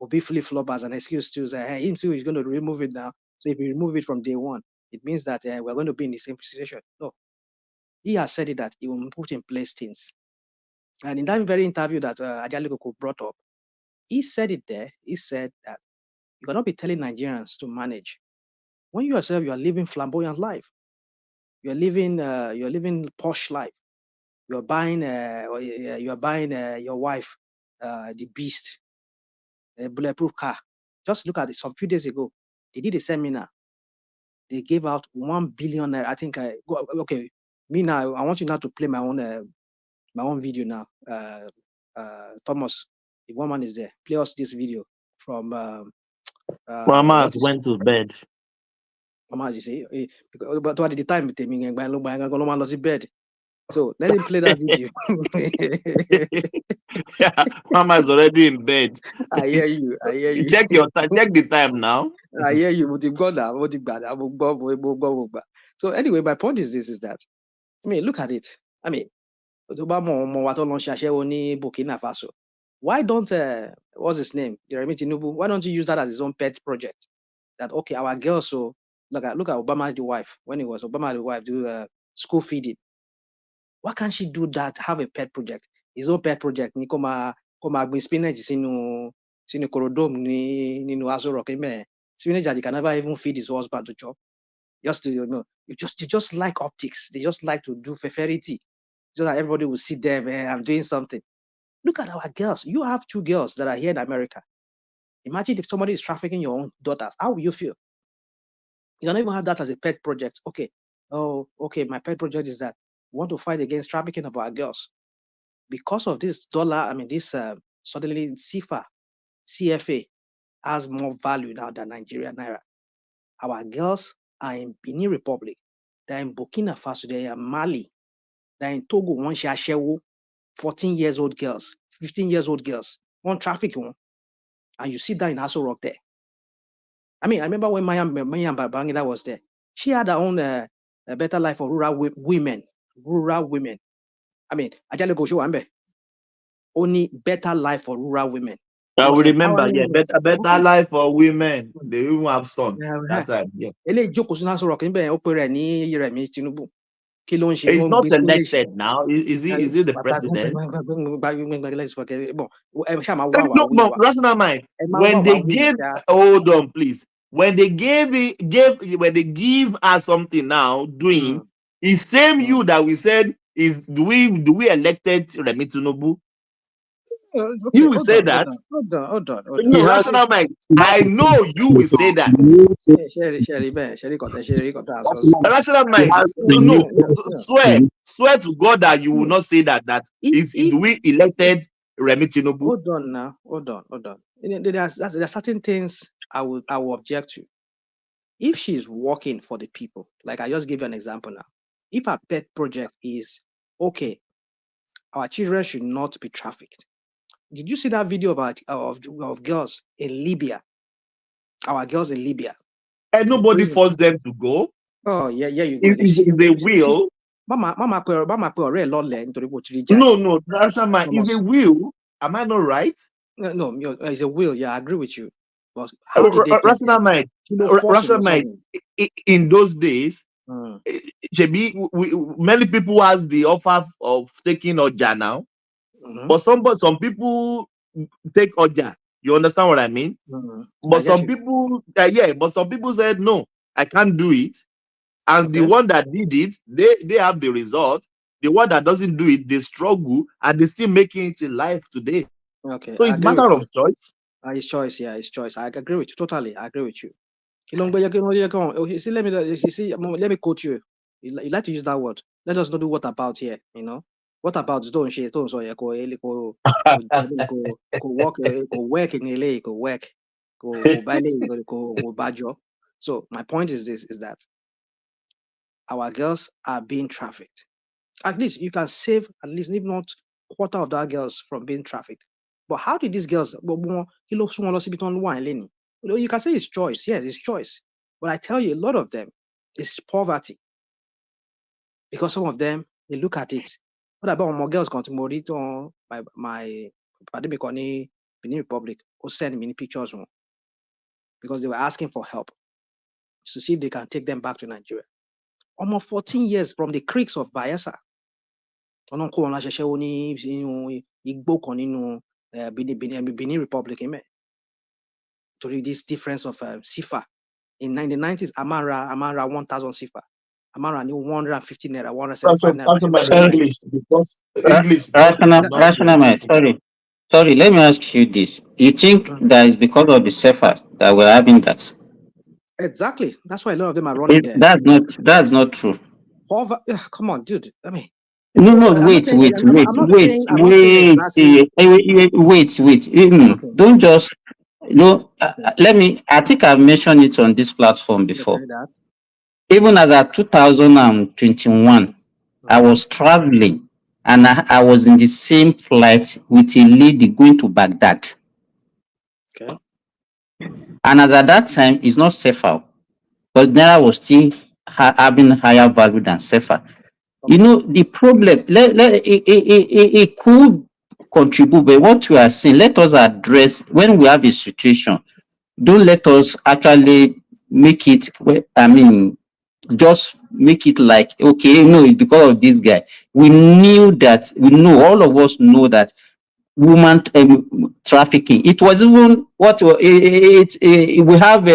Obi flip flop as an excuse to say him too is going to remove it now. So if you remove it from day one, it means that we're going to be in the same situation. No, he has said it that he will put in place things. And in that very interview that Ajalikoko brought up, he said it there. He said that you cannot be telling Nigerians to manage when you yourself you are living flamboyant life. You're living posh life. You're buying your wife the beast, a bulletproof car. Just look at it. Some few days ago, they did a seminar. They gave out 1 billion. I think okay. Me now, I want you now to play my own video now. Thomas, if one man is there, play us this video from. Mama went to bed. Mama, you see, but at the time, bed. So let him play that video. Yeah, Mama is already in bed. I hear you. Check the time now. I hear you. So anyway, my point is this: is that look at it. Burkina Faso. Why don't what's his name? Jeremy Tinubu. Why don't you use that as his own pet project? That okay, our girls. So look at Obama the wife when it was Obama the wife do school feeding. Why can't she do that? Have a pet project, his own pet project. Ni koma bring spinach sinu korodom ni Aso Rock. Spinach that he can never even feed his husband to chop. Just to they just like optics. They just like to do fairity. So that everybody will see them. I'm doing something. Look at our girls. You have 2 girls that are here in America. Imagine if somebody is trafficking your own daughters. How will you feel? You don't even have that as a pet project. Okay. Oh, okay. My pet project is that we want to fight against trafficking of our girls. Because of this dollar, this suddenly CFA has more value now than Nigerian Naira. Our girls are in Benin Republic. They're in Burkina Faso. They're in Mali. They're in Togo. 14-year-old girls, 15-year-old girls, one traffic one, and you sit down in Aso Rock there. I remember when Maya Babangida was there. She had her own a better life for rural women. Ajale Gosho Ambe. Only better life for rural women. I will remember, better life for women. They even have sons that time. Yeah. Ele Joko Aso Rock Tinubu. He's not elected now. Is he the president? No, but rational mind. When they gave, hold on, please. When they when they give us something now, doing, is same you that we said is do we elected Remi Tinubu? You will say that. No, rational mind. I know you will say that. Rational mind. No, swear to God that you will not say that. That is do we elected Remi Tinubu? Hold on. There are certain things I will object to. If she's working for the people, like I just gave you an example now. If her pet project is okay, our children should not be trafficked. Did you see that video of girls in Libya? Our girls in Libya. And nobody forced them to go. Oh yeah, you go. They will. Mama, No, that's not my. Is a will. Am I not right? No, it's a will. Yeah, I agree with you. But how did they get rational mind? Rational mind. In those days, many people has the offer of taking Oja now, but some people take Oja. You understand what I mean? But some people, but some people said no, I can't do it. And the one that did it, they have the result. The one that doesn't do it, they struggle, and they still making it in life today. Okay. So it's a matter of choice. It's choice, yeah, it's choice. I agree with you totally. I agree with you. Let me quote you. You like to use that word. Let us not do what about here. You know, what about don't share? Don't so go work in LA, go work, go buy go badger. So my point is this: is that our girls are being trafficked. At least you can save at least if not quarter of that girls from being trafficked. But how did these girls? You can say it's choice. Yes, it's choice. But I tell you, a lot of them is poverty. Because some of them, they look at it. What about more girls going to Morito, my pandemic on Benin Republic, who send me pictures because they were asking for help to see if they can take them back to Nigeria. Almost 14 years from the creeks of Bayelsa. Benin Republic. To read this difference of Sifa. In the 1990s, Amara 1,000 Sifa. Amara knew 150 naira, 175 naira. Sorry, because English. Rational mind. Sorry. Let me ask you this: you think that is because of the SEFA that we're having that? Exactly. That's why a lot of them are running there. That's not true. Come on, dude. I mean. No, wait. Don't just, let me, I think I've mentioned it on this platform before. Even as at 2021, I was traveling and I was in the same flight with a lady going to Baghdad. Okay. And as at that time, it's not safer, but Naira was still having higher value than safer. You know, the problem, it could contribute, but what we are saying, let us address when we have a situation. Don't let us actually make it, just make it like, okay, no, because of this guy. We know, all of us know that woman trafficking, it was even what we have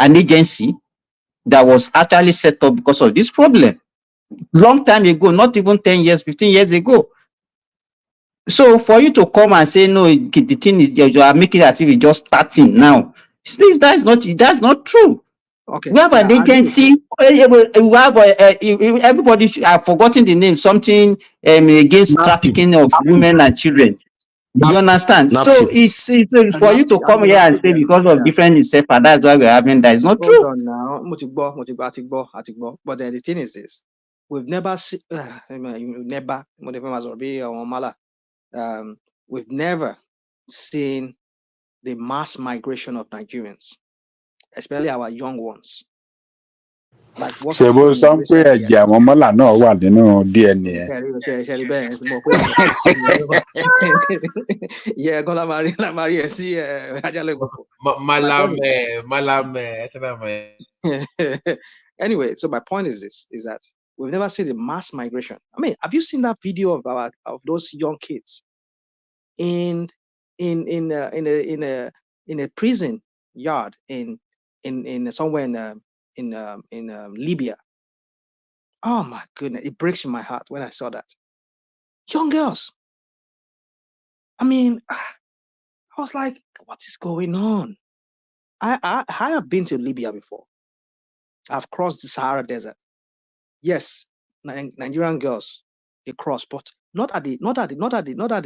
an agency that was actually set up because of this problem long time ago, not even 10 years, 15 years ago. So for you to come and say, no, the thing is, you are making it as if it's just starting now. That's not true. Okay. We have an agency. We have everybody. I've forgotten the name. Something against trafficking of women and children. You understand? So it's for you to come here and say because of different itself, and that's why we're having that. It's not true. Hold on now. But then the thing is this: we've never seen, we've never seen the mass migration of Nigerians, especially our young ones. Like what we saw recently. Yeah, gonna marry. Malame. Anyway, so my point is this: is that we've never seen the mass migration. I mean, have you seen that video of those young kids in a prison yard in somewhere in Libya? Oh my goodness, it breaks my heart when I saw that. Young girls. I mean, I was like, what is going on? I have been to Libya before. I've crossed the Sahara Desert. Yes, Nigerian girls, they cross, but not at the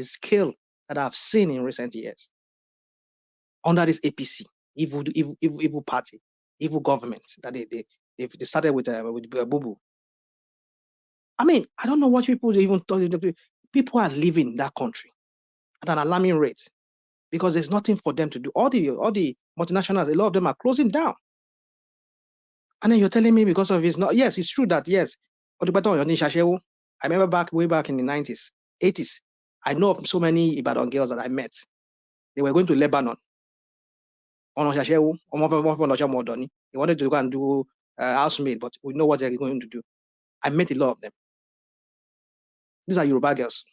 scale that I've seen in recent years. Under this APC, evil party, evil government that they started with Bubu. I mean, I don't know what people even thought. People are leaving that country at an alarming rate because there's nothing for them to do. All the multinationals, a lot of them are closing down. And then you're telling me because of it's not. Yes, it's true that yes. I remember way back in the 90s, 80s. I know of so many Ibadan girls that I met. They were going to Lebanon. They wanted to go and do housemaid, but we know what they're going to do. I met a lot of them. These are Yoruba girls.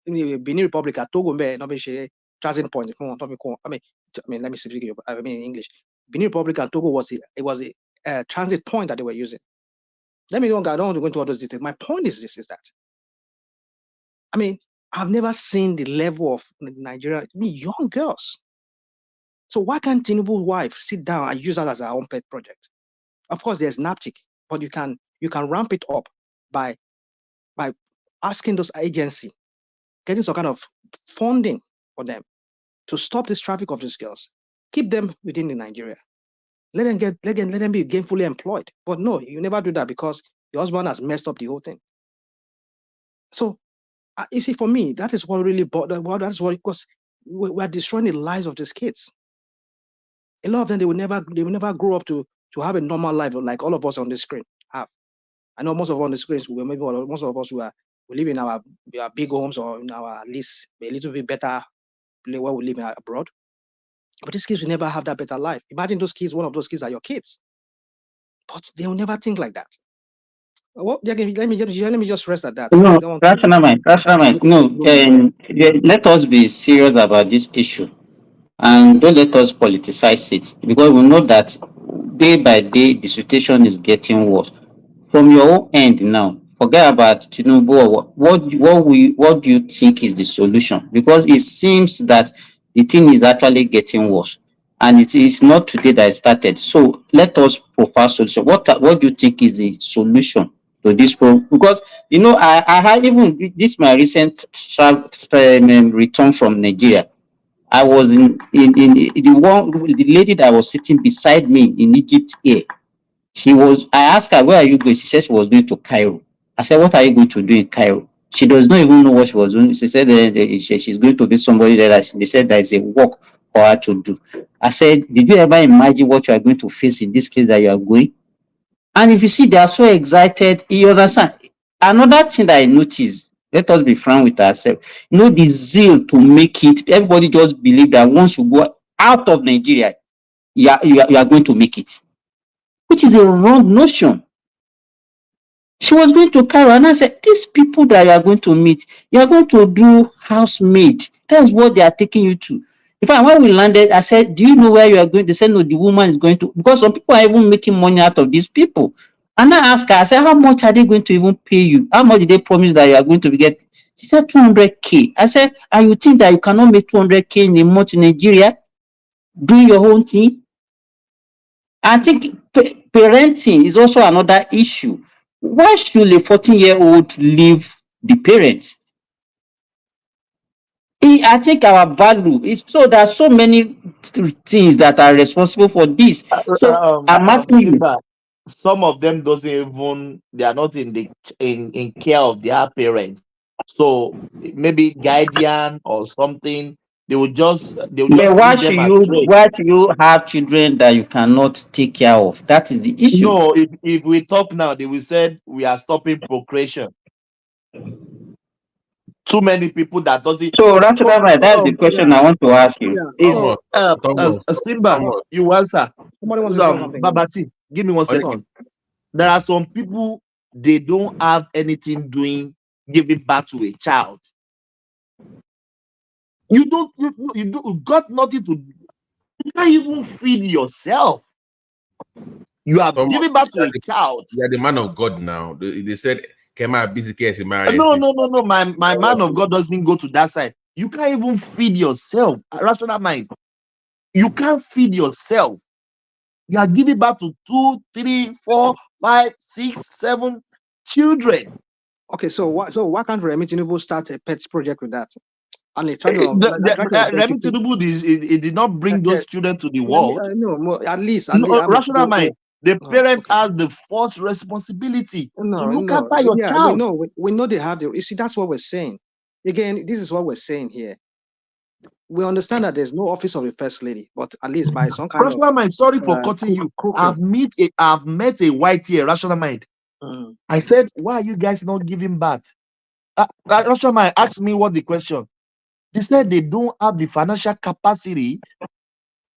Benin Republic, Togo, transit point. I mean, let me speak in English. Benin Republic and Togo was a transit point that they were using. I don't want to go into all those details. My point is this: is that I mean, I've never seen the level of Nigeria. Young girls. So why can't Tinubu's wife sit down and use that as her own pet project? Of course, there's NAPTIC, but you can ramp it up by asking those agencies, getting some kind of funding for them to stop this traffic of these girls, keep them within the Nigeria, let them be gainfully employed. But no, you never do that because your husband has messed up the whole thing. So you see, for me, that is what really bothered. That's what, because we are destroying the lives of these kids. A lot of them, they will never grow up to have a normal life like all of us on the screen have. I know most of us on the screens, most of us who live in our big homes or in our at least a little bit better where we live abroad. But these kids will never have that better life. Imagine those kids, one of those kids are your kids. But they will never think like that. Well, let me just rest at that. No, I don't want rational mind. No, let us be serious about this issue and don't let us politicize it because we know that day by day the situation is getting worse. From your own end now, forget about Tinubu or what do you think is the solution? Because it seems that the thing is actually getting worse and it is not today that it started. So let us propose solution. What do you think is the solution to this problem? Because I had even this my recent return from Nigeria. I was in the lady that was sitting beside me in Egypt here. I asked her, where are you going? She said she was going to Cairo. I said, what are you going to do in Cairo? She does not even know what she was doing. She said she's going to be somebody there. They said there is a work for her to do. I said, did you ever imagine what you are going to face in this place that you are going? And if you see, they are so excited. You understand? Another thing that I noticed, let us be frank with ourselves, the zeal to make it, everybody just believe that once you go out of Nigeria, you are going to make it, which is a wrong notion. She was going to Cairo and I said, these people that you are going to meet, you are going to do housemaid. That's what they are taking you to. In fact, when we landed, I said, do you know where you are going? They said, no, the woman is going to, because some people are even making money out of these people. And I asked her, I said, how much are they going to even pay you? How much did they promise that you are going to get? She said, 200K. I said, and you think that you cannot make 200K in a month in Nigeria doing your own thing? I think parenting is also another issue. Why should a 14-year-old leave the parents? I think our value is so there are so many things that are responsible for this. So I'm asking you. Simba, some of them doesn't even, they are not in care of their parents. So maybe guardian or something, they will But just lead them astray. why should you have children that you cannot take care of? That is the issue. No, if we talk now, they will say we are stopping procreation. too many people that doesn't. So Rashida, that's the question I want to ask you. Is Simba, you answer. Somebody wants to say something. Babati, give me 1 second. There are some people, they don't have anything doing giving birth to a child. You got nothing to do. You can't even feed yourself. You are giving birth to a child. You are the man of God now. They said, "Kema busy case in marriage." No. My man of God doesn't go to that side. You can't even feed yourself. Rational mind. You can't feed yourself. You are giving birth to 2, 3, 4, 5, 6, 7 children. Okay, so why can't Remi Tinubu start a pet project with that? And they try to Remi Tinubu did not bring those children to the world. No, at least rational mind. The parents have the first responsibility to look after your child. We know they have the. You see, that's what we're saying. Again, this is what we're saying here. We understand that there's no office of the first lady, but at least by some kind rational mind. Sorry for cutting you. I've met a white here, rational mind. I said, why are you guys not giving birth? Rational mind asked me what the question. They said they don't have the financial capacity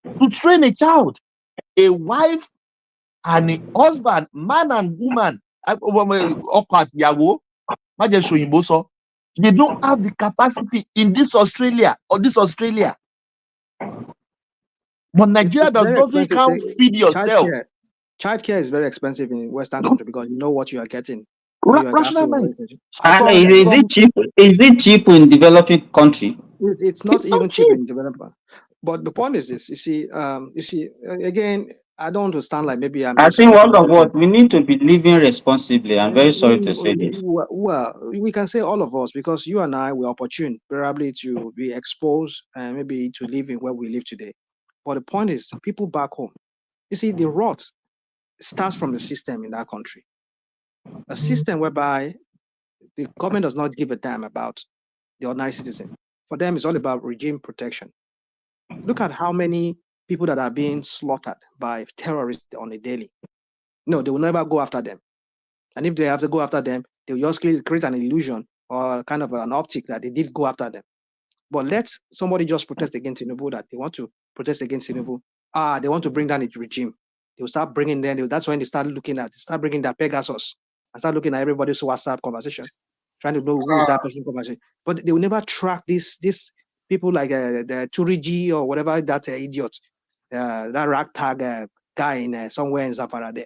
to train a child. A wife and a husband, man and woman, they don't have the capacity in this Australia. But Nigeria doesn't count feed yourself. Childcare is very expensive in Western country because you know what you are getting. Rational mind. Is it cheap? Is it cheap in developing country? It's not even cheap in development. But the point is this: you see, again, I don't understand. Like maybe I think all of us we need to be living responsibly. I'm very sorry to say this. Well, we can say all of us because you and I were opportune, probably to be exposed and maybe to live in where we live today. But the point is, people back home, you see, the rot starts from the system in that country. A system whereby the government does not give a damn about the ordinary citizen. For them, it's all about regime protection. Look at how many people that are being slaughtered by terrorists on a daily. No, they will never go after them. And if they have to go after them, they will just create an illusion or kind of an optic that they did go after them. But let somebody just protest against Tinubu that they want to protest against Tinubu. They want to bring down the regime. They will start bringing them. That's when they start bringing their Pegasus and start looking at everybody's WhatsApp conversation, trying to know who is that person conversation. But they will never track this people like the Turiji or whatever that idiot, that ragtag guy in somewhere in Zamfara there.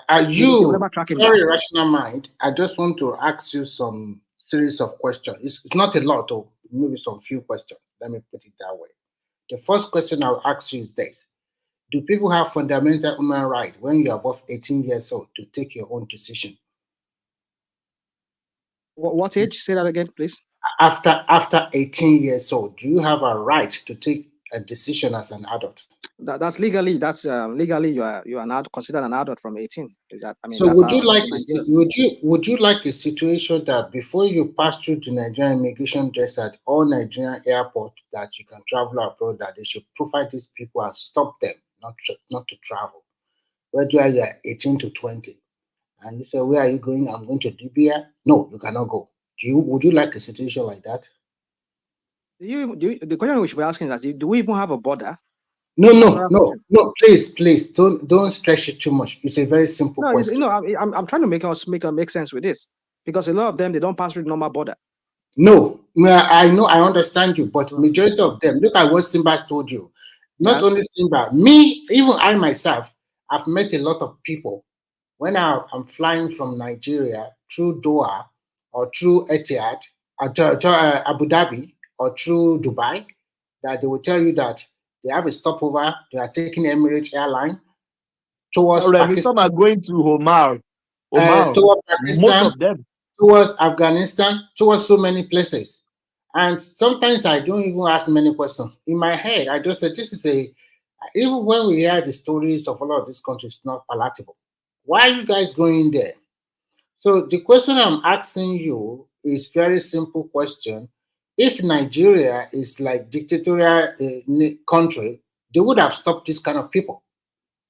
Are you very rational mind? I just want to ask you some series of questions. It's not a lot, or maybe some few questions. Let me put it that way. The first question I'll ask you is this: do people have fundamental human right when you're above 18 years old to take your own decision? What age? Say that again, please. After 18 years old, do you have a right to take a decision as an adult? That's legally. That's legally. You are not considered an adult from 18. Is that? I mean. So would you like a situation that before you pass through the Nigerian immigration desk at all Nigerian airports that you can travel abroad, that they should provide these people and stop them not to travel, whether you are 18 to 20, and you say, where are you going? I'm going to Libya. No, you cannot go. Would you like a situation like that? The question we should be asking is that do we even have a border? No. Please, don't stretch it too much. It's a very simple question. I'm trying to make sense with this because a lot of them they don't pass through the normal border. No, I know, I understand you, but majority of them, look at what Simba told you. Not only Simba, me, even I myself, I've met a lot of people when I'm flying from Nigeria through Doha or through Etihad, Abu Dhabi or through Dubai, that they will tell you that they have a stopover. They are taking Emirates airline towards Pakistan. Some are going to Omar. Towards Pakistan, most of them. Towards Afghanistan, towards so many places. And sometimes I don't even ask many questions. In my head, I just say, even when we hear the stories of all of these countries, it's not palatable. Why are you guys going there? So the question I'm asking you is very simple question. If Nigeria is like dictatorial country, they would have stopped this kind of people.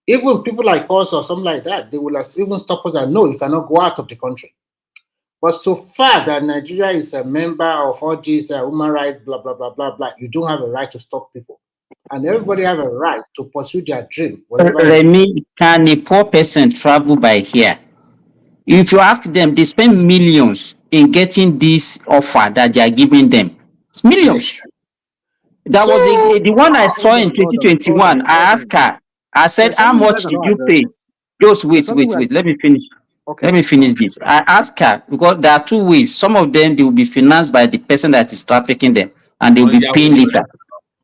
Even people like us or something like that, they would have even stopped us and no, you cannot go out of the country. But so far that Nigeria is a member of all these human rights, blah, blah, blah, blah, blah, you don't have a right to stop people. And everybody have a right to pursue their dream, whatever it is. Remy, can a poor person travel by here? If you ask them, they spend millions in getting this offer that they are giving them. Millions. That was the one I saw in 2021. I asked her, I said, how much did you pay? Just wait. Let me finish. Okay. Let me finish this. I asked her because there are two ways. Some of them they will be financed by the person that is trafficking them, and they will be paying later.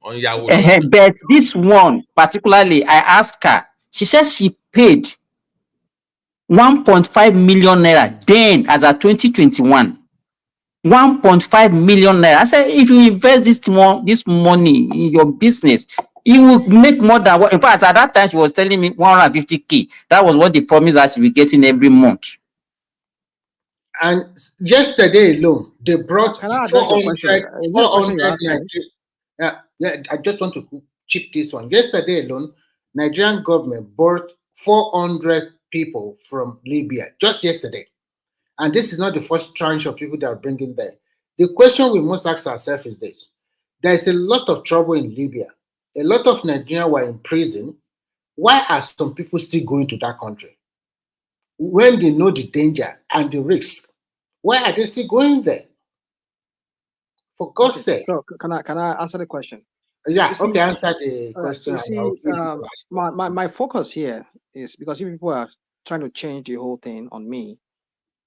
But this one particularly, I asked her. She said she paid 1.5 million naira then as at 2021. 1.5 million naira. I said, if you invest this money in your business, you will make more than what. In fact, at that time she was telling me 150K. That was what they promised that she will be getting every month. And yesterday alone, they brought Can I address your question? Is it a question you asked? Yeah, I just want to chip this one. Yesterday alone, Nigerian government brought 400 people from Libya just yesterday. And this is not the first tranche of people that are bringing there. The question we must ask ourselves is this. There is a lot of trouble in Libya. A lot of Nigerians were in prison. Why are some people still going to that country? When they know the danger and the risk, why are they still going there? For God's sake. So can I answer the question? Yeah, okay, answer the question. My focus here is because if people are trying to change the whole thing on me,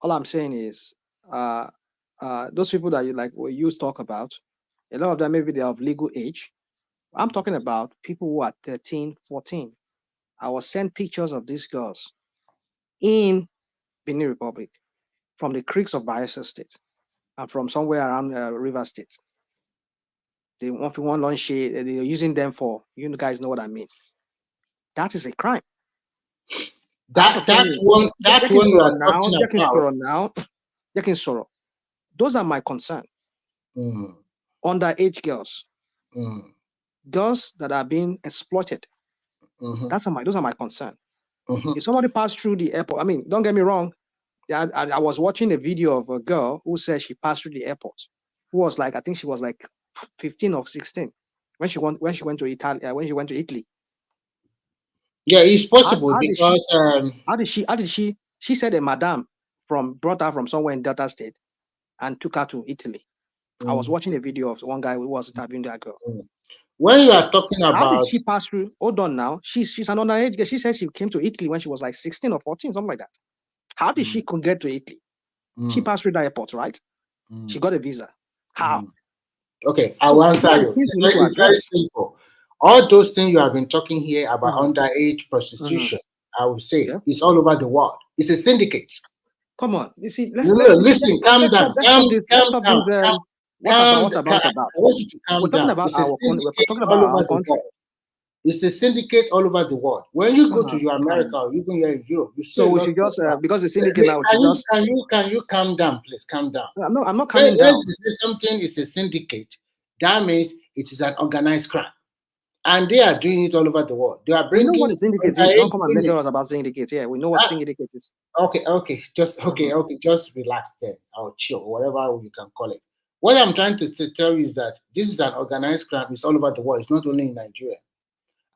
all I'm saying is those people that you talk about, a lot of them maybe they're of legal age. I'm talking about people who are 13, 14. I was sent pictures of these girls in Benin Republic from the creeks of Bayelsa State and from somewhere around River State. They want launch shade. They're using them for, you guys know what I mean. That is a crime. That one you are talking about. Those are my concern. Underage girls, girls that are being exploited. Those are my concern. If somebody passed through the airport, I mean, don't get me wrong. I was watching a video of a girl who said she passed through the airport. Who was I think she was 15 or 16 when she went to Italy. Yeah, it's possible because how did she? She said a madam brought her from somewhere in Delta State and took her to Italy. I was watching a video of one guy who was interviewing that girl. When you are talking about how did she pass through? Hold on now. She's an underage girl. She said she came to Italy when she was 16 or 14, something like that. How did she get to Italy? She passed through the airport, right? She got a visa. How? Okay, I will answer you. It's very simple. All those things you have been talking here about underage prostitution, I would say it's all over the world. It's a syndicate. Come on, you see. Listen, calm down. What about? I want you to calm down. We're talking about our country. It's a syndicate all over the world. When you go to your America or even here in Europe, you see. So we should just because the syndicate now. Can you calm down, please? Calm down. No, I'm not calming down. When you say something is a syndicate, that means it is an organized crime, and they are doing it all over the world. They are bringing. We know what a syndicate is. Don't come and lecture us about syndicate. Yeah, we know what syndicate is. Okay. Just relax then. Or chill, whatever you can call it. What I'm trying to tell you is that this is an organized crime. It's all over the world. It's not only in Nigeria.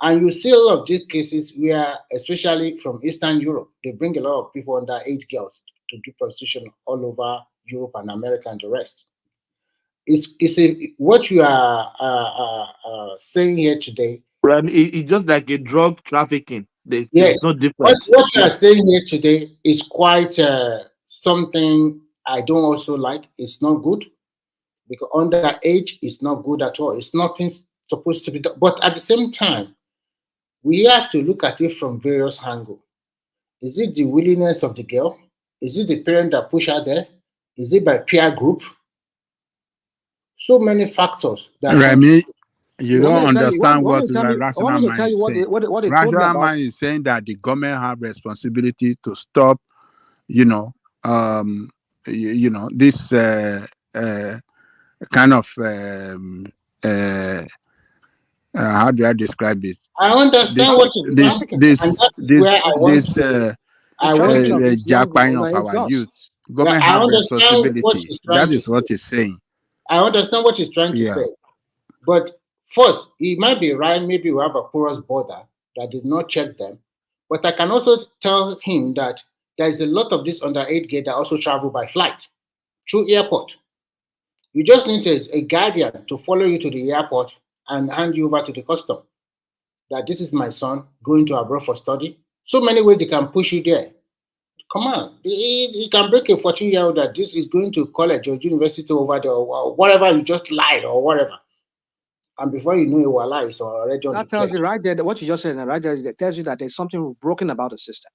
And you see a lot of these cases where, especially from Eastern Europe, they bring a lot of people underage girls to do prostitution all over Europe and America and the rest. What you are saying here today. It's just like a drug trafficking. There's no difference. What you are saying here today is quite something I don't also like. It's not good because underage is not good at all. It's nothing supposed to be done. But at the same time, we have to look at it from various angles. Is it the willingness of the girl? Is it the parent that push her there? Is it by peer group? So many factors. Remy, you don't understand what the rational mind is saying. Rational mind is saying that the government have responsibility to stop, this kind of how do I describe this? I understand what you're this jackpine of our youth Government I have understand what responsibility. she's trying That to is say. what he's saying. I understand what she's trying to Yeah. say. But first, he might be right. Maybe we have a porous border that did not check them. But I can also tell him that there is a lot of this underage girls that also travel by flight through airport. You just need a guardian to follow you to the airport and hand you over to the custom. That this is my son going to abroad for study. So many ways they can push you there. Come on, you can break a 14-year-old that this is going to college or university over there or whatever, you just lied or whatever. And before you know it, voila, it's already on That the tells plane. you right there that what you just said, right there, that tells you that there's something broken about the system.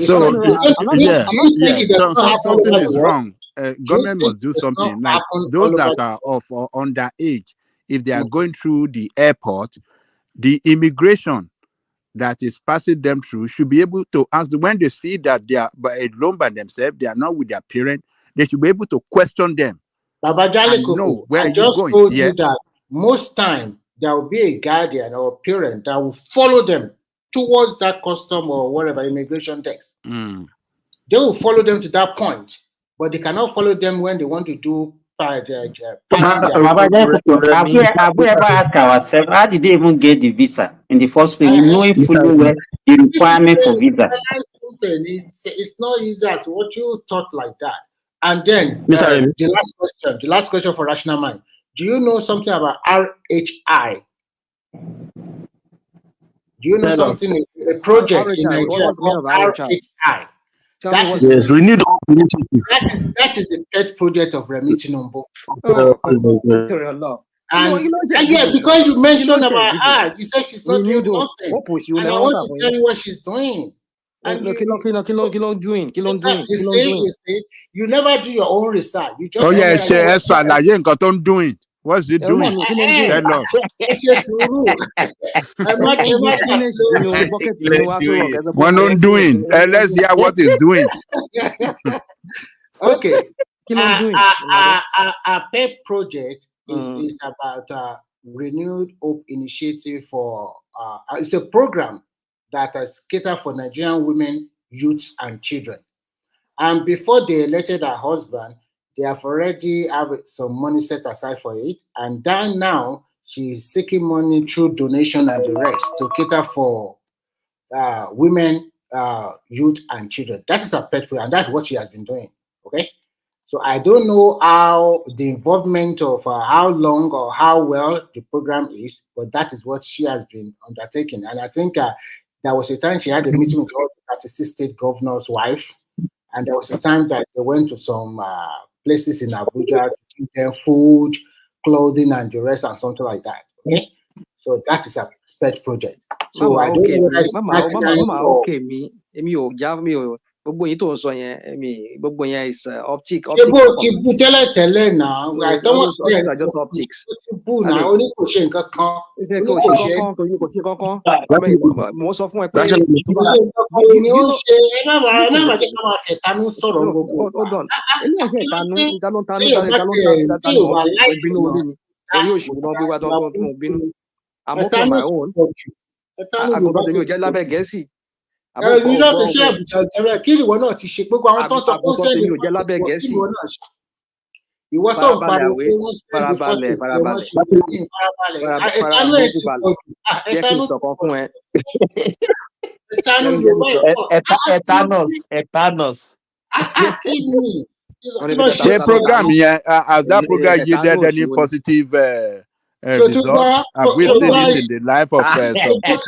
So I'm not saying it does not happen all something over is the world. wrong. Government must do something. Like those that are of or underage, if they are going through the airport, the immigration that is passing them through should be able to ask them, when they see that they are alone by themselves, they are not with their parent, they should be able to question them. Baba Jale and know Koko, where I are you just going. told Yeah. you that most time there will be a guardian or a parent that will follow them towards that custom or whatever immigration text. Mm. They will follow them to that point, but they cannot follow them when they want to do Have we ever asked ourselves, how did they even get the visa in the first place, knowing fully well the requirement for visa? It's not easy as what you thought like that. And then Mr. the last question for Rational Mind. Do you know something about RHI? Do you know something? A project in Nigeria called RHI. Yes, we need all initiative. That is the pet project of Remi Tinubu. And yeah, because you mentioned about her, you said she's not doing nothing. And I want to tell you what she's doing. And you see, you never do your own research. You just doing. What's it doing? Tell us. What on doing? Let's hear what it's doing. Okay. Our pet project is about Renewed Hope Initiative for it's a program that is catered for Nigerian women, youths, and children. And before they elected her husband, they have already have some money set aside for it. And then now she's seeking money through donation and the rest to cater for women, youth, and children. That is her pet project, and that's what she has been doing. Okay. So I don't know how the involvement of how long or how well the program is, but that is what she has been undertaking. And I think there was a time she had a meeting with all the 36 state governors' wife, and there was a time that they went to some places in Abuja to give them food, clothing, and the rest, and something like that. Okay, so that is a pet project. So Mama, I don't know whether gbogbo yìí tó ń sọ yẹn gbogbo yẹn is optic. Ṣé ti bú tẹ́lẹ̀ náà? These are just optics. Náà ó ní kò ṣe nǹkan kan. Kò ṣe kankan. Mo sọ fún ẹ pé. Hold on. Ilé ẹ̀ṣẹ̀ ìtanú ìbínú orí mi. Orí òṣèlú náà bí wá tó ń bínú. I'm from my own. Àgùntàn tèmi ò jẹ́ lábẹ́ Gẹ̀ẹ́sì. Kí ìwọ náà ti ṣe gbogbo àwọn tó ń sọ fún sẹ́ẹ̀lì tèmi ò jẹ́ lábẹ́ Gẹ̀ẹ́sì. Ìwọ tó ń pariwo pé wọ́n sẹ́ẹ̀lì fọ́tò sí wọ́n ṣe ní ìfarabalẹ̀. Ẹ̀tanú ẹ̀ ti pọ̀ jù. Ẹ̀tanú ti pọ̀ jù. Ẹ̀tanú Yorùbá ẹ̀ Etanos. The program here, has that program yielded any positive result? Have we seen it in the life of some people?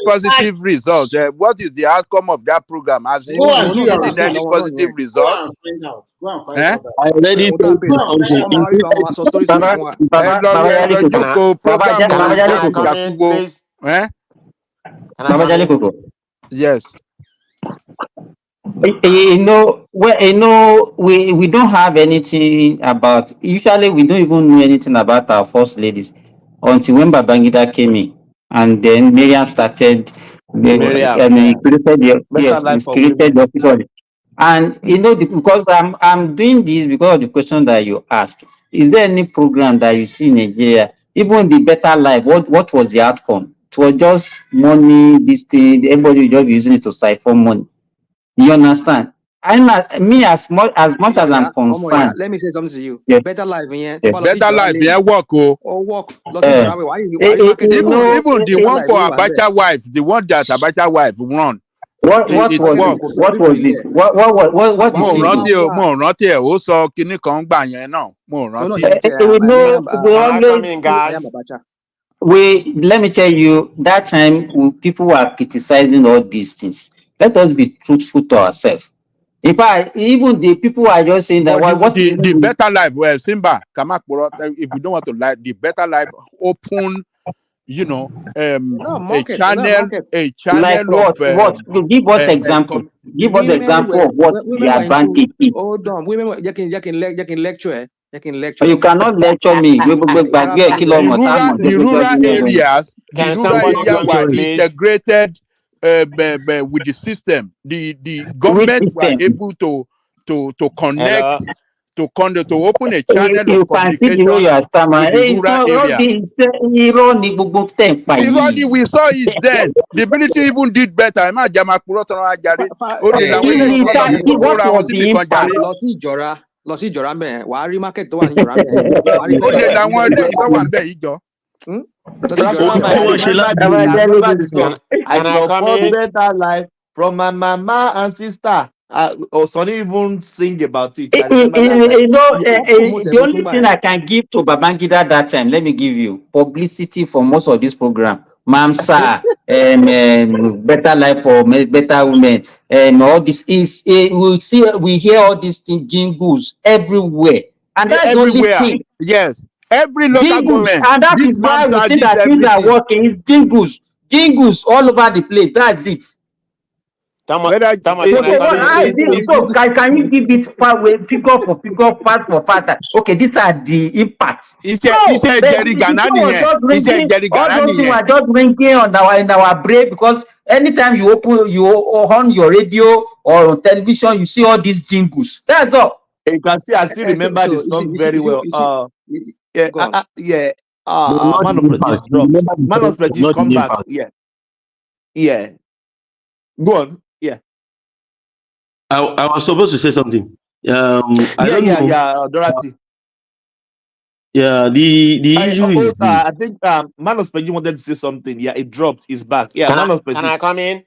Positive results. What is the outcome of that program? Has it yielded any positive result? I already told you something. Yes. We don't have anything about. Usually, we don't even know anything about our first ladies until when Babangida came in, and then Miriam started. Created the office. And because I'm doing this because of the question that you asked. Is there any program that you see in Nigeria, even the better life? What was the outcome? It was just money, this thing, everybody will just be using it to siphon money. You understand? Me, as much as I'm concerned. Let me say something to you. Yeah. Better life here. Yeah. Better life, yeah, work. Or work. Lossy Jorawe. Why you market? Even the one for Abacha wife, the one that Abacha wife run. What it was works. it? What was it? What is it? Mo rántí ẹ ó sọ kinní kan gbà yẹn náà mo rántí. We always let me tell you, that time people were criticizing all these things. Let us be truthful to ourselves. In fact, even the people are just saying that the better life, well, Simba, if we don't want to lie, the better life open, you know, a channel like what? Give us example. Give us example of what the advantage is. Hold on, women you can lecture. You cannot lecture me. The rural areas were integrated with the system. The government were able to connect, to open a channel you of can see the way communication you are stammering. with the rural area. We saw it then. The military even did better. What was the impact? Lossy Jora man. Why are market to one Jora man? Remember the song. I support better life from my mama and sister. Sonny even sing about it. I remember that. The only thing I can give to Babangida that time, let me give you publicity for most of this program. Mamsa, better life for better women, and all this is we hear all these things, jingles everywhere, and that's everywhere. The only thing. Yes, every local jingles, government, and that is why we think that things are working. It's jingles all over the place. That's it. Can you give it figure for figure, part for part? Okay, these are the impacts. All those things were just ringing in our brain, because anytime you on your radio or on television, you see all these jingles. That's all. You can see, I still remember the song very well. Man of this drop. Man of this come back. Yeah. Go on. Yeah. I was supposed to say something. I don't know. Dorothy. Yeah, the issue is. I think Man of Speji wanted to say something. Yeah, it dropped. It's back. Yeah, Can I come in?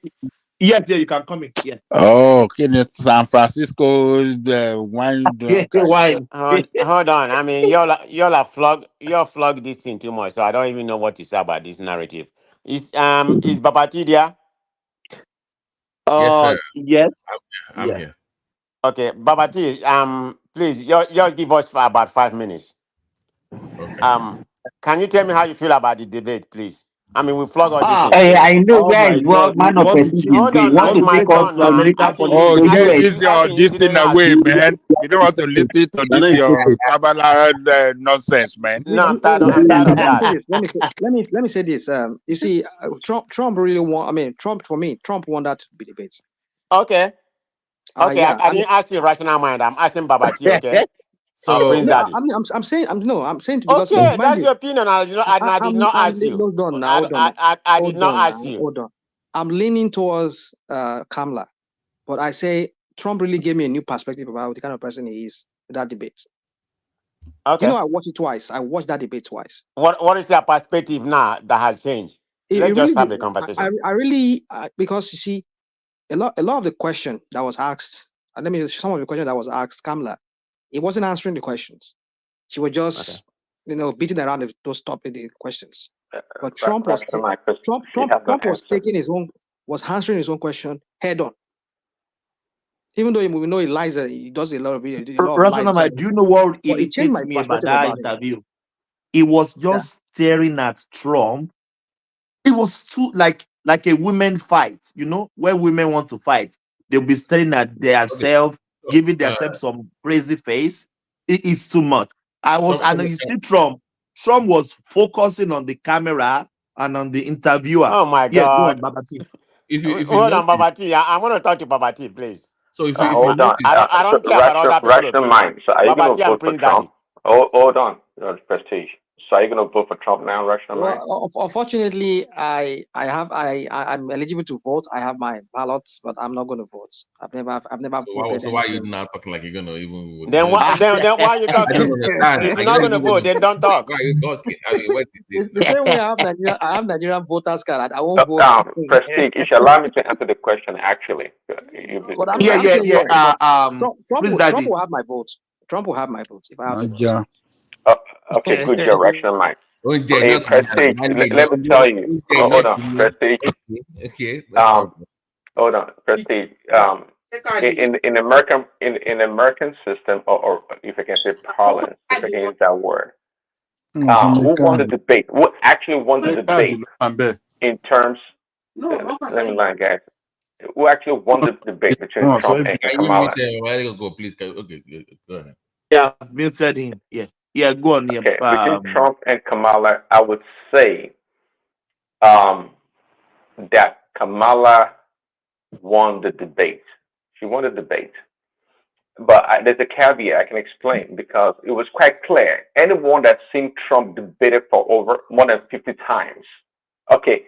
Yes, you can come in. Yeah. Oh, okay. San Francisco wine. Wine. Hold on. I mean, y'all are flog this thing too much, so I don't even know what to say about this narrative. Is Babati there? Yes, sir. Yes. I'm here. Okay, Babati, please, just give us for about 5 minutes. Okay. Can you tell me how you feel about the debate, please? I mean, we flog all these things. I know where is what man of person is doing. Want to take us to American politics. Get this thing away, man. You don't want to listen to this your Kabbalah nonsense, man. No, I'm tired of that. Let me say this. You see, Trump really won. I mean, Trump won that debate. Okay. Okay, I didn't ask you rational mind. I'm asking Babati, okay? So I'm saying because okay, that's your opinion. I did not ask you. Hold on. I did not ask you. Hold on. I'm leaning towards Kamala, but I say Trump really gave me a new perspective about the kind of person he is with that debate. Okay. You know, I watched it twice. I watched that debate twice. What is your perspective now that has changed? Let's just have a conversation. I really because you see, a lot of the question that was asked, and some of the question that was asked Kamala, he wasn't answering the questions. She was just, beating around those topic questions. But Trump was answering his own question head on. Even though we know he lies, he does a lot of lies. Do you know what irritates me about that interview? He was just staring at Trump. It was too like a women fight, when women want to fight, they'll be staring at themselves, giving themselves some crazy face. It is too much. You see Trump was focusing on the camera and on the interviewer. Oh my God. Go on, Babati. Hold on, Babati. I want to talk to Babati, please. So if hold on. I don't care about other people's opinion. Mind. So are you going to vote for Trump? Hold on, Prestige. So are you going to vote for Trump now, Russian Mike? Well, unfortunately, I'm eligible to vote. I have my ballots, but I'm not going to vote. I've never voted. So why are you not talking like you're going to even vote? Then why? Then why are you I don't talking? understand. If you're not gonna vote, then don't talk. Why are you talking? I mean, what is this? The same way I have Nigerian voters card. I won't vote. Prestige, you should allow me to answer the question. Actually, But I'm Yeah. saying what, Trump Daddy. will have my vote. Trump will have my vote if I have to Yeah. Okay, good job, Russian Mike. Okay, Hey, not Prestige, let me tell you. Hold on, Prestige. Okay. Hold on, Prestige. In American system, or if I can say parlance, if I can use that word. Who won the debate? Who actually won the debate in terms? Let me learn, guys. Who actually won the debate between Trump and Can you Kamala? go, please? Okay, go ahead. Yeah, muted him. Yeah, go on. Yeah. Okay, between Trump and Kamala, I would say that Kamala won the debate. She won the debate. But there's a caveat I can explain because it was quite clear. Anyone that's seen Trump debated for over more than 50 times. Okay,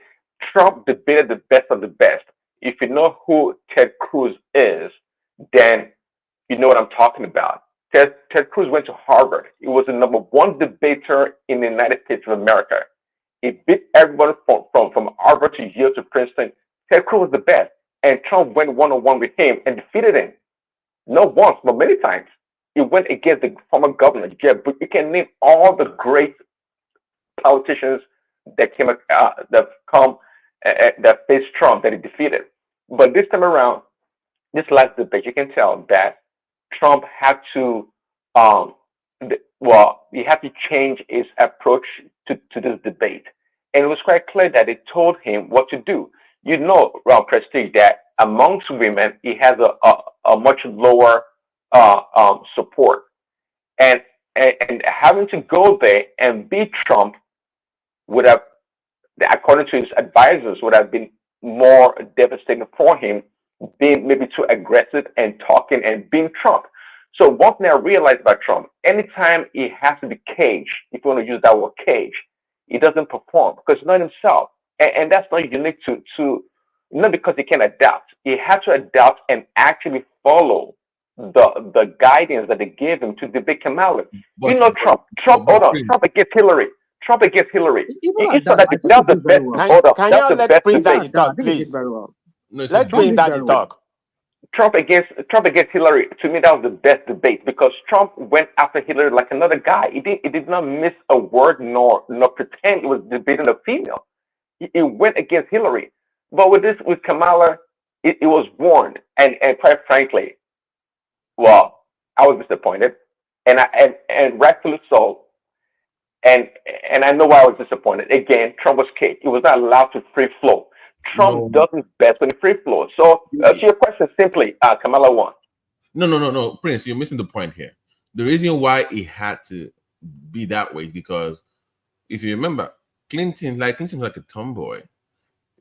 Trump debated the best of the best. If you know who Ted Cruz is, then you know what I'm talking about. Ted Cruz went to Harvard. He was the #1 debater in the United States of America. He beat everyone from Harvard to Yale to Princeton. Ted Cruz was the best. And Trump went one-on-one with him and defeated him. Not once, but many times. He went against the former governor, Jeb Bush. You can name all the great politicians that that faced Trump that he defeated. But this time around, this last debate, you can tell that Trump had to, he had to change his approach to this debate. And it was quite clear that they told him what to do. You know, Prestige, that amongst women, he has a much lower support. And having to go there and beat Trump would have, according to his advisors, would have been more devastating for him, being maybe too aggressive and talking and being Trump. So one thing I realized about Trump, anytime he has to be caged, if you want to use that word cage, he doesn't perform because he's not himself. And that's not unique to not because he can adapt. He had to adapt and actually follow the guidance that they gave him to debate Kamala. You know Trump. Trump against Hillary. Trump against Hillary. You saw that that's the best. Hold up. Can That's you the let best Prince debate. Daddy talk, please? Let Prince Daddy talk. Trump against Hillary, to me that was the best debate because Trump went after Hillary like another guy. He did not miss a word nor pretend he was debating a female. He went against Hillary. But with Kamala, it was warned, and quite frankly, well, I was disappointed, and rightfully so. And I know why I was disappointed. Again, Trump was caged. He was not allowed to free flow. Trump does his best when he free flows. So to your question, simply, Kamala won. No, Prince, you're missing the point here. The reason why it had to be that way is because if you remember, Clinton's like a tomboy.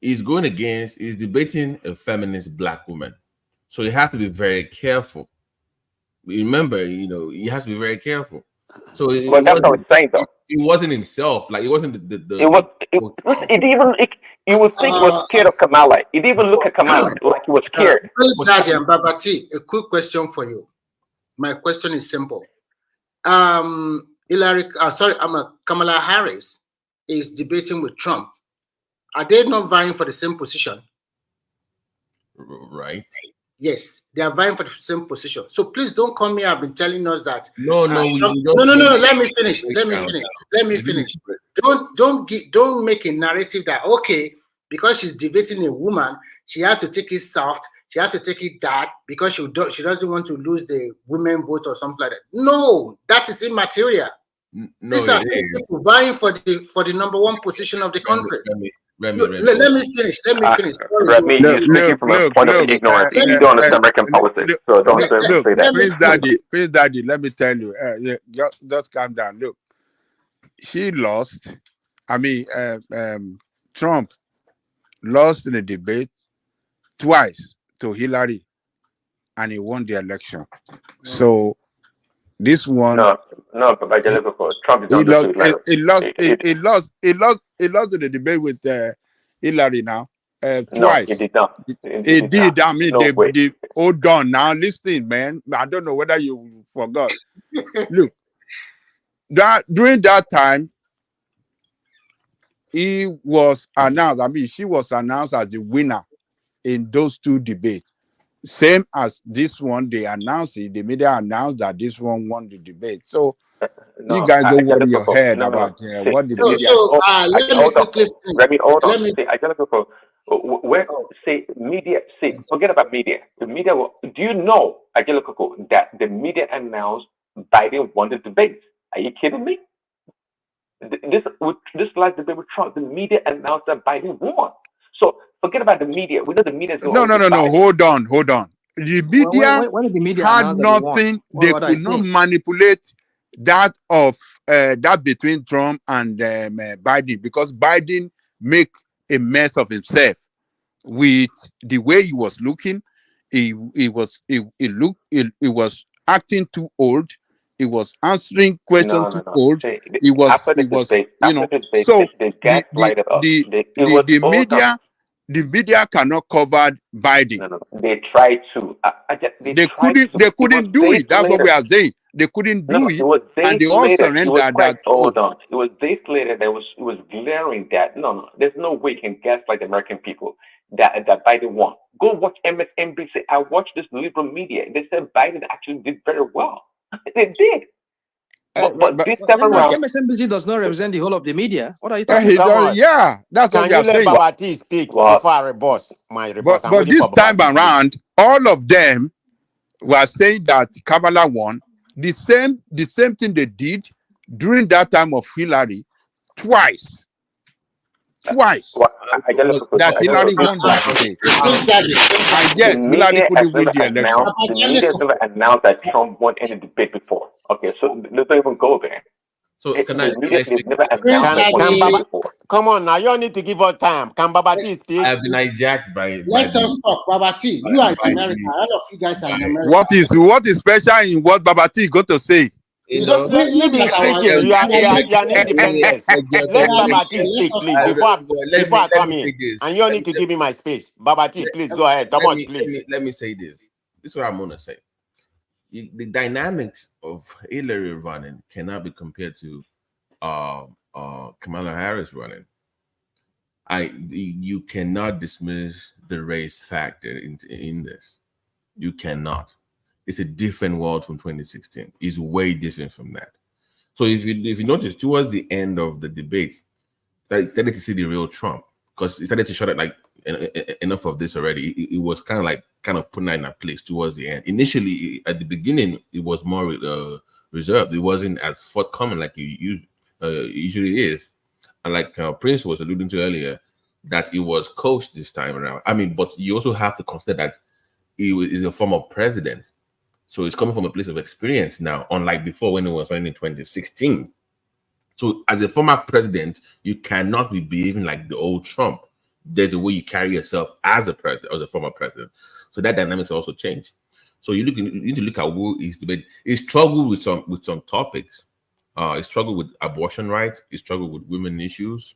He's debating a feminist black woman. So you have to be very careful. Remember, he has to be very careful. So but that's what I was saying, though. It wasn't himself. Like it wasn't the you would think he was scared of Kamala. He didn't even look at Kamala like he was scared. Prince Daddy and Babati, a quick question for you. My question is simple. Kamala Harris is debating with Trump. Are they not vying for the same position? Right. Yes, they are vying for the same position. So please don't come here. I've been telling us that. No. No. Let me finish. Don't make a narrative that because she's debating a woman, she had to take it soft. She had to take it that because she doesn't want to lose the women vote or something like that. No, that is immaterial. No, these are people vying for the #1 position of the country. Let me finish. Remy, you're speaking from a point of ignorance. You don't understand American politics, so don't say that. Prince Daddy, let me tell you. Just calm down. Look, she lost. I mean, Trump lost in the debate twice to Hillary, and he won the election. So This one, no, but Trump is he not just lost. Hillary. He lost the debate with Hillary now No, he twice. did not. He Did not. did. I mean, No way. they hold on now. Listen, man. I don't know whether you forgot. Look, that during that time, he was announced. I mean, she was announced as the winner in those two debates. Same as this one, they announced it. The media announced that this one won the debate. So you No, guys don't worry your Ajalakuko. head No, no, no. about See, what the see, media. Let me hold on. quickly finish. Let me hold Let on. me. See, Ajalakuko. Where Oh, say media? See, forget about media. The media. Do you know, Ajalakuko, that the media announced Biden won the debate? Are you kidding me? This last debate with Trump, the media announced that Biden won. So forget about the media. We know the media is going to always be No. biased. Hold on. The media When did the media had announce that he won? nothing. They What are you could not saying? manipulate that of that between Trump and Biden, because Biden make a mess of himself with the way he was looking. He was acting too old. He was answering questions No, too no, no. old. See, He was, after the debate, so they gaslighted us. It was the all done. media cannot cover Biden. No, no, no. They tried to. They tried to. They It was couldn't do days it. That's what we later. are saying. They couldn't No, do no, it it, was and days they all later. It was surrendered quite that. Oh, hold on. It was days later that it was glaring that no, there's no way you can gaslight the American people that Biden won. Go watch MSNBC. I watched this liberal media. They said Biden actually did very well. They did. But this time around, MSNBC does not represent the whole of the media. What are you talking about? Come on. yeah, that's what Can we you are let saying. Babati speak well, before I rebus my rebus? I'm But waiting for this time Babati, please. around, all of them were saying that Kamala won. The same thing they did during that time of Hillary, twice, well, I just look that I just Hillary look won their debate, Prince Daddy, and The yet Hillary media has couldn't win never the election. announced. The media has never announced that Trump won any debate before. Okay, so let's not even go there. So can The media I they've speak? never Prince announced that he won a Can debate Daddy. Baba before. come on now? You don't need to give us time. Can Babati I speak? have been hijacked Let the us talk. Baba T, you are in by America. the All of you guys are in by America. What is special in what Babati going to say? you It's Just know. let you brilliant be that speaking. we are not You're an here. independent. We Let are not Babati here. Let speak, us please, talk. before I Let come me in. say this. And you don't need to give me my speech. Babati, please go ahead. Thomas, please. Let me say this. This is what I'm gonna say. The dynamics of Hillary running cannot be compared to Kamala Harris running. You cannot dismiss the race factor in this. You cannot. It's a different world from 2016. It's way different from that. So if you notice towards the end of the debate, that it started to see the real Trump, because it started to show that like enough of this already. It was kind of putting that in a place towards the end. Initially, at the beginning, it was more reserved. It wasn't as forthcoming like usually is. And like Prince was alluding to earlier, that it was coached this time around. I mean, but you also have to consider that is a former president. So it's coming from a place of experience now, unlike before when it was running in 2016. So as a former president, you cannot be behaving like the old Trump. There's a way you carry yourself as a president, as a former president. So that dynamics also changed. So you need to look at who is debate. He struggled with some topics. He struggled with abortion rights. He struggled with women issues.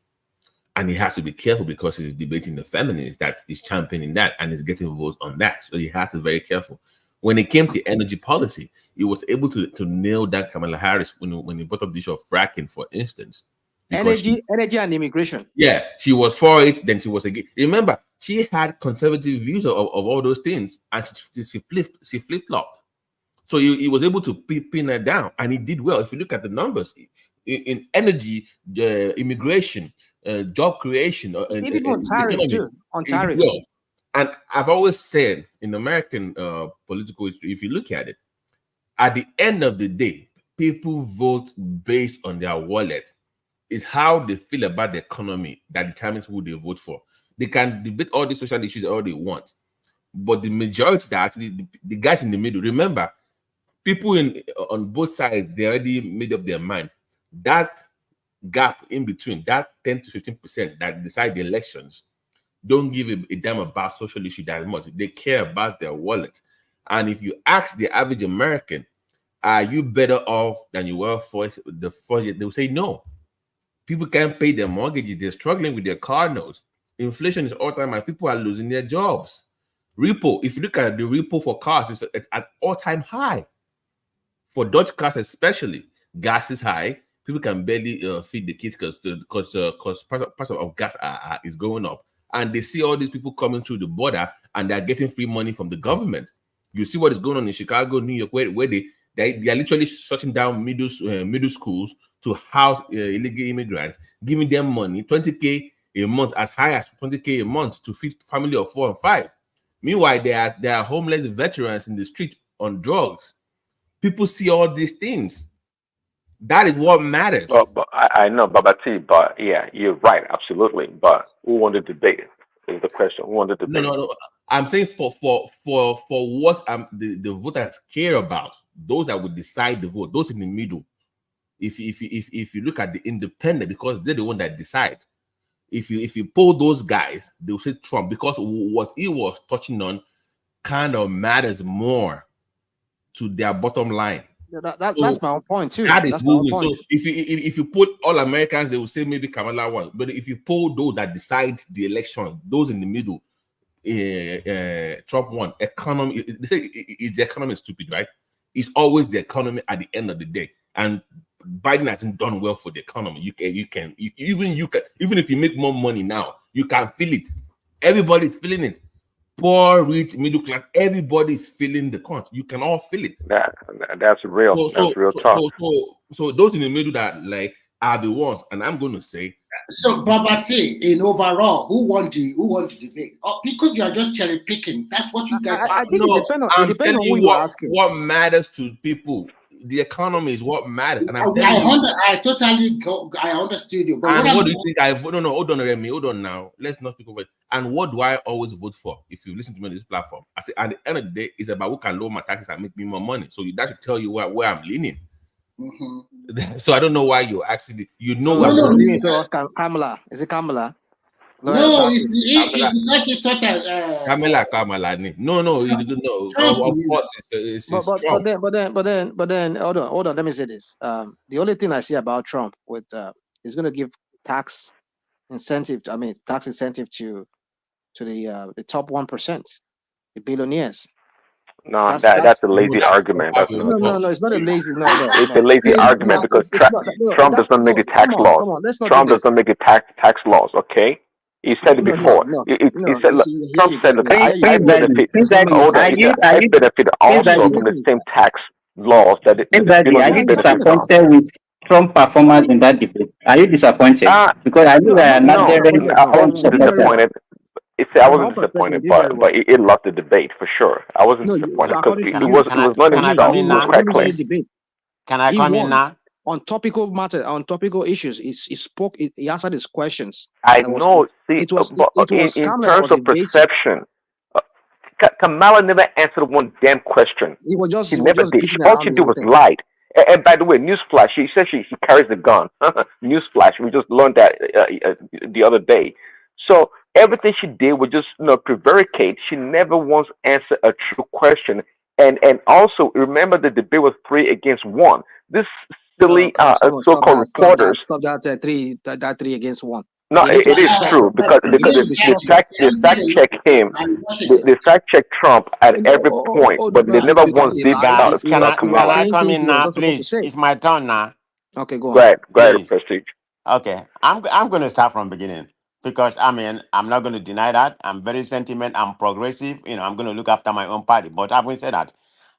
And he has to be careful because he's debating the feminists that is championing that and is getting votes on that. So he has to be very careful. When it came to energy policy, he was able to nail down Kamala Harris when he brought up the issue of fracking, for instance. Energy and immigration. Yeah, she was for it, then she was against. Remember, she had conservative views of all those things, and she flip-flopped. So he was able to pin her down, and he did well. If you look at the numbers in energy, immigration, job creation, Even on tariffs economy, too. On he did tariffs. well. And I've always said in American political history, if you look at it, at the end of the day, people vote based on their wallet. It's how they feel about the economy that determines who they vote for. They can debate all the social issues all they want, but the majority that actually the guys in the middle, remember, people on both sides, they already made up their mind. That gap in between, that 10 to 15% that decide the elections, don't give a damn about social issue that much. They care about their wallet. And if you ask the average American, Are you better off than you were for the first year? They will say no. People can't pay their mortgages. They're struggling with their car notes. Inflation is all time high. People are losing their jobs. Repo, if you look at the repo for cars, it's at all-time high. For Dutch cars especially, gas is high. People can barely feed the kids because price of gas is going up. And they see all these people coming through the border and they're getting free money from the government. You see what is going on in Chicago, New York, where they are literally shutting down middle schools to house illegal immigrants, giving them money, 20K a month, as high as 20K a month to feed family of 4 and 5. Meanwhile, there are homeless veterans in the street on drugs. People see all these things. That is what matters. But I know, but yeah, you're right, absolutely. But who won the debate is the question. Who won the debate? No. I'm saying for what the voters care about, those that would decide the vote, those in the middle. If you look at the independent, because they're the one that decide. If you poll those guys, they'll say Trump, because what he was touching on kind of matters more to their bottom line. That's my own point too. That is That's my who own wins. point. So if you put all Americans, they will say maybe Kamala won. But if you poll those that decide the election, those in the middle, Trump won. Economy, they say is the economy stupid, right? It's always the economy at the end of the day, and Biden hasn't done well for the economy. Even if you make more money now, you can feel it. Everybody's feeling it. Poor, rich, middle class, everybody's feeling the crunch. You can all feel it. That's real. That's real talk. So those in the middle that like are the ones, and I'm going to say. So, Babati, in overall, who won the debate? Oh, because you are just cherry picking. That's what you guys are. I think it depends I'm on telling who you you are asking. what matters to people. The economy is what matters, and I'm telling I understood you. But and what do you think I vote? No, hold on, Remy, hold on now. Let's not speak over it. And what do I always vote for? If you listen to me on this platform, I say at the end of the day, it's about who can lower my taxes and make me more money. So that should tell you where I'm leaning. Mm-hmm. So I don't know why you're actually leaning towards Kamala. Is it Kamala? No, because he thought Kamala. No. Of course, it's Trump. But then, hold on. Let me say this. The only thing I see about Trump with is going to give tax incentive. Tax incentive to the top 1%, the billionaires. No, that's a lazy argument. That's no. It's not a lazy. No. It's a lazy argument because Trump does not make the tax laws. Come on, let's not Trump do does not make the tax laws. Okay, he said it before. He said, look, Trump said, look, I benefit. I benefit also from the same tax laws that the Are you disappointed with Trump performance in that debate? Are you disappointed? Because I know there are no, I wasn't disappointed. I wasn't disappointed, but it lost the debate for sure. I wasn't disappointed because it was not himself. It was quite clear. Can I come in now? On topical matter, on topical issues, he spoke. He answered his questions. I know. In terms of perception, Kamala never answered one damn question. She never did. All she did was lied. And by the way, newsflash, she said she carries the gun. Newsflash, we just learned that the other day. So everything she did was just prevaricate. She never once answered a true question. And also remember the debate was 3 against 1. This silly so-called reporters. Stop that 3 against 1. No, it is true because they fact check him. They fact check Trump at every point, but they never once did. Guys, can I come in now, please? It's my turn now. Okay, go on. Go ahead, Prestige. Okay, I'm going to start from beginning because I'm not going to deny that I'm very sentiment. I'm progressive. I'm going to look after my own party. But having said that,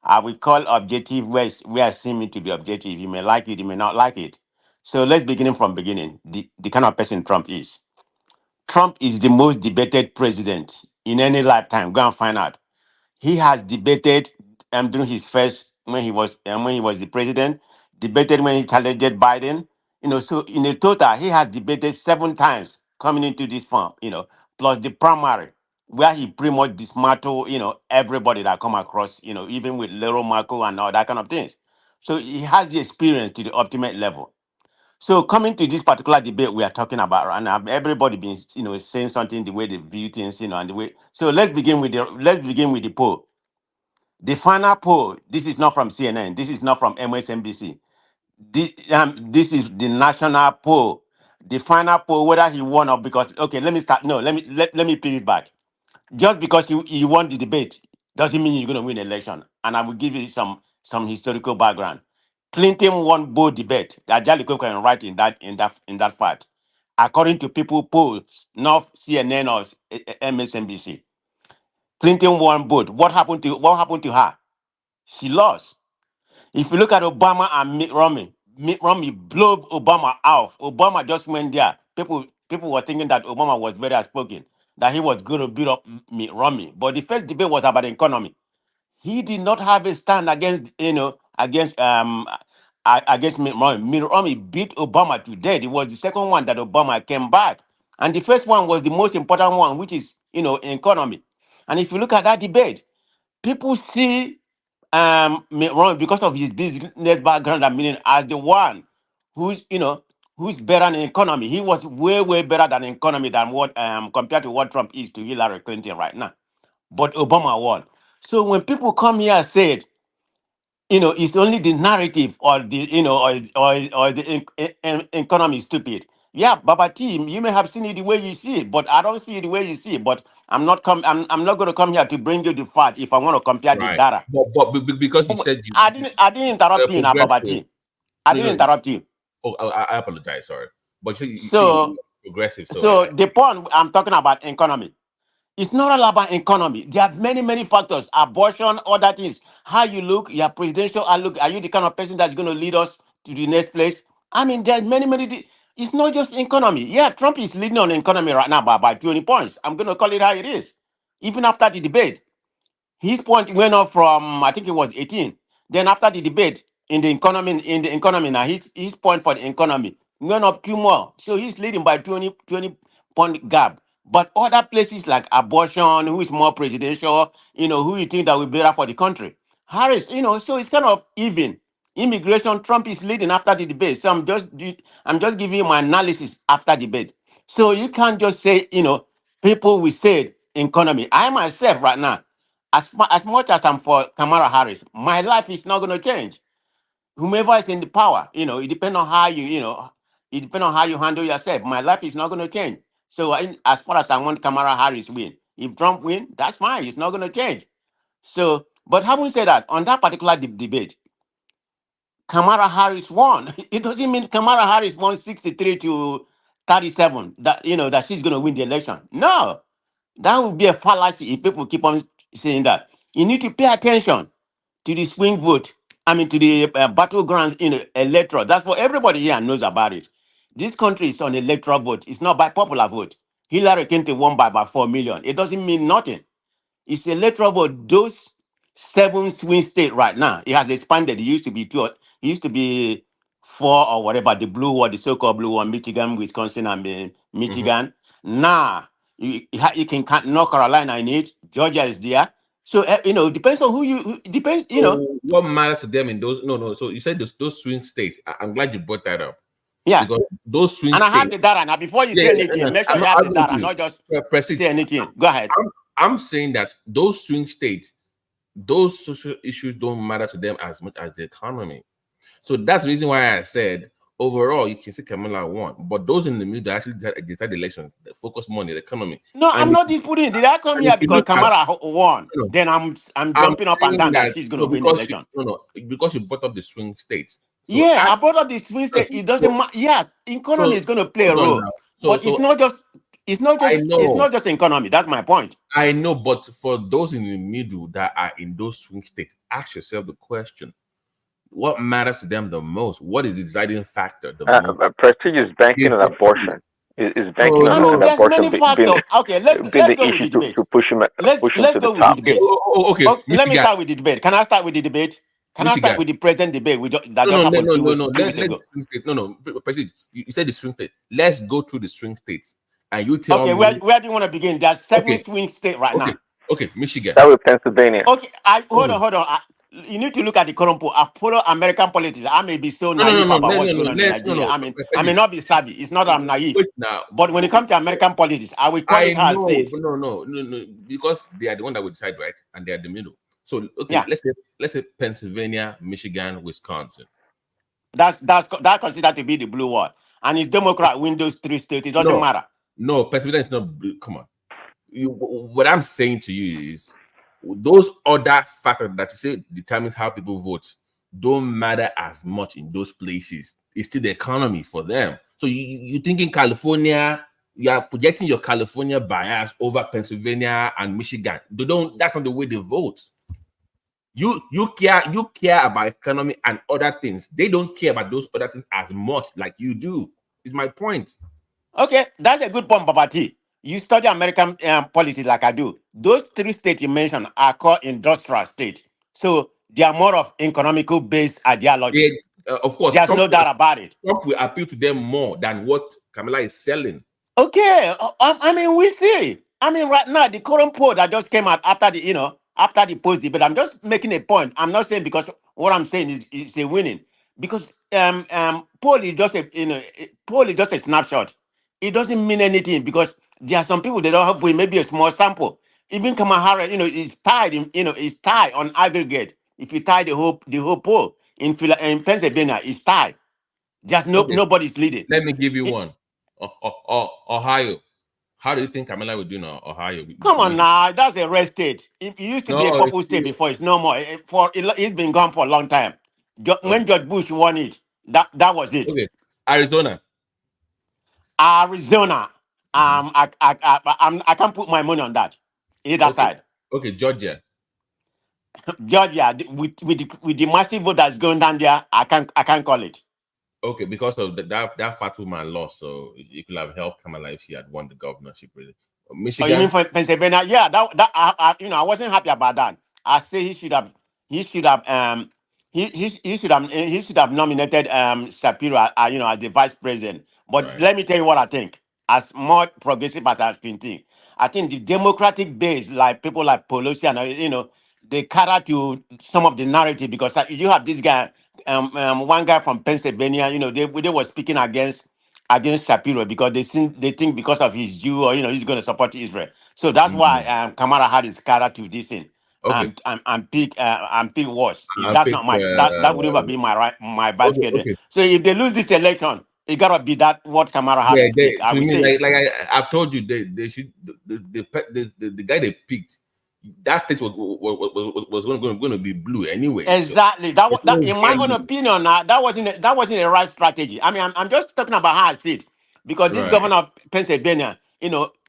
I will call objective where seeming to be objective. You may like it, you may not like it. So let's begin from beginning. The kind of person Trump is. Trump is the most debated president in any lifetime. Go and find out. He has debated during his first when he was the president, debated when he challenged Biden. So in a total, he has debated 7 times coming into this form. Plus the primary where he pretty much dismantled everybody that come across. Even with Little Marco and all that kind of things. So he has the experience to the ultimate level. So coming to this particular debate we are talking about, and everybody been saying something the way they view things, and the way. So let's begin with the poll. The final poll, this is not from CNN, this is not from MSNBC. This is the national poll. The final poll, whether he won or because, okay, let me start. No, let me put it back. Just because you won the debate doesn't mean you're going to win the election. And I will give you some historical background. Clinton won both debate. Ajali can write in that fact. According to people polls, not CNN or MSNBC. Clinton won both. What happened to her? She lost. If you look at Obama and Mitt Romney blew Obama out. Obama just went there. People were thinking that Obama was very outspoken, that he was going to beat up Mitt Romney. But the first debate was about the economy. He did not have a stand against against Mitt Romney. Mitt Romney beat Obama to death. It was the second one that Obama came back, and the first one was the most important one, which is economy. And if you look at that debate, people see Mitt Romney because of his business background and meaning as the one who's better in economy. He was way better than economy than what compared to what Trump is to Hillary Clinton right now. But Obama won. So when people come here and say it, it's only the narrative or the or the economy is stupid. Yeah, Baba T, you may have seen it the way you see it, but I don't see it the way you see it. But I'm not going to come here to bring you the fact if I want to compare the Right. data. Because you said you I didn't interrupt you now, Baba progressive. T. I didn't interrupt you. Oh, I apologize. Sorry, but you So progressive. so the point I'm talking about economy. It's not all about economy. There are many factors. Abortion, other things. How you look, your presidential outlook. Are you the kind of person that's going to lead us to the next place? I mean, there's many. It's not just economy. Yeah, Trump is leading on economy right now by 20 points. I'm going to call it how it is. Even after the debate, his point went up from, I think it was 18. Then after the debate in the economy now, his point for the economy went up 2 more. So he's leading by 20 point gap. But other places like abortion, who is more presidential, who you think that will be better for the country. Harris, so it's kind of even. Immigration, Trump is leading after the debate. So I'm just giving you my analysis after debate. So you can't just say, people will say economy. I myself right now, as much as I'm for Kamala Harris, my life is not going to change. Whomever is in the power, it depends on how it depends on how you handle yourself. My life is not going to change. So as far as I want Kamala Harris win, if Trump win, that's fine. It's not going to change. So, but having said that, on that particular debate, Kamala Harris won. It doesn't mean Kamala Harris won 63 to 37. That she's going to win the election. No, that would be a fallacy if people keep on saying that. You need to pay attention to the swing vote. I mean, to the battleground electoral. That's what everybody here knows about it. This country is on electoral vote. It's not by popular vote. Hillary Clinton won by about 4 million. It doesn't mean nothing. It's electoral vote. Those 7 swing states right now, it has expanded. It used to be 2. It used to be 4 or whatever. The blue one, the so-called blue one, Michigan, Wisconsin, and Michigan. Now you can count North Carolina in it. Georgia is there. So depends on who depends. So what matters to them in those? No. So you said those swing states. I'm glad you brought that up. Yeah. Because those swing and states. I have the data now. Before you say anything, make sure you have the data, not just say anything. Go ahead. I'm saying that those swing states, those social issues don't matter to them as much as the economy. So that's the reason why I said overall you can see Kamala won, but those in the middle actually decide the election. They focus more on the economy. No, I'm not disputing. Did I come here because Kamala won? Then I'm jumping up and down that she's going to win the election. Because you brought up the swing states. So yeah, I brought up the swing state. It doesn't matter. Yeah, economy is going to play a role, but it's not just economy. That's my point. I know, but for those in the middle that are in those swing states, ask yourself the question: what matters to them the most? What is the deciding factor the most? Prestige is banking on abortion. Is banking on there's abortion many factors. Okay, let's go with the debate. Let's go with the debate. Okay, let me start with the debate. Can I start with the debate? Can I start with the present debate that just happened 2 weeks ago? No, Prestige, you said the swing state. Let's go through the swing states, and you tell me. Where do you want to begin? There's 7 swing states right now. Okay, Michigan. That was Pennsylvania. Okay, hold on. You need to look at the current poll. I follow American politics. I may be so naive about what's going on in Nigeria. I may not be savvy. It's not that I'm naive. But when it comes to American politics, I will call it how I say it. No. Because they are the one that will decide, right? And they are the middle. So okay, Yeah. let's say Pennsylvania, Michigan, Wisconsin. That considered to be the blue wall, and it's Democrat win those 3 states. It doesn't matter. No, Pennsylvania is not blue. Come on. What I'm saying to you is those other factors that you say determines how people vote don't matter as much in those places. It's still the economy for them. So you think in California, you are projecting your California bias over Pennsylvania and Michigan. They don't. That's not the way they vote. You care about economy and other things. They don't care about those other things as much like you do. Is my point. Okay, that's a good point, Babati. You study American politics like I do. Those 3 states you mentioned are called industrial states. So they are more of economical based ideology. Of course, There's no doubt about it. Trump will appeal to them more than what Kamala is selling. Okay, I mean, we see. I mean, right now, the current poll that just came out after after the post debate, I'm just making a point. I'm not saying because what I'm saying is a winning. Because poll is just poll is just a snapshot. It doesn't mean anything because there are some people they don't have with maybe a small sample. Even Kamala Harris, is tied is tied on aggregate. If you tie the whole poll in Pennsylvania, it's tied. Just nobody's leading. Let me give you one. Ohio. How do you think Kamala will do in Ohio? Come on now, that's a red state. It used to be a No, purple state before. It's no more. It's been gone for a long time. When George Bush won it, that was it. Okay, Arizona. Arizona. I can't put my money on that. Either side. Okay, Georgia. Georgia, with the massive vote that's going down there, I can't call it. Okay, because of that fat woman lost, so it could have helped Kamala if she had won the governorship. Really, Michigan. Oh, you mean for Pennsylvania? Yeah, I wasn't happy about that. I say he should have he should have nominated Shapiro as the vice president. But let me tell you what I think. As more progressive as I've been thinking, I think the Democratic base, like people like Pelosi and they cater to some of the narrative because you have this guy, one guy from Pennsylvania. They were speaking against Shapiro because they think because of his Jew or he's going to support Israel. So that's why Kamala Harris catered to this thing. Okay. And pick worse. I'll That's pick, not that would never be my vice president. okay. So if they lose this election, it gotta be that what Kamala Harris pick. I to would me, say. I've told you, they should the guy they picked. That state was going to be blue anyway. Exactly. In my own opinion, that wasn't a right strategy. I mean, I'm just talking about how I see it because this governor of Pennsylvania,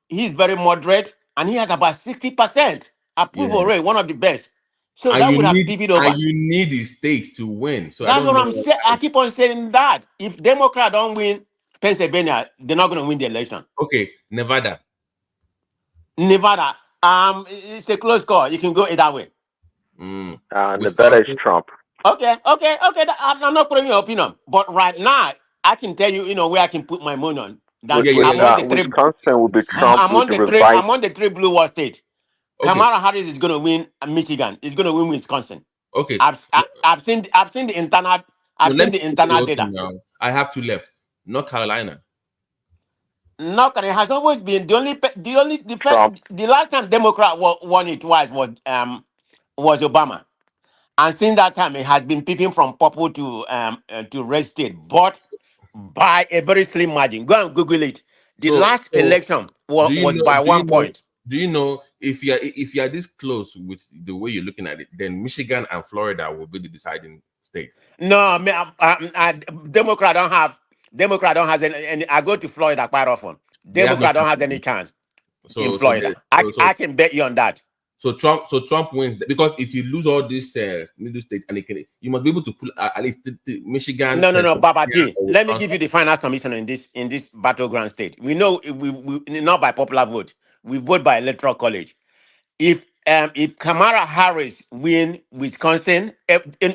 he's very moderate and he has about 60% approval rate, one of the best. So and that would have pivoted over. And you need the state to win. So that's what I'm saying. I keep on saying that if Democrat don't win Pennsylvania, they're not going to win the election. Okay, Nevada. It's a close call. You can go either way. Nevada is Trump. Okay. I'm not putting your opinion, but right now I can tell you, where I can put my money on. Wisconsin will be Trump. I'm on the 3 blue wall state. Okay. Kamala Harris is going to win Michigan. Is going to win Wisconsin. Okay. I've seen the internal. Data. Now. I have 2 left. North Carolina. North Carolina has always been the last time Democrat won it was Obama. And since that time, it has been peeping from purple to red state, but by a very slim margin. Go and Google it. The last election was by 1 point. Do you know if you are this close with the way you're looking at it, then Michigan and Florida will be the deciding state? No, Democrat don't have any. I go to Florida quite often. Democrat don't have any chance in Florida. I can bet you on that. So Trump wins because if you lose all these middle states and you must be able to pull at least Michigan. No, Baba G. Let me give you the final submission in this battleground state. We know we not by popular vote. We vote by electoral college. If Kamala Harris win Wisconsin,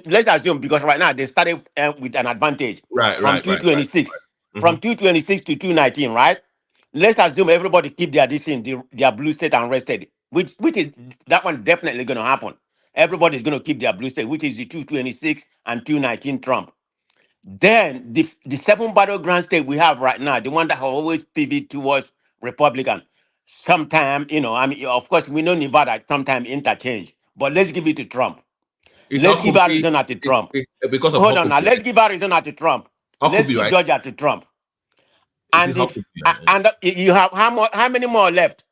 let's assume because right now they started with an advantage from 226 from 226 to 219, right? Let's assume everybody keep their their blue state and red state, which is that one definitely going to happen. Everybody's going to keep their blue state, which is the 226 and 219 Trump. Then the 7 battleground state we have right now, the one that always pivot towards Republican. Sometime, of course, we know Nevada sometime interchange, but let's give it to Trump. It's Let's give Okubi. Arizona to Trump. Because of Hold on now. Okubi. Let's give Arizona to Trump. Let's Okubi, give right? Georgia to Trump. Is And it if Okubi? and you have how many more left?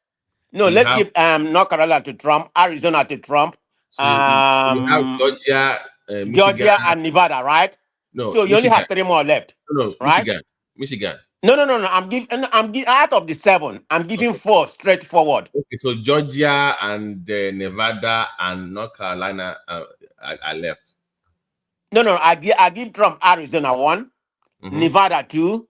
No, You let's have give North Carolina to Trump, Arizona to Trump, you have Georgia, Michigan. Georgia and Nevada, right? No, So you only Michigan. have 3 more left, No, right? Michigan. No. I'm giving out of the 7. I'm giving 4 straightforward. Okay, so Georgia and Nevada and North Carolina are left. No. I give Trump Arizona 1, Nevada 2,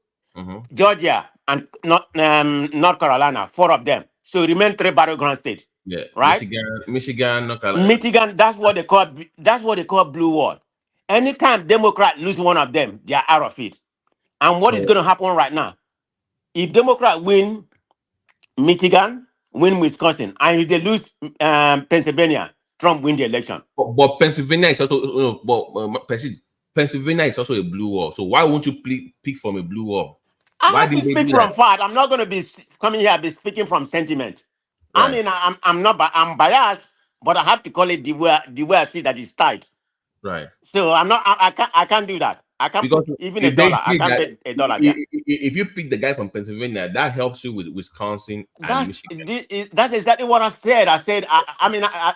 Georgia and North Carolina 4 of them. So remain 3 battleground states. Yeah, Right? Michigan, North Carolina. Michigan, that's what they call blue wall. Anytime Democrat lose one of them, they are out of it. And what is So- going to happen right now? If Democrat win Michigan, win Wisconsin, and if they lose Pennsylvania, Trump win the election. But Pennsylvania is also Pennsylvania is also a blue wall. So why won't you pick from a blue wall? I Why have to did they speak do from that? fact. I'm not going to be coming here be speaking from sentiment. I Right. mean, I'm biased, but I have to call it the way I see that it's tight. Right. So I can't do that. I can't Because put even a if they dollar. I pick can't that, bet a dollar there. if you pick the guy from Pennsylvania, that helps you with Wisconsin and Michigan. That's exactly what I said. I said,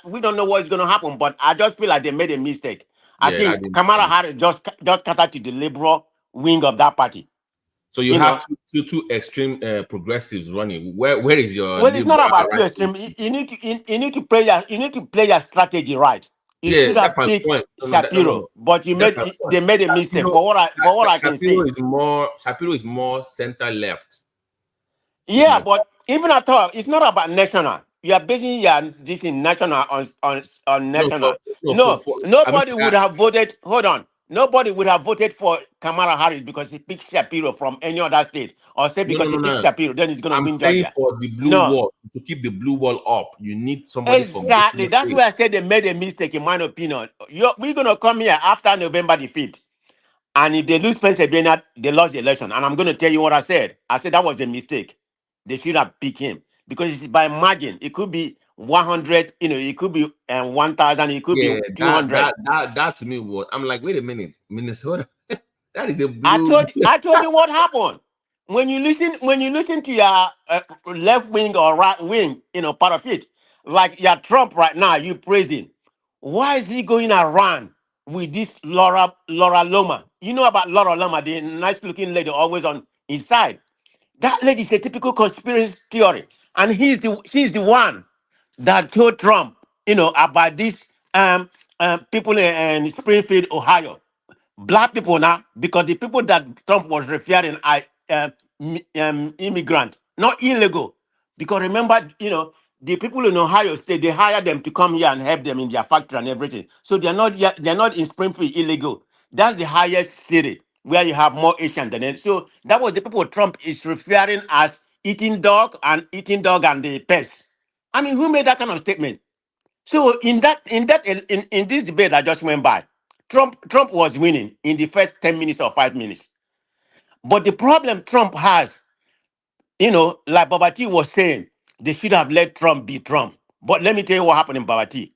we don't know what's going to happen, but I just feel like they made a mistake. I Yeah, think Kamala Harris just catered to the liberal wing of that party. So you have two extreme progressives running. Where is your Well, it's not liberal about two right? extreme. You need to play your strategy right. You Yeah, should that's have my picked point. Shapiro, but That's my point. they made a mistake. For what I can Shapiro see. is more center left. Yeah, but even at all, it's not about national. You are basing this in national on national. Nobody would have voted. Hold on. Nobody would have voted for Kamala Harris because he picked Shapiro from any other state, or say because he picked Shapiro, then he's going to win saying Georgia. for the blue wall, to keep the blue wall up, you need somebody from Exactly. That's why I said they made a mistake, in my opinion. We're going to come here after November the 5th. And if they lose Pennsylvania, they lost the election. And I'm going to tell you what I said. I said that was a mistake. They should have picked him because it's by margin. It could be 100, it could be 1,000, it could be 200. That to me was, I'm like, wait a minute, Minnesota, that is a blue. I told you what happened. When you listen to your left wing or right wing, part of it, like your Trump right now, you praising. Why is he going around with this Laura Loma? You know about Laura Loma, the nice looking lady always on his side. That lady is a typical conspiracy theory. And she's the one that told Trump, about these people in Springfield, Ohio. Black people now, because the people that Trump was referring are immigrant, not illegal. Because remember, the people in Ohio State, they hire them to come here and help them in their factory and everything. So they're not in Springfield illegal. That's the highest city where you have more Asian than it. So that was the people Trump is referring as eating dog and the pets. I mean, who made that kind of statement? So in this debate that just went by, Trump was winning in the first 10 minutes or 5 minutes. But the problem Trump has, like Babati was saying, they should have let Trump be Trump. But let me tell you what happened in Babati.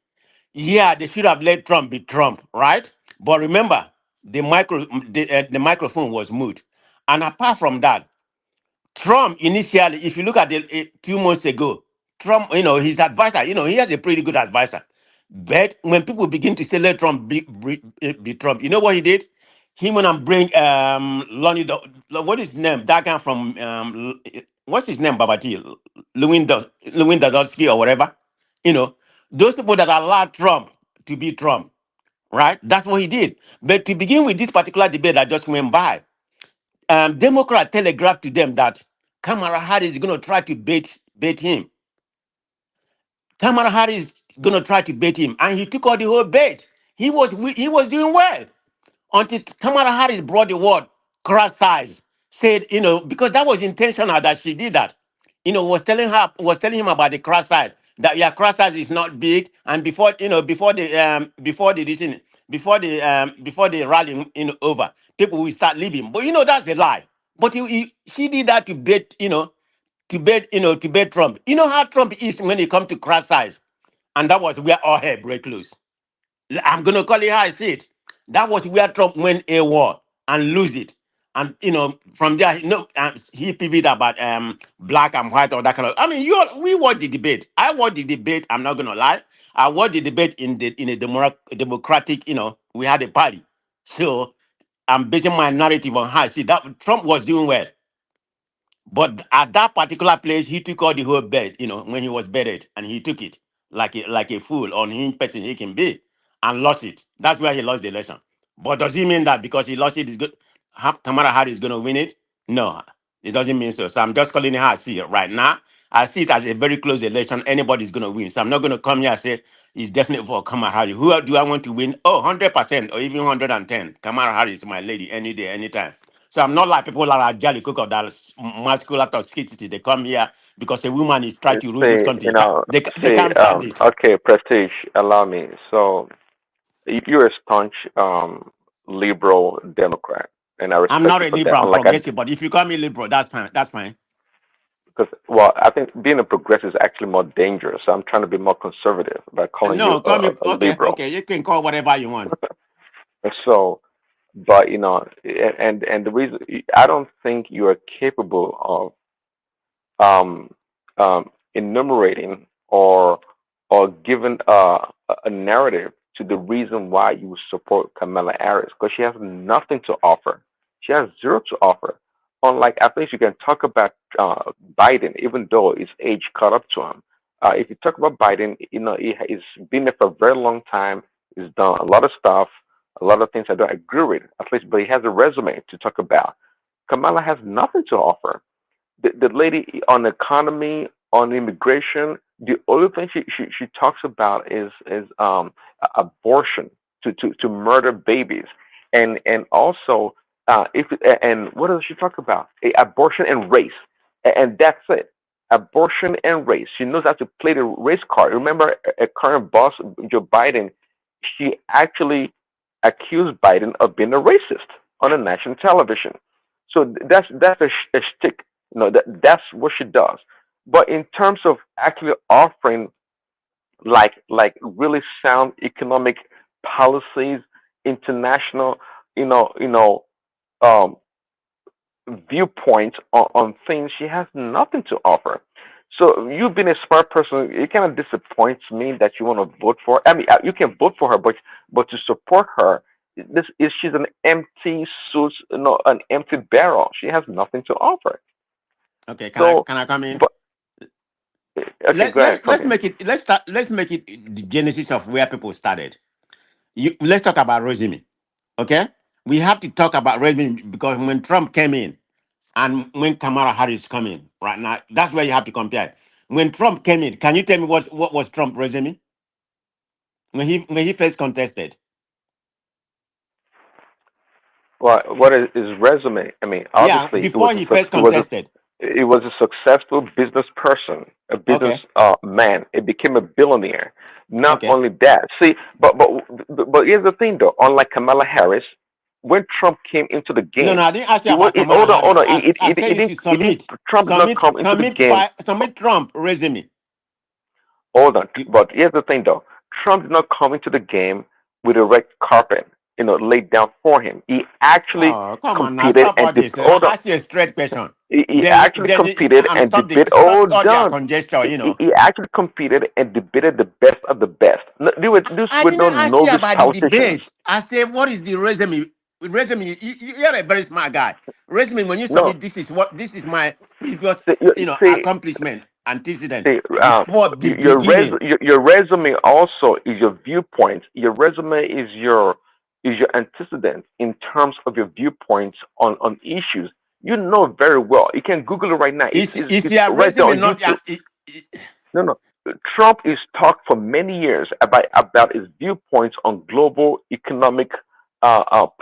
Yeah, they should have let Trump be Trump, right? But remember, the microphone was mute. And apart from that, Trump initially, if you look at it 2 months ago, Trump, his advisor, he has a pretty good advisor. But when people begin to say let Trump be Trump, you know what he did? He went and bring Lonnie. What is his name? That guy from what's his name? Babati, Lewin Dazowski or whatever. Those people that allowed Trump to be Trump, right? That's what he did. But to begin with this particular debate that just went by, Democrat telegraphed to them that Kamala Harris is going to try to bait him. Kamala Harris is going to try to bait him, and he took all the whole bait. He was doing well until Kamala Harris brought the word cross size. Said, because that was intentional that she did that. Was telling him about the cross size, that your cross size is not big, and before the rally over, people will start leaving. But that's a lie. But she did that to bait, to bait Trump. You know how Trump is when it comes to cross size. And that was where all hell break loose. I'm gonna call it how I see it. That was where Trump win a war and lose it. And from there, he pivoted about black and white or that kind of. I mean, we watched the debate. I watched the debate. I'm not gonna lie. I watched the debate in a democratic. We had a party. So I'm basing my narrative on how I see that Trump was doing well. But at that particular place, he took all the whole bed, when he was bedded, and he took it like a fool on him person he can be, and lost it. That's where he lost the election. But does he mean that because he lost it, is good? Kamala Harris is going to win it? No, it doesn't mean so. So I'm just calling it how I see it right now. I see it as a very close election. Anybody's going to win. So I'm not going to come here and say it's definitely for Kamala Harris. Who do I want to win? Oh, 100% or even 110. Kamala Harris is my lady any day, anytime. So I'm not like people that are jolly cook or that muscular toxicity. They come here because a woman is trying to rule this See, country. They can't stand it. okay, Prestige, allow me. So you're a staunch liberal Democrat, and I I'm respect not you a for that. liberal, I'm Unlike I, progressive, but if you call me liberal, that's fine. That's fine. because well, I think being a progressive is actually more dangerous. So I'm trying to be more conservative by calling you No, call me a okay. liberal. Okay, you can call whatever you want. So, but and the reason I don't think you are capable um, enumerating or giving a narrative to the reason why you would support Kamala Harris because she has nothing to offer. She has zero to offer. Unlike I think you can talk about Biden, even though his age caught up to him. If you talk about Biden, he's been there for a very long time. He's done a lot of stuff, a lot of things I don't agree with, at least, but he has a resume to talk about. Kamala has nothing to offer. The lady on economy, on immigration, the only thing she talks about is abortion to murder babies, and also if and what does she talk about? Abortion and race, and that's it. Abortion and race. She knows how to play the race card. Remember, a current boss, Joe Biden, she actually accused Biden of being a racist on a national television. So that's a shtick. That's what she does. But in terms of actually offering like really sound economic policies, international, you know, you know, um, viewpoints on things, she has nothing to offer. So you being a smart person, it kind of disappoints me that you want to vote for. I mean, you can vote for her, but to support her, this is she's an empty suit, an empty barrel. She has nothing to offer. Okay, So, can I come in? but okay, go ahead, come Let's in. make it let's make it the genesis of where people started. Let's talk about resume. Okay? We have to talk about resume because when Trump came in and when Kamala Harris come in right now, that's where you have to compare. When Trump came in, can you tell me what was Trump resume when he first contested? Well, what is his resume? I mean, Yeah, obviously, before he first contested. it was a successful business person, a business Okay, man. It became a billionaire. Not okay. only that, see, but here's the thing, though. Unlike Kamala Harris, when Trump came into the No, game, I didn't ask you it was about Kamala hold Harris. on. I said you to It didn't. submit, Trump did not come into the game. submit Trump resume. Hold on, but here's the thing, though. Trump did not come into the game with a red carpet, laid down for him. He actually Oh, come on now, competed stop and all this. I hold on. ask you a straight question. He Then, actually competed and and debated. stop Oh, all their done. congestion. He actually competed and debated the best of the best. No, these I were didn't not ask you novice about the politicians. debate. I said, what is the resume? Resume, you're a very smart guy. Resume, when you No, submit, this is my previous, see, see, accomplishment, antecedent see before the beginning. your resume also is your viewpoint. Your resume is your antecedent in terms of your viewpoints on issues. You know very well. You can Google it right now. Is It's your right there resume on not? YouTube. No, no. Trump is talked for many years about his viewpoints on global economic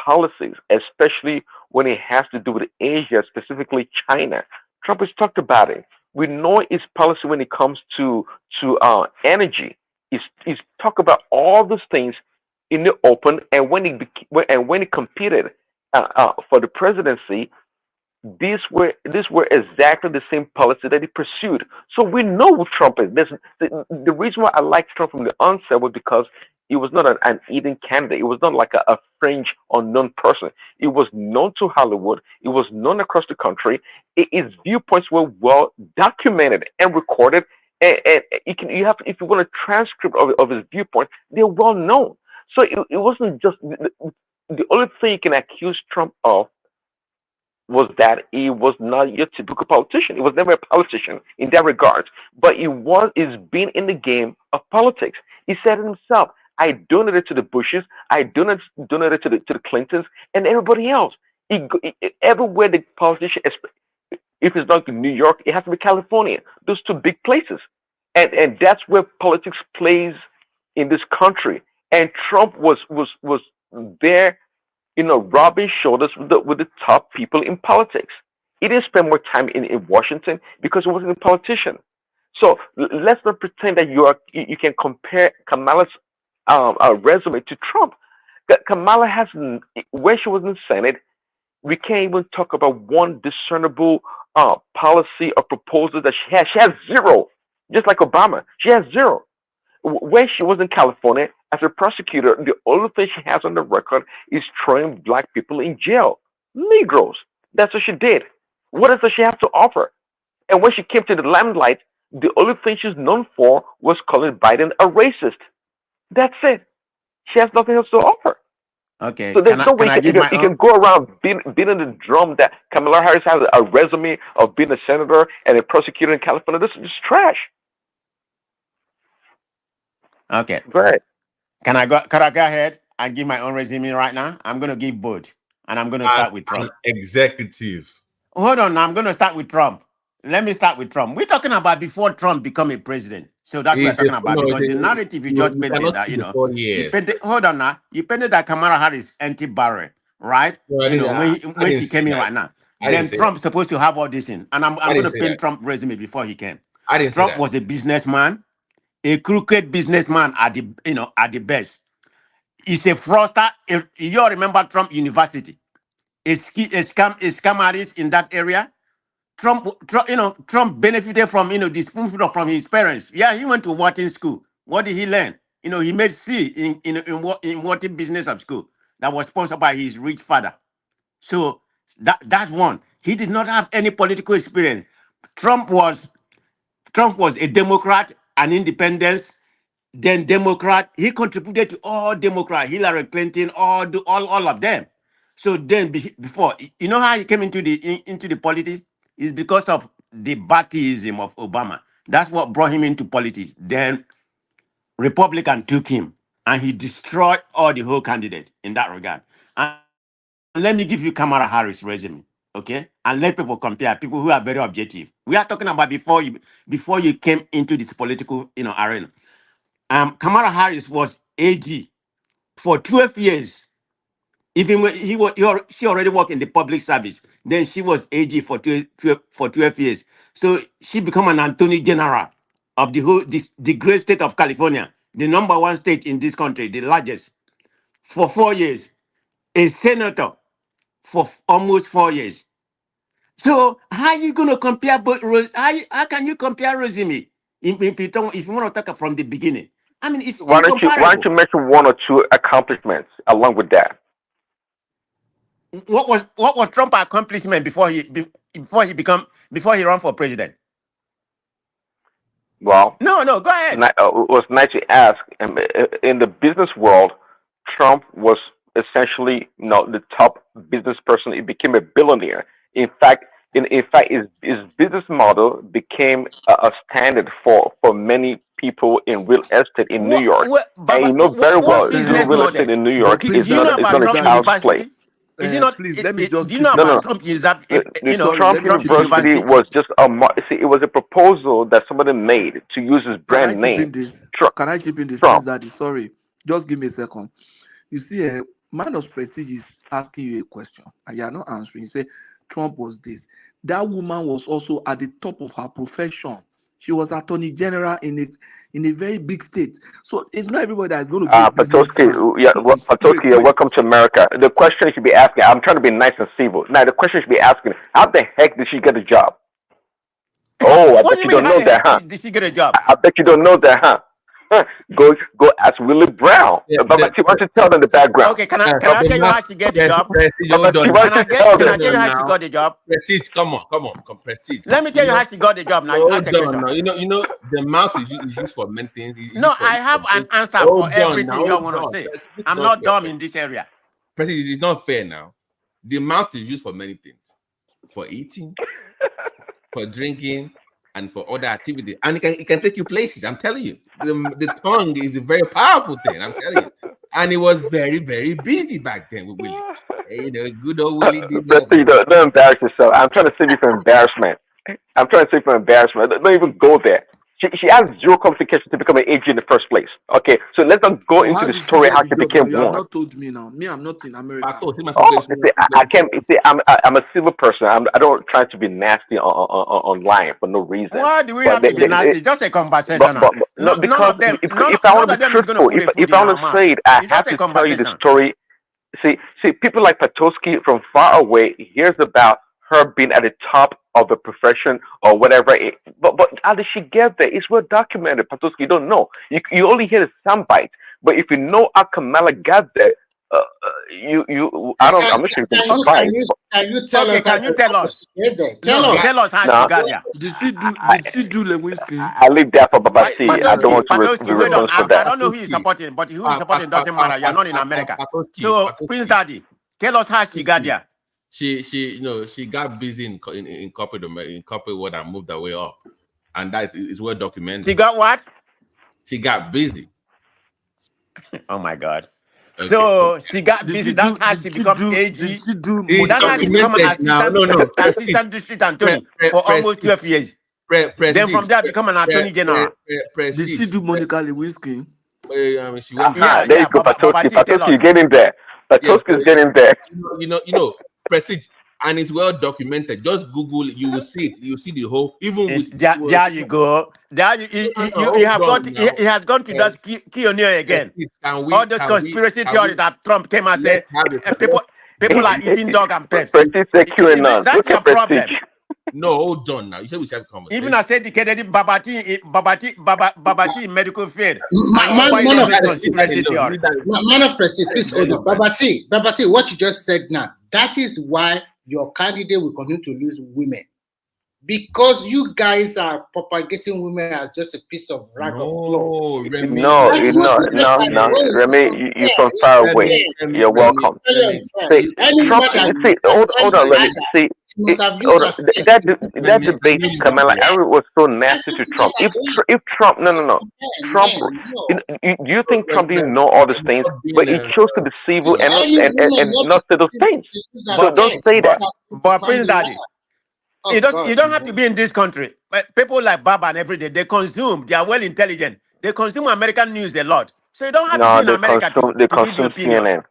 policies, especially when it has to do with Asia, specifically China. Trump has talked about it. We know his policy when it comes to energy. He's talked about all those things in the open, and when he competed for the presidency, these were exactly the same policy that he pursued. So we know who Trump is. The reason why I liked Trump from the onset was because he was not an eating candidate. It was not like a fringe unknown person. It was known to Hollywood. It was known across the country. His viewpoints were well documented and recorded. And you have if you want a transcript of his viewpoint, they're well known. So it wasn't just the only thing you can accuse Trump of was that he was not your typical politician. He was never a politician in that regard. But he's been in the game of politics. He said it himself. I donated to the Bushes, I donated to the Clintons and everybody else. Everywhere the politician, if it's not in New York, it has to be California. Those two big places. And that's where politics plays in this country. And Trump was there, rubbing shoulders with the top people in politics. He didn't spend more time in Washington because he wasn't a politician. So let's not pretend that you can compare Kamala's resume to Trump. Kamala hasn't, when she was in the Senate, we can't even talk about one discernible policy or proposal that she has. She has zero, just like Obama. She has zero. When she was in California as a prosecutor, the only thing she has on the record is throwing black people in jail, Negroes. That's what she did. What else does she have to offer? And when she came to the limelight, the only thing she's known for was calling Biden a racist. That's it. She has nothing else to offer. Okay, So there's no way can I give you my own? can go around beating the drum that Kamala Harris has a resume of being a senator and a prosecutor in California. This is just trash. Okay, Go ahead. can I go? Can I go ahead and give my own resume right now? I'm going to give both, and I'm going to As start with an Trump. executive. Hold on, I'm going to start with Trump. Let me start with Trump. We're talking about before Trump become a president. So that's what we're He's a talking about no, because the narrative you just you painted cannot that, see the 4 you years. painted, hold on now, you painted that Kamala Harris anti-barrel, right? No, I When didn't she say came in that. right now. I didn't Then say that. Trump's supposed to have all this in. And I'm I going didn't to say paint that. Trump resume before he came. I didn't say Trump that. was a businessman, a crooked businessman at the best. He's a fraudster. If you all remember Trump University, a scam artist in that area. Trump benefited from, the spoon feed from his parents. Yeah, he went to Wharton School. What did he learn? He made C in Wharton Business of School that was sponsored by his rich father. So that's one. He did not have any political experience. Trump was Trump was a Democrat, an independent, then Democrat. He contributed to all Democrat, Hillary Clinton, all of them. So then before, how he came into the politics is because of the Baptism of Obama. That's what brought him into politics. Then Republican took him and he destroyed all the whole candidate in that regard. And let me give you Kamala Harris resume, okay? And let people compare, people who are very objective. We are talking about before you came into this political arena. Kamala Harris was AG for 12 years. Even when she already worked in the public service. Then she was AG for 12 years. So she became an attorney general of the great state of California, the number one state in this country, the largest, for 4 years. A senator for almost 4 years. So how you gonna compare both? How can you compare resume if you want to talk from the beginning? I mean, it's Why don't you incomparable. mention one or two accomplishments along with that? What was Trump accomplishment before he ran for president? Well, No, go ahead. it was nice to ask. In the business world, Trump was essentially, the top business person. He became a billionaire. In fact, his business model became a standard for many people in real estate in New York. And you Baba, know very well, what doing business real model? estate in New No, York please, is Do you not know a, is about not a Trump that, child's play. University? Is it not? please let me just Do you know chip No, in. no, about no. Trump The Sorry, let Trump me chip in University this. was just see, it was a proposal that somebody made to use his Can I brand chip name. in this? Trump. Can I chip in this, please, Trump. Daddy? Sorry, just give me a second. You see, a man of prestige is asking you a question, and you are not answering. You say Trump was this. That woman was also at the top of her profession. She was attorney general in a very big state. So it's not everybody that's going to be a businessman. Patoski, Wait. welcome to America. The question you should be asking, I'm trying to be nice and civil. Now, the question you should be asking, how the heck did she get a job? Oh, I What bet do you you mean? don't How know the that, heck huh? did she get a job? I bet you don't know that, huh? Go ask Willie Brown. Yeah, Why don't you tell them the background? Okay, can I tell you how she get the job? Prestige, Why hold on. don't Can I tell you how she got the job? Prestige, come on, Prestige. Let me tell you how she got the job. Now you ask the Hold on, question. now. You know, the mouth is used for many things. It's No, used for I have an answer for hold on everything now, you hold want to on. say. This is I'm not not fair, dumb in this area. Prestige, it's not fair now. The mouth is used for many things, for eating, for drinking, and for other activities, and it can take you places. I'm telling you, the tongue is a very powerful thing. I'm telling you, and it was very, very busy back then with Willie. You know, good old Willie did that. Don't embarrass yourself. I'm trying to save you from embarrassment. Don't even go there. She has zero qualification to become an AG in the first place. Okay, so let's not go So into how the did she story get how the she job now? became You have one. not told me now. Me, I'm not in America. Oh, I can't. I'm a civil person. I don't try to be nasty online for no reason. Why do we But have to be nasty? Just a conversation. no, None because of them. if I None want to of be them is going to truthful, put a food if in I our want to mouth. say it, I It's have just a to tell you the conversation. story. See, people like Patoski from far away hears about her being at the top of the profession or whatever. But how did she get there? It's well documented. Patoski, you don't know. You only hear the soundbite. But if you know how Kamala got there, I'm not sure you can be surprised. Can you tell Okay, us how can you tell us? she get there? No, tell us how she got there. Did she do Lewinsky? I leave that for Babasi. I don't want to be Wait on. responsible for I that. don't know who you're supporting, but who is supporting doesn't matter. You're not in America. So, Prince Daddy, tell us how she got there. She got busy in corporate world and moved her way up, and that is well documented. She got what? She got busy. Oh my God. Okay. So she got busy. That's how she become AG. Did she do That's how she become an assistant district attorney for almost 12 years. Then from there become an attorney general. Did she do Monica Lewinsky? She went yeah, there you go, Patoski, you're getting there. Patoski's getting there. You know, Prestige, and it's well documented. Just Google it, you will see it. You see the whole, even with there you go. There you have got. He has gone to just Kionio again. All those conspiracy theories that Trump came and said people are eating dog and pets. Prestige said QAnon. That's Look your at Prestige. problem. No, hold on now. You said we should have a conversation. Even as educated Babati in medical field. Man of conspiracy theory. Man of Prestige, please hold on. Babati, what you just said now, that is why your candidate will continue to lose women. Because you guys are propagating women as just a piece of rag of cloth. No. Remy, you're from far away. You're welcome. See, Trump. Hold on. Let me see. That debate, Kamala Harris was so nasty to Trump. If Trump, no, Trump. Do you think Trump didn't know all these things, but he chose to be civil and not say those things? So don't say that. But Prince Daddy. You don't have to be in this country. But people like Baba and every day, they are well intelligent. They consume American news a lot. So you don't have to be in America to give your opinion. CNN.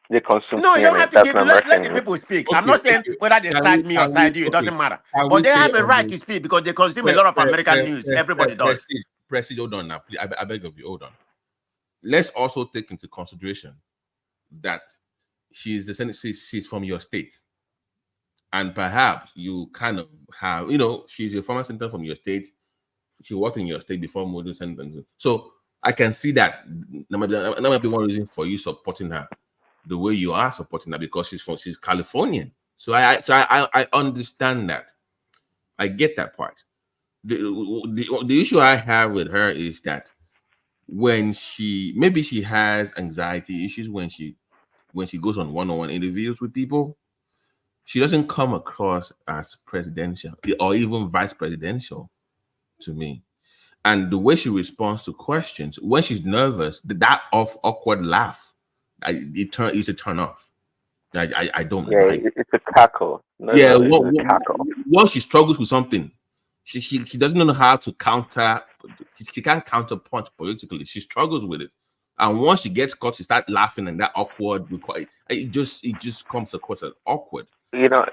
They consume No, CNN. you don't have to That's give. an Let American the news. people speak. I'm not saying whether they side me or side you. It doesn't matter. But they have a right to speak because they consume a lot of American news. Everybody does. Prestige, hold on now. Please, I beg of you, hold on. Let's also take into consideration that she's from your state. And perhaps you kind of have, she's a former senator from your state. She worked in your state before moving senator. So I can see that might be one reason for you supporting her the way you are supporting her, because she's Californian. So I understand that. I get that part. The issue I have with her is that when she has anxiety issues when she goes on one-on-one interviews with people, she doesn't come across as presidential or even vice presidential to me. And the way she responds to questions, when she's nervous, that awkward laugh, it's a turn off. I don't like. It's a cackle. Once she struggles with something, she doesn't know how to counter. She can't counterpunch politically. She struggles with it. And once she gets caught, she starts laughing, and that awkward, it just comes across as awkward. You know,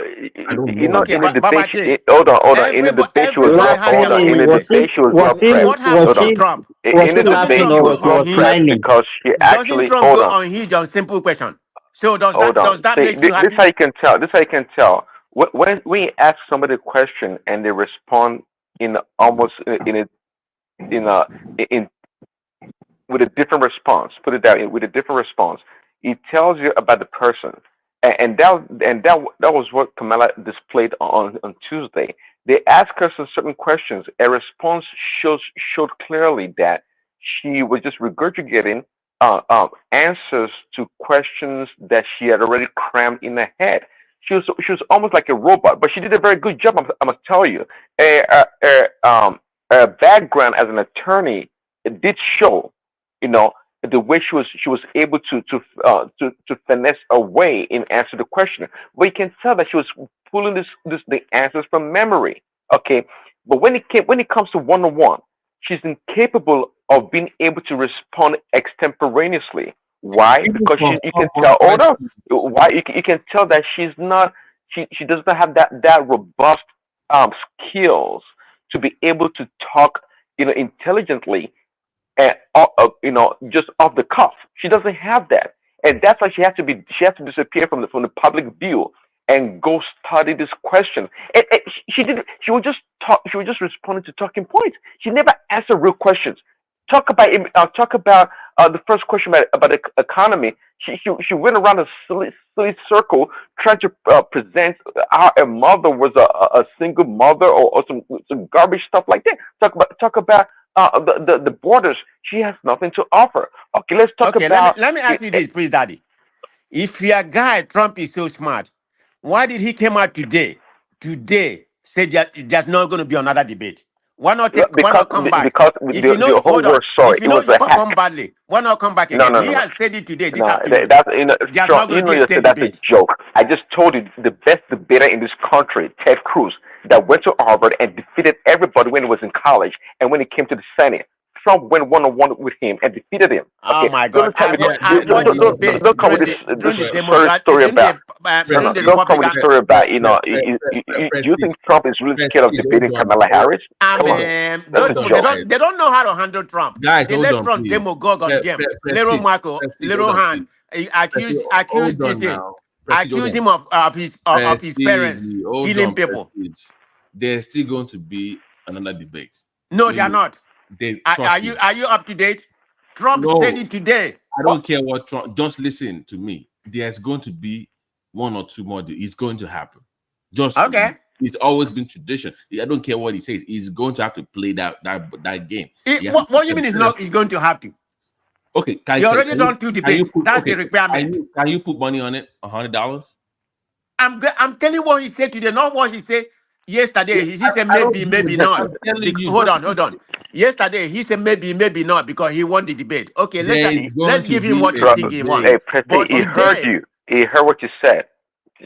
I don't you know, know. Okay, in the but debate, Babaji, hold on. In the debate, she was well. everybody has Hold their on. own In the Was debate, he she interpretation. was well was he pressed. What was happened Hold on. to he Trump? was In the he Doesn't debate, laughing Trump she or go was he well was pressed unhinged? smiling? because she Doesn't actually. Trump Hold go on. unhinged on simple question? So Hold on. does that See, make you this how happy? you can tell. This how you can tell. When you ask somebody a question and they respond in almost in a in with a different response. Put it that way, with a different response. It tells you about the person, and that was what Kamala displayed on Tuesday. They asked her some certain questions. A response showed clearly that she was just regurgitating answers to questions that she had already crammed in her head. She was almost like a robot, but she did a very good job. I must tell you, her background as an attorney, it did show, you know, the way she was able to finesse a way in answer the question. But you can tell that she was pulling the answers from memory. Okay, but when it comes to one on one, she's incapable of being able to respond extemporaneously. Why? Even Because from you can someone tell. Hold on. question. Why you can tell that she's not. She does not have that robust skills to be able to talk, intelligently, and just off the cuff. She doesn't have that, and that's why she has to disappear from the public view and go study this question. And she did. She would just talk. She was just responding to talking points. She never answered real questions. Talk about the first question about the economy. She went around a silly circle trying to present how a mother was a single mother, or some garbage stuff like that. Talk about the borders. She has nothing to offer. Okay, let's talk Okay, let me about let me ask you this, please, Daddy. If your guy Trump is so smart, why did he come out today say that there's not going to be another debate? Why because not come back? because If you know, the whole hold on. word saw If it. you It know was you a hack. perform badly, why not come back No, again? no, He no, no. has said it today, this No, afternoon. that's There's strong. not going to be a You said third that's a debate. joke. I just told you the best debater in this country, Ted Cruz, that went to Harvard and defeated everybody when he was in college, and when he came to the Senate, Trump went one on one with him and defeated him. Oh Okay, my so God! don't tell me. I Don't watched the debate come with this during the story Democrat story during about. No, during no, the don't come with Republican. the story about. You Prestige, think Trump is really scared of prestige. debating Hold on, Kamala Harris? I Come on, mean, that's those a hold people on, they joke. guys. don't know how to handle Trump. Guys, They hold let on, Trump please. demagogue on them. Little Prestige, Marco, prestige. Hold little on, please. hand, Prestige, accuse hold this on thing, now. Prestige, hold accuse on. him of his Prestige, parents hold killing on, people. prestige. There's still going to be another debate. No, they Let are me. not. They Are trust you me. are you up to date? Trump said No, it today. I don't care what Trump. Just listen to me. There's going to be one or two more. It's going to happen. Just Okay. it's always been tradition. I don't care what he says. He's going to have to play that game. He has to What you mean is play that. not is going to have to? Okay, He already done two can you debates. put That's the okay? requirement. Can you put money on it? $100? I'm telling you what he said today, not what he said yesterday. He said I don't maybe, give a maybe damn. not. I'm telling you, Hold just on. Yesterday he said maybe, maybe not because he won the debate. Okay, there is going let's to give him be what a he think he won. Hey, debate. Presti, But he heard today, you. He heard what you said.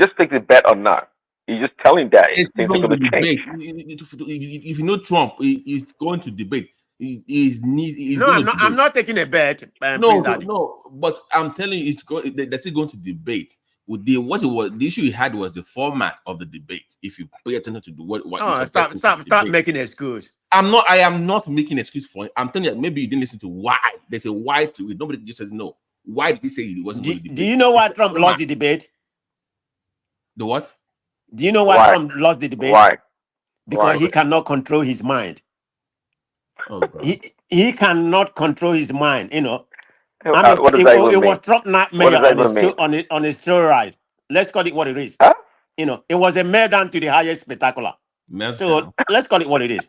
Just take the bet or not. He's just telling that It's things are going to going to change. debate. If you know Trump, he's going to debate. He's no, going I'm to not. I'm debate. not taking a bet, No, Prince no, Daddy. no. But I'm telling you, they're still going to debate. With the issue he had was the format of the debate. If you pay attention to what you Oh, supposed stop, to stop, stop debate, making excuse. I am not making an excuse for it. I'm telling you, maybe you didn't listen to why. There's a why to it. Nobody just says no. Why did he say he wasn't Do, going to do debate? you know It's why the Trump lost format. the debate? The what? Do you know why Why? Trump lost the debate? Why? Because Why? he cannot control his mind. Oh God. He cannot control his mind. I mean, What does it, that it even mean? was Trump not What mayor does that on his even mean? on his steroid. Let's call it what it is. Huh? It was a meltdown to the highest spectacular. So Meltdown. let's call it what it is.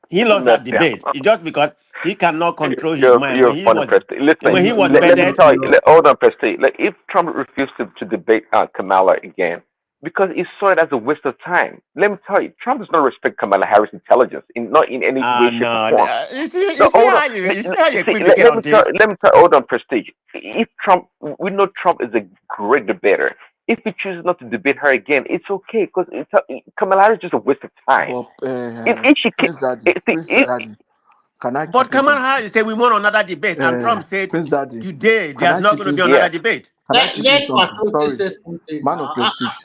He lost that Meltdown. debate just because he cannot control his mind. You're funny, Presti. When Listen, he was let me bedded, tell you. Hold on, Presti. Like, if Trump refused to debate Kamala again, because he saw it as a waste of time. Let me tell you, Trump does not respect Kamala Harris' intelligence, not in any way, shape, or no, form. you No, see hold on. how you See, equivocate let on me tell. this. Let me tell. Hold on, Prestige. If Trump, we know Trump is a great debater. If he chooses not to debate her again, it's okay because Kamala Harris is just a waste of time. But If she can, Prince if, Daddy, can I But chip in Kamala something? Harris said we want another debate, and Trump said Prince Daddy, today can there's I not chip going to in? be yeah, another debate. Can I chip in Let something? Maturity Sorry, say something man of now. prestige.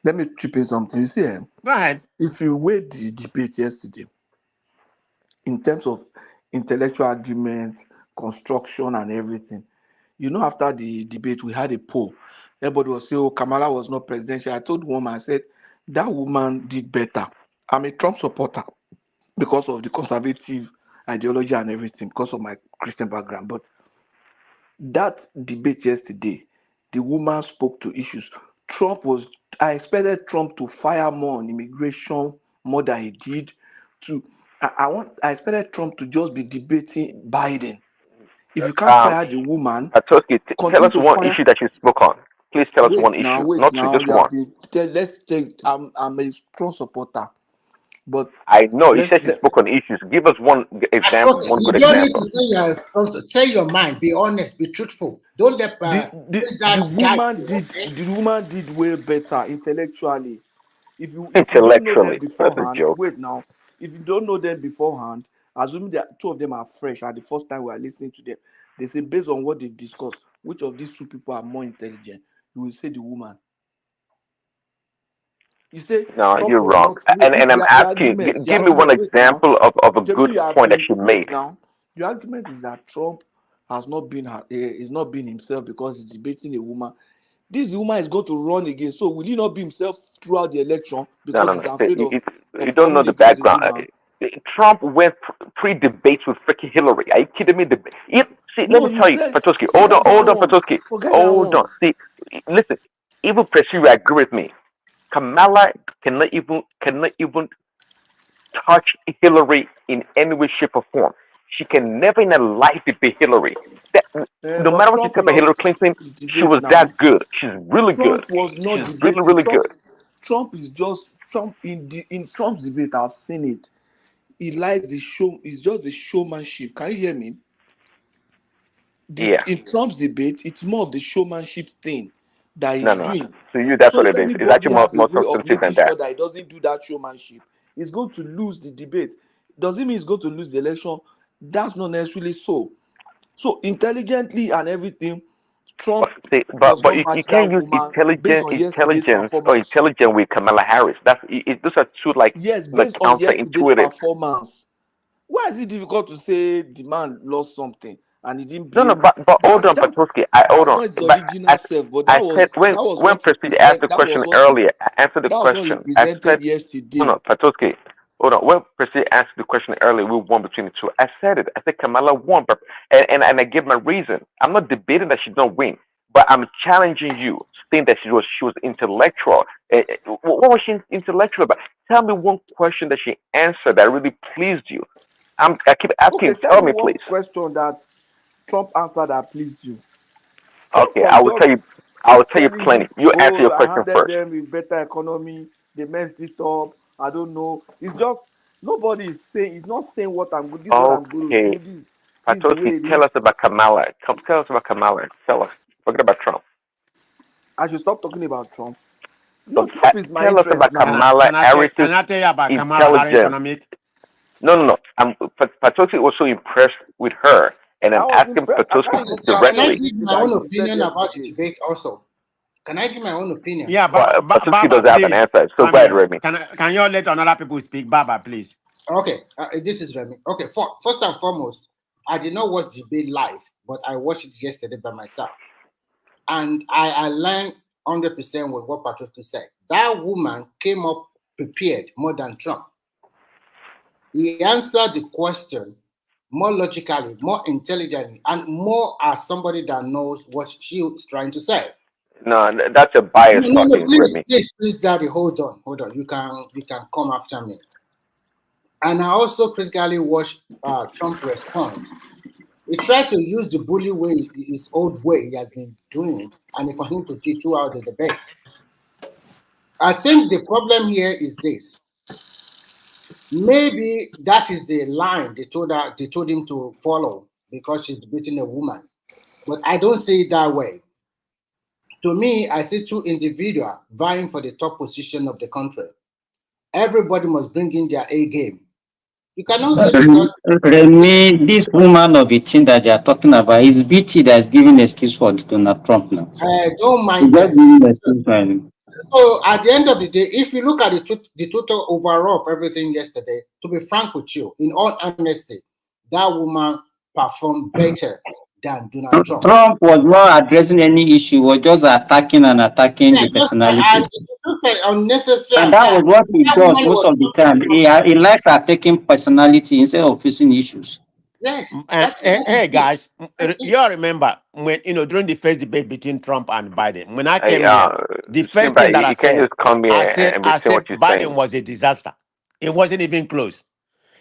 Let me chip in something. You see, Go ahead. if you weigh the debate yesterday in terms of intellectual argument, construction, and everything, after the debate, we had a poll. Everybody was saying, oh, Kamala was not presidential. I told the woman, I said, that woman did better. I'm a Trump supporter because of the conservative ideology and everything, because of my Christian background. But that debate yesterday, the woman spoke to issues. I expected Trump to fire more on immigration, more than he did. I expected Trump to just be debating Biden. If you can't fire the woman, Patoski, tell continue us to one fire. issue that you spoke on. Please tell us one issue, Wait not two, now. just You one. have been. Let's take. I'm a strong supporter, but I know you let's said you let spoke on issues. Give us one example, Okay, one you good don't need to example. say your mind. Be honest. Be truthful. Don't let the that guy. woman did Okay. the woman did way better intellectually. If you don't know them Intellectually, that's a beforehand, joke. wait now. If you don't know them beforehand, assuming that two of them are fresh and the first time we are listening to them, they say based on what they've discussed, which of these two people are more intelligent? You will say the woman. You say No, Trump you're was wrong. not. No, And I'm the asking, argument, the give me one argument. Wait now. example of a good JB, you have point that been. she Wait made. now. The argument is that Trump has not been is not being himself because he's debating a woman. This woman is going to run again. So will he not be himself throughout the election No, because no, he's no. See, afraid you of don't know coming the against the background. woman? Trump went pre-debates with freaking Hillary. Are you kidding me? See, let No, me you tell you, said Patoski. forget that Hold on, one. Patoski. Forget that Hold on. one. See, listen. Even Presi will agree with me. Kamala cannot even touch Hillary in any way, shape, or form. She can never in her life defeat Hillary. That, no But matter what you Trump say about Hillary lost Clinton, the she was debate that now. good. She's really good. Trump was not She's really, debating. really Trump good. Trump is just Trump in Trump's debate. I've seen it. He likes the show. It's just the showmanship. Can you hear me? Yeah. In Trump's debate, it's more of the showmanship thing that No, he's no. doing. So you, that's So what if it is. It's anybody actually has a more way of substantive making than that. sure that he doesn't do that showmanship, he's going to lose the debate. Doesn't mean he's going to lose the election. That's not necessarily so. So intelligently and everything, Trump See, does but not you match can't that use woman based on yesterday's performance. intelligent with Kamala Harris. Those are two Yes, based on yesterday's counterintuitive. performance. Why is it difficult to say the man lost something and he didn't No, no, behave? but hold on, Patoski. Hold That's on. not his But original self, but I said that was when what he Prestige asked present. the question earlier, I answered the That was what he question. I said, presented no, yesterday. no, Patoski. Hold on. When Prestige asked the question earlier, we won between the two. I said it. I said Kamala won, but and I gave my reason. I'm not debating that she don't win, but I'm challenging you, saying that she was intellectual. What was she intellectual about? Tell me one question that she answered that really pleased you. I keep Okay, asking. tell Tell me me, one please. question that Trump answered that pleased you. Trump Okay, was I will tell just you. I will tell you telling plenty. you, You answer oh, your I question handled first. them with better economy. They messed it up. I don't know. It's just nobody is saying. It's not saying what I'm good. This is what I'm going to Okay, do. This is the Patoski, way it tell is. us about Kamala. Tell us about Kamala. Tell us. Forget about Trump. I should stop talking about Trump. So No, Trump is my tell us interest about now. Kamala Harris's Can I tell you about Kamala Harris intelligence. economic? No, no, no. Patoski was so impressed with her, and I I'm was asking impressed. I can't Patoski even Can I paraphrase directly. give anything my that own he said opinion about the yesterday. debate also? Can I give my own opinion? Yeah, Well, Patoski Baba, doesn't have an please answer. So come go ahead, here. Remy. Can you let another people speak? Baba, please. Okay, this is Remy. Okay, first and foremost, I did not watch the debate live, but I watched it yesterday by myself. And I learned 100% with what Patricia said. That woman came up prepared more than Trump. He answered the question more logically, more intelligently, and more as somebody that knows what she was trying to say. No, that's a bias No, talking, Remy. please, Daddy, hold on. You can come after me. And I also critically watched Trump respond. He tried to use the bully way, his old way he has been doing, and he continued to teach throughout the debate. I think the problem here is this. Maybe that is the line they told him to follow because she's debating a woman. But I don't see it that way. To me, I see two individuals vying for the top position of the country. Everybody must bring in their A game. You cannot say because Remy, this woman of the thing that they are talking about is BT that is giving excuse for Donald Trump now. don't He's mind just them. giving excuse for him. So at the end of the day, if you look at the total overall of everything yesterday, to be frank with you, in all honesty, that woman performed better than Donald Trump. Trump was not addressing any issue, was just attacking and attacking Yeah, the just personalities. unnecessary And that attack. was what he That does woman most was of the time. He likes attacking personality instead of facing issues. yes. Hey It. guys, That's it. you all remember when during the first debate between Trump and Biden, when I Hey, came here, the first Simba, thing that you can't just come here and be I saying said what you're Biden saying. was a disaster. It wasn't even close.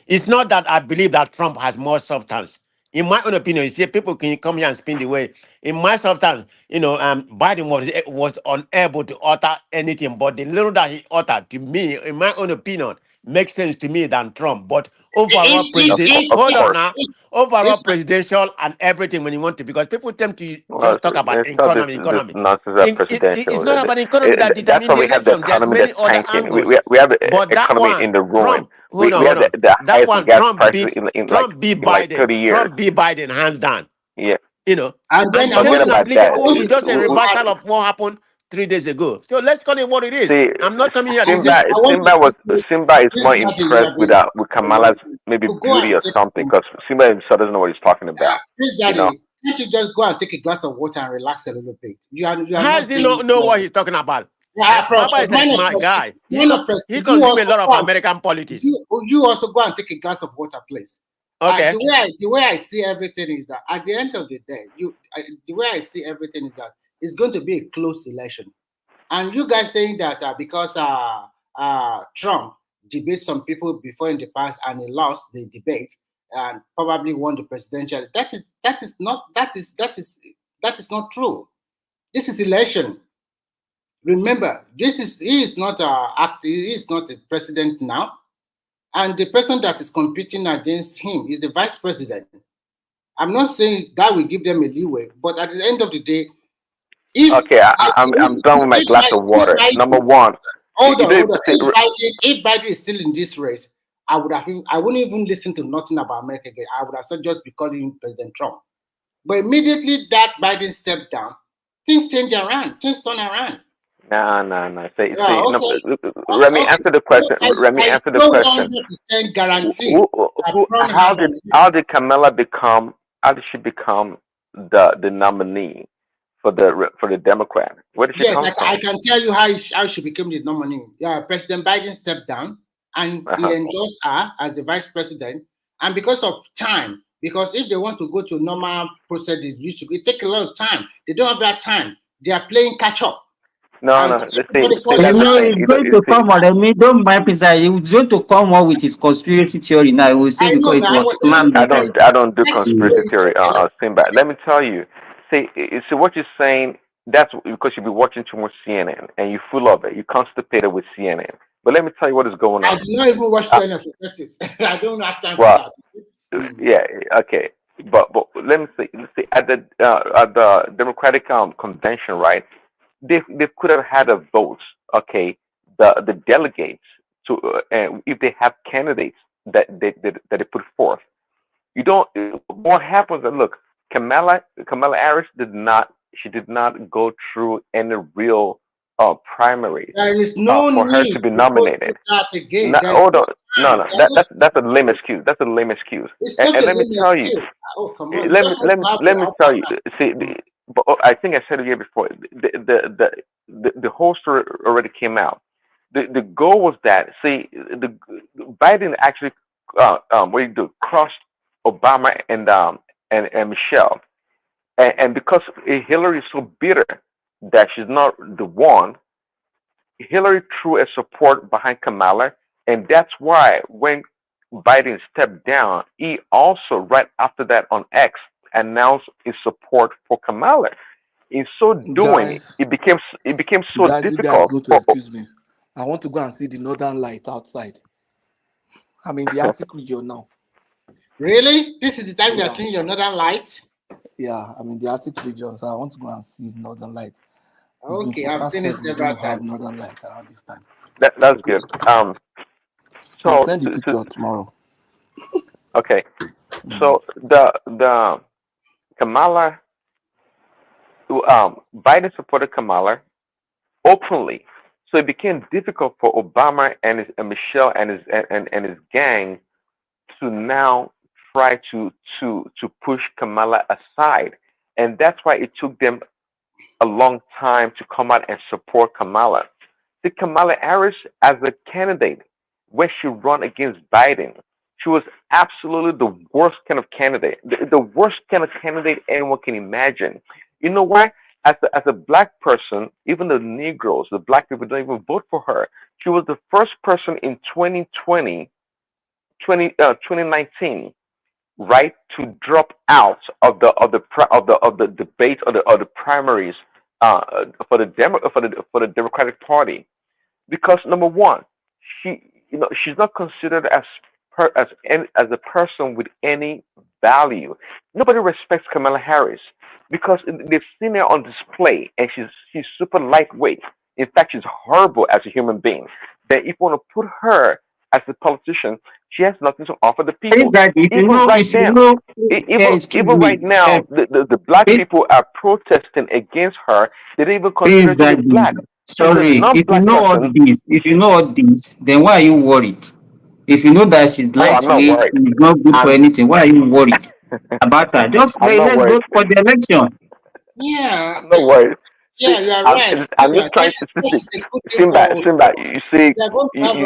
It's not that I believe that Trump has more substance. In my own opinion, you see, people can come here and spin the way. In my substance, Biden was unable to utter anything, but the little that he uttered, to me, in my own opinion, makes sense to me than Trump. But overall, Of hold on course. now, overall presidential and everything when you want to, because people tend to Well, just talk about it's not this economy. nonsense about It's presidential. not about economy that That's determines why the we have the election. There's economy that's many other tanking. angles. We have the But that economy in one, the ruin. Trump, hold on, We hold have on. the That highest in one, gas prices in like 30 Biden. years. Trump beat Biden hands down. Yeah. And then And I it want Forget to wasn't about that. applicable. It's just a look at reversal of what happened 3 days ago. So let's call it what it is. See, I'm not coming here to and then say I want Simba is this more that you impressed have been with Kamala's maybe to go beauty and or take something because Simba himself doesn't know what he's talking about. this You know. daddy. Can't you just go and take a glass of water and relax a little bit? You are how does not he doing know this. what he's talking about? Yeah, Baba is a minor smart question. guy. Minor He question. consumes a lot of American politics. You also go and take a glass of water, please. Okay. The way I see everything is that at the end of the day, the way I see everything is that it's going to be a close election, and you guys saying that because Trump debated some people before in the past and he lost the debate and probably won the presidential. That is not true. This is election. Remember, he is not he is not a president now, and the person that is competing against him is the vice president. I'm not saying that will give them a leeway, but at the end of the day, if Okay, I'm done with my glass of water. Number one, hold you on, don't hold on. see, If Biden is still in this race, I wouldn't even listen to nothing about America again. I would have said just be calling him President Trump. But immediately that Biden stepped down, things change around, things turn around. no. Yeah, No, okay. Remy, Okay. answer the question. Remy, I answer the still question. 100% guarantee that Trump How have did an Kamala become? How did she become the nominee for the Democrat? Where did she yes, come I from? can tell you how she became the nominee. Yeah, President Biden stepped down and he Uh-huh. endorsed her as the vice president. And because of time, because if they want to go to normal process, it take a lot of time. They don't have that time. They are playing catch up. No, And let's everybody see. falls That's the behind. thing. He's going to come on. I mean, don't mind, please. He's going to come on with his conspiracy theory now. He will say I know because it now. I was was planned even better. I don't do that is the way conspiracy it theory, is. Simba. Let me tell you. See what you're saying. That's because you've been watching too much CNN and you're full of it. You're constipated with CNN. But let me tell you what is going I on. did not even watch Uh, CNN. Forget it. I don't have time for well, that. yeah, okay. But let me see. Let's see at the Democratic convention, right? They could have had a vote. Okay, the delegates to and if they have candidates that they put forth. You don't. What happens? Look, Kamala Harris did not. She did not go through any real primaries There is no for her to need be to go through nominated. that again. No, There's hold no on. No. time. There are no That's a lame excuse. That's a lame excuse. It's And totally let me tell you. excuse. Oh, come on. You just want to have Let me tell you. See, the but I think I said it here before. The whole story already came out. The goal was that the Biden actually what do you do crossed Obama and Michelle and because Hillary is so bitter that she's not the one. Hillary threw a support behind Kamala, and that's why when Biden stepped down, he also right after that on X announced his support for Kamala. In so doing, Guys, it became so you guys difficult go to for. excuse me. I want to go and see the northern light outside. I'm in the Arctic region now. Really? This is the time you are Yeah, seeing your northern light? yeah, I'm in the Arctic region, so I want to go and see northern light. It's been Okay, I've seen it forecasted we're several going to have times. northern light around this time. That's good. I'll So send the picture tomorrow. okay, Mm. so the Kamala, Biden supported Kamala openly So it became difficult for Obama and Michelle and his gang to now try to push Kamala aside, and that's why it took them a long time to come out and support Kamala. See, Kamala Harris as a candidate, when she ran against Biden, she was absolutely the worst kind of candidate, the worst kind of candidate anyone can imagine. You know why? As a black person, even the Negroes, the black people don't even vote for her. She was the first person in 2019, right, to drop out of the debate or the primaries for the Democratic Party because number one, she's not considered as a person with any value. Nobody respects Kamala Harris because they've seen her on display and she's super lightweight. In fact, she's horrible as a human being. Then if you want to put her as a politician, she has nothing to offer the people. That Even right if you now, know, excuse even me, right now, the black people are protesting against her. They don't even consider Prince her to be Daddy, black. She's a sorry, non-black person. if you know all this, then why are you worried? If you know that she's Oh, I'm not lightweight, worried. she's not good for I'm anything, why are you worried about that? Just I'm wait, not let's go worried. for the election. Yeah, I'm not worried. See, yeah, you are right. I'm Yeah, just trying to see. it's a good thing Simba, for Simba, you see, they are going to have a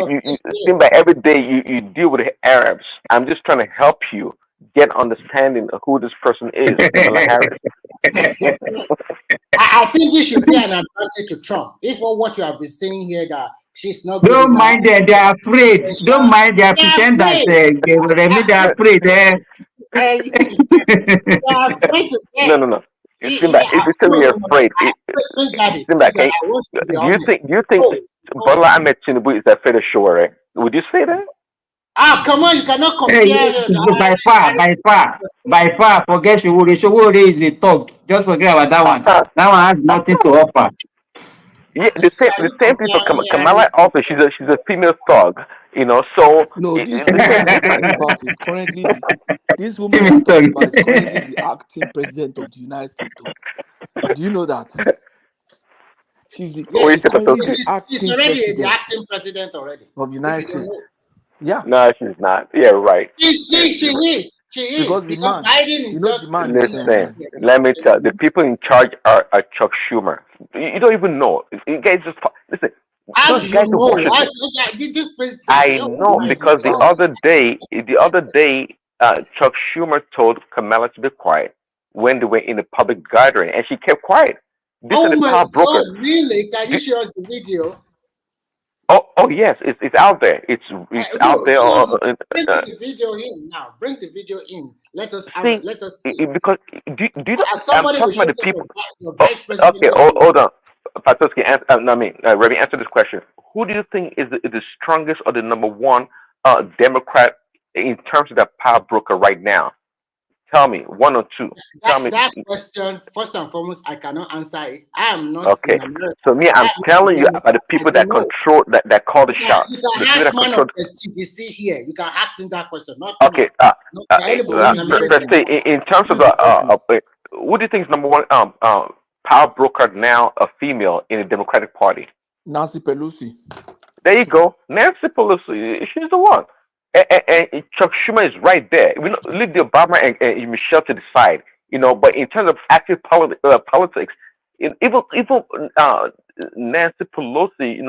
Simba, every day you deal with the Arabs. I'm just trying to help you get understanding of who this person is, Kamala Harris. I think this should be an advantage to Trump. If all what you have been saying here that she's not good Don't enough, mind them, they are afraid. Don't mind their they are pretenders. afraid. They will remain, they are afraid. They are afraid to No, get. no, no. Simba, if you tell me you're afraid, Simba, Please, Daddy, I want you to be honest. do you think Bola Ahmed Tinubu is afraid of Shore? Would you say that? Come on, you cannot Hey, compare. by far, forget Showore. Showore is a thug. Just forget about that one. That one has nothing to offer. Yeah, the same thing for Kamala. Also, she's a female thug. So No, this the woman same you are difference. talking about is currently this woman you are talking about is currently the acting president of the United States. Though. Do you know that? Yes, She's currently the she's acting already the president acting president already. of the If United you don't know, States. Yeah. No, she's not. Yeah, right. she You're right. is. She is Because the because man, Biden is you know, the just man is Listen, let me tell the people in charge are Chuck Schumer. You don't even know. You guys just listen. How do Those you guys in know? Washington. This president, I who know is in because the charge? other day, Chuck Schumer told Kamala to be quiet when they were in a public gathering, and she kept quiet. These are Oh the my power God, brokers. really? Can you The- show us the video? oh yes, it's out there. It's out No, there. show us. Bring the video in now. Bring the video in. Let us have. See, Let us see. because do you know, As I'm somebody will talking about show the them people. the Oh, vice president okay, yesterday. hold on. Patoski, Remy, answer this question. Who do you think is the strongest or the number one Democrat in terms of the power broker right now? Tell me, one or two. Tell me. That question, first and foremost, I cannot answer it. I am not in Okay. America. So me, I I'm am not a telling you about the Democrat. I people that don't know. control that call the shots. You can The people ask that man control. of prestige. He's still here. You can ask him that question, not me. Okay. Not So anybody who in is the America. person? In terms Who of is the person? what do you think is number one power broker now, a female in the Democratic Party? Nancy Pelosi. There you go. Nancy Pelosi, she's the one. And Chuck Schumer is right there. We don't leave the Obama and Michelle to the side, but in terms of active politics, even Nancy Pelosi,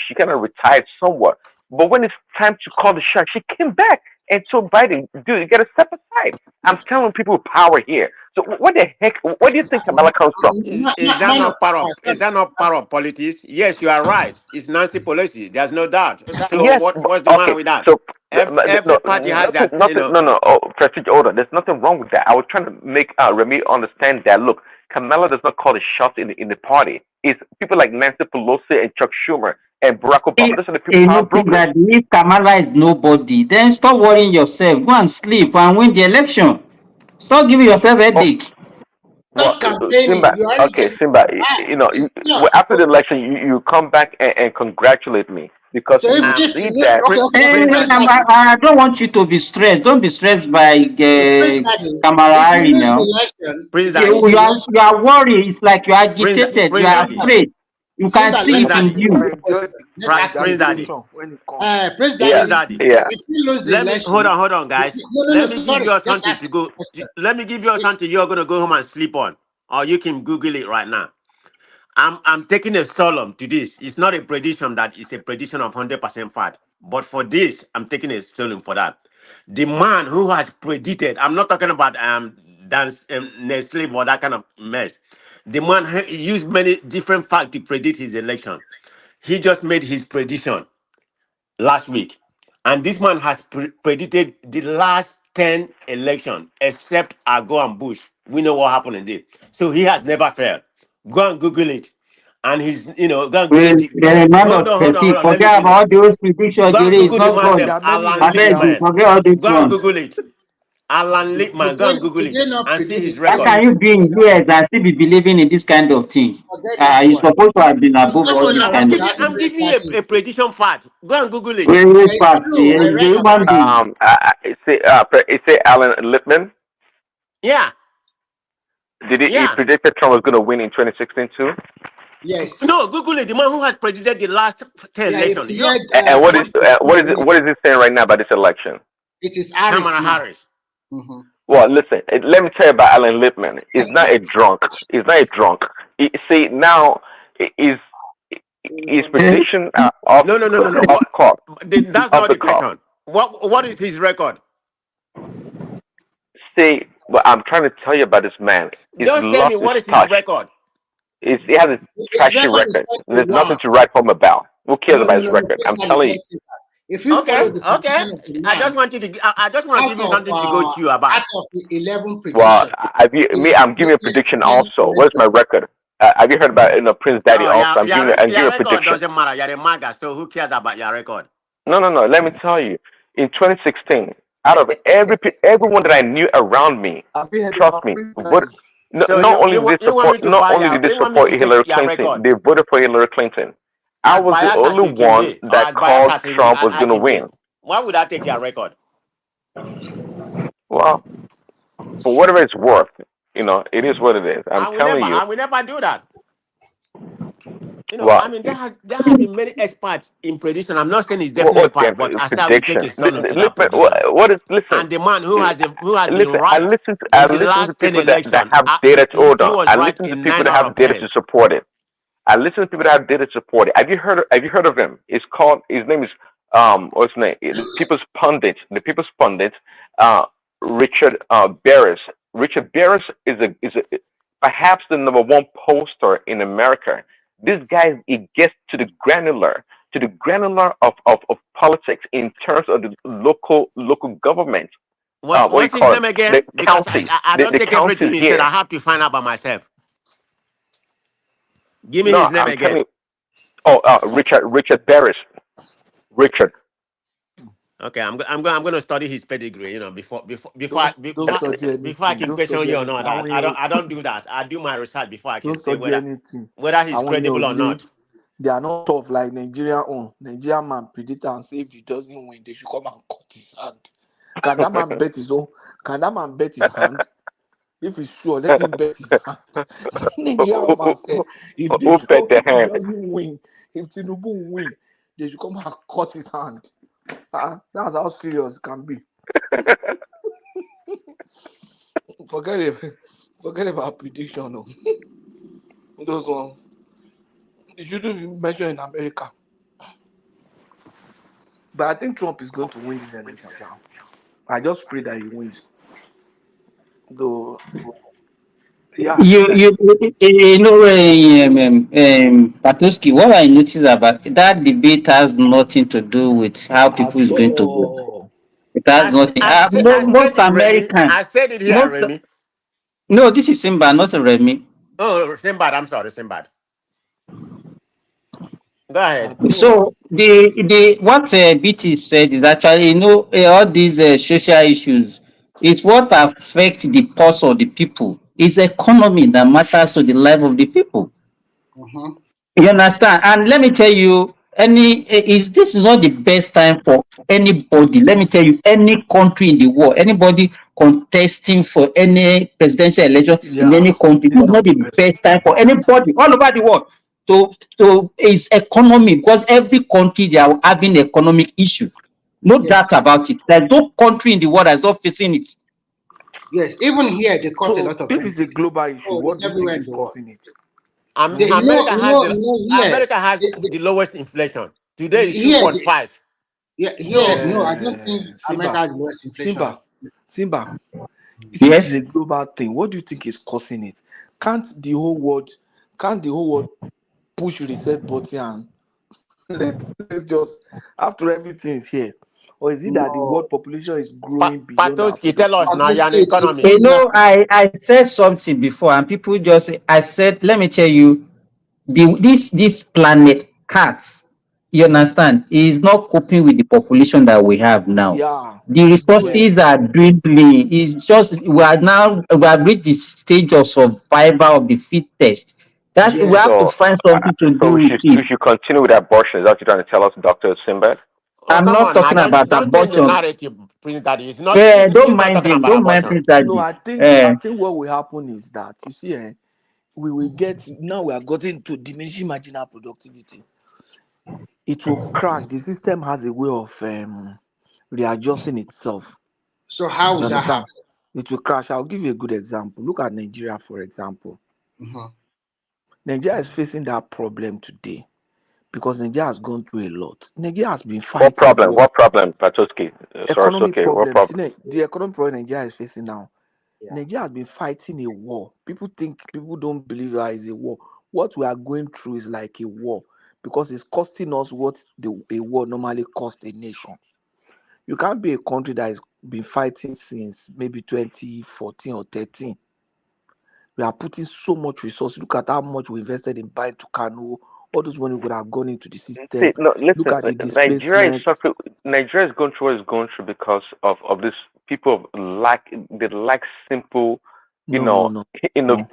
she kind of retired somewhat. But when it's time to call the shot, she came back and told Biden, dude, you got to step aside. I'm telling people with power here. So what the heck, where do you think Kamala comes from? Is that Man of not part of politics? Yes, you are right. It's Nancy Pelosi. There's no doubt. So Yes, what's the matter okay. with that? So Every no, party has nothing, that. nothing, no, no. Oh, Prestige order. There's nothing wrong with that. I was trying to make Remy understand that. Look, Kamala does not call the shots in the party. It's people like Nancy Pelosi and Chuck Schumer and Barack Obama. Those are the people power brokers. That if Kamala is nobody, then stop worrying yourself. Go and sleep and win the election. Stop giving yourself Oh, headache. well, Stop campaigning. Simba. You already Okay, get it Simba. right. It's not. After the election, you come back and congratulate me because So you will if see you that. Prince Prince Daddy. Daddy, I don't want you to be stressed. Don't be stressed by Prince Daddy, Kamala if you Harris lose the now. election, Prince if you Daddy. lose the election, You are worried. It's like you are agitated. You Prince are Daddy. afraid. You can Simba, see Prince it in Daddy, let's you. ask Enjoy let's right? ask him Prince a Daddy, graduation question. when it comes. Prince Yeah, Prince Daddy, Daddy. yeah. if we lose the Let me hold election, on, hold on, guys. no, Let me give sorry, you just something ask to him a go. question. Let me give you something you're gonna go home and sleep on, or you can Google it right now. I'm taking a solemn to this. It's not a prediction that is a prediction of 100% fact. But for this, I'm taking a solemn for that. The man who has predicted, I'm not talking about dance slave or that kind of mess. The man he used many different facts to predict his election. He just made his prediction last week. And this man has predicted the last 10 election, except Ago and Bush. We know what happened in there. So he has never failed. Go and Google it. And he's, go and Well, Google it. there is not Hold of on, hold on, hold prestige. on. Let me Forget finish. about those predictions, Go and Jerry. It's Google the not man God. name, There are many Alan I beg you, Nigerians. Lippman. forget all these Go and ones. Google it. Alan Lippman. Go and Google Did it they not and see predict his it? How record. can you be in US and still be believing in this kind of things? Forget that You're one. supposed to have been above It's all No, true. this no, kind of That is thing. I'm giving you exactly a true. prediction fact. Go and Google it. Very It's fast. true. I You're a read human about it. being. It say Alan Lippman. Yeah, Did he yeah. predict that Trump was going to win in 2016 too? Yes. No, Google it. The man who has predicted the last 10 Yeah, he election. cleared And what is 2016 away. what is it saying right now about this election? It is Harris Kamala now. Harris. Mm-hmm. Well, listen. Let me tell you about Alan Lippman. He's not a drunk. He's not a drunk. See now, is his prediction No, no, no, no, no. off cuff, That's off not the the cuff. question. What is his record? See, what I'm trying to tell you about this man. His Just tell me luck is what is his touch. record. He has a His trashy record is record. There's nothing 31. to write home about. Who cares about his No. record? Please, I'm Daddy, telling you. let's see that. If you Okay, follow the okay. prediction of the I just man, want you to. I just want to give you something to go chew about. out of the 11 Well, prediction, he I'm giving a predicted prediction 10 also. What's election. my record? Have you heard about Prince Daddy? Oh, Also, I'm your giving a record prediction. doesn't matter. You're a MAGA, so who cares about your record? No. Let me tell you. In 2016, out of everyone that I knew around me, Have you heard trust about me, Prince what Daddy? So not only did they you want me support, to not buy only your? did they You want me support to take Hillary your Clinton, record they voted for Hillary Clinton. I as was the biased as only you can one be, or that as biased called as Trump was I going to can be? win. Why would I take your record? Well, for whatever it's worth, it is what it is. I'm telling you. I will never do that. Well, I mean, there has been many experts in prediction. I'm not saying it's definitely a what fact, but I say I will take prediction? a solemn to that Listen, prediction. what is listen? And the man who has been Listen, I right listen. I in the listen to last 10 people that election, have he, data. he, Hold he on. was I right listen to in people 9 that out have of data 10. to support it. I listen to people that have data to support it. Have you heard of him? It's called. His name is What's his name? The People's Pundit. The People's Pundit. Uh, Richard Barris. Richard Barris is perhaps the number one poster in America. This guy, he gets to the granular of politics in terms of the local government. What do you What's his call it? name again? The Because counties. I don't The take everything counties he said. here. I have to find out by myself. Give me No, his name I'm again. telling you. Oh, Richard Barris. Richard. Okay, I'm going to study his pedigree. Don't study Before I anything. can Don't question study you or anything. not. I don't do that. I do my research before I Don't can say study whether anything. whether he's And when credible or you're not. they are not tough like Nigerian own. Nigerian man predict and say if he doesn't win, they should come and cut his hand. Can that man bet his own? Can that man bet his hand? If he's sure, let him bet his hand. Nigerian man said Who bet the if he hand? doesn't win, if Tinubu win, they should come and cut his hand. That's how serious it can be. Forget it. Forget about prediction. No. Those ones. You shouldn't even measure in America. But I think Trump is going to win this election. Now. I just pray that he wins. Though, yeah, I You think that. you you know Patoski, what I noticed about that debate has nothing to do with how people At is going to vote. all. It has nothing. I Most said it, Remy. Americans, I said it here, most Remy. no, this is Simba, not Remy. Oh, Simbad. I'm sorry, Simbad. Go ahead. At all. So the what BT said is actually all these social issues is what affect the pulse of the people. It's economy that matters to the life of the people. Mm-hmm. You understand? And let me tell you, is this is not the best time for anybody. Let me tell you, any country in the world, anybody contesting for any presidential election in Yeah, any country, this it's is not not the the best. best time for anybody all over the world. to its economy, because every country they are having economic issue. No Yes, doubt about it. There's no country in the world that's not facing it. yes. Even here, they cut a So lot of if it's a benefits. global issue, Oh, what it's do you think everywhere in is the world. causing it? They, America has the here, America has they, the lowest inflation. Today is here, they, 2.5. yeah, here. So No, I don't think America Simba, has the lowest inflation. Simba. Since it's Yes. a global thing, what do you think is causing it? Can't the whole world, can't the whole world push reset button and let's just after everything is here? Or is it that the No, world population is growing beyond our Patoski, tell us now, honestly, you're an it's You economist. now. know, I said something before, and people just I said, let me tell you, this planet cats, you understand, is not coping with the population that we have now. Yeah, The it's growing. resources are dwindling. It's just we have reached the stage of survival of the fittest. That we Yes. have to So, find something to so do with we it. should continue with abortion. Is that what you're trying to tell us, Dr. Sinbad? Oh, I'm come not on now. talking about Don't change the abortion. narrative, Prince Daddy. It's not Don't he's not mind talking him. about Don't mind abortion. Prince No, Daddy. I think what will happen is that you see, we will get now we have gotten to diminishing marginal productivity. It will crash. The system has a way of readjusting itself. So how You would that understand? happen? It will crash. I'll give you a good example. Look at Nigeria, for example. Mhm. Nigeria is facing that problem today because Nigeria has gone through a lot. Nigeria has been What fighting problem? war, What problem, Patoski? Sorry, it's economic okay. What problem. problem? The economic problem Nigeria is facing now. Yeah. Nigeria has been fighting a war. People don't believe that is a war. What we are going through is like a war because it's costing us what a war normally costs a nation. You can't be a country that has been fighting since maybe 2014 or 13. We are putting so much resources. Look at how much we invested in buying Tucano. All those money would have gone into the See, system. no, Look listen. at the Nigeria is displacement. suffering. Nigeria is going through what it's going through because of this people lack. They lack simple, you No, no, know, no, you know. no,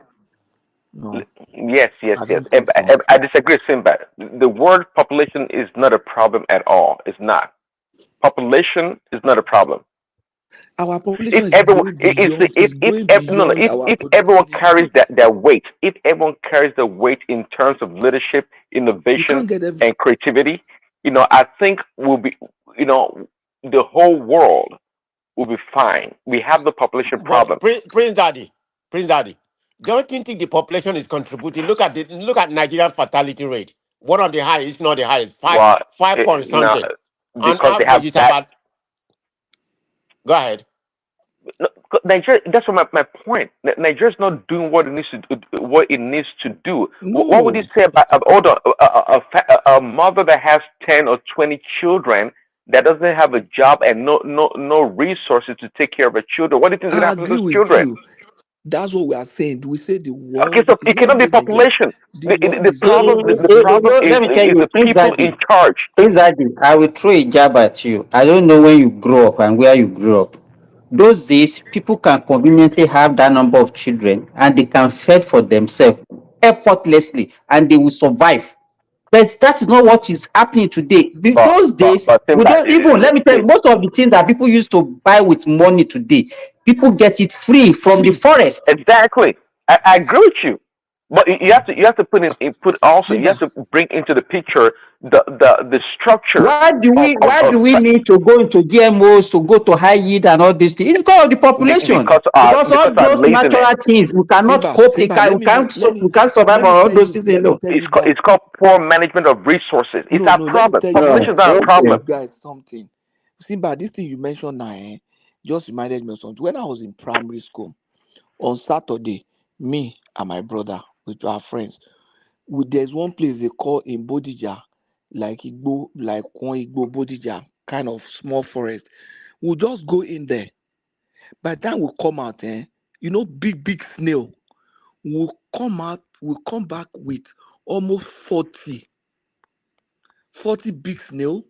no. Yes, yes, I yes. don't think so. I disagree with Sinbad. The word population is not a problem at all. It's not. Population is not a problem. Our If population is everyone, going beyond. if Is going beyond our if everyone carries productivity. their weight, if everyone carries the weight in terms of leadership, You innovation, can't get every. and creativity, I think we'll be, the whole world will be fine. We have the population But problem. Prince Daddy, don't you think the population is contributing? Look at Nigerian fatality rate. One of the highest, not the highest, Well, five point no, something. On because they average, have it's bad. about. Go ahead. No, Nigeria. That's what my point. Nigeria's not doing what it needs to do. What it needs to do. What would you No. say about hold on, a mother that has 10 or 20 children that doesn't have a job and no resources to take care of her children? What do you think is going to I happen to agree those with children? you. That's what we are saying. We say the Okay, world so is it not cannot be just Nigeria. population. The world is The going problem beyond. Let me tell is you, the Prince people in Daddy. charge. Prince Daddy, I will throw a jab at you. I don't know when you grow up and where you grew up. Those days, people can conveniently have that number of children and they can fend for themselves effortlessly and they will survive. But that's not what is happening today. But Those days, we Simba, don't even, let me tell you, most of the things that people used to buy with money today, people get it free from the See, forest. exactly. I agree with you, but you have to put also you have Simba, to bring into the picture the structure Why do we need to go into GMOs to go to high yield and all these things? It's because of the population. Because because all our those laziness. natural things we cannot Simba, cope. Simba. We can't survive on all those things Let me alone. tell It's you guys. called poor management of resources. It's No, our no. Let me problem. tell you Oh, Population is guys. not a Let me tell okay. you problem. guys something. Simba, this thing you mentioned now, just reminded me of something. When I was in primary school on Saturday, me and my brother with our friends, there's one place they call in Bodija, like Igbo, like one Igbo Bodija, kind of small forest. We'll just go in there. By the time we come out, big snail. We'll come back with almost 40 big snail.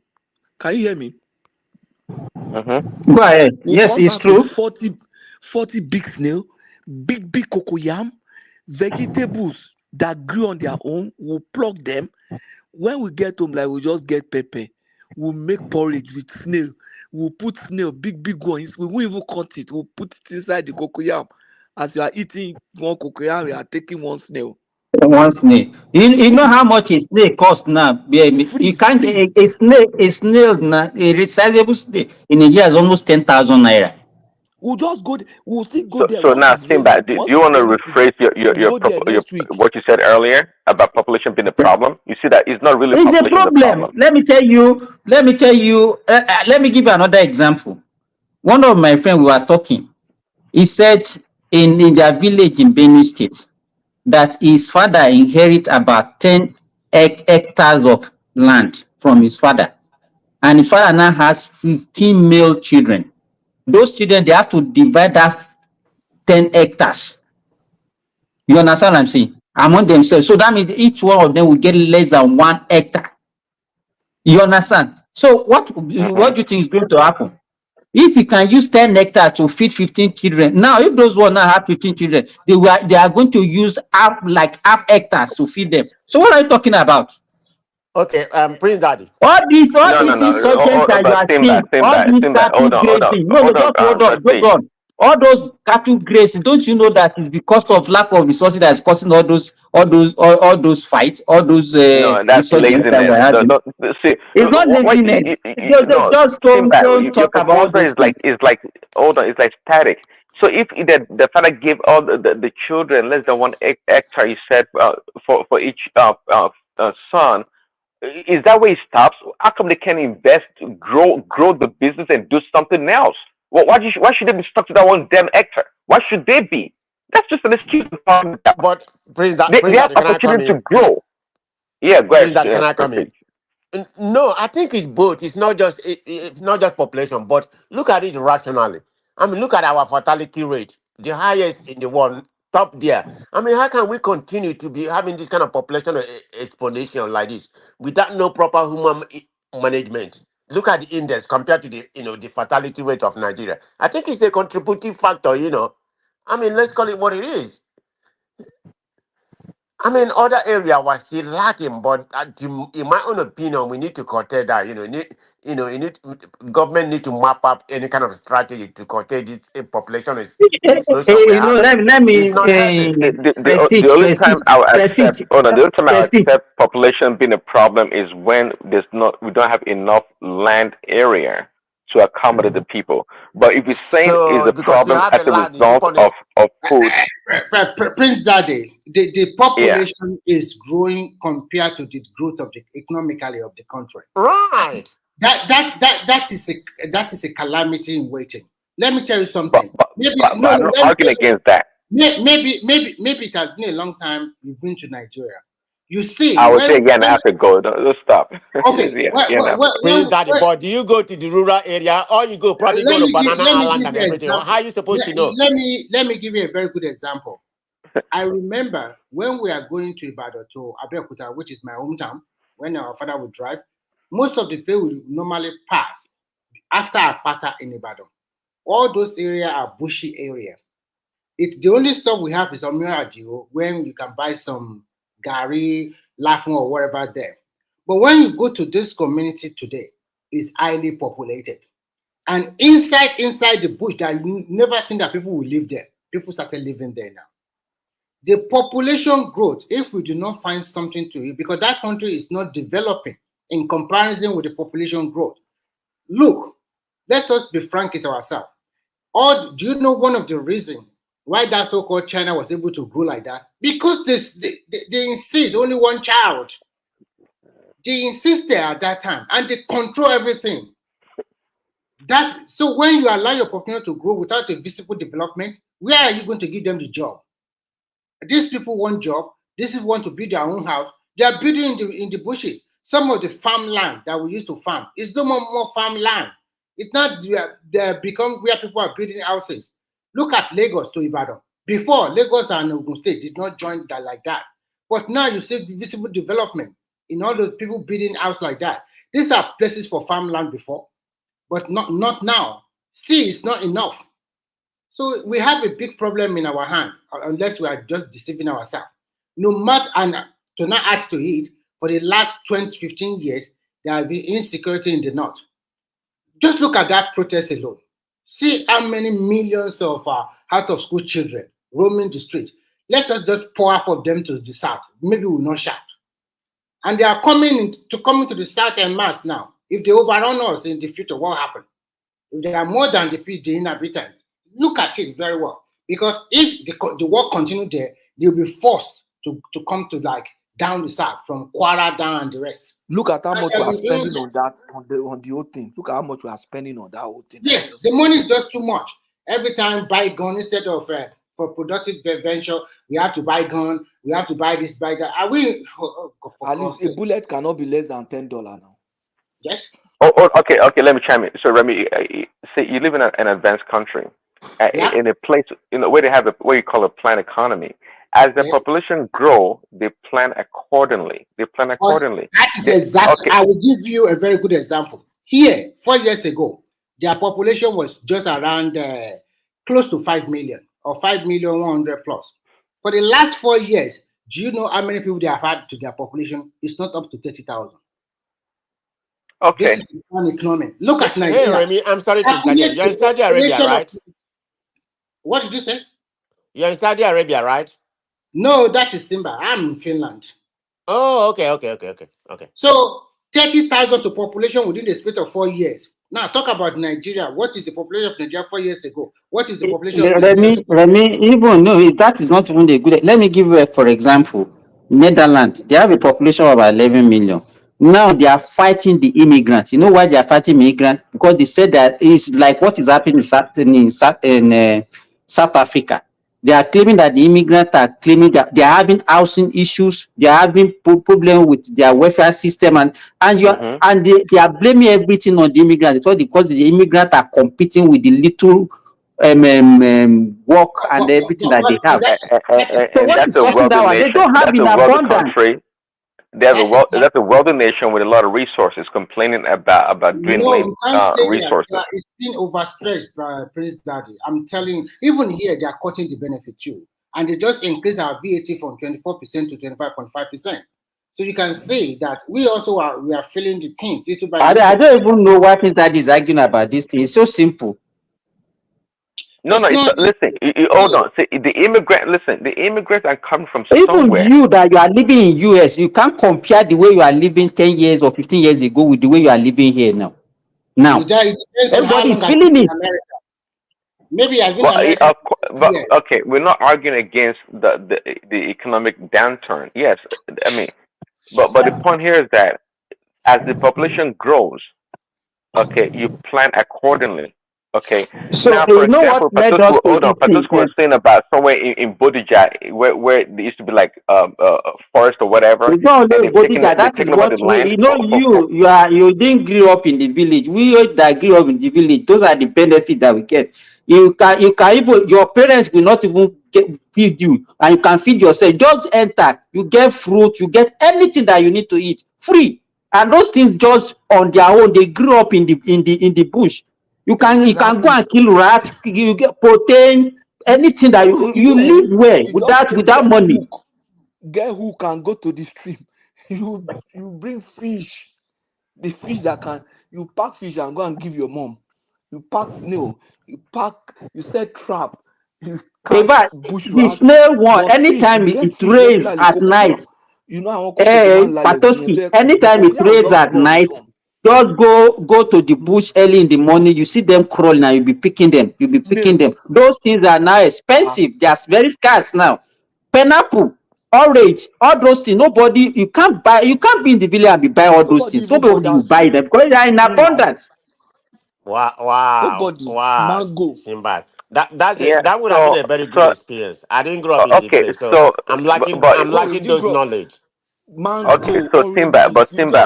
Can you hear me? Hmm. Go ahead. We'll Yes, come it's back with true. 40 big snail, big cocoyam, vegetables that grew on their own. We'll pluck them. When we get home, like we just get pepper. We'll make porridge with snail. We'll put snail, big ones. We won't even cut it. We'll put it inside the cocoyam. As you are eating one cocoyam, you are taking one snail. One snail. You know how much a snail costs now? You can't a snail now, a resizable snail in a year is almost 10,000 naira. We'll just go. We'll still go So, there so once now, it's Simba, raining. do Once you it's want to raining season, rephrase we'll go there your next week. what you said earlier about population being a problem? You see that it's not really It's a population the problem. problem. Let me tell you. Let me give you another example. One of my friends, we were talking. He said in their village in Benue State that his father inherit about 10 hectares of land from his father, and his father now has 15 male children. Those children, they have to divide that 10 hectares. You understand what I'm saying? Among themselves. So that means each one of them will get less than 1 hectare. You understand? So what do you think is going to happen? If you can use 10 hectares to feed 15 children, now if those one now have 15 children, they are going to use half hectares to feed them. So what are you talking about? Okay, Prince Daddy. All No, no, these no. insurgents that you But are Simba, seeing, all Simba, these Simba. cattle grazing. No, Hold on, just hold on, Prestige. all those cattle grazing. Don't you know that it's because of lack of resources that is causing all those fights, all those No, that's insurgents that we're laziness. having? See, It's not what? laziness. No, Just Simba, don't your talk about all proposal those things. is like hold on, it's like static. So if the father gave all the children less than 1 hectare, you said for each son, is that where it stops? How come they can't invest, grow the business, and do something else? Why should they be stuck to that one damn hectare? Why should they be? That's just an excuse. But They Prince have Daddy, can I come opportunity to in? grow. Yeah, go Prince ahead, Daddy, can I come Prestige. in? No, I think it's both. It's not just population, but look at it rationally. I mean, look at our fatality rate, the highest in the world, top there. I mean, how can we continue to be having this kind of population exponential like this without no proper human management? Look at the index compared to the fatality rate of Nigeria. I think it's a contributing factor. I mean, let's call it what it is. I mean, other area was still lacking, but in my own opinion, we need to curtail that. Government need to map up any kind of strategy to curtail this population explosion we're having. Let It's me not helping. The only time I will accept, hold on, the only time I will prestige. accept population being a problem is when we don't have enough land area to accommodate the people. But if you're saying is So a because you problem have as a a land, you keep result on of food, Prince Daddy, the yeah. population is growing compared to the growth of the economically of the country. right. That is a calamity in waiting. Let me tell you something. Maybe But I'm not arguing against that. maybe it has been a long time you've been to Nigeria. You see, I would say again I have to go. Don't stop. okay, Yeah, now. Prince Daddy, but do you go to the rural area or you probably go to Banana let me Island give and you an everything? example. How are you supposed to know? Let me give you a very good example. I remember when we are going to Ibadan to Abeokuta, which is my hometown, when our father would drive, most of the people would normally pass after Apata in Ibadan. All those areas are bushy area. It's the only stuff we have is Omiradio when you can buy some gari, laughing or whatever there. But when you go to this community today, it's highly populated. And inside the bush, that you never think that people will live there. People started living there now. The population growth, if we do not find something to it, because that country is not developing in comparison with the population growth. Look, let us be frank with ourselves. Do you know one of the reasons why that so-called China was able to grow like that? Because they insist only one child. They insisted at that time and they control everything. So when you allow your population to grow without a visible development, where are you going to give them the job? These people want job. These people want to build their own house. They are building in the bushes. Some of the farmland that we used to farm is no more farmland. It's not they become where people are building houses. Look at Lagos to Ibadan. Before, Lagos and Ogun State did not join that like that. But now you see the visible development in all those people building houses like that. These are places for farmland before, but not now. Still, it's not enough. So we have a big problem in our hand, unless we are just deceiving ourselves. No matter, and to not add to it, for the last 20, 15 years, there has been insecurity in the north. Just look at that protest alone. See how many millions of out of school children roaming the street. Let us just pour half of them to the south. Maybe we'll not shout. And they are coming to the south en mass now. If they overrun us in the future, what happens? If they are more than the inhabitants, look at it very well. Because if the war continue there, they'll be forced to come to like down the south from Kwara down and the rest. Look at how And much they we are will be doing spending on it. that on the whole thing. Look at how much we are spending on that whole thing. Yes, the money is just too much. Every time buy gun instead of for productive venture, we have to buy gun. We have to buy this, buy that. Are we? At least a bullet cannot be less than $10 now. Yes. Okay. Let me chime in. So, Remy, say you live in an advanced country, in a place, where they have what you call a planned economy. As the population grow, they plan accordingly. That is exactly. Okay. I will give you a very good example. Here, 4 years ago, their population was just around close to 5 million or 5,100,000 plus. For the last 4 years, do you know how many people they have had to their population? It's not up to 30,000. Okay. This is an economy. Look at Nigeria. Hey, Remy, I'm sorry to interject. You're in Saudi Arabia, right? What did you say? You're in Saudi Arabia, right? No, that is Simba. I'm in Finland. Oh, okay. So 30,000 to population within the space of 4 years. Now talk about Nigeria. What is the population of Nigeria 4 years ago? What is the population of Nigeria? Remy, even no, that is not even a good. Let me give you, for example, Netherlands. They have a population of about 11 million. Now they are fighting the immigrants. You know why they are fighting immigrants? Because they said that it's like what is happening in South Africa. They are claiming that the immigrants are claiming that they are having housing issues. They are having problem with their welfare system, and they are blaming everything on the immigrants because the immigrants are competing with the little work and everything that they have. And that's a wealthy nation. They don't have That's in a wealthy abundance. country. That's a wealthy nation with a lot of resources, complaining about dwindling No, you can't say resources. that. It's been overstretched, Prince Daddy. I'm telling you, even here they are cutting the benefit too, and they just increased our VAT from 24% to 25.5%. So you can say that we also are feeling the pain. I don't even know why Prince Daddy is arguing about this thing. It's so simple. No, listen. Hold on. See, the immigrants are coming from somewhere. Even you that you are living in US, you can't compare the way you are living 10 years or 15 years ago with the way you are living here now. It depends on how everybody is long feeling it. America. Maybe I've been America. Okay, we're not arguing against the economic downturn. Yes, I mean, but the point here is that as the population grows, okay, you plan accordingly. Okay. So now, for you know example, what led us to Patusco was saying about somewhere in Bodija where there used to be like forest or whatever. It's not only Bodija, that is taking over what the land. you didn't grow up in the village. We that grew up in the village, those are the benefits that we get. You can even, your parents will not even feed you, and you can feed yourself. Just enter, you get fruit, you get anything that you need to eat free, and those things just on their own. They grew up in the bush. You can go and kill rat. You get protein, anything that you live well without money. Get hook and go to the stream. You bring fish, the fish that you pack fish and go and give your mom. You pack snail, you set trap, you catch bush The rat. snail one, But anytime fish, it rains at night, Patoski, anytime it rains at night, just go to the bush early in the morning. You see them crawling and you'll be picking them. Those things are now expensive. They are very scarce now. Pineapple, orange, all those things. You can't be in the village and be buying all those things. Nobody will buy them because they are in abundance. Wow. Mango. Simba. That would have been a very good experience. I didn't grow up in the Okay, village, so so I'm lacking those knowledge. Mango, okay, so Simba,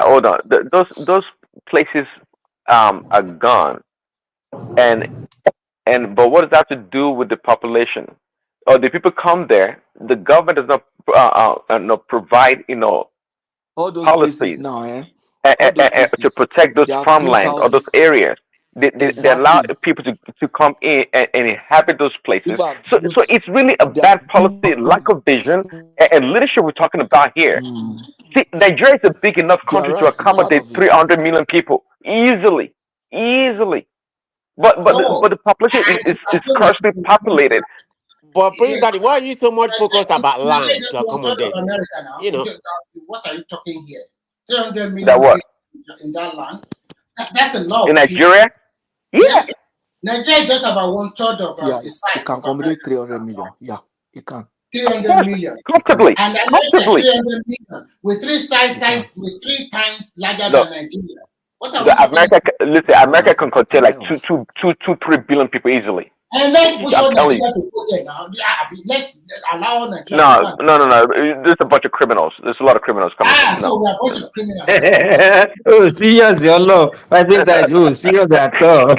hold on. Those places are gone, and but what does that have to do with the population? Or the people come there, the government does not provide all those policies places now, to protect those farmlands or those areas. They allow people to come in and inhabit those places. So it's really a bad policy, lack of vision, and leadership we're talking about here. See, Nigeria is a big enough country to accommodate 300 million people easily. But the population is scarcely populated. But Prince Daddy, why are you so much focused about Nigeria land just to one third of accommodate? America now. You know, What are you talking here? 300 That million what? people in that land. That's a lot In of people. Nigeria? Yeah. Yes, Nigeria is just about one third of Yeah, the it size can of accommodate America. 300 million. Yeah, it can. 300 Of course. million. It can. Comfortably. And America is Comfortably. 300 million with It can. with 3 times larger No. than Nigeria. What are we The talking America, about? listen, America can contain like Chaos. 3 billion people easily. And let's push I'm on telling you. Nigeria to put it now. Let's allow Nigeria to No, go. no. There's a bunch of criminals. There's a lot of criminals coming from. So No. we're a bunch of criminals. Let's Oh, serious, your law. I think that you serious at all.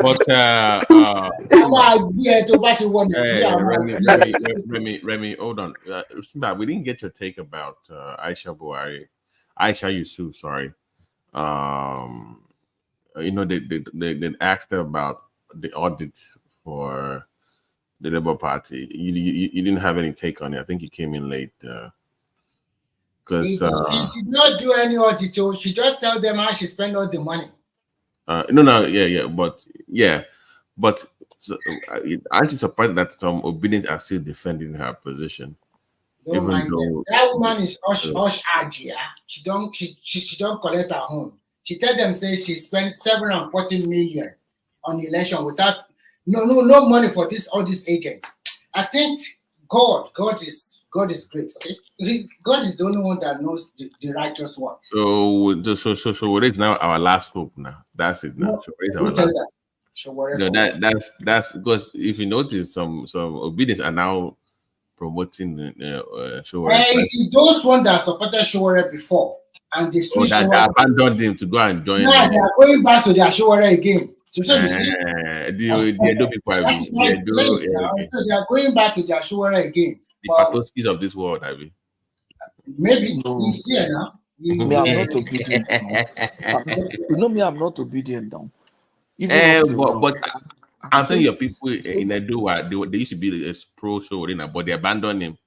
But Remy, hold on. Simba, we didn't get your take about Aisha Buhari, Aisha Yusuf. Sorry. You know, they asked her about the audit for the Labour Party. You didn't have any take on it. I think you came in late. Because she did not do any audit. She just tell them how she spent all the money. But so, aren't you surprised that some obedience are still defending her position? Don't mind them. That woman is Osh Ajia. She don't collect her own. She tell them say she spent 740 million on the election without no money for all these agents. I think God is great. Okay, God is the only one that knows the righteous one. So what is now our last hope now? That's it now. That's because if you notice, some obedience are now promoting Showore. It is those ones that supported Showore before, and they switched. They abandoned him to go and join. Yeah, they are going back to their Showore again. So you see, so they are going back to their Showore again. The Patoskis of this world, I mean. Maybe you see it now. Me, I'm not obedient. You know me, I'm not obedient now. But I'm saying your people in Edo, they used to be a pro Showore, but they abandoned him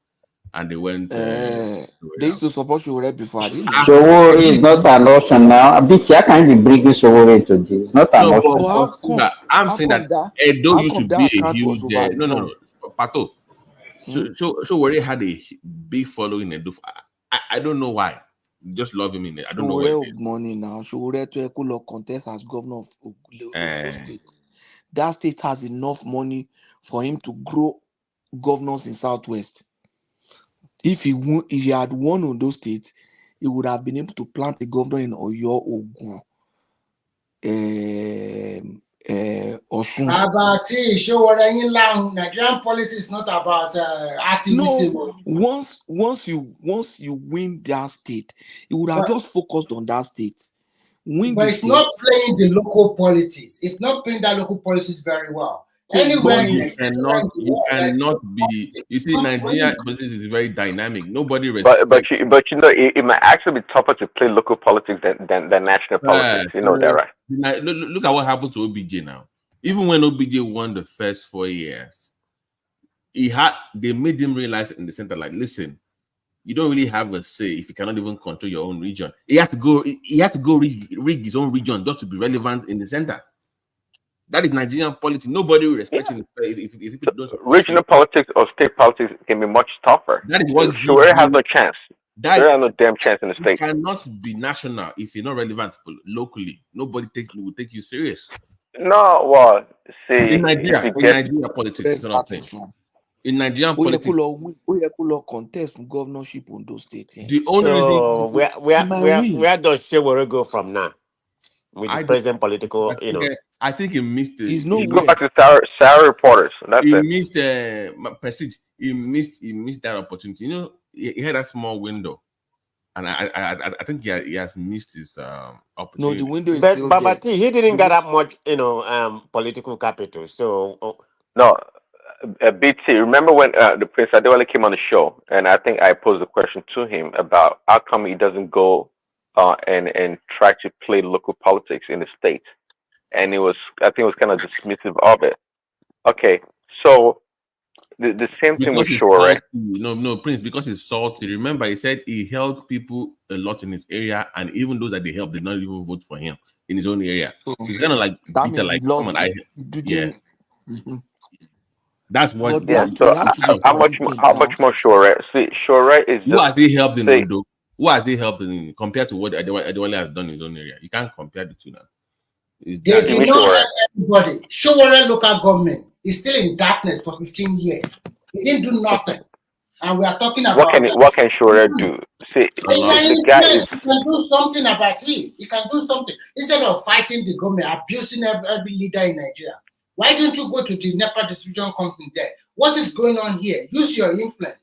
and they went. They used to support Showore before. I didn't know. Showore is not an option now. BT, can't be bringing Showore to this. It's not an option. I'm saying that Edo used to be a huge. No. Pato. Showore had a big following in Edo. I don't know why. Just love him in it. I don't know why. Money now. Showore to Ekulo contest as governor of Ondo State. That state has enough money for him to grow governors in Southwest. If he had won Ondo State, he would have been able to plant a governor in Oyo, Ogun, Osun. Nigerian politics is not about activism. No, once you win that state, you would have just focused on that state. But it's not playing the local politics. It's not playing that local politics very well. Anywhere you cannot be. You see, Nigeria politics is very dynamic. Nobody respects. But you know, it might actually be tougher to play local politics than national politics. You know that, right? Look at what happened to OBJ now. Even when OBJ won the first 4 years, they made him realize in the center, like, listen, you don't really have a say if you cannot even control your own region. He had to go rig his own region just to be relevant in the center. That is Nigerian politics. Nobody will respect you if people don't. Regional politics or state politics can be much tougher. That is what Showore has no chance. There has no damn chance in the state. You cannot be national if you're not relevant locally. Nobody will take you serious. No, well, see, in Nigeria politics, sort of thing. In Nigerian politics, contest for governorship on those states. The only reason where does Showore go from now? With the present political, I think he missed the. He's no go back to Sarah reporters. That's he missed Prestige. He missed that opportunity. You know, he had a small window, and I think he has missed his opportunity. No, the window is but still Babati, there. He didn't get that much, political capital. So no. BT, remember when the Prince Adewale came on the show, and I think I posed a question to him about how come he doesn't go and try to play local politics in the state, and I think it was kind of dismissive of it. Okay, so the same thing with Showore. No, Prince, because he's salty. Remember, he said he helped people a lot in his area, and even those that they helped did not even vote for him. in his own area. So it's kind of like That bitter, means he like, come lost on, it. yeah. Mhm. That's what. Yeah. But So we have to be how much consistent how much now. more Shore? See, Shore is Who just has he helped in say Ondo? Who has he helped in compared to what Adewale has done in his own area? You can't compare the two now. It's They that did not help everybody. Showore local government is still in darkness for 15 years. He didn't do nothing. And we are talking about that. what can Shore do? See, a lot. the guy is You can do something about it. You can do something. Instead of fighting the government, abusing every leader in Nigeria, why don't you go to the NEPA distribution company there? What is going on here? Use your influence.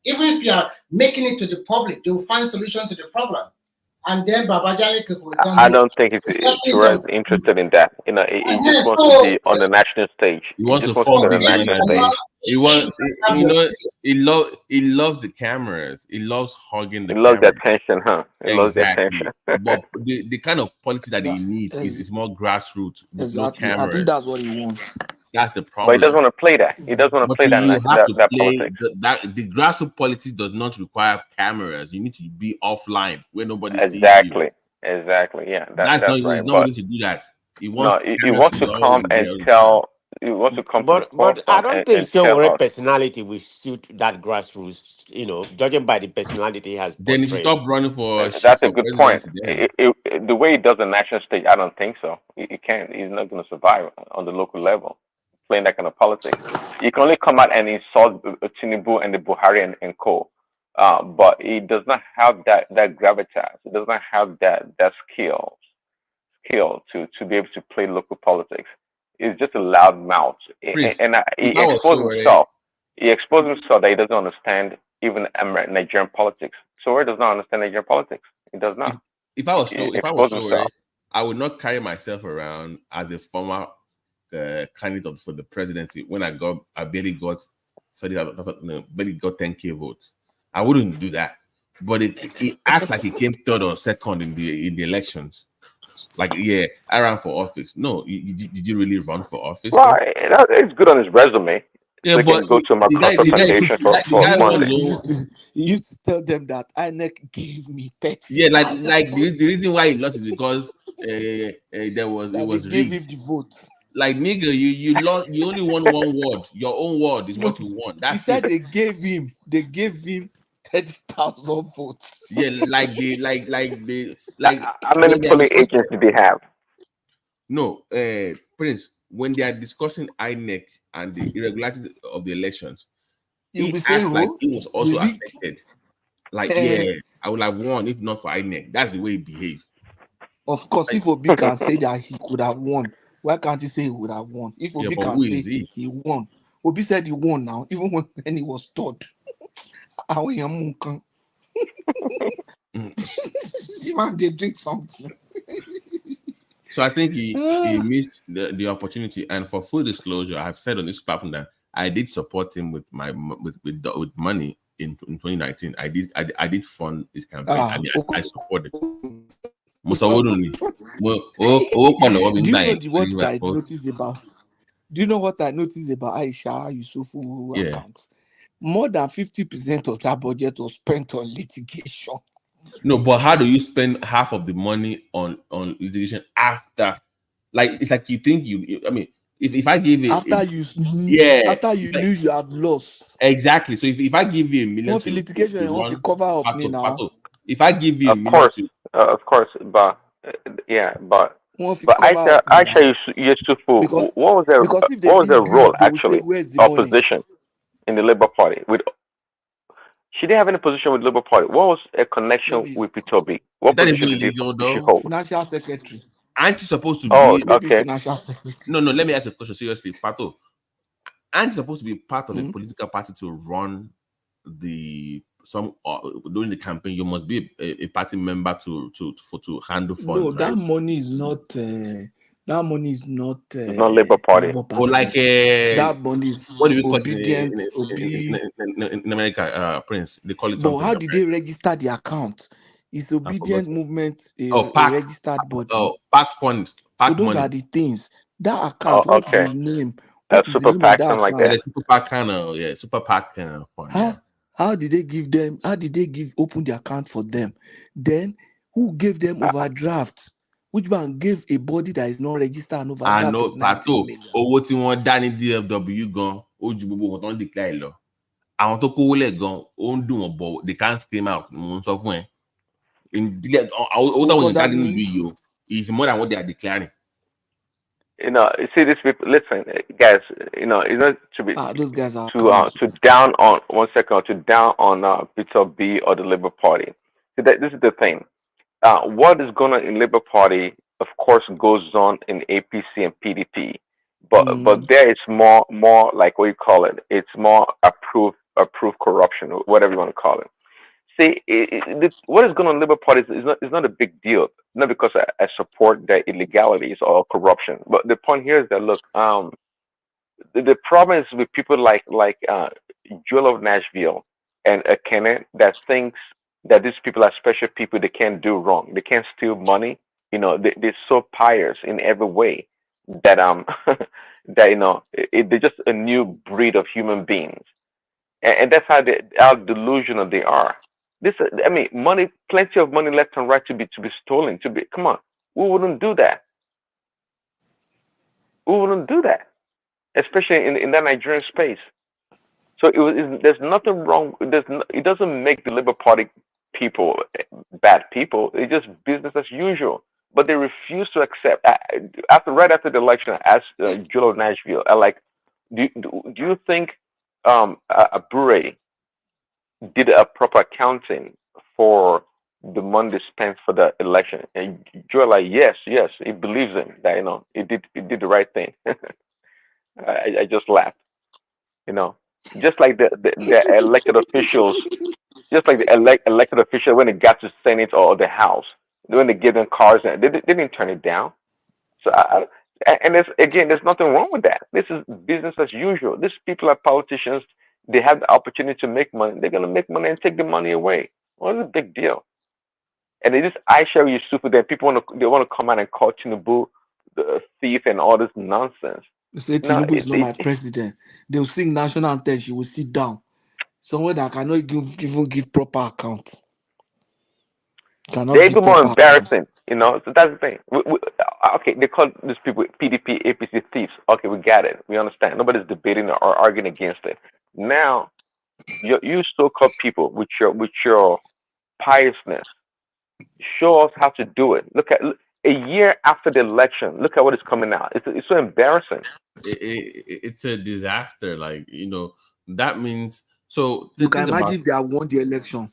Even if you are making it to the public, they will find solution to the problem. And then Babajani will come I here. don't think Shore is interested in that. You know, he just Yes, wants to so be on the national stage. He He wants just to wants to be form on big the money national like stage. this. He wants, you know, he loves the cameras. He loves hugging the He loves the camera. attention, huh? He loves the Exactly. attention. But the kind of politics that he needs Ex- is more grassroots with no Exactly. I think cameras. that's what he wants. That's the But he doesn't problem. want to play that. He doesn't want to But play you have to that play politics. that the grassroots politics does not require cameras. You need to be offline where nobody sees you. Exactly. Yeah, That's not that's right. he's not But willing to do that. He no, wants he cameras wants to to be come always and there all the time. tell. He wants to come to the But I forefront don't and think tell Showore us. personality will suit that grassroots. Judging by the personality he has Then he should portrayed. stop running for shit That's a for good point. presidency then. The way he does the national stage, I don't think so. He can't. He's not going to survive on the local level, playing that kind of politics. You can only come out and insult Tinubu and the Buhari and co. But he does not have that gravitas. He does not have that skill to be able to play local politics. He's just a loud mouth, Prince, and if he I was exposed Showore, himself. He exposed himself that he doesn't understand even Nigerian politics. So he does not understand Nigerian politics. He does if not. if I was He Showore, exposed himself. I would not carry myself around as a former candidate for the presidency when I barely got 10K votes. I wouldn't do that. But it acts like he came third or second in the elections. Like, yeah, I ran for office. No, did you really run for office Well, though? it's good on his resume, Yeah, so he but can go to the guy, Macarthur the guy, Foundation the for guy won his funding. own. He used to tell them that INEC gave me 30. Yeah, like the reason why he lost is because it was they gave him rigged. the vote. Like, nigga, you lost. You only won one word. Your own word is No, what you want. he That's said it. they gave him 30,000 votes. Yeah, like How many when they are polling discussing. agents did they have? No, Prince, when they are discussing INEC and the irregularities of the elections, You'll he be saying, acts like "Oh, he was he also rigged." affected. Like, yeah, I would have won if not for INEC. That's the way he behaved. Of course, if Obi can say that he could have won, why can't he say he would have won? If Yeah, Obi but can who is say he? he won, Obi said he won now, even when he was third. Man, they drink something. So I think he missed the opportunity. And for full disclosure, I've said on this platform that I did support him with money in 2019. I did fund his campaign. I mean, I supported. Do you know what I noticed about? Do you know what I noticed about Aisha Yusufu accounts? More than 50% of that budget was spent on litigation. No, but how do you spend half of the money on litigation after? Like, it's like you think I mean, if I give it After you knew you have lost. Exactly. So if I give you $1 million One for litigation and one for cover up now. if I give you Of $1 million of course, but One for but cover up Aisha Yusufu, because what if they was her didn't do role it, they will say, actually? "Where's the money?" Opposition in the Labour Party. She didn't have any position with Labour Party. What was a connection with Peter Obi? What that position even legal did she though? hold? Financial secretary. Aren't you supposed to Oh, be Maybe okay. financial secretary. No, let me ask a question seriously, Pato. Aren't you supposed to be part of a political party to run during the campaign? You must be a party member to handle funds. No, right? that money is not. That money is not. It's not Labour Party. Labour Party. Or like that money is what do we call it obedient. in America, Prince? They call it But something. how did they register the account? It's obedient movement, a PAC. registered body. Oh, PAC funds. So those money. are the things. That account, what is his name? What is Super the name PAC, of that something like account? that. Super PAC kind of, Super PAC fund. How did they give them? How did they open the account for them? Then who gave them overdraft? Which man gave a body that is not registered an I overdraft know of 19 million? owó tí wọ́n dá ní DFW gan ó ju gbogbo wọn tó ń declare lọ. Àwọn tó kówó lẹ̀ gan ó ń dùn wọ́n bọ̀ they can't scream out. Mo ń sọ fún ẹ. Owó táwọn èèyàn dá nínú ìlú yìí o is more than what they are declaring. You see these people. Listen, guys. It's not to be those guys are to down on 1 second to down on Peter B or the Labour Party. See, this is the thing. What is going on in Labour Party, of course, goes on in APC and PDP, but there is more like what you call it. It's more approved corruption, whatever you want to call it. See, what is going on in Labour Party is not a big deal. Not because I support the illegalities or corruption, but the point here is that look, the problem is with people like Joel of Nashville and Kenneth that thinks that these people are special people. They can't do wrong. They can't steal money. They're so pious in every way that that they're just a new breed of human beings, and that's how delusional they are. Money, plenty of money left and right to be stolen. Come on, who wouldn't do that? Who wouldn't do that? Especially in that Nigerian space. So there's nothing wrong. It doesn't make the Labour Party people bad people. It's just business as usual. But they refuse to accept. Right after the election, I asked Joel of Nashville, do you think Abure did a proper accounting for the money they spent for the election? And Joel yes, he believes him that he did the right thing. I just laughed. Just like the elected officials, just like the elected official when it got to Senate or the House, when they give them cars, they didn't turn it down. So there's nothing wrong with that. This is business as usual. These people are politicians. They have the opportunity to make money. They're gonna make money and take the money away. What's the big deal? And it is Aisha Yusufu that people want to come out and call Tinubu the thief and all this nonsense. Say Tinubu is not my president. They will sing national anthem. She will sit down. Somewhere that cannot even give proper account. They're even more embarrassing, So that's the thing. Okay, they call these people PDP, APC thieves. Okay, we got it. We understand. Nobody's debating or arguing against it. Now, you so-called people with your piousness, show us how to do it. Look at a year after the election. Look at what is coming out. It's so embarrassing. It's a disaster. That means so. You can imagine if they have won the election.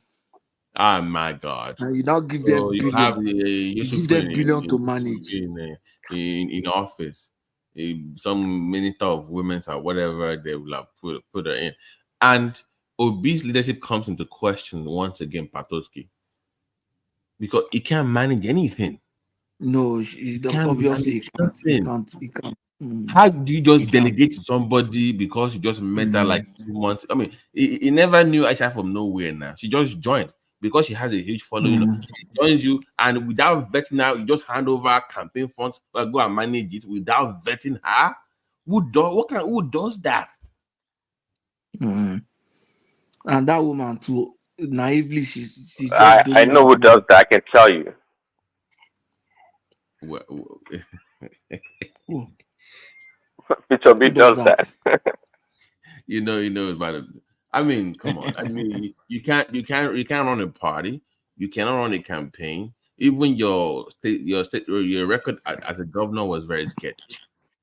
Oh my God! And you now give them billion. Have you give them billion to manage in office. Some minister of women's or whatever they will have put her in, and Obi's leadership comes into question once again, Patoski, because he can't manage anything. No, obviously he can't. How do you just delegate to somebody because you just met her 2 months? He never knew Aisha from nowhere now. She just joined because she has a huge following. She joins you, and without vetting her, you just hand over campaign funds, go and manage it without vetting her. Who does that? And that woman too, naively, she just I know who does that. I can tell you. Peter B does that. you know about it. Come on. You can't run a party. You cannot run a campaign. Even your record as a governor was very sketchy.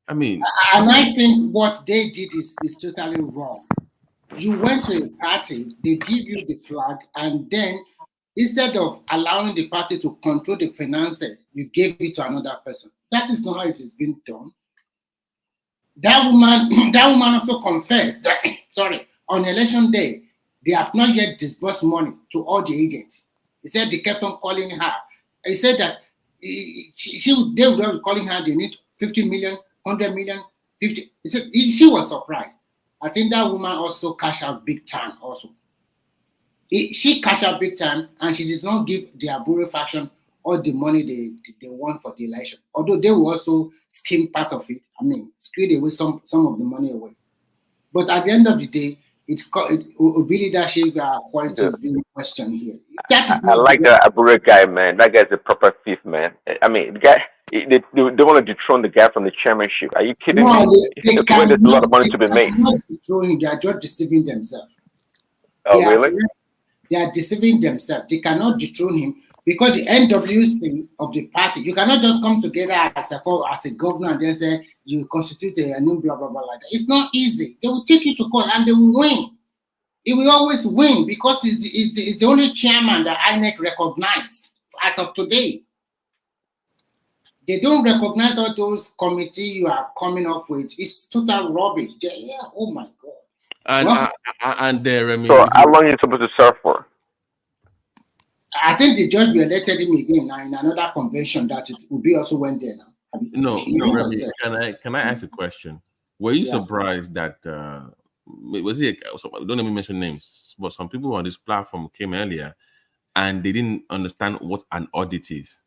And I think what they did is totally wrong. You went to a party, they give you the flag, and then instead of allowing the party to control the finances, you gave it to another person. That is not how it is being done. That woman also confessed that, on election day, they have not yet disbursed money to all the agents. He said they kept on calling her. He said that they would be calling her, they need 50 million, 100 million, 50. He said she was surprised. I think that woman also cashed out big time also. She cashed out big time, and she did not give the Abure faction all the money they want for the election. Although they will also skim part of it. Screwed away some of the money away. But at the end of the day, Obi leadership quality is being questioned here. That is I not like that Abure guy, man. That guy's a proper thief, man. I mean, the guy, they want to dethrone the guy from the chairmanship. Are you kidding no, me? they When there's a lot cannot. of money They to be made. cannot dethrone him. They are just deceiving themselves. Oh, really? They are deceiving themselves. They cannot dethrone him because the NWC of the party, you cannot just come together as a governor and then say you constitute a new blah blah blah like that. It's not easy. They will take you to court and they will win. It will always win because it's the only chairman that INEC recognized as of today. They don't recognize all those committees you are coming up with. It's total rubbish. Yeah, oh my God. And Remy, so how long are you supposed to serve for? I think the judge will elected him again now in another convention that it will be also went there now. No, Remy, can I ask a question? Were you surprised that was it? Don't let me mention names, but some people on this platform came earlier and they didn't understand what an audit is.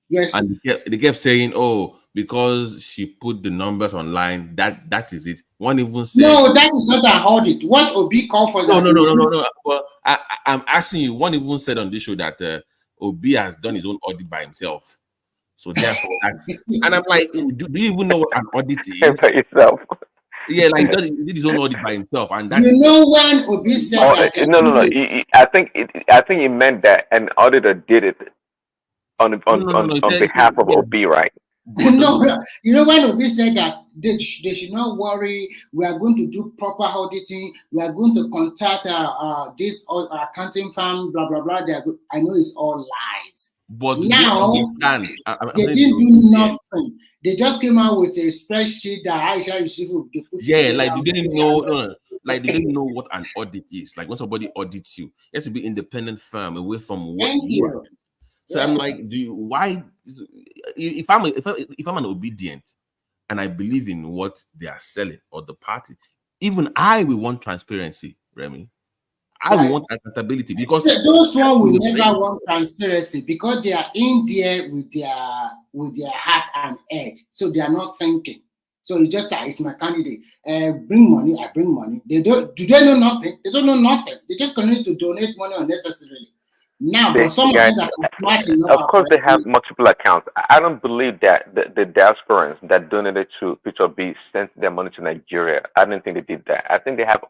Yes, and they kept saying, "Oh, because she put the numbers online, that is it." One even said, "No, that is not an audit." What Obi called for? No. Well, I'm asking you. One even said on this show that Obi has done his own audit by himself. So therefore, that's and I'm like, do you even know what an audit is? By yourself. Yeah, like he did his own audit by himself, and you know when Obi said that. No. I think he meant that an auditor did it on behalf of Obi, right? No, you know when Obi said that they should not worry. We are going to do proper auditing. We are going to contact this accounting firm. Blah blah blah. I know it's all lies. But now they didn't do nothing. They just came out with a spreadsheet that Aisha Yusufu. Like they didn't know. Like they didn't know what an audit is. Like when somebody audits you, it has to be independent firm away from what you are. So I'm like, why? If I'm an obedient and I believe in what they are selling or the party, even I will want transparency, Remy. I want accountability because those one will never want transparency because they are in there with their heart and head, so they are not thinking. So it's just like it's my candidate. Bring money, I bring money. They don't. Do they know nothing? They don't know nothing. They just continue to donate money unnecessarily. Now, but some guys, that are smart enough. Of course, they have multiple accounts. I don't believe that the diasporans that donated to Peter B sent their money to Nigeria. I don't think they did that. I think they have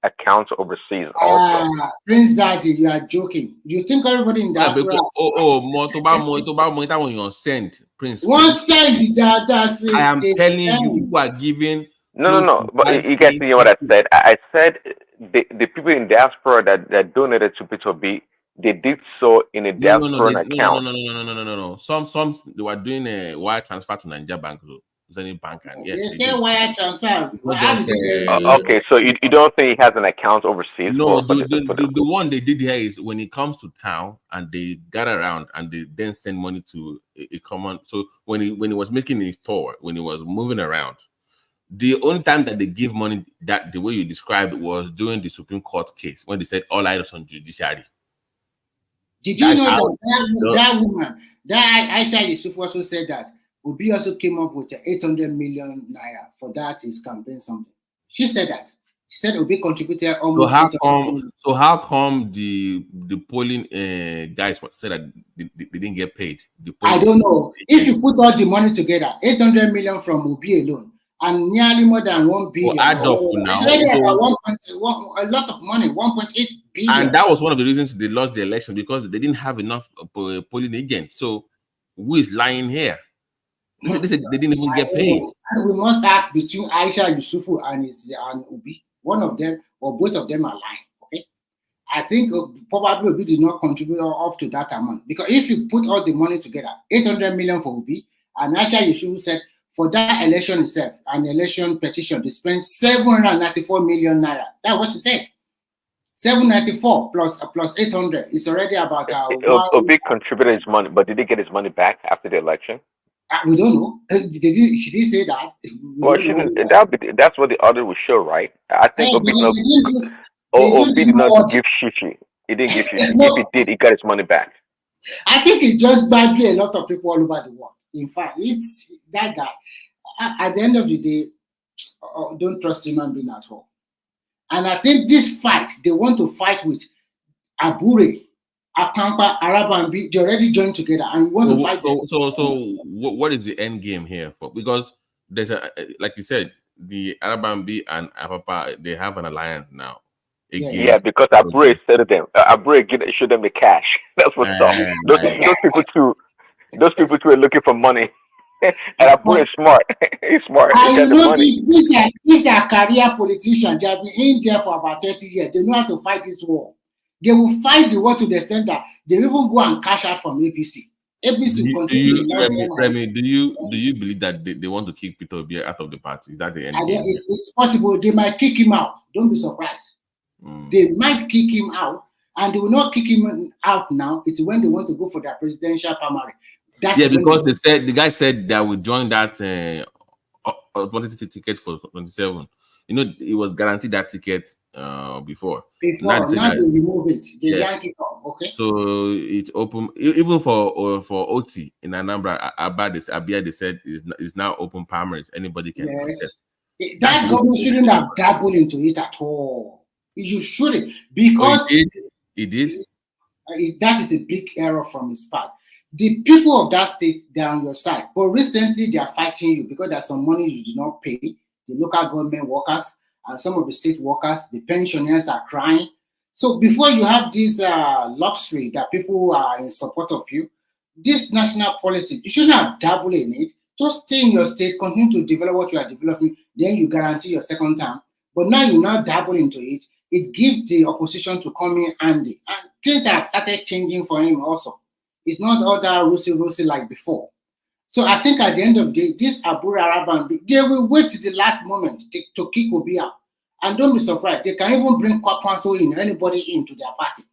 accounts overseas also. Prince Daddy, you are joking. You think everybody in diaspora? Send Prince. One send that. I am telling you, people are giving. No. But you guys see what I said. I said the people in diaspora that donated to Peter B. They did so in a diaspora account. No. Some they were doing a wire transfer to Nigeria Bank, bank, and they say wire transfer. Okay, so you don't think he has an account overseas? No, the one they did here is when he comes to town and they gather around and they then send money to a common. So when he was making his tour, when he was moving around, the only time that they give money that the way you described was during the Supreme Court case when they said all items on judiciary. Did you know that woman, that Aisha Yusuf also said that Obi also came up with 800 million naira for that his campaign something. She said that. She said Obi contributed almost. So how come the polling guys said that they didn't get paid? I don't know. If you put all the money together, 800 million from Obi alone, and nearly more than 1 billion. Add up now. A lot of money, 1.8 billion. And that was one of the reasons they lost the election because they didn't have enough polling agents. So who is lying here? They said they didn't even get paid. And we must ask between Aisha Yusufu and Obi, one of them or both of them are lying. Okay, I think probably Obi did not contribute up to that amount because if you put all the money together, 800 million for Obi, and Aisha Yusufu said for that election itself, an election petition, they spent 794 million naira. That's what she said. 794 plus 800 is already about. Obi contributed his money, but did he get his money back after the election? We don't know. She did say that. That's what the audit will show, right? I think Obi did not give shishi. He didn't give shishi. No. If he did, he got his money back. I think it's just badly a lot of people all over the world. In fact, it's that guy. At the end of the day, don't trust human being at all. And I think this fight, they want to fight with Abure, Akampa, Arabambi, they already joined together and we want to fight them. So what is the end game here for? Because there's like you said, the Arabambi and Apapa, they have an alliance now. Yeah, because Abure said to them, Abure show them the cash. That's what's up. Those people too are looking for money. And Abure is smart. He's smart. I know these are career politicians. They have been in there for about 30 years. They know how to fight this war. They will fight the war to the extent that they will even go and cash out from APC. APC will continue. Remy, do you believe that they want to kick Peter Obi out of the party? Is that the end game? It's possible. They might kick him out. Don't be surprised. They might kick him out, and they will not kick him out now. It's when they want to go for their presidential primary. Because they said the guy said that would join that ticket for 27. You know, it was guaranteed that ticket before. Now they remove it. They yank it off. Okay. So it's open even for OT in Anambra. Abia they said is now open primaries. Anybody can. Yes. That government shouldn't have dabbled into it at all. You shouldn't, because it did. That is a big error from his part. The people of that state, they're on your side, but recently they are fighting you because there's some money you do not pay. The local government workers and some of the state workers, the pensioners are crying. So before you have this luxury that people are in support of you, this national policy, you shouldn't have dabbled in it. Just stay in your state, continue to develop what you are developing, then you guarantee your second term. But now you now dabble into it. It gives the opposition to come in handy. And things have started changing for him also. It's not all that rosy like before. So I think at the end of the day, this Abure Araban, they will wait to the last moment to kick Obi out. And don't be surprised, they can even bring Kwakwanso in, anybody into their party.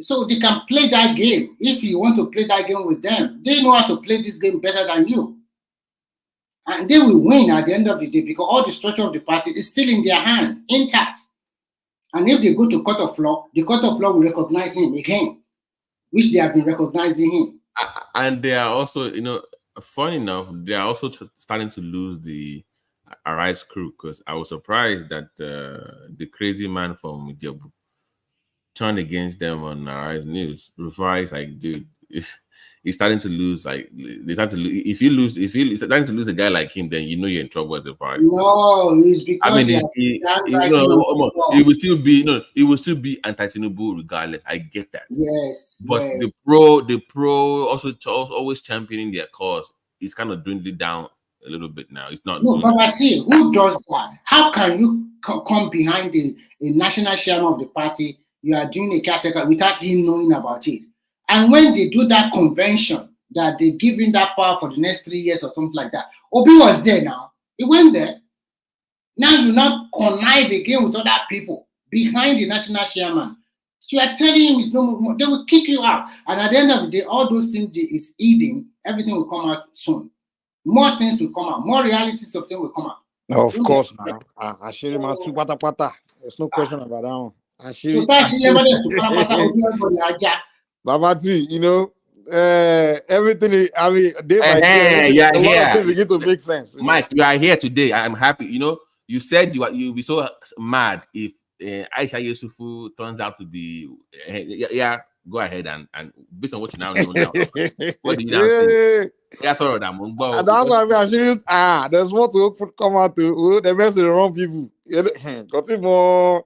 So they can play that game. If you want to play that game with them, they know how to play this game better than you. And they will win at the end of the day because all the structure of the party is still in their hand, intact. And if they go to court of law, the court of law will recognize him again, which they have been recognizing him. And they are also, funny enough, they are also starting to lose the Arise crew, because I was surprised that the crazy man from Ijebu turned against them on Arise News. Rufai is like, dude, he's starting to lose. Like, they start to lose. If you're starting to lose a guy like him, then you know you're in trouble as a party. No, it's because he will still be anti-Tinubu regardless. I get that. Yes, but yes. the pro also always championing their cause is kind of dwindling down a little bit now. It's not. No, but I see who does that. How can you come behind a national chairman of the party? You are doing a caretaker without him knowing about it. And when they do that convention, that they give him that power for the next 3 years or something like that, Obi was there now. He went there. Now you not connive again with other people behind the national chairman. You are telling him it's no more. They will kick you out. And at the end of the day, all those things is eating, everything will come out soon. More things will come out. More realities of things will come out. Of course, now. There's no question about that one. Babati, everything. I mean, day by day, a lot of things begin to make sense. Mike, you are here today. I'm happy. You said you'll be so mad if Aisha Yusufu turns out to be. Go ahead and based on what you now know what do you now think? That's all that. And that's why I shouldn't. There's more to come out to. They mess with the wrong people. Got it more.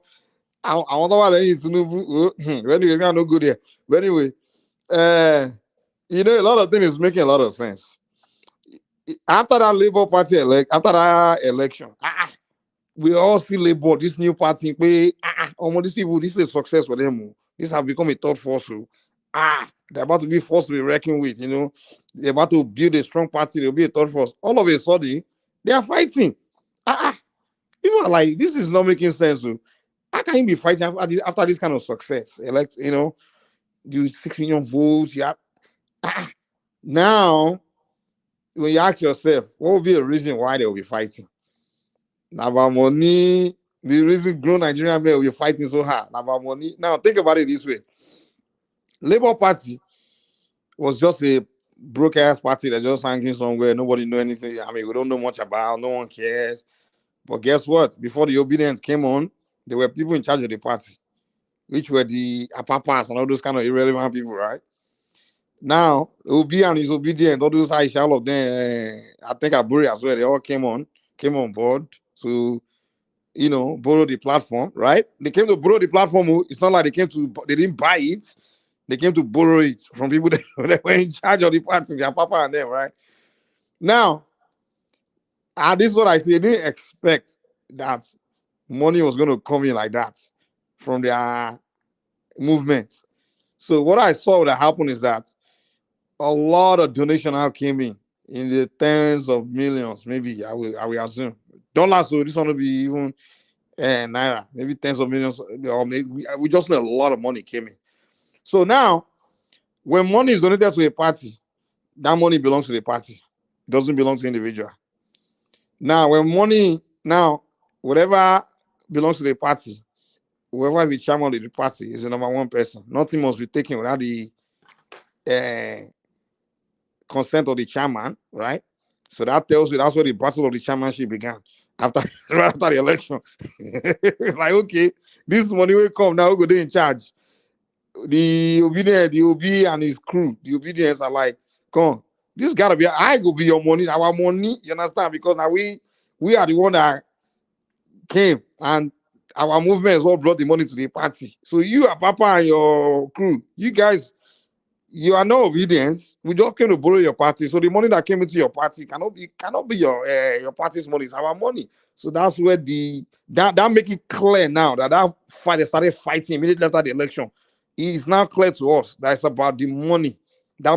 I wonder why they used to know. Anyway, we are no good here. But anyway, a lot of things is making a lot of sense. After that Labour Party after that election, we all see Labour, this new party, these people, this is a success for them. This have become a third force. They're about to be forced to be reckoned with, They're about to build a strong party, they'll be a third force. All of a sudden, they are fighting. People are like, this is not making sense. How can you be fighting after this kind of success? Do 6 million votes. You have, now, when you ask yourself, what would be a reason why they will be fighting? About money, the reason grown Nigerian men will be fighting so hard. About money. Now, think about it this way. Labour Party was just a broke ass party that just hanging somewhere. Nobody know anything. I mean, we don't know much about. No one cares. But guess what? Before the obedience came on, there were people in charge of the party, which were the apapas and all those kind of irrelevant people, right? Now, Obi and his obedient, all those Aisha, all of them, I think Aburi as well, they all came on board to, borrow the platform, right? They came to borrow the platform. It's not like they didn't buy it. They came to borrow it from people that were in charge of the party, their papa and them, right? Now, this is what I say. They didn't expect that money was going to come in like that from their movement. So what I saw that happen is that a lot of donation now came in the tens of millions, maybe I will assume. Dollars, so this one will be even naira, maybe tens of millions, or maybe we just know a lot of money came in. So now, when money is donated to a party, that money belongs to the party. It doesn't belong to the individual. Now, whatever belongs to the party, whoever is the chairman of the party is the number one person. Nothing must be taken without the consent of the chairman, right? So that tells you that's where the battle of the chairmanship began after the election. Like, okay, this money will come now. We go in charge. The OB and his crew, the obedience are like, come on, this gotta be. I go be your money, our money. You understand? Because now we are the one that came and our movement is what brought the money to the party. So you, Papa, and your crew, you guys, you are no obedience. We just came to borrow your party. So the money that came into your party cannot be your party's money. It's our money. So that's where that make it clear now that fight they started fighting immediately after the election. It's now clear to us that it's about the money, that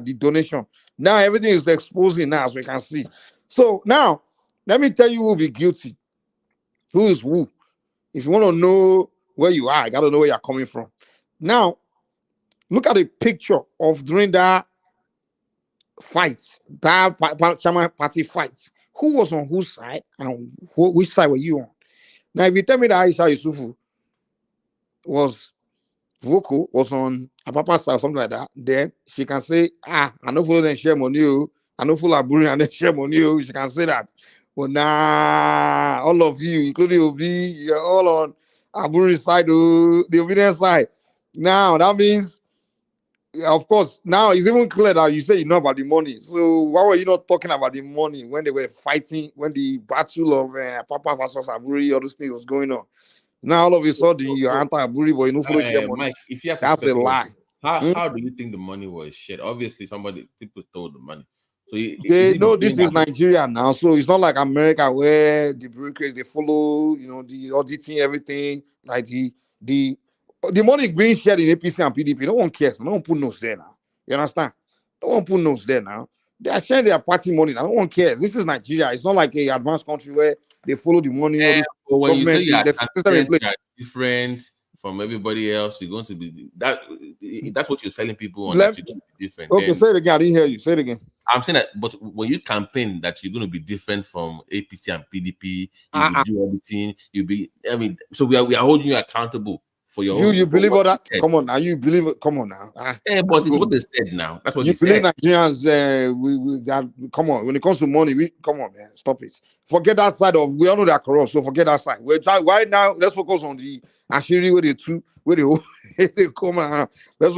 the donation. Now everything is exposing now, as we can see. So now let me tell you who will be guilty. Who is who? If you want to know where you are, I gotta know where you're coming from. Now, look at the picture of during that fight, that chairman party fight. Who was on whose side and which side were you on? Now, if you tell me that Aisha Yusufu was vocal, was on a papa side or something like that, then she can say, I don't follow them share money. I don't follow Aburi and then share money. She can say that. But nah, all of you, including Obi, you're all on Aburi's side, the obedience side. Now, that means, of course, now it's even clear that you say you know about the money. So why were you not talking about the money when they were fighting, when the battle of Papa versus Aburi, all those things was going on? Now all of a sudden you're anti-Aburi, but you don't follow share money. Mike, if you have to That's a lie. How do you think the money was shared? Obviously, people stole the money. So they know this is Nigeria now, so it's not like America where the bureaucrats they follow, the auditing everything. Like the money being shared in APC and PDP, no one cares. No one put nose there now. You understand? No one put nose there now. They are sharing their party money now. No one cares. This is Nigeria. It's not like a advanced country where they follow the money. Or this but when you say you are different from everybody else, you're going to be that. That's what you're selling people on. That you're going to be different. Okay, say it again. I didn't hear you. Say it again. I'm saying that, but when you campaign that you're going to be different from APC and PDP, you will do everything. You'll be. I mean, so we are holding you accountable for your. You believe all that? Come on now, you believe it? Come on now. Yeah, but it's what they said now. That's what you they believe said. Nigerians. We that. Come on, when it comes to money, come on, man, stop it. Forget that side of. We all know they're corrupt, so forget that side. We're trying right now. Let's focus on the Ashiri where they come around. Let's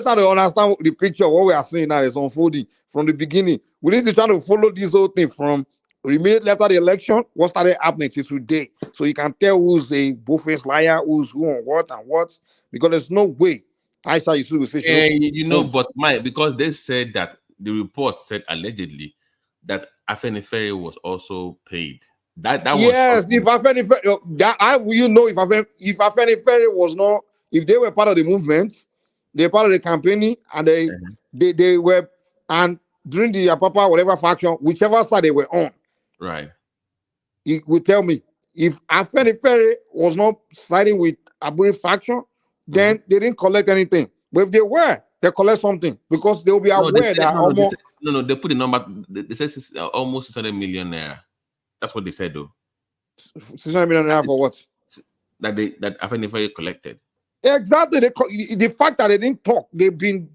try to understand the picture of what we are seeing now is unfolding from the beginning. We need to try to follow this whole thing from immediately after the election, what started happening to today. So you can tell who's the both-faced liar, who's who on what and what, because there's no way Aisha Yusuf will say but Mike, because they said that the report said allegedly that Afenifere was also paid. That yes, was if Afenifere, if Afenifere was not, if they were part of the movement, they're part of the campaigning, and they were, and during the Apapa whatever faction, whichever side they were on, right, he would tell me if Afenifere was not siding with Aburi faction, then they didn't collect anything. But if they were, they collect something because they'll be aware that they put the number. They said almost 600 million naira. That's what they said, though. 600 million naira for what? That Afenifere collected. Exactly. The fact that they didn't talk, they've been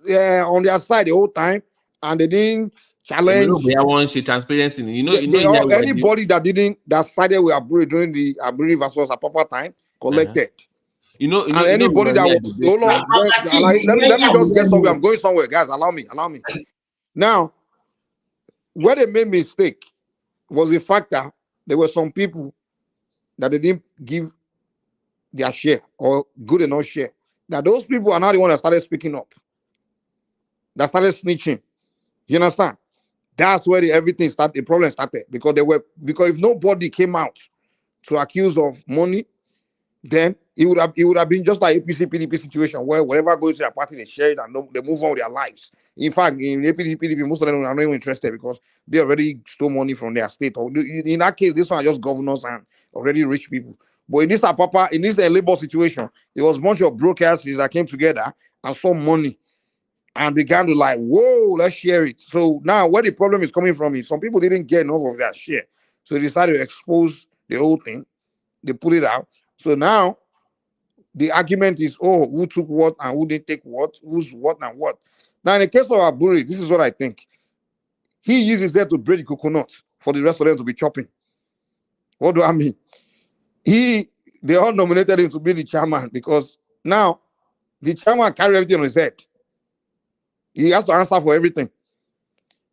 on their side the whole time, and they didn't challenge. I want transparency. They all, anybody that sided with Aburi during the Aburi versus Apapa time collected. And anybody that was hold on, let me just get somewhere. I'm going somewhere, guys. Allow me. Now, where they made mistake was the fact that there were some people that they didn't give their share or good enough share. Now those people are now the ones that started speaking up, that started snitching. You understand? That's where the problem started, because if nobody came out to accuse of money, then it would have been just like APC PDP situation, where wherever goes to their party they share it and they move on with their lives. In fact, in APC PDP, most of them are not even interested because they already stole money from their state. Or in that case, this one are just governors and already rich people. But in this labor situation, it was a bunch of brokers that came together and saw money and began to like, whoa, let's share it. So now where the problem is coming from is some people didn't get enough of that share. So they decided to expose the whole thing. They put it out. So now the argument is, oh, who took what and who didn't take what, who's what and what. Now in the case of Aburi, this is what I think. He uses that to break the coconut for the rest of them to be chopping. What do I mean? They all nominated him to be the chairman because now the chairman carry everything on his head. He has to answer for everything.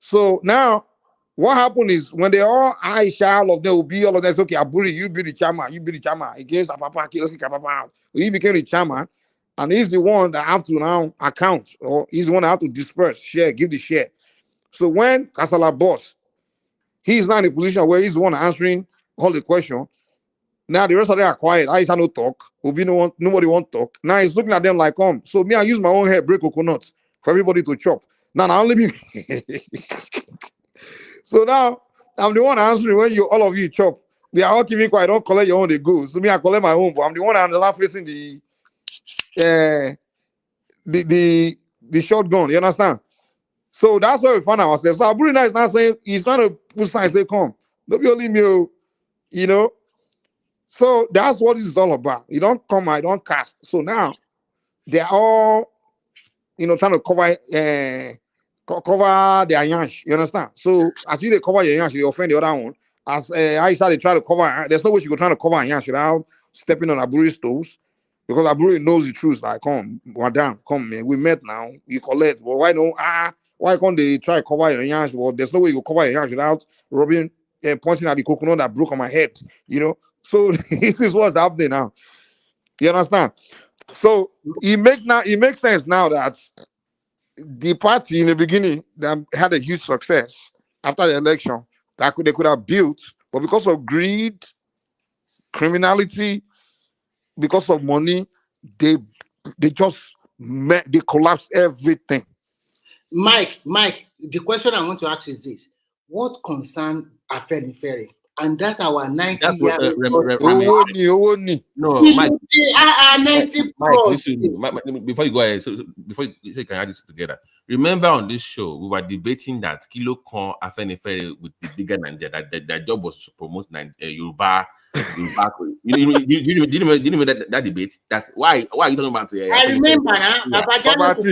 So now, what happened is when they all all of them will be all of them. Okay, Aburi, you be the chairman against Apapa. Let's kick Apapa out. He became the chairman, and he's the one that have to now account, or he's the one that have to disperse, share, give the share. So when Kasala boss, he's not in a position where he's the one answering all the question. Now the rest of them are quiet. Aisha no talk. Nobody want talk. Now he's looking at them like, so me, I use my own hair, break coconuts for everybody to chop. Now only me. So now I'm the one answering when all of you chop. They are all keeping quiet. Don't collect your own, they go. So me, I collect my own, but I'm the one on the left facing the shotgun. You understand? So that's where we found ourselves. So Aburi is not saying, he's trying to put signs, say, come. Don't be only me, you know. So that's what this is all about. You don't come, I don't cast. So now they're all, trying to cover their yansh. You understand? So as you they cover your yansh, they offend the other one. As Aisha they try to cover, there's no way she go trying to cover yansh without stepping on Aburi's toes, because Aburi knows the truth. Like, come, madam, come, man, we met now. You collect. But why can't they try to cover your yansh? Well, there's no way you cover your yansh without rubbing pointing at the coconut that broke on my head. So this is what's happening now. You understand? So it makes sense now that the party in the beginning that had a huge success after the election that they could have built, but because of greed, criminality, because of money, they collapsed everything. Mike, the question I want to ask is this: what concern Afenifere and that our 90-year No, Mike. 90 plus. Mike, before you go ahead, before you can add this together, remember on this show we were debating that Kilo Kon Afenifere with the bigger Nigeria, that job was to promote Yoruba. You remember that debate? That's why are you talking about? I remember now. Now everybody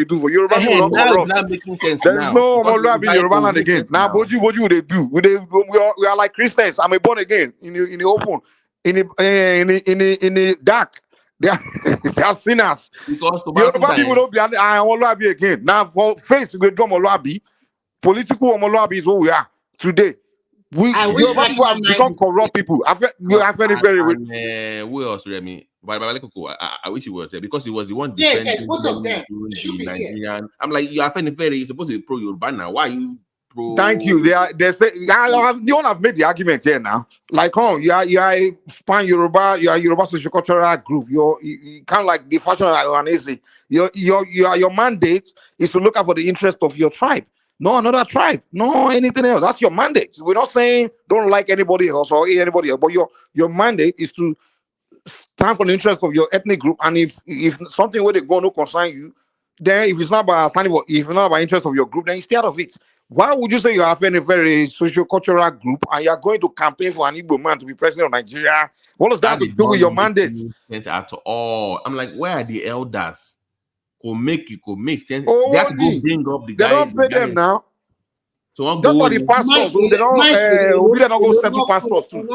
do for Yoruba. Not making sense. There's no Yoruba land again. Now boju they do. We are like Christians. I'm a born again in the open, in the dark. They are sinners. Because Yoruba people don't be Omoluabi again. Now for face we go Omoluabi. Political Omoluabi is what we are today. Yoruba people have become corrupt people. Who else, Remy? I wish he was there because he was the one defending the Nigerian. I'm like, you are very. You're supposed to be pro Yoruba now. Why are you pro? Thank you. They say the one have made the argument here now. Like, you are a Span Yoruba. You are a Yoruba sociocultural group. You kind of like the fashion of an easy. Your mandate is to look out for the interest of your tribe. No another tribe, no anything else. That's your mandate. We're not saying don't like anybody else or anybody else, but your mandate is to stand for the interest of your ethnic group. And if something where they go no concern you, then if it's not by standing for, if it's not by interest of your group, then you stay out of it. Why would you say you have any very socio-cultural group and you are going to campaign for an Igbo man to be president of Nigeria? What does that have to do with your mandate? Sense at all. I'm like, where are the elders? Could make sense. Oh, they have to go bring up the they guy. don't pay them now. So I'm just for going. the pastors. They don't. We don't go settle pastors too.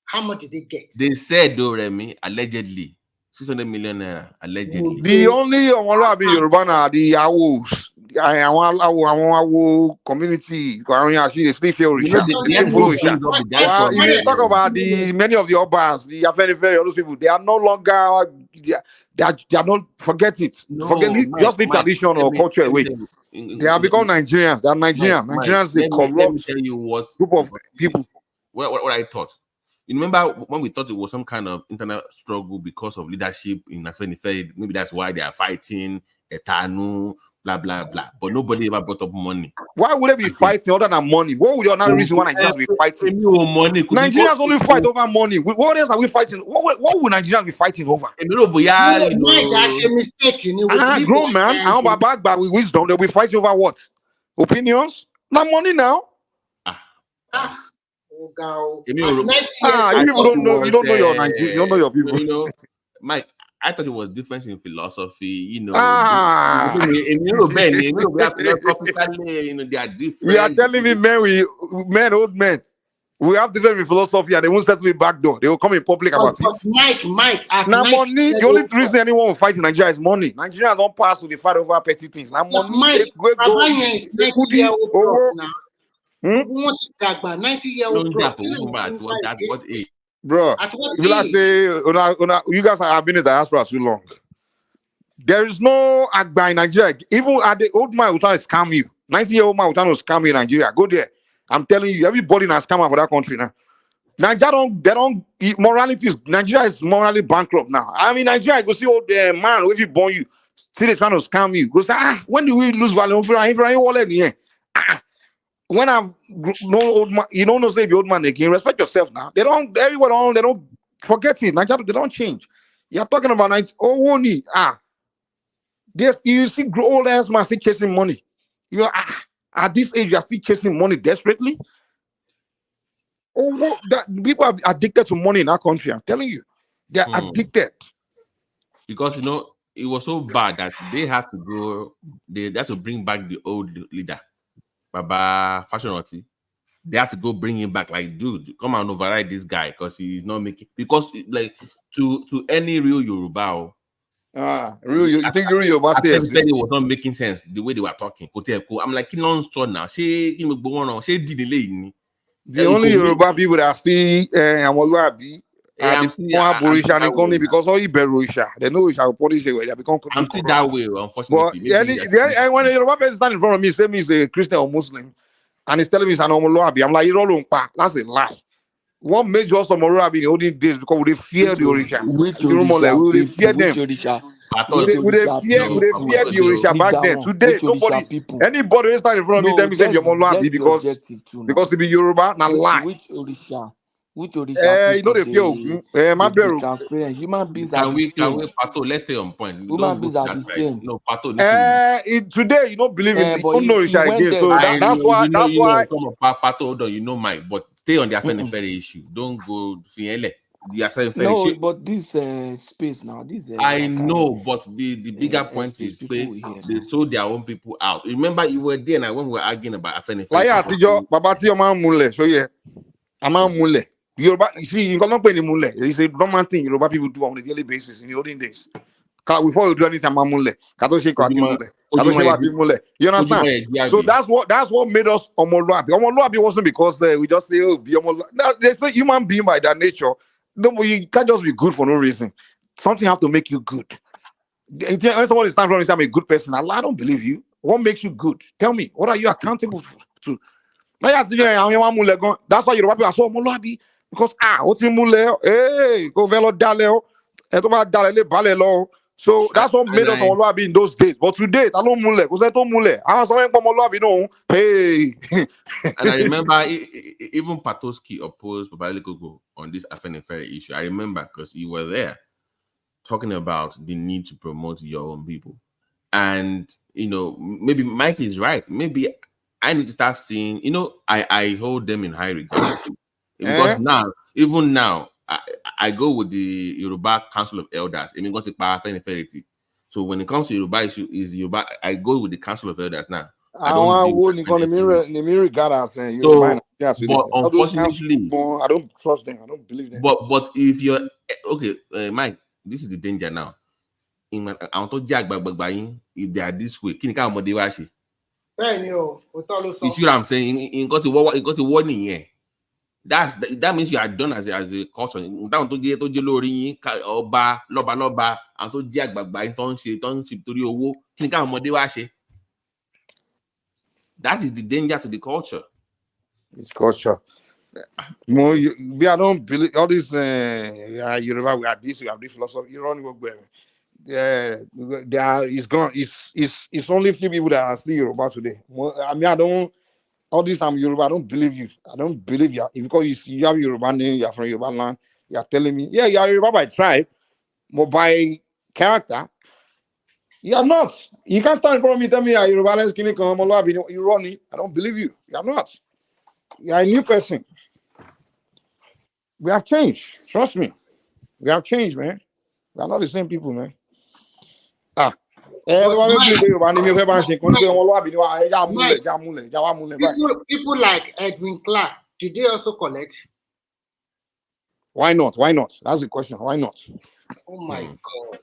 How much did they get? They said though, Remy, allegedly 600 million naira. Allegedly. The only Yoruba now, the Awos. Our community, they sleep here. You know, they have to bring up the guy from. If you talk about the many of the Obas, the Afenifere, all those people, they are no longer. They are not. Forget it. No, forget it. Just leave tradition or culture away. They have become Nigerians. They are Nigerians. Nigerians, they corrupt. Let me tell you what group of people. What I thought. You remember when we thought it was some kind of internal struggle because of leadership in Afenifere? Maybe that's why they are fighting Etanu, blah blah blah. But nobody ever brought up money. Why would they be fighting other than money? What would the other reason why Nigerians be fighting? Money. Nigerians only fight over money. What else are we fighting? What would Nigerians be fighting over? That's a mistake. Grown man, I'm back with wisdom. They'll be fighting over what? Opinions? Not money now. You people don't know. You don't know your Nigerian. You don't know your people. You know, Mike. I thought it was difference in philosophy, you know. In Europe, they are different. We are telling me, old men, we have different in philosophy, and they won't settle it back door. They will come in public about it. Mike. Now, money. The only reason anyone will fight in Nigeria is money. Nigerians don't pass to the fight over petty things. Now, money. Want to tag by 90-year-old what age? Bro, you guys have been in the diaspora too long. There is no Agba in Nigeria. Even at the old man who trying to scam you, 90-year-old man who trying to scam you in Nigeria. Go there. I'm telling you, everybody in a scammer for that country now. Nigeria is morally bankrupt now. I mean, Nigeria, go see old man if he born you, see they trying to scam you. Go say, when do we lose value? When I'm no old man, you don't know say the old man again. Respect yourself now. They don't forget it. Nigeria, they don't change. You're talking about this you see old ass man still chasing money. You are at this age, you're still chasing money desperately. People are addicted to money in our country. I'm telling you, they're addicted. Because you know it was so bad that they have to go. They have to bring back the old leader. Baba Fashionati, they have to go bring him back. Like, dude, come and override this guy because he's not making. Because like to any real Yoruba, you think real Yoruba it was not making sense the way they were talking. I'm like, now. The only Yoruba people that see Amoluabi because all Iberisha, they know Isha will punish it. They become. I'm see that way, unfortunately. But when a Yoruba person standing in front of me, say me is a Christian or Muslim, and he's telling me it's an Omoluabi, I'm like, that's a lie. What made us Omoluabi in the olden days because they fear the Orisha. Which Orisha? We fear them. Would they fear the Orisha back then? Today, anybody who stand in front of me tell me say you're Omoluabi because to be Yoruba, not lie. Which Orisha? You know the fear. Transparent. Human beings are the same. Pato, let's stay on point. Human beings are the same. No, Pato. Today you don't believe it. You don't know Orisha again. So that's why. Come on, Pato, hold on. You know Mike, but stay on the Afenifere issue. Don't go Fiele. No, but this space now. This I know, but the bigger point is they sold their own people out. Remember, you were there now when we were arguing about Afenifere. Mule. Yoruba, you see, you cannot pay any mule. It's a normal thing Yoruba people do on a daily basis in the olden days. Before you do anything, mule. You understand? So that's what made us Omoluabi. Omoluabi wasn't because we just say, be Omoluabi. There's no human being by that nature. No, you can't just be good for no reason. Something have to make you good. When somebody stands from me, I'm a good person. I don't believe you. What makes you good? Tell me, what are you accountable to? That's why Yoruba people are so Omoluabi. Because go velo daleo, so that's what made us Omoluabi in those days. But today, I don't mule. Because I don't mule. I was Omoluabi no. Hey. And I remember even Patoski opposed Babalikogo on this Afenifere issue. I remember because you were there talking about the need to promote your own people. And maybe Mike is right. Maybe I need to start seeing, I hold them in high regard because even now, I go with the Yoruba Council of Elders. I mean, got to so when it comes to Yoruba issue, I go with the Council of Elders now. I don't deal with but unfortunately, I don't trust them. I don't believe them. But if you're okay, Mike, this is the danger now. If they are this way, you see what I'm saying? You got to warning here. That means you are done as a culture. Down to get to Jolori, Oba, Loba, and to Jack by Tonsi, Torio, Kinka that is the danger to the culture. It's culture. I don't believe all this. Yoruba, we have this, we have this philosophy. You don't go it's gone. It's only few people that are still Yoruba today. I mean, I don't. All this time Yoruba, I don't believe you. I don't believe you because you have Yoruba name. You're from Yoruba land. You're telling me, yeah, you're Yoruba by tribe, but by character, you're not. You can't stand in front of me and tell me you're Yoruba. Let's kill it. You're running. I don't believe you. You're not. You're a new person. We have changed. Trust me. We have changed, man. We are not the same people, man. People like Edwin Clark, did they also collect? Why not? Why not? That's the question. Why not? Oh my God.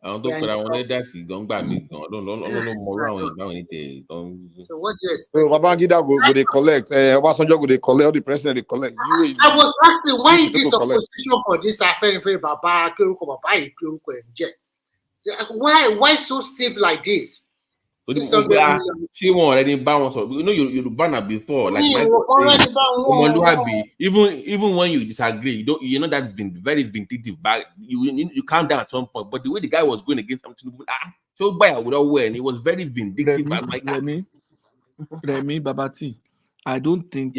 I don't put I want that don't buy me. I don't know more around anything. So what do you expect? Babangida go they collect. Obasanjo go they collect. All the president they collect. I was asking why is this opposition for this affair Baba why so stiff like this? She won't already bounce. You banner before. Like even when you disagree, you're not that very vindictive. But you calm down at some point. But the way the guy was going against something, so by without wearing, it was very vindictive. Remy, Babati, I don't think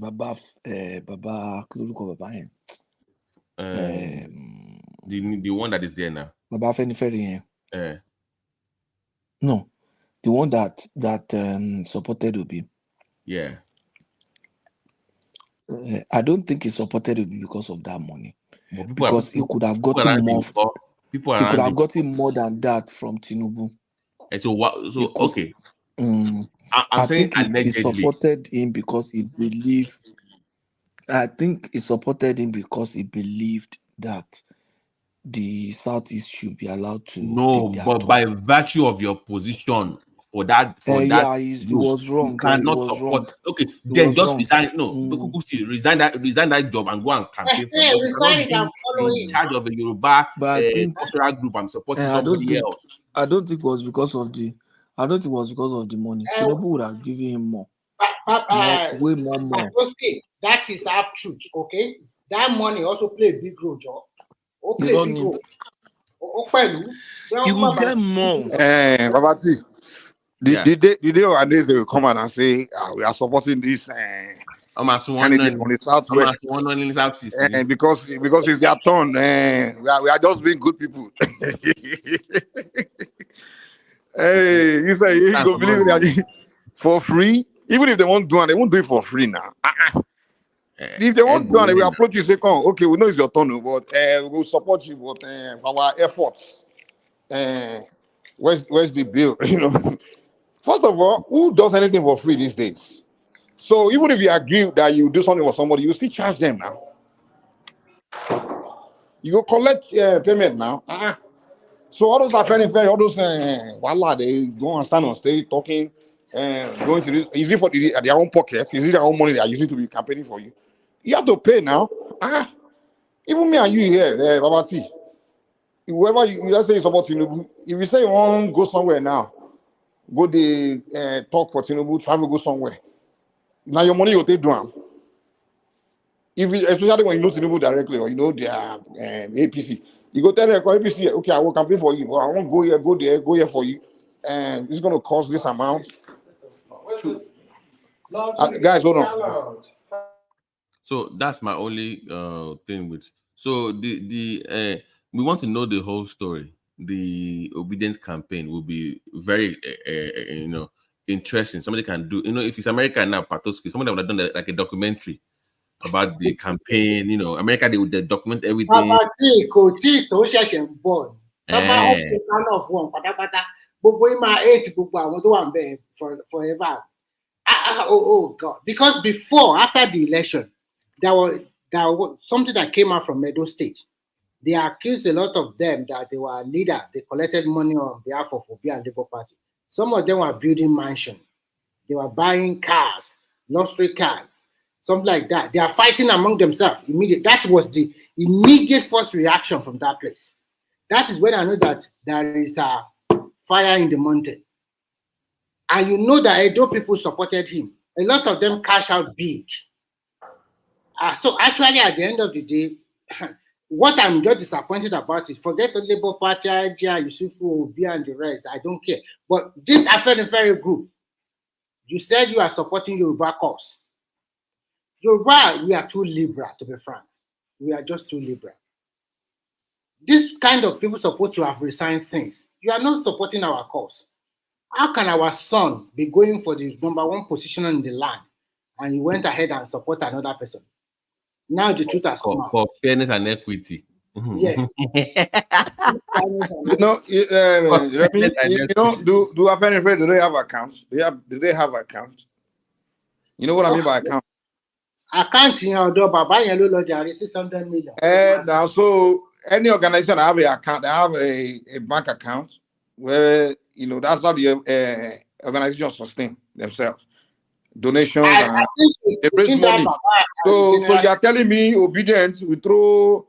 Baba the one that is there now. Baba Feniferi. No. The one that supported Obi. Yeah. I don't think he supported Obi because of that money. Because he could have gotten more. He could have gotten more than that from Tinubu. And so what? So okay. I think he supported him because he believed. I think he supported him because he believed that the Southeast should be allowed to. No, but by virtue of your position for that, he was wrong. You cannot support. Okay, then just resign. No, resign that job and go and campaign for it. Resign and follow in charge of a Yoruba cultural group and supporting somebody else. I don't think it was because of the. I don't think it was because of the money. Tinubu would have given him more. Way more. That is half truth, okay? That money also play a big role, Joe. You don't need. You will get more. Babati, the day or days they will come out and say we are supporting this candidate from the Southwest. And because it's their turn, we are just being good people. Hey, you say you go believe that for free? Even if they won't do it, they won't do it for free now. If they won't do it, they will approach you and say, "Come, okay, we know it's your turn, but we will support you, but for our efforts, where's the bill?" First of all, who does anything for free these days? So even if you agree that you do something for somebody, you still charge them now. You go collect payment now. So all those are all those voila, they go and stand on stage talking and going to this. Is it for their own pocket? Is it their own money they are using to be campaigning for you? You have to pay now. Even me and you here, Babati. Whoever you let's say you support Tinubu, if you say you want to go somewhere now, go the talk for Tinubu, travel, go somewhere. Now your money you take down. Especially when you know Tinubu directly or you know their APC, you go tell them APC, okay, I will campaign for you, but I won't go here, go here for you, and it's going to cost this amount. Guys, hold on. So that's my only thing with. So the we want to know the whole story. the obedience campaign will be very, interesting. Somebody can do, if it's America now, Patoski, somebody would have done like a documentary about the campaign. America, they document everything. Bàbá tí kò tí tó ṣẹ̀ṣẹ̀ ń bọ̀ ni. Tó bá ọ̀pọ̀ kind of one pátápátá, gbogbo yín máa hate gbogbo àwọn tó wà ń bẹ̀ forever. Oh God. Because before, after the election, there was something that came out from Edo State. They accused a lot of them that they were leaders. They collected money on behalf of Obi and Labour Party. Some of them were building mansions. They were buying cars, luxury cars, something like that. They are fighting among themselves. That was the immediate first reaction from that place. That is when I know that there is a fire in the mountain. And you know that Edo people supported him. A lot of them cash out big. So actually, at the end of the day, what I'm just disappointed about is forget the Labour Party, Idea, Yusufu, Obi, and the rest. I don't care. But this Afenifere group, you said you are supporting Yoruba cause. Yoruba, we are too liberal, to be frank. We are just too liberal. This kind of people supposed to have resigned since. You are not supporting our cause. How can our son be going for the #1 position in the land and you went ahead and support another person? Now the truth has come out. For fairness and equity. Yes. Do Afenifere, do they have accounts? Do they have accounts? You know what I mean by account? Account in your door, Baba Yellow Lodge, 600 million. Now, so any organization have a account, they have a bank account where that's how the organization sustain themselves. Donations and they raise money. So you are telling me obedient we throw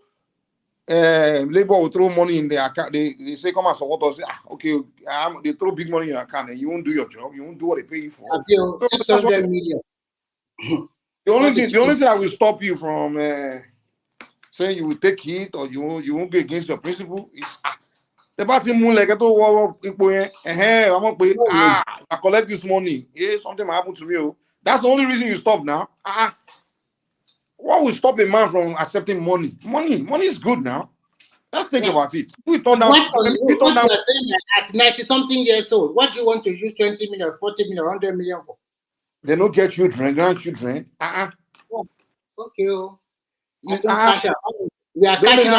Labor will throw money in their account. They say come and support us. Okay, they throw big money in your account and you won't do your job. You won't do what they pay you for. 600 million. The only thing that will stop you from saying you will take it or you won't go against your principle is the party moon like I collect this money. Yeah, something might happen to me. That's the only reason you stop now. What will stop a man from accepting money? Money is good now. Let's think about it. We turn down. What you are saying at 90-something years old, what do you want to use 20 million, 40 million, 100 million for? They don't get children, grandchildren. Okay. We don't have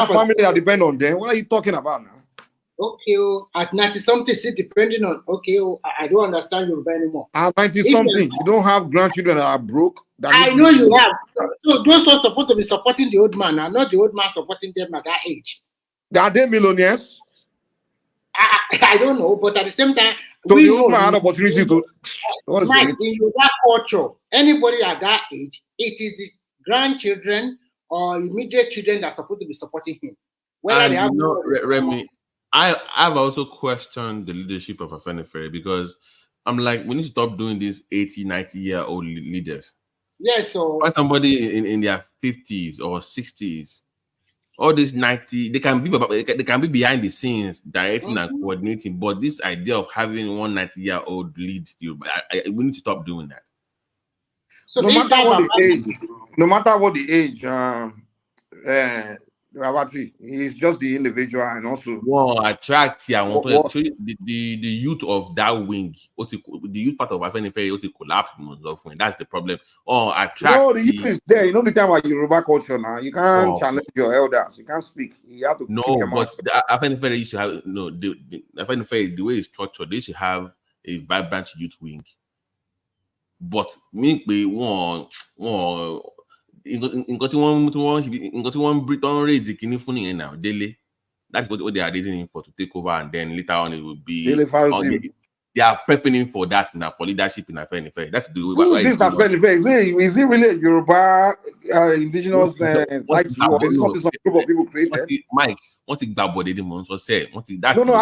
family that depend on them. What are you talking about now? Okay, at 90-something, depending on I don't understand you anymore. At 90-something, you don't have grandchildren that are broke. I know you have. So those are supposed to be supporting the old man, and not the old man supporting them at that age. Are they millionaires? I don't know, but at the same time, so the old man had opportunity to. Mike, in that culture, anybody at that age, it is the grandchildren or immediate children that are supposed to be supporting him. Whether they have Remy, I've also questioned the leadership of Afenifere because I'm like, we need to stop doing these 80, 90-year-old leaders. Yes, so find somebody in their 50s or 60s. All these 90, they can be behind the scenes directing and coordinating, but this idea of having one 90-year-old lead, we need to stop doing that. So no matter what the age, he's just the individual and also attract the youth of that wing. The youth part of Afenifere collapse. That's the problem. Attract. No, the youth is there. You know the time about Yoruba culture now. You can't challenge your elders. You can't speak. You have to keep your mouth. But the Afenifere used to have the Afenifere, the way it's structured, they should have a vibrant youth wing. But me, one. In got one Britain raise the kidney funny now daily. That's what they are raising him for, to take over, and then later on it will be they are prepping him for that now, for leadership in Afenifere. That's the who is this Afenifere? Is it really a Yoruba indigenous like you, or is it some group of people created? Mike, once it got body the month or say how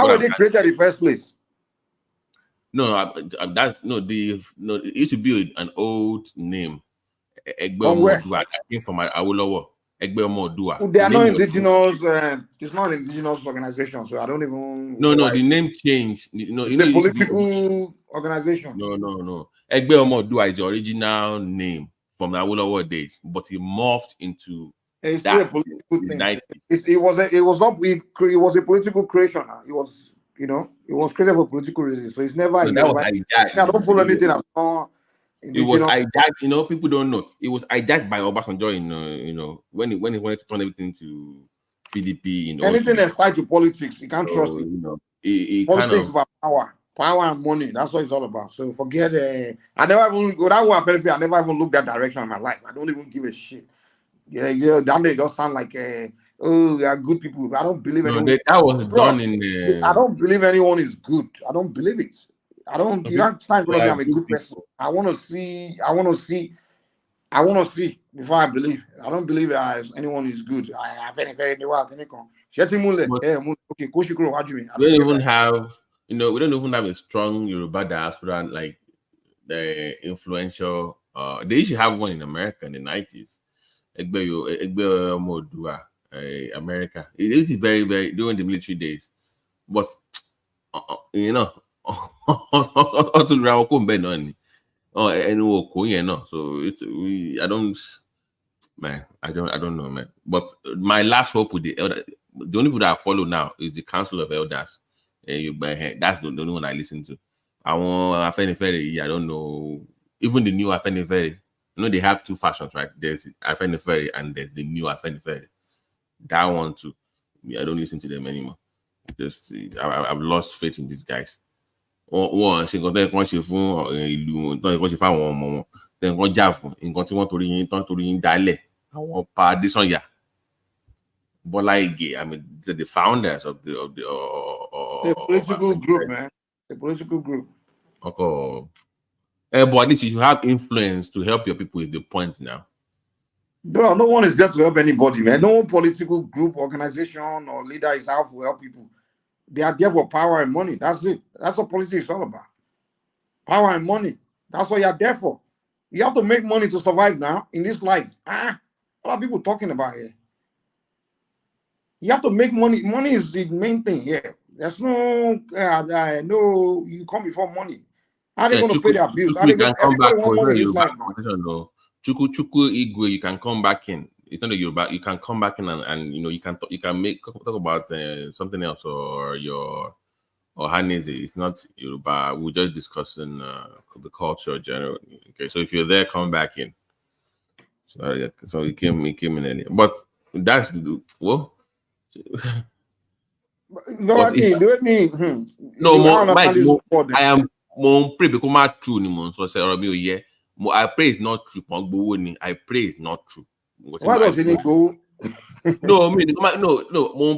were they created in the first place? It used to be an old name. I came from Awolowo. They are not indigenous. It's not an indigenous organization, so I don't even. No, the name changed. The political organization. No. Egbe Omodua is the original name from the Awolowo days, but it morphed into It's still a political thing. It was a political creation. It was, it was created for political reasons. So it's never No, that was Yoruba. hijacked. I don't follow anything as it was hijacked. People don't know. It was hijacked by Obasanjo when he wanted to turn everything to PDP. Anything that's tied to politics, you can't trust it. Politics about power and money. That's what it's all about. So forget. I never even go that way. I never even looked that direction in my life. I don't even give a shit. Yeah, damn it, just sound like they are good people. I don't believe anyone. That was done in. I don't believe anyone is good. I don't believe it. I don't. You don't stand for me. I'm a good person. I want to see before I believe. I don't believe anyone is good. I have any very new work. Okay, we don't even have. We don't even have a strong Yoruba diaspora like the influential. They used to have one in America in the 90s. America. It is very, very during the military days, but so I don't know, man. But my last hope with the only people that I follow now is the Council of Elders. That's the only one I listen to. I don't know. Even the new Afenifere. They have two factions, right? There's Afenifere and there's the new Afenifere. That one too. I don't listen to them anymore. I've lost faith in these guys. One ṣe nǹkan tẹ́ wọ́n ṣe fún ìlú wọn tán wọ́n ṣe fáwọn ọmọ wọn tẹ́ wọ́n jà fún nǹkan tí wọ́n torí yín dálẹ̀ àwọn Pa Adésànyà Bọ́lá Ìgè. I mean, the founders of the political group, man. The political group. Okay. But at least you have influence to help your people is the point now. Bro, no one is there to help anybody, man. No political group, organization, or leader is out to help people. They are there for power and money. That's it. That's what politics is all about. Power and money. That's what you are there for. You have to make money to survive now in this life. A lot of people talking about it. You have to make money. Money is the main thing here. There's no, you come before money. How are they going to pay their bills? Everybody want money in this life now. Chuku Igwe, you can come back in. It's not a Yoruba. You can come back in and you can talk about something else or Hanese. It's not Yoruba. We're just discussing the culture generally. Okay, so if you're there, come back in. So he came in earlier, but that's well. No, Mike, I am pray because true ni so say I pray is not true. I pray is not true. Why does it go? No,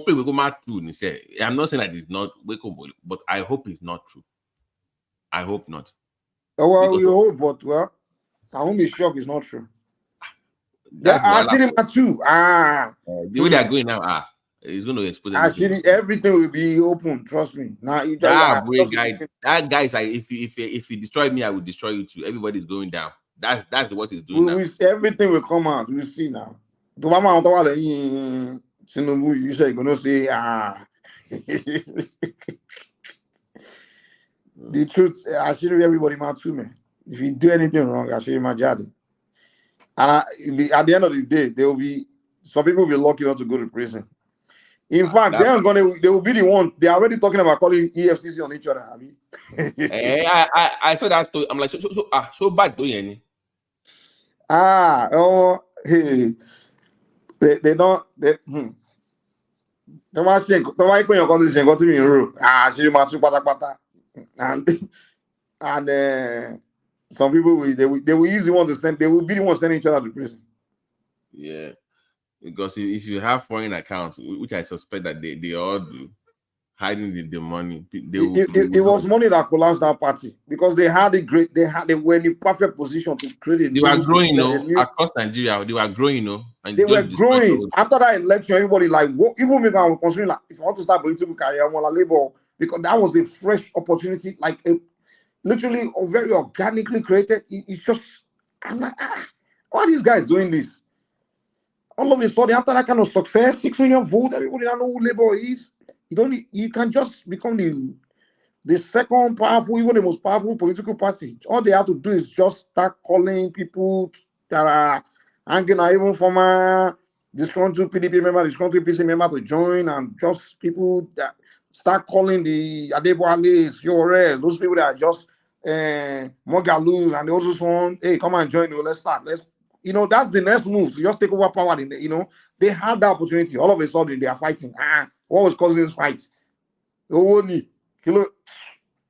pray because true ni say. I'm not saying that it's not, but I hope it's not true. I hope not. Oh, well, we hope, but I won't be shocked it's not true. I see them too. The way they are going now, it's going to expose everything. Everything will be open. Trust me. Now, that guy is like, if you destroy me, I will destroy you too. Everybody's going down. That's what he's doing now. Everything will come out. We'll see now. Tinubu, you say you're gonna say the truth. I should everybody my too, man. If you do anything wrong, I should my job. And at the end of the day, there will be some people will be lucky not to go to prison. In fact, they will be the one. They are already talking about calling EFCC on each other. I mean, I saw that story. I'm like, so bad doing hey, they don't. They might think. They might put your condition. Go to me in room. She might pata pata. And some people they will use the one to send. They will be the one sending each other to prison. Yeah. Because if you have foreign accounts, which I suspect that they all do, hiding the money, it was money that collapsed that party because they were in the perfect position to create a. They were growing, across Nigeria. They were growing, and they were growing after that election. Everybody like, even me, I was considering like, if I want to start political career, I want to labor because that was a fresh opportunity, like literally very organically created. It's just, I'm like, why are these guys doing this? All of a sudden, after that kind of success, 6 million votes, everybody don't know who Labour is. You can just become the second powerful, even the most powerful political party. All they have to do is just start calling people that are hanging out, even former disgruntled PDP member, disgruntled PC member to join, and just people that start calling the Adeboales, Shore, those people that are just Mogalus, and they also want, hey, come and join, let's start. That's the next move to just take over power. They had the opportunity. All of a sudden, they are fighting. What was causing this fight?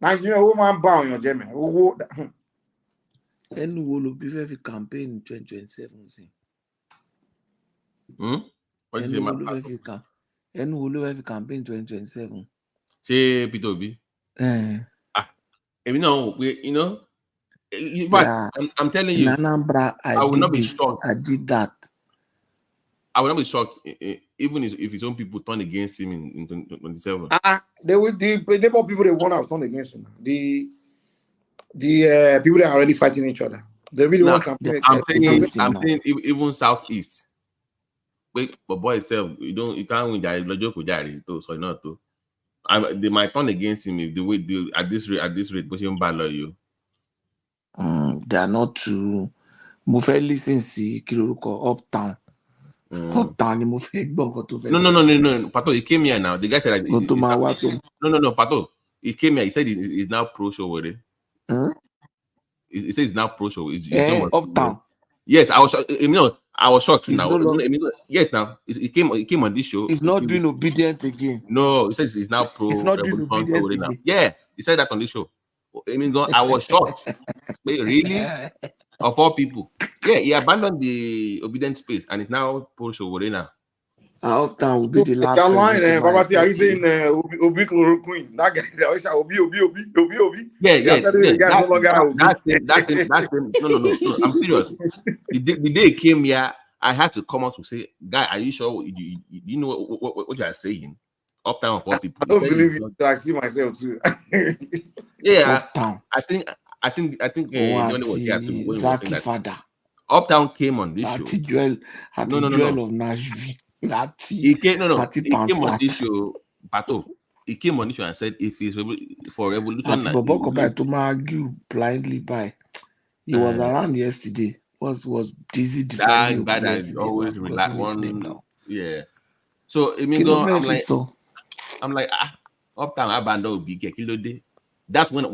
Nigeria woman bow in your German. ẹnu wo ló bí fẹ́ fi campaign 2027 ẹnu wo ló fẹ́ fi campaign 2027. ṣé Peter Obi? In fact, I'm telling you, Anambra, I will not be shocked. I did that. I will not be shocked even if his own people turn against him in 2027. They will. The Labour people they want to turn against him. The people that are already fighting each other. They really want campaign. I'm saying even Southeast. Wait, but boy itself, you can't win that. So not to. They might turn against him if the way at this rate, pushing bad you. They are not too. Mo fẹ́ listen sí kí lorúkọ Uptown. Uptown ni mo fẹ́ gbọ́ nǹkan tó fẹ́. No. Pato, he came here now. The guy said like, no, Pato. He came here. He said he's now pro show with it. He says he's now pro show. Uptown. Yes, I was shocked too now. Yes, now he came on this show. He's not doing obedient again. No, he says he's now pro. He's not doing obedient again. Yeah, he said that on this show. I was shocked. Wait, really? Of all people. Yeah, he abandoned the obedient space and is now pro show with it now. Uptown will be the last. Babati, are you saying Obi Chloroquine? That guy, Obi. Yeah. That's him. No. I'm serious. The day he came here, I had to come out to say, guy, are you sure you know what you are saying? Uptown of all people. I don't believe it. I see myself too. Yeah, Uptown. I think Zaki father. Uptown came on this show. Joel of Nashville. He came on this show, Pato. He came on this show and said, if it's for revolution, to argue blindly by. He was around yesterday. Was busy defending the president. Always relax one. Yeah. So I'm like, Uptown Abando will be Kekilode. That's when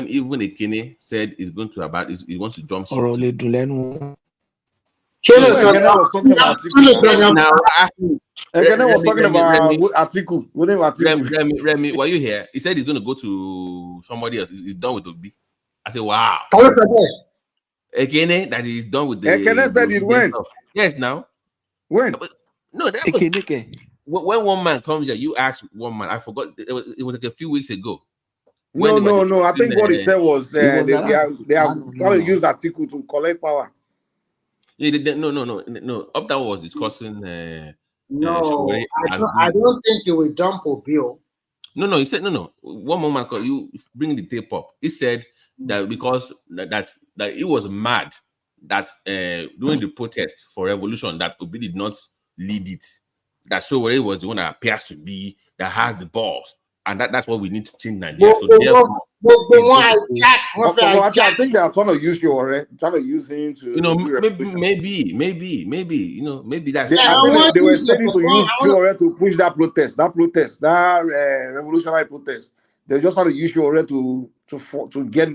even Ekene said he wants to jump ship. Ekene was talking about Atiku. Remy, were you here? He said he's going to go to somebody else. He's done with Obi. I said, wow. Ekene, that he's done with the... Ekene said it when? Yes, now. When? No, that was... When one man comes here, you ask one man. I forgot. It was like a few weeks ago. No. I think what he said was they are trying to use Atiku to collect power. Yeah, no. Uptown was discussing. I don't think he will dump Obio. No. He said no. One moment, you bring the tape up. He said that because that he was mad that during the protest for revolution that Obi did not lead it. That Sowore was the one that appears to be that has the balls, and that's what we need to change Nigeria. I think they are trying to use trying to use him to. Maybe. Maybe that's. They were starting to use Sowore to push that revolutionary protest. They just trying to use Sowore to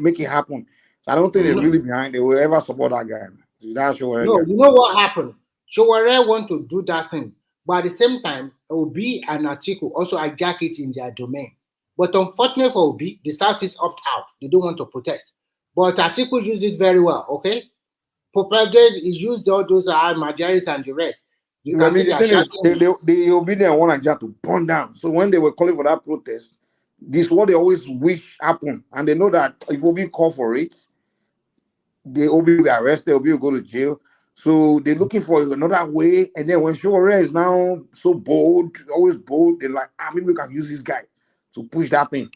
make it happen. I don't think they're really behind. They will ever support that guy. That's Sowore. No, you know what happened? Sowore want to do that thing. But at the same time, Obi and Atiku also hijack it in their domain. But unfortunately for Obi, the Southeast opt out. They don't want to protest. But Atiku used it very well, okay? Populated, he used all those Majaris and the rest. The Obi didn't want Naija to burn down. So when they were calling for that protest, this is what they always wish happen. And they know that if Obi call for it, the Obi will be arrested, Obi will go to jail. So they're looking for another way. And then when Sowore is now so bold, always bold, they're like, maybe we can use this guy to push that thing.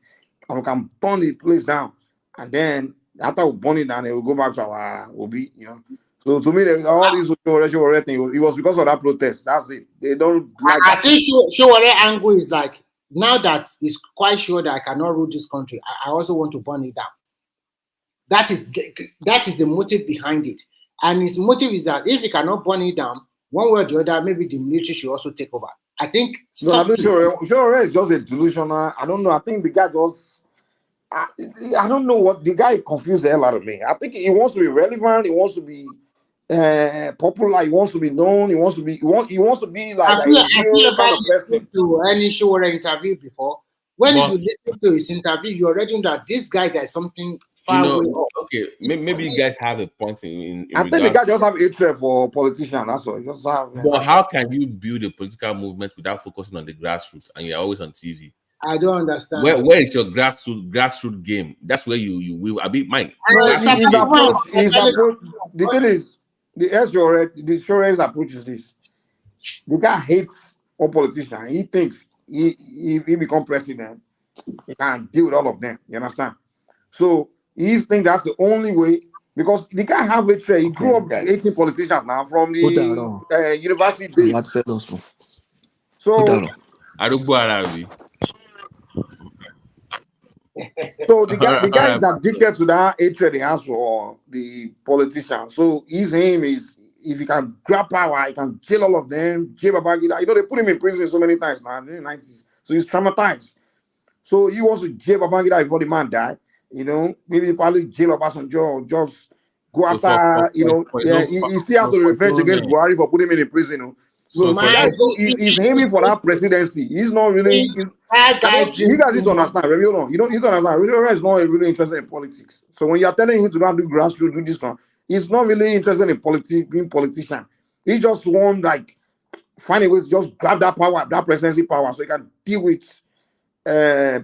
And we can burn the place down. And then after we burn it down, they will go back to our Obi, So to me, all this Sowore thing, it was because of that protest. That's it. They don't like I think Sowore angle is like, now that he's quite sure that I cannot rule this country, I also want to burn it down. That is the motive behind it. And his motive is that if he cannot burn it down, one way or the other, maybe the military should also take over. I think. No, I think sure is just a delusional. I don't know. I think the guy just. I don't know what the guy confused the hell out of me. I think he wants to be relevant. He wants to be popular. He wants to be known. He wants to be. He wants to be like a real kind of person. To any show or interview before. When you listen to his interview, you already know that this guy there's something far away off. Okay, maybe you guys have a point in I think the guy just have hatred for politicians. That's all. Just have. But how can you build a political movement without focusing on the grassroots and you're always on TV? I don't understand. Where is your grassroots game? That's where you will. I be Mike. No, his approach. The thing is, the Shore's approach is this: the guy hates all politicians. He thinks if he become president, he can deal with all of them. You understand? So he thinks that's the only way, because the guy have a trade. He grew up 18 politicians now from the university days. So so the guy is addicted to that hatred he has for the politicians. So his aim is, if he can grab power, he can kill all of them, jail Babangida. You know, they put him in prison so many times now in the 90s. So he's traumatized. So he wants to jail Babangida before the man die. You know, maybe probably jail Obasanjo or just go after, he still has to revenge against Buhari for putting him in prison. You know? So he's aiming for that presidency. He's not really. You guys need to understand. You don't need to understand. Really is not really interested in politics. So when you're telling him to go and do grassroots, do this one, he's not really interested in politics, being politician. He just want find a way to just grab that power, that presidency power, so he can deal with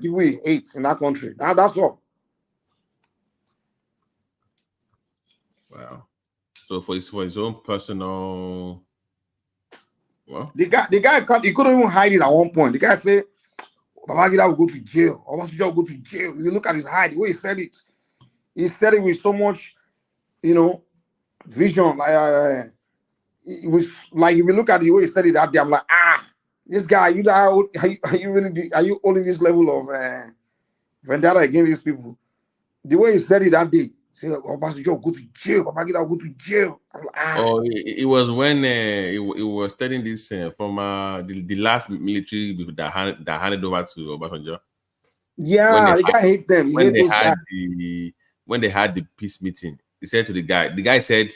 people he hates in that country. That's all. Wow. So for his own personal. Well, the guy he couldn't even hide it at one point. The guy said Babangida will go to jail. Obasanjo will go to jail. If you look at his hide, the way he said it with so much, vision. Like it was like, if you look at the way he said it that day, I'm like, this guy, are you holding this level of vendetta against these people? The way he said it that day. Obasanjo will go to jail. Babangida will go to jail. It was when he was telling this from the last military that handed over to Obasanjo. Yeah, the guy hate them. When they had the peace meeting, he said to the guy said,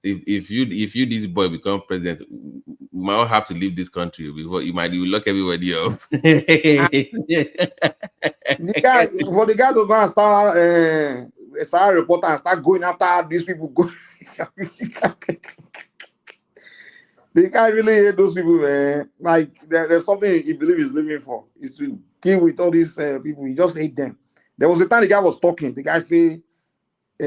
if you this boy become president, we might all have to leave this country before you lock everybody up. The guy to go and start a reporter and start going after these people. The guy really hate those people, man. Like there's something he believes he's living for. Is to deal with all these people. He just hate them. There was a time the guy was talking. The guy say, he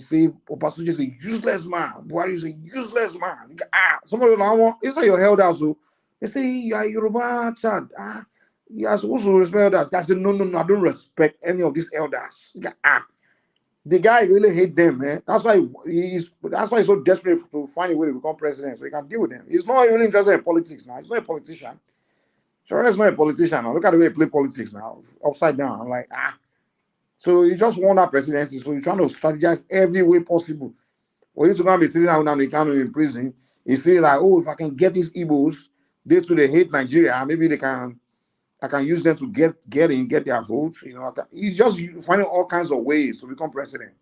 said, Obasanjo is a useless man. Buhari is a useless man. Somebody like, it's not your elders. So they say, you are Yoruba child. You are supposed to respect elders. Guy said, no, I don't respect any of these elders. The guy really hate them, man. That's why he's so desperate to find a way to become president so he can deal with them. He's not really interested in politics now. He's not a politician. Sure, he's not a politician now. Look at the way he play politics now. Upside down. I'm like, So he just won that presidency. So he's trying to strategize every way possible. For you to be sitting down in Kano in prison, he's feeling like, if I can get these Igbos, they hate Nigeria, maybe I can use them to get their votes. He's just finding all kinds of ways to become president.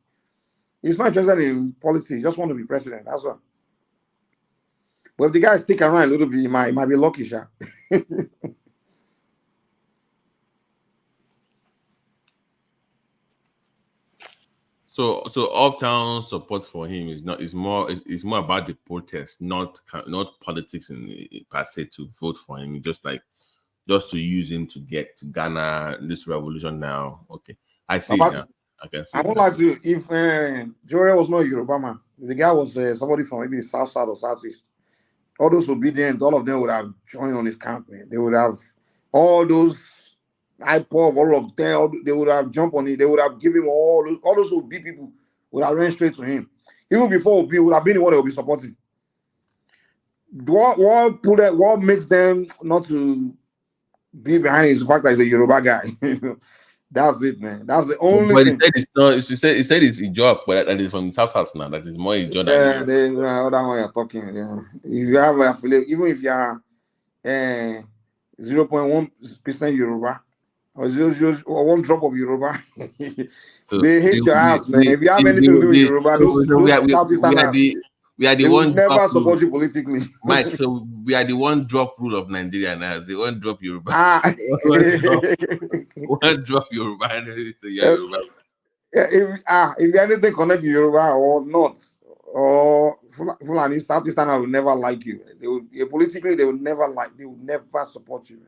He's not interested in politics. He just want to be president. That's all. But if the guy stick around a little bit, he might be lucky, sure. So uptown support for him is more about the protest, not politics per se to vote for him. Just to use him to get to Ghana this revolution now. Okay, I see now. I can see. I would like to, if Jory was not a Yoruba man, if the guy was somebody from maybe the south side or southeast, all those obedient, all of them would have joined on his camp, man. They would have all those IPOB, all of them, they would have jumped on it. They would have given him all those Obi people would have ran straight to him. Even before Obi would have been the one that would be supporting. What makes them not to be behind is the fact that he's a Yoruba guy. That's it, man. That's the only but thing. he said it's not. He said it's a job, but that is from the South now. That is more a job than Yeah, the other one you're talking. Yeah, if you have affiliate, even if you are 0.1% Yoruba or 1 drop of Yoruba, so they hate your ass, man. If you have anything to do with Yoruba, those Southeasterners, we are the they will one drop never rule. support you politically. Mike, so we are the one drop rule of Nigeria now. The one drop Yoruba. one drop Yoruba. So yeah, Yoruba. If anything connect to Yoruba or not, or Fulani, Southeasterners will never like you. Politically, they will never support you.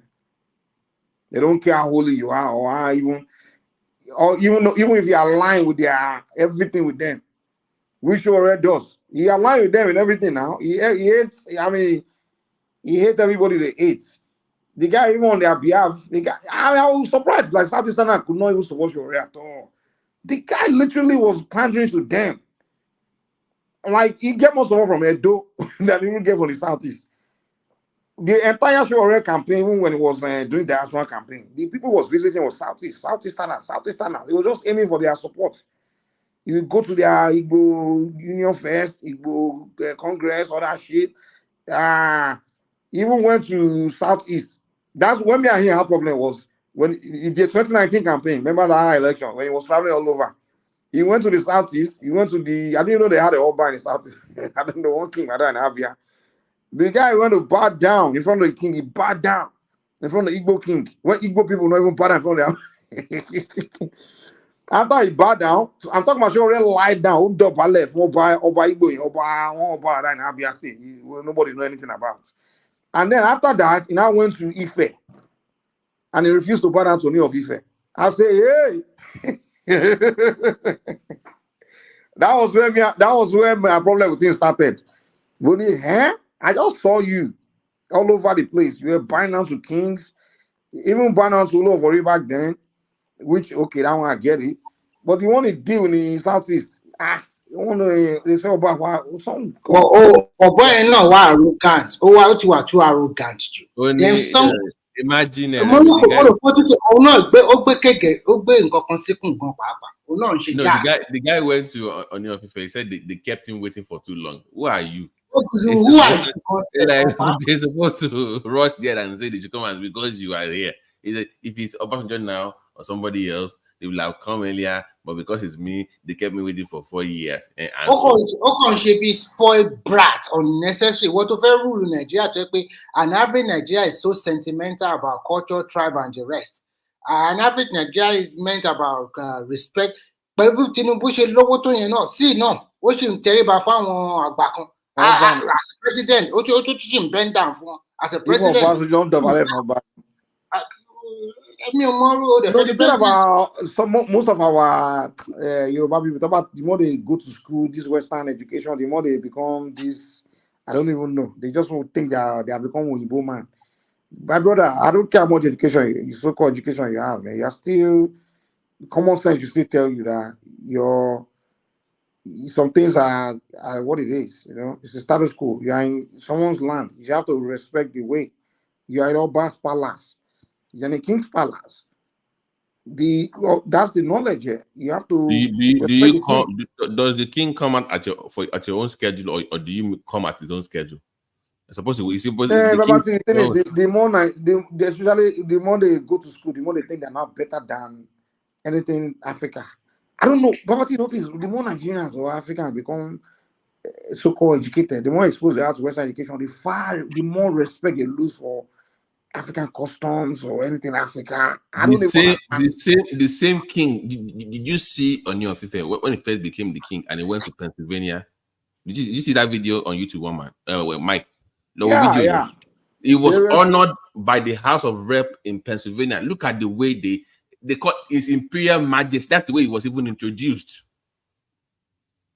They don't care how holy you are or even if you are aligned with their everything with them, which you already does. He aligned with them in everything now. He hates. I mean, he hates everybody they hate. The guy even on their behalf. I was surprised. Like Southeasterners could not even support you at all. The guy literally was pandering to them. Like he get more support from Edo than he even get from the Southeast. The entire Show campaign, even when it was doing the diaspora campaign, the people was visiting was Southeasterners. He was just aiming for their support. You go to their Igbo Union Fest, Igbo Congress, all that shit. Even went to Southeast. That's when me and him had problem was when he did 2019 campaign. Remember that election when he was traveling all over. He went to the Southeast. He went to I didn't know they had a whole bar in the Southeast. I don't know one king, I don't have here. The guy went to bow down in front of the king. He bowed down in front of the Igbo king. When Igbo people not even bow down in front of them. After he bowed down, I'm talking about already lied down, hooked up, I left, Oba Igbo, in Abia State. Nobody know anything about. And then after that, he now went to Ife. And he refused to bow down to New of Ife. I say, hey. That was where my problem with him started. Really, I just saw you all over the place. You were buying down to kings, even buying down to Olofori back then, which, okay, that one I get it. But you want to deal in the Southeast. You want to, they say about some. Boy, no, why arrogant? Oh, what you are too arrogant. Only imagine no, the guy went to Oni of Ife. He said they kept him waiting for too long. Who are you? Who are you? They're supposed to rush there and say they should come as because you are here. If it's Obasanjo now or somebody else, they will have come earlier, but because it's me, they kept me waiting for 4 years. Okon should be spoiled brat, unnecessary. What of a rule in Nigeria? An average Nigeria is so sentimental about culture, tribe, and the rest. An average Nigeria is meant about respect. But if Tinubu should logo to you know, see no, what should terrible for as president, what you bend down for as a president. No, the thing about most of our Yoruba people, about the more they go to school, this Western education, the more they become this. I don't even know. They just will think they have become Igbo man. My brother, I don't care how much education, so-called education you have, man. You're still common sense. You still tell you that some things are what it is. You know, it's a status quo. You are in someone's land. You have to respect the way. You are in Oba's palace. You're in a king's palace. That's the knowledge here. You have to. Does the king come out at your own schedule, or do you come at his own schedule? I suppose especially the more they go to school, the more they think they're not better than anything Africa. I don't know. But notice the more Nigerians or Africans become so-called educated, the more exposed they are to Western education, the more respect they lose for African customs or anything Africa. The same king. Did you see Oni of Ife when he first became the king and he went to Pennsylvania? Did you see that video on YouTube, one man? Mike. Yeah. He was honored by the House of Rep in Pennsylvania. Look at the way they call his Imperial Majesty. That's the way he was even introduced.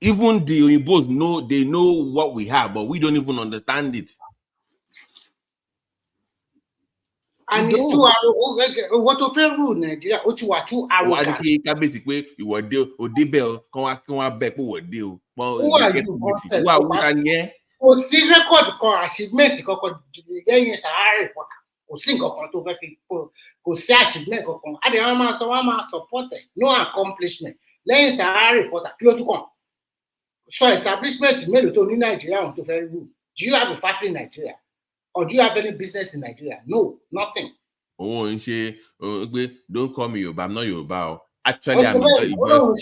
Even the Oyinbos know what we have, but we don't even understand it. And it's too what of a rule Nigeria? You are too arrogant. Who are you? Still record achievement. kò sí nǹkan kan tó fẹ́ fi kò sí achievement kankan á dẹ̀ wọ́n máa support ẹ̀ no accomplishment lẹ́yìn Sahara reporter kí ló tún kàn so establishment mélòó tó ní Nàìjíríà ohun tó fẹ́ rú do you have a factory in Nigeria or do you have any business in Nigeria? No, nothing. Oh, don't call me Yoruba, I'm not Yoruba. Actually, I'm because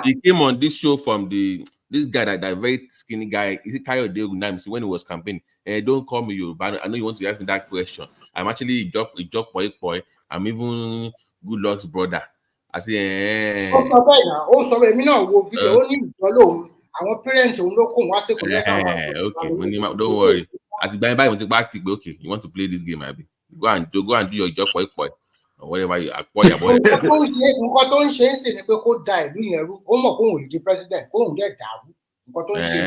he came on this show from this guy that very skinny guy. Is it Kayode Ogunamisi when he was campaigning? Don't call me Yoruba. I know you want to ask me that question. I'm actually a job boy. I'm even Good Luck's brother. I say, ó sọ bẹ́ẹ̀ náà ó sọ bẹ́ẹ̀ èmi náà wo fídíò ó ní ìjọ lòun àwọn parents òun ló kóun wá sí kòlẹ́tà okay, don't worry. At the báyìí wọ́n ti bá ti pé okay, you want to play this game, abi? Go and do your job boy or whatever you boy. Nǹkan tó ń ṣe é sì ni pé kó da ìlú yẹn rú ó mọ̀ kóun ò lè di president kóun dẹ̀ dàrú nǹkan tó ń ṣe é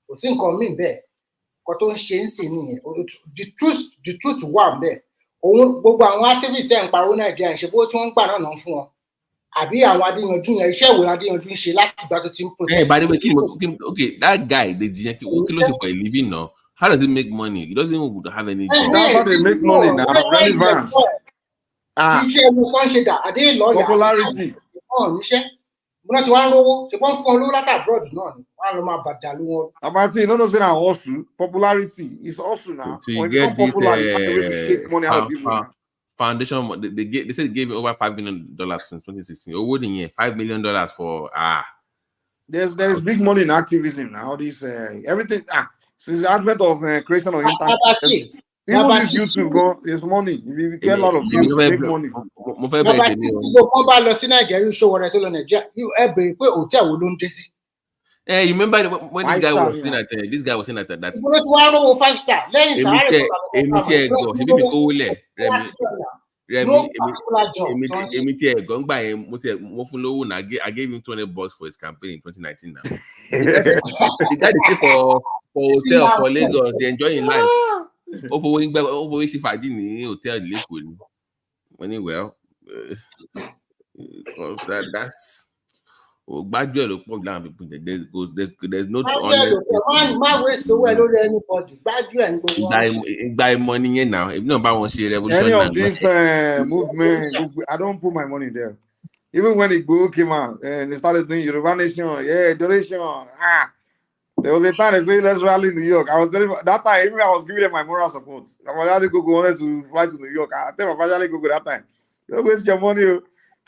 kò sí nǹkan míì bẹ́ẹ̀ nǹkan tó ń ṣe é sì nìyẹn the truth wà bẹ́ẹ̀ òun gbogbo àwọn activists ẹ̀ ń pariwo Nàìjíríà ṣe bó tí wọ́n ń gbà náà fún wọn àbí àwọn adéyanjú yẹn iṣẹ́ ìwé adéyanjú ń ṣe láti ìgbà tó ti ń protest. By the way, okay, that guy the Jiyan for a living now. How does he make money? He doesn't even have any job. That's how they make money now. Relevance. Iṣẹ́ ẹni tó ń ṣe dà adé lọ́ọ̀yà popularity. Níṣẹ́ mo náà ti wá ń rówó ṣe wọ́n fún ọ lówó láti abroad náà ni wọ́n á lọ máa bàdà ló wọn. Amati, no say na hustle. Popularity is hustle now. So you when get this popular, you have to really shake money out of people now. Foundation, they said they gave him over $5 million since 2016. Over the year, $5 million for There's big money in activism now. This everything since the advent of creation of internet. Even this YouTube go, there's money. If you get a lot of views, make money. Bàbá tí wọ́n bá lọ sí Nàìjíríà show wọn tó lọ Nàìjíríà ẹ bèrè pé hotel wo ló ń dé sí. You remember when this guy was saying that this guy was saying that mo ló ti wá rówó 5-star lẹ́yìn Sahara Emi tí ẹ gbọ́ ngbà yẹn mo fún lówó na I gave him $20 for his campaign in 2019 now. The guy dey pay for hotel for Lagos, they enjoy him life. Ó fowó ṣe fàájì ní hotel lẹ́kọ̀ọ́ ni. Wọ́n ní because that's gbájúẹ̀ ló pọ̀ láwọn people there's no honest. Má waste owó ẹ lórí anybody gbájúẹ̀ ní gbogbo wọn. Ìgbà ìmọ̀ nìyẹn náà èmi náà bá wọn ṣe revolution. Any of this movement, I don't put my money there. Even when Igboho came out and they started doing Yoruba Nation, donation. There was a time they say let's rally in New York. I was telling that time, even I was giving them my moral support. I wanted to fly to New York. I tell my family go that time. Don't waste your money.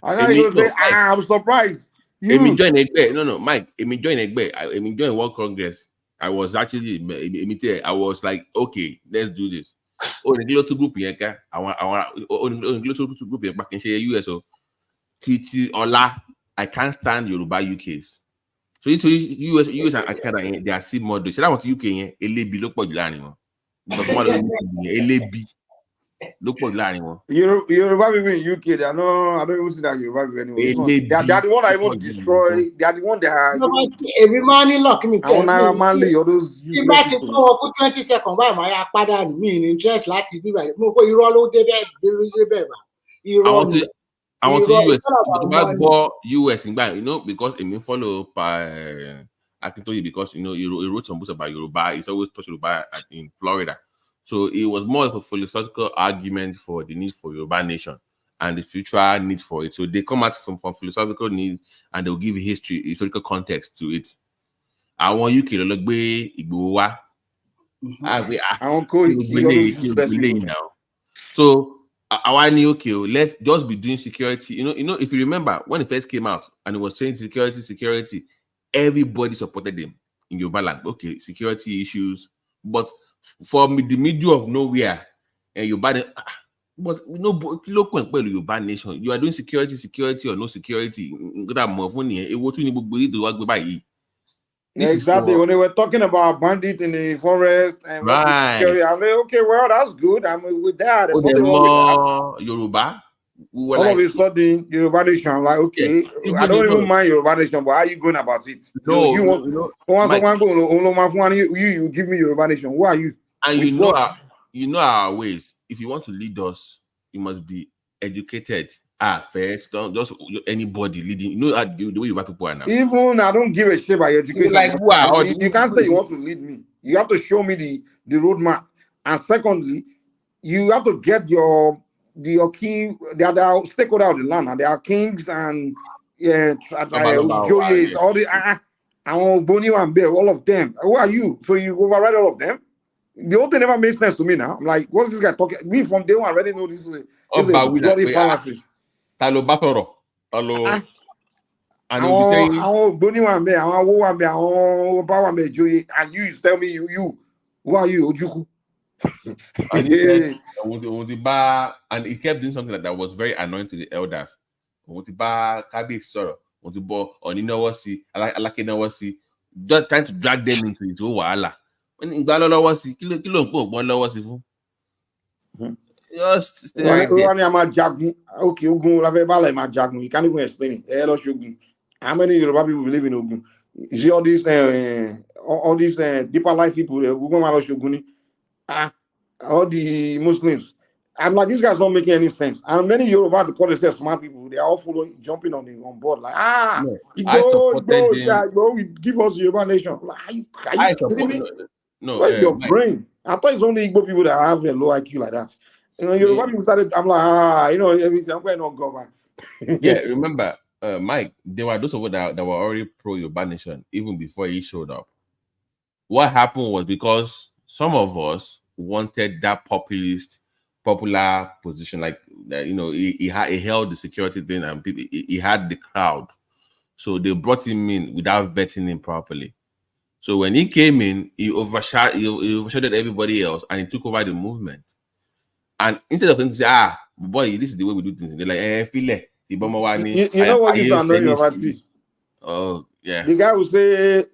And then he was say, I'm surprised. Join Egbe. No, Mike. Join Egbe. Join World Congress. I was actually I was like, okay, let's do this. The global group here, the global group here back in USO. Titi Ola, I can't stand Yoruba UKs. So US and Canada, they are still model. So that was UK, LAB look for the LAB look for the Yoruba people in UK, they are no, I don't even see that Yoruba people anyway. They are the one that even destroy. They are the one that are. Every morning, look me. Manly, all those. You got to go for 20 seconds. Why my father mean interest láti be by. No, you roll out there. I want to US in because I follow by Akintoye because he wrote some books about Yoruba. He's always touched Yoruba in Florida. So it was more of a philosophical argument for the need for Yoruba nation and the future need for it. So they come out from philosophical needs and they'll give historical context to it. I want UK to look Igbo. I want now. So I knew okay, let's just be doing security. You know, if you remember when it first came out and it was saying security, everybody supported them in Yoruba land. Okay, security issues, but from the middle of nowhere, and Yoruba, but local Yoruba nation, you are doing security or no security. Exactly. When they were talking about bandits in the forest and security, I'm like, okay, well, that's good. I'm with that. There's nothing wrong with that. Yoruba. All of a sudden, Yoruba nation. I'm like, okay, I don't even mind Yoruba nation, but how are you going about it? No, you give me Yoruba nation. Who are you? And you know our ways. If you want to lead us, you must be educated. First, don't just anybody leading. You know the way Yoruba people are now. Even I don't give a shit about your education. Like who are you can't say you want to lead me. You have to show me the roadmap. And secondly, you have to get your king. They are the stakeholder of the land, and they are kings and Joyes, all the all of them. Who are you? So you override all of them. The whole thing never makes sense to me now. I'm like, what is this guy talking? Me from day one, I already know this is a bloody fallacy. And you'll be saying, and you tell me you who are you, Ojuku? And he said, and he kept doing something that was very annoying to the elders. Just trying to drag them into his own wahala. Just stay right there. Okay, Ogun, you can't even explain it. How many Yoruba people believe in Ogun? You see all these deeper life people, all the Muslims. I'm like, these guys don't make any sense. And many Yoruba, because they say smart people, they are all following, jumping on board. Like, No, we give us Yoruba nation. Like, are you kidding me? Where's your brain? I thought it's only Igbo people that have a low IQ like that. Yoruba people started, I'm like, everything, I'm going to go back. Yeah, remember, Mike, there were those of us that were already pro Yoruba nation even before he showed up. What happened was because some of us wanted that popular position, like he held the security thing and people, he had the crowd, so they brought him in without vetting him properly. So when he came in, he overshadowed everybody else, and he took over the movement. And instead of him to say, boy, this is the way we do things, they're like, you know what used to annoy me about it? Oh yeah, the guy will say,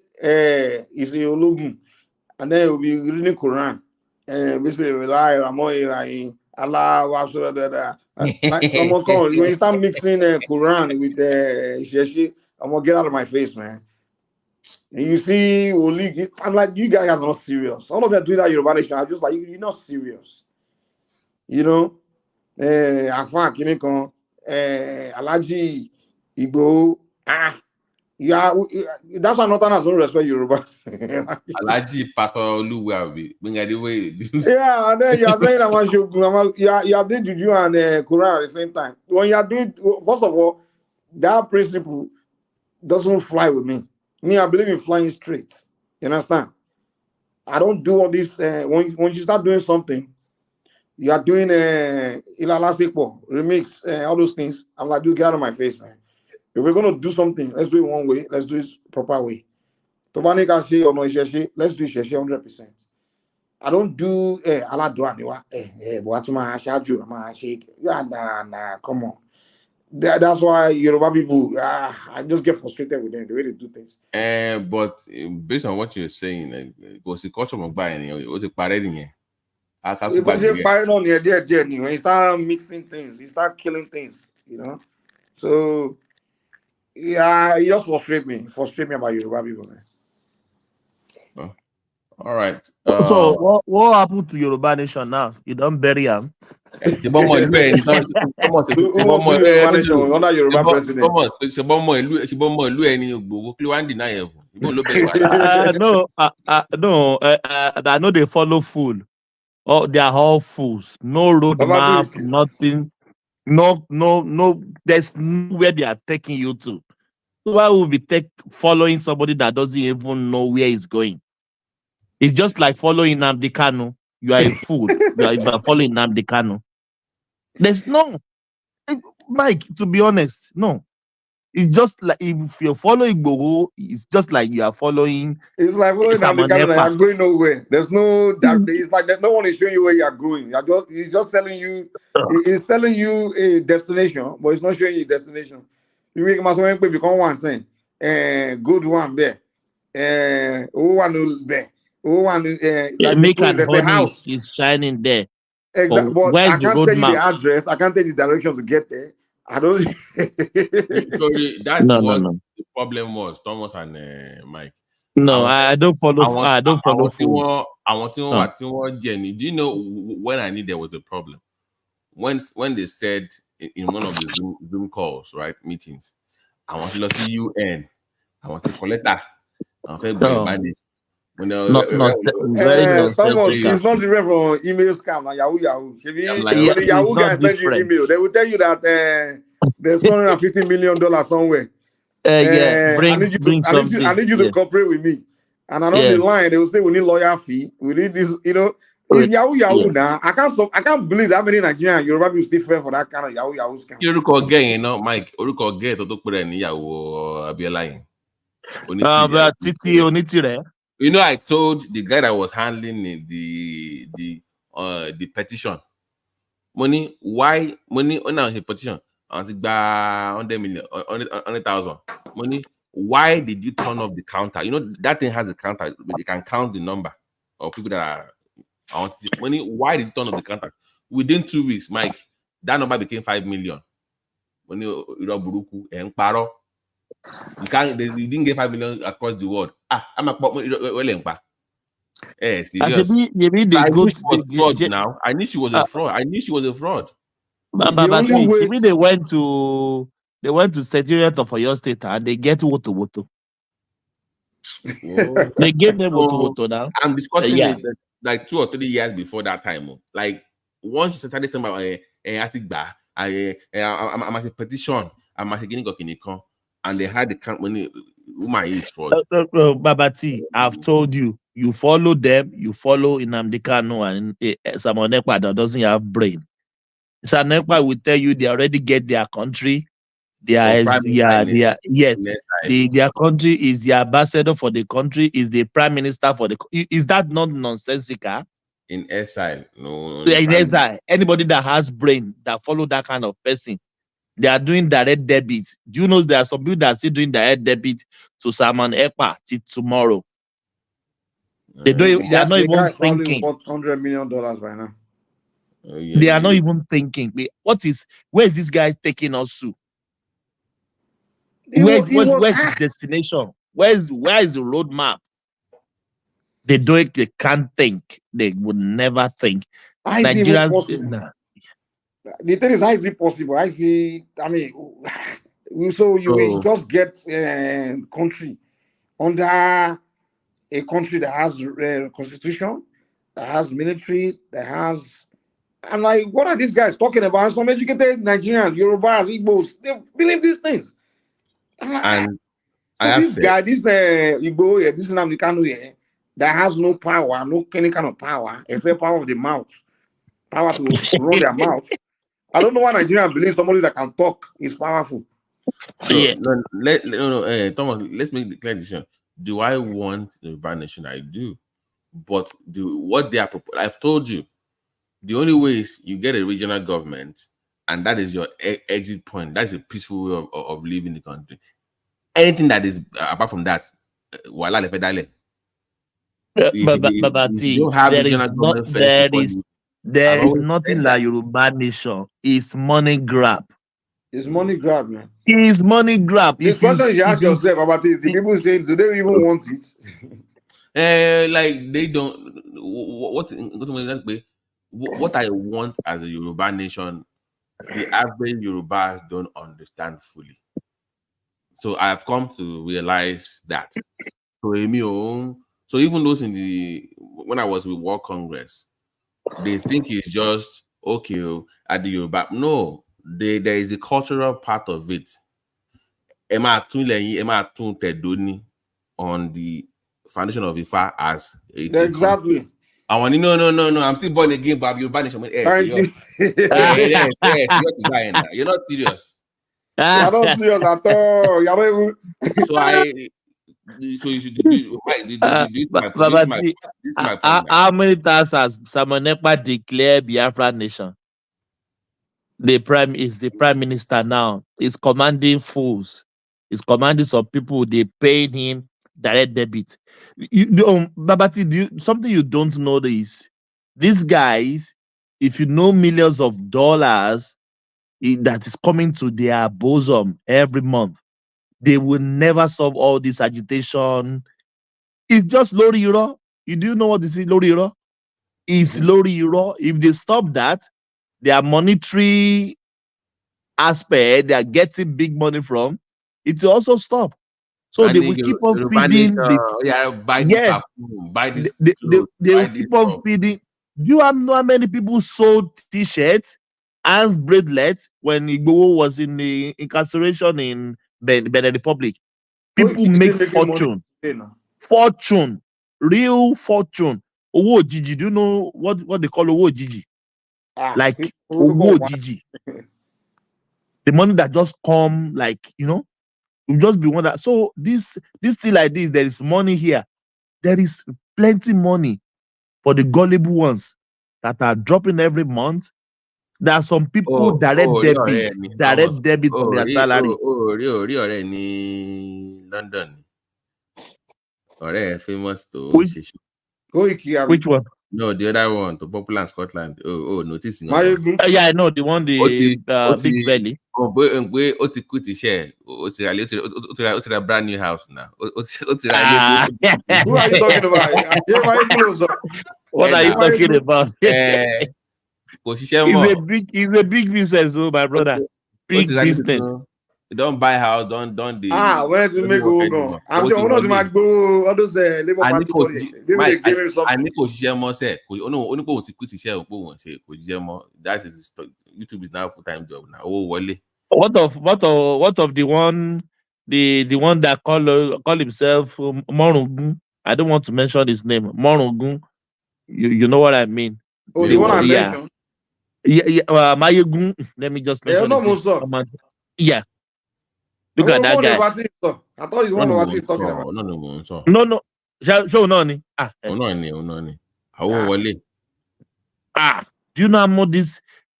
he's a Ologun, and then he'll be reading Quran, and basically rely on Allah, like someone come when you start mixing Quran with Sheshi, I'm gonna get out of my face, man. And you see, I'm like, you guys are not serious. All of them doing that Yoruba nation, I'm just like, you're not serious. Afan Kinekon, Alaji, Igbo, yeah, that's why Northerners don't respect Yoruba. Alaji Pastor Oluwabi, yeah, and then you are saying you are doing Juju and Quran at the same time. When you are doing, first of all, that principle doesn't fly with me. Me, I believe in flying straight. You understand? I don't do all this. When you start doing something, you are doing Ilalastikpo, remix, all those things. I'm like, dude, get out of my face, man. If we're going to do something, let's do it one way. Let's do it proper way. Let's do it 100%. I don't do come on. That's why Yoruba people, I just get frustrated with them, the way they do things. But based on what you're saying, was the culture of buying it was a parade. When you start mixing things, you start killing things, So yeah, it just frustrates me about Yoruba people, man. All right. So what happened to Yoruba nation now? You don't bury him. No, I know they follow fool. Oh, they are all fools. No roadmap, nothing. No. There's nowhere they are taking you to. So why would we following somebody that doesn't even know where he's going? It's just like following Nnamdi Kanu. You are a fool. you are following Nnamdi Kanu. There's no, Mike, to be honest, no. It's just like if you're following Igboho, it's just like you are following. It's like following Nnamdi Kanu, you're going nowhere. There's no that. It's like that. No one is showing you where you are going. He's just telling you. He's telling you a destination, but it's not showing you a destination. You make my become one thing. Good one there. One there. One. Make an honey is shining there. Exactly. But I can't tell you the address. I can't tell you the direction to get there. I don't. Sorry, that's what the problem was, Thomas and Mike. No, I don't follow. I don't follow fools. Do you know when I knew there was a problem? When they said in one of the Zoom calls, right, meetings, I want to see UN, I want to collect that, I want to Very Thomas, nonsensical. it's not different from email scam and Yahoo. Yeah, When the it's Yahoo not guy send you different. email, they will tell you that there's $250 million somewhere. Yeah, bring I something. need you to Yeah, cooperate with me. And along the yeah, line, they will say we need lawyer fee. We need this, It's Yahoo yeah. now. I can't believe that many Nigerians and Yoruba people still fair for that kind of Yahoo scam. Kí orúkọ ọ̀gá yẹn náà, Mike, orúkọ ọ̀gá ẹ̀ tó tó pèrè níyàwó Abiola yẹn. But Titi Onitire. You know, I told the guy that was handling the petition, money on a petition, and to buy 100 million, 100,000 money. Why did you turn off the counter? You know that thing has a counter. You can count the number of people that are. I want to see money. Why did you turn off the counter? Within 2 weeks, Mike, that number became 5 million. Money, buruku and paro. You can't. They didn't get 5 million across the world. I'm a serious. Maybe they I go knew she to was fraud now. I knew she was a fraud. I knew she was a fraud. But maybe they went to Secretariat of Oyo State and they get woto. They gave them woto now. I'm discussing it like 2 or 3 years before that time. Like once you started saying about I'm as a petition, I'm as a guinea and they had the count money. Woman is fraud. Babati, I've told you, you follow them, you follow Nnamdi Kanu and Samuel Ekpa that doesn't have brain. Samuel Ekpa will tell you they already get their country. Their country is the ambassador for the country, is the prime minister for the. Is that not nonsensical? In exile, no. In exile, anybody that has brain that follow that kind of person, they are doing direct debit. Do you know there are some people that are still doing direct debit to Simon Ekpa till tomorrow? They are not even thinking. $100 million by now. They are not even thinking. Where is this guy taking us to? Where's his destination? Where is the roadmap? They can't think. They would never think. Nigerians. The thing is, how is it possible? We just get country under a country that has constitution, that has military, that has. I'm like, what are these guys talking about? Some educated Nigerians, Yorubas, Igbos, they believe these things. And this Igbo, this Nnamdi Kanu here, that has no power, no any kind of power, except power of the mouth, power to run their mouth. I don't know why Nigerians believe somebody that can talk is powerful. So, Thomas, let's make the clear decision. Do I want the Yoruba nation? I do. But what they are proposing, I've told you, the only way is you get a regional government, and that is your exit point. That's a peaceful way of living the country. Anything that is apart from that, there is nothing like Yoruba nation. It's money grab. It's money grab, man. It's money grab. The question you ask yourself about it, the people saying, do they even want it? Like they don't. What I want as a Yoruba nation, the average Yorubas don't understand fully. So I have come to realize that. So even those when I was with World Congress, they think it's just okay at the Yoruba. No, there is a cultural part of it. On the foundation of Ifa as exactly. I want no. I'm still born again, but you're banished. You're not serious. You're not serious at all. So you should do how many times has Samuel Ekpa declared Biafra nation? The prime minister now. He's commanding fools. He's commanding some people. They pay him direct debit. Babati, something you don't know is these guys, if you know millions of dollars that is coming to their bosom every month, they will never solve all this agitation. It's just Lori Euro. You do know what this is, Lori Euro? It's Lori Euro. If they stop that, their monetary aspect they are getting big money from, it will also stop. So they will keep on feeding this. Yeah, buy this Yes, perfume, buy this they clothes, will buy this keep on stuff. feeding. Do you know how many people sold T-shirts, hands bracelets when Igboho was in the incarceration in Benin Republic? People make fortune, fortune, real fortune. Owo Ojiji. Do you know what they call Owo Ojiji? Like Owo Ojiji. The money that just come, like, you just be one that. So this thing like this, there is money here. There is plenty money for the gullible ones that are dropping every month. There are some people direct debit on their salary. ọ̀rẹ́ ní London. Ọ̀rẹ́ famous tó ń ṣe show. Which one? No, the other one, the popular in Scotland. Notice. Yeah, I know the one, the big belly. Pé ó ti quit iṣẹ́, ó ti ra brand new house now. Ó ti ra ilé. Who are you talking about? What are you talking about? Kò ṣiṣẹ́ mọ́. It's a big business, oh my brother. Big business. Don't buy house, don't the. Where to make go? I'm sure one of them go all those labor party money. They give him something. I ní kò ṣiṣẹ́ mọ́ sẹ́. Ó ní kò ti quit iṣẹ́ òpó wọn ṣe kò ṣiṣẹ́ mọ́. That is YouTube is now full time job now. Owó wọlé. What of the one that call himself Morungun? I don't want to mention his name. Morungun. You know what I mean? Oh, the one I mentioned. Yeah. Mayegun. Let me just mention. Yeah. Look at that guy. I thought he's one of what he's talking about. No. Show no ni. No. Wọlé. Do you know how much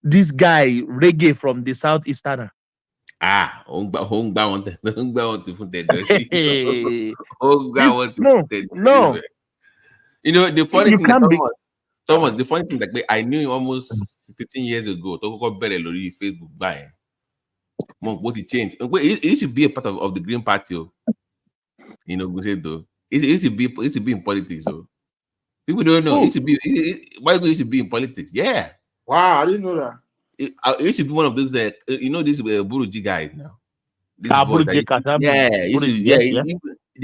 this guy reggae from the southeastern? Ó ń gbá wọn tẹ̀ fún tẹ̀dọ̀. Ó ń gbá wọn tẹ̀ fún tẹ̀dọ̀. No. The funny thing Thomas, the funny thing like I knew him almost 15 years ago. Tó kọ́kọ́ bẹ̀rẹ̀ lórí Facebook gbà ẹ̀. What he changed. It used to be a part of the Green Party. It used to be in politics. People don't know. Why do you used to be in politics? Yeah. Wow, I didn't know that. It used to be one of those that these Buruji guys now. The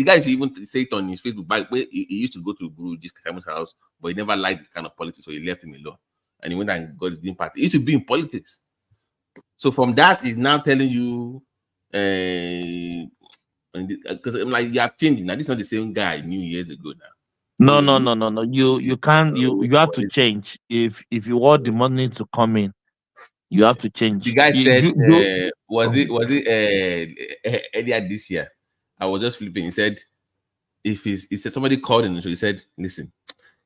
guy used to even say it on his Facebook. But he used to go to Buruji's Kashamu's house, but he never liked this kind of politics, so he left him alone. And he went and got his Green Party. He used to be in politics. So from that, he's now telling you, because I'm like, you have changed now. This is not the same guy I knew years ago now. No. You can't. You have to change if you want the money to come in. You have to change. The guy said, was it earlier this year? I was just flipping. He said, he said somebody called in, so he said, listen,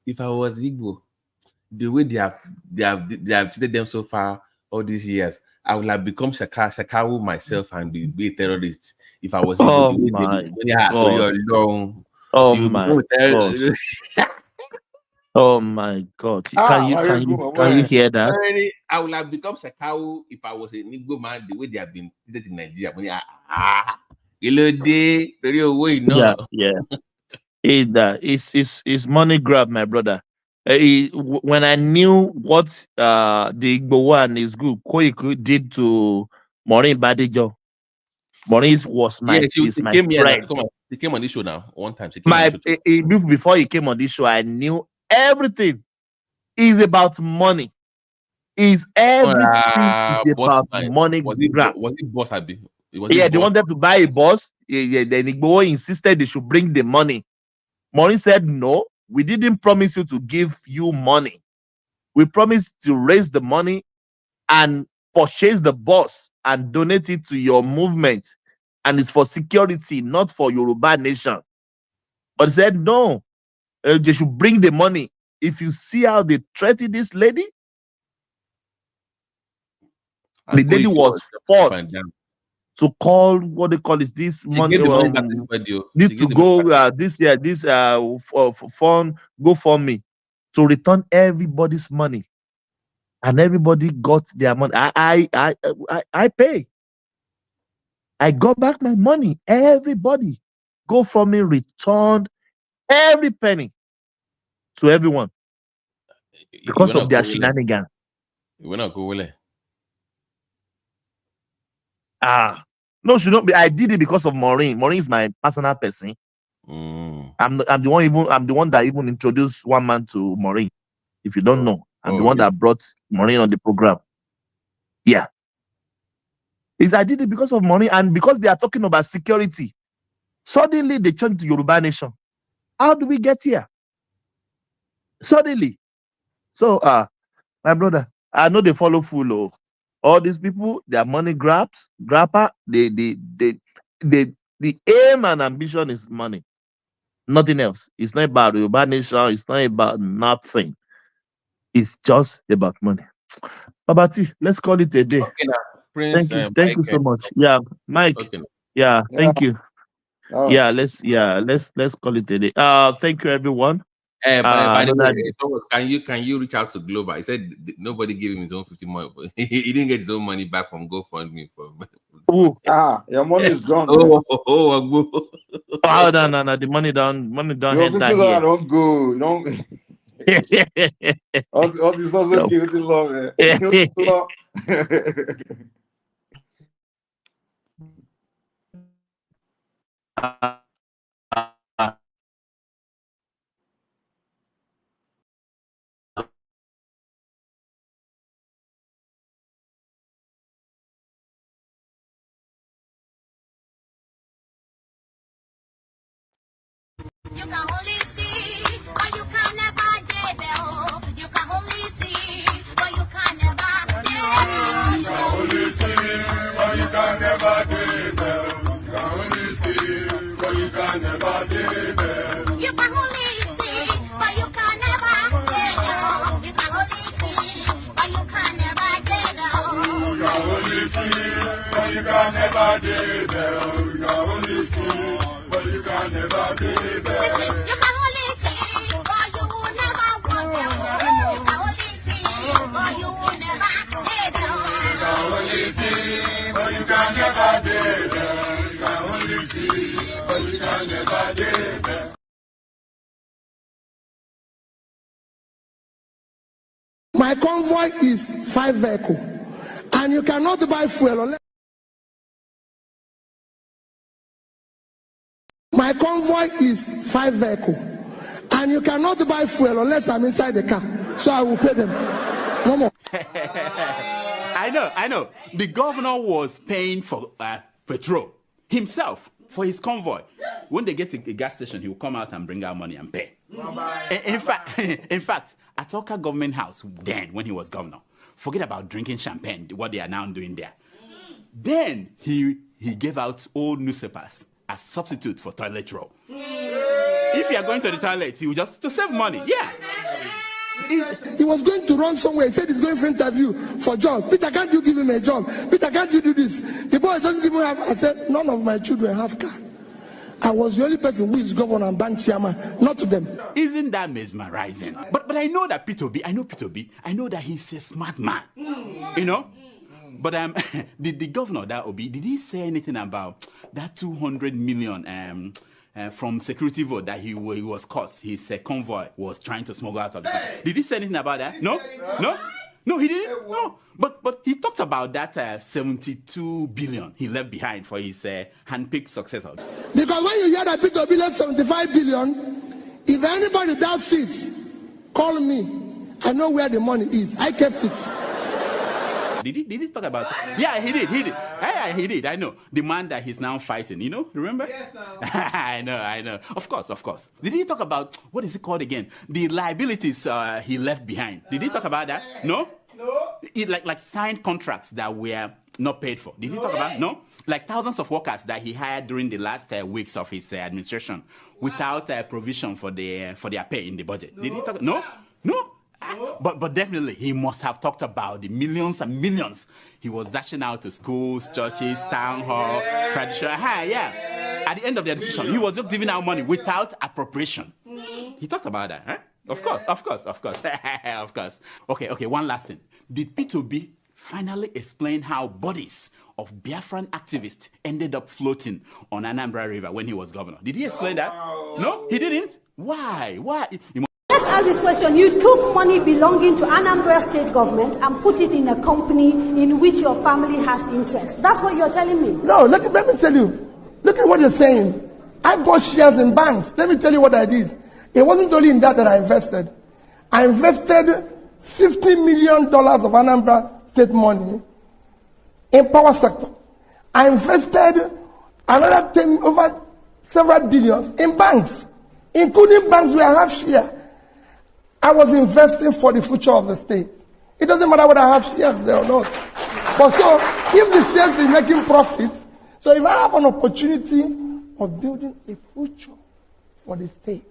if I was Igbo, the way they have treated them so far all these years, I would have become Shakawu myself and be a terrorist. If I was Igbo, Oh my God! Can you hear that? I would have become Shakawu if I was an Igbo man. The way they have been treated in Nigeria, yeah. It's money grab, my brother. When I knew what the Igbo and his group Koiku did to Maureen Badijo, Maureen was my friend. He came on this show now one time. Before he came on this show, I knew everything is about money. Everything is about money grab. Was it boss Abi? They wanted to buy a bus. Then Igbo insisted they should bring the money. Maureen said, no, we didn't promise you to give you money. We promised to raise the money and purchase the bus and donate it to your movement. And it's for security, not for Yoruba nation. But he said, no, they should bring the money. If you see how they treated this lady, the lady was forced to call what they call this money. Need to go this year. This fund go for me to return everybody's money, and everybody got their money. I pay. I got back my money. Everybody go for me, returned every penny to everyone because of their shenanigans. You will not go away. No, should not be. I did it because of Maureen. Maureen is my personal person. I'm the one that even introduced one man to Maureen. If you don't know, I'm the one that brought Maureen on the program. Yeah. I did it because of money and because they are talking about security. Suddenly they turned to Yoruba Nation. How do we get here? Suddenly. So my brother, I know they follow full. All these people, their money grabber, the aim and ambition is money. Nothing else. It's not about Yoruba Nation, it's not about nothing. It's just about money. Babati, let's call it a day. Okay, now, Prince, Thank you so much. Yeah, Mike. Okay. Yeah, thank you. Right. Yeah, let's call it a day. Thank you everyone. By the way, Thomas, can you reach out to Global? He said nobody gave him his own 50 money. He didn't get his own money back from GoFundMe. Your money is gone. No, the money don't Your enter $50 here. don't go. You don't. all this social security law, man. You can only see, but you can never get there. You can only see, but you can never get there. You can only see, but you can never get there. You can only see, but you can never get there. You can only see, but you can never get there. You can only see, but you can never get there. You can only see, but you can never get there. You can only see. But you can never be there. Listen, you can only see, but you will never walk there. You can only see, but you will never be there. You can only see, but you can never be there. You can only see, but you can never be there. My convoy is 5 vehicles, and you cannot buy fuel unless. My convoy is 5 vehicles, and you cannot buy fuel unless I'm inside the car. So I will pay them. No more. I know. The governor was paying for petrol himself for his convoy. When they get to a gas station, he will come out and bring out money and pay. In fact, at Oka Government House, then when he was governor, forget about drinking champagne, what they are now doing there. Then he gave out old newspapers as substitute for toilet roll. If you are going to the toilet, he will just to save money. Yeah. He was going to run somewhere. He said he's going for interview for job. Peter, can't you give him a job? Peter, can't you do this? The boy doesn't even have. I said, none of my children have car. I was the only person who is governor and bank chairman, not to them. Isn't that mesmerizing? But I know that Peter B. I know that he's a smart man. You know. But the governor, that Obi, did he say anything about that 200 million from security vote that he was caught? His convoy was trying to smuggle out of the country. Did he say anything about that? No, he didn't. No, but he talked about that 72 billion he left behind for his handpicked successor. Because when you hear that Peter Obi left 75 billion, if anybody doubts it, call me. I know where the money is. I kept it. Did he talk about? Yeah, he did. Yeah, he did. I know the man that he's now fighting. You know, remember? Yes, now. I know. Of course. Did he talk about what is it called again? The liabilities he left behind. Did he talk about that? No. Like signed contracts that were not paid for. Did he talk about? No. Like thousands of workers that he hired during the last weeks of his administration without provision for their pay in the budget. Did he talk? No. But definitely he must have talked about the millions and millions he was dashing out to schools, churches, town hall, traditional. Yeah. At the end of the administration, he was just giving out money without appropriation. He talked about that, huh? Of course. Okay, one last thing. Did P2B finally explain how bodies of Biafran activists ended up floating on Anambra River when he was governor? Did he explain that? No, he didn't. Why? ask this question. You took money belonging to Anambra state government and put it in a company in which your family has interest. That's what you're telling me. No, let me tell you. Look at what you're saying. I bought shares in banks. Let me tell you what I did. It wasn't only in that I invested. I invested $50 million of Anambra state money in power sector. I invested another 10, over several billions in banks, including banks where I have share. I was investing for the future of the state. It doesn't matter whether I have shares there or not. But so, if the shares is making profit, so if I have an opportunity of building a future for the state,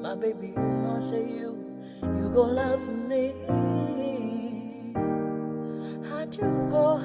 my baby, you know, say you gon' love me. I do go,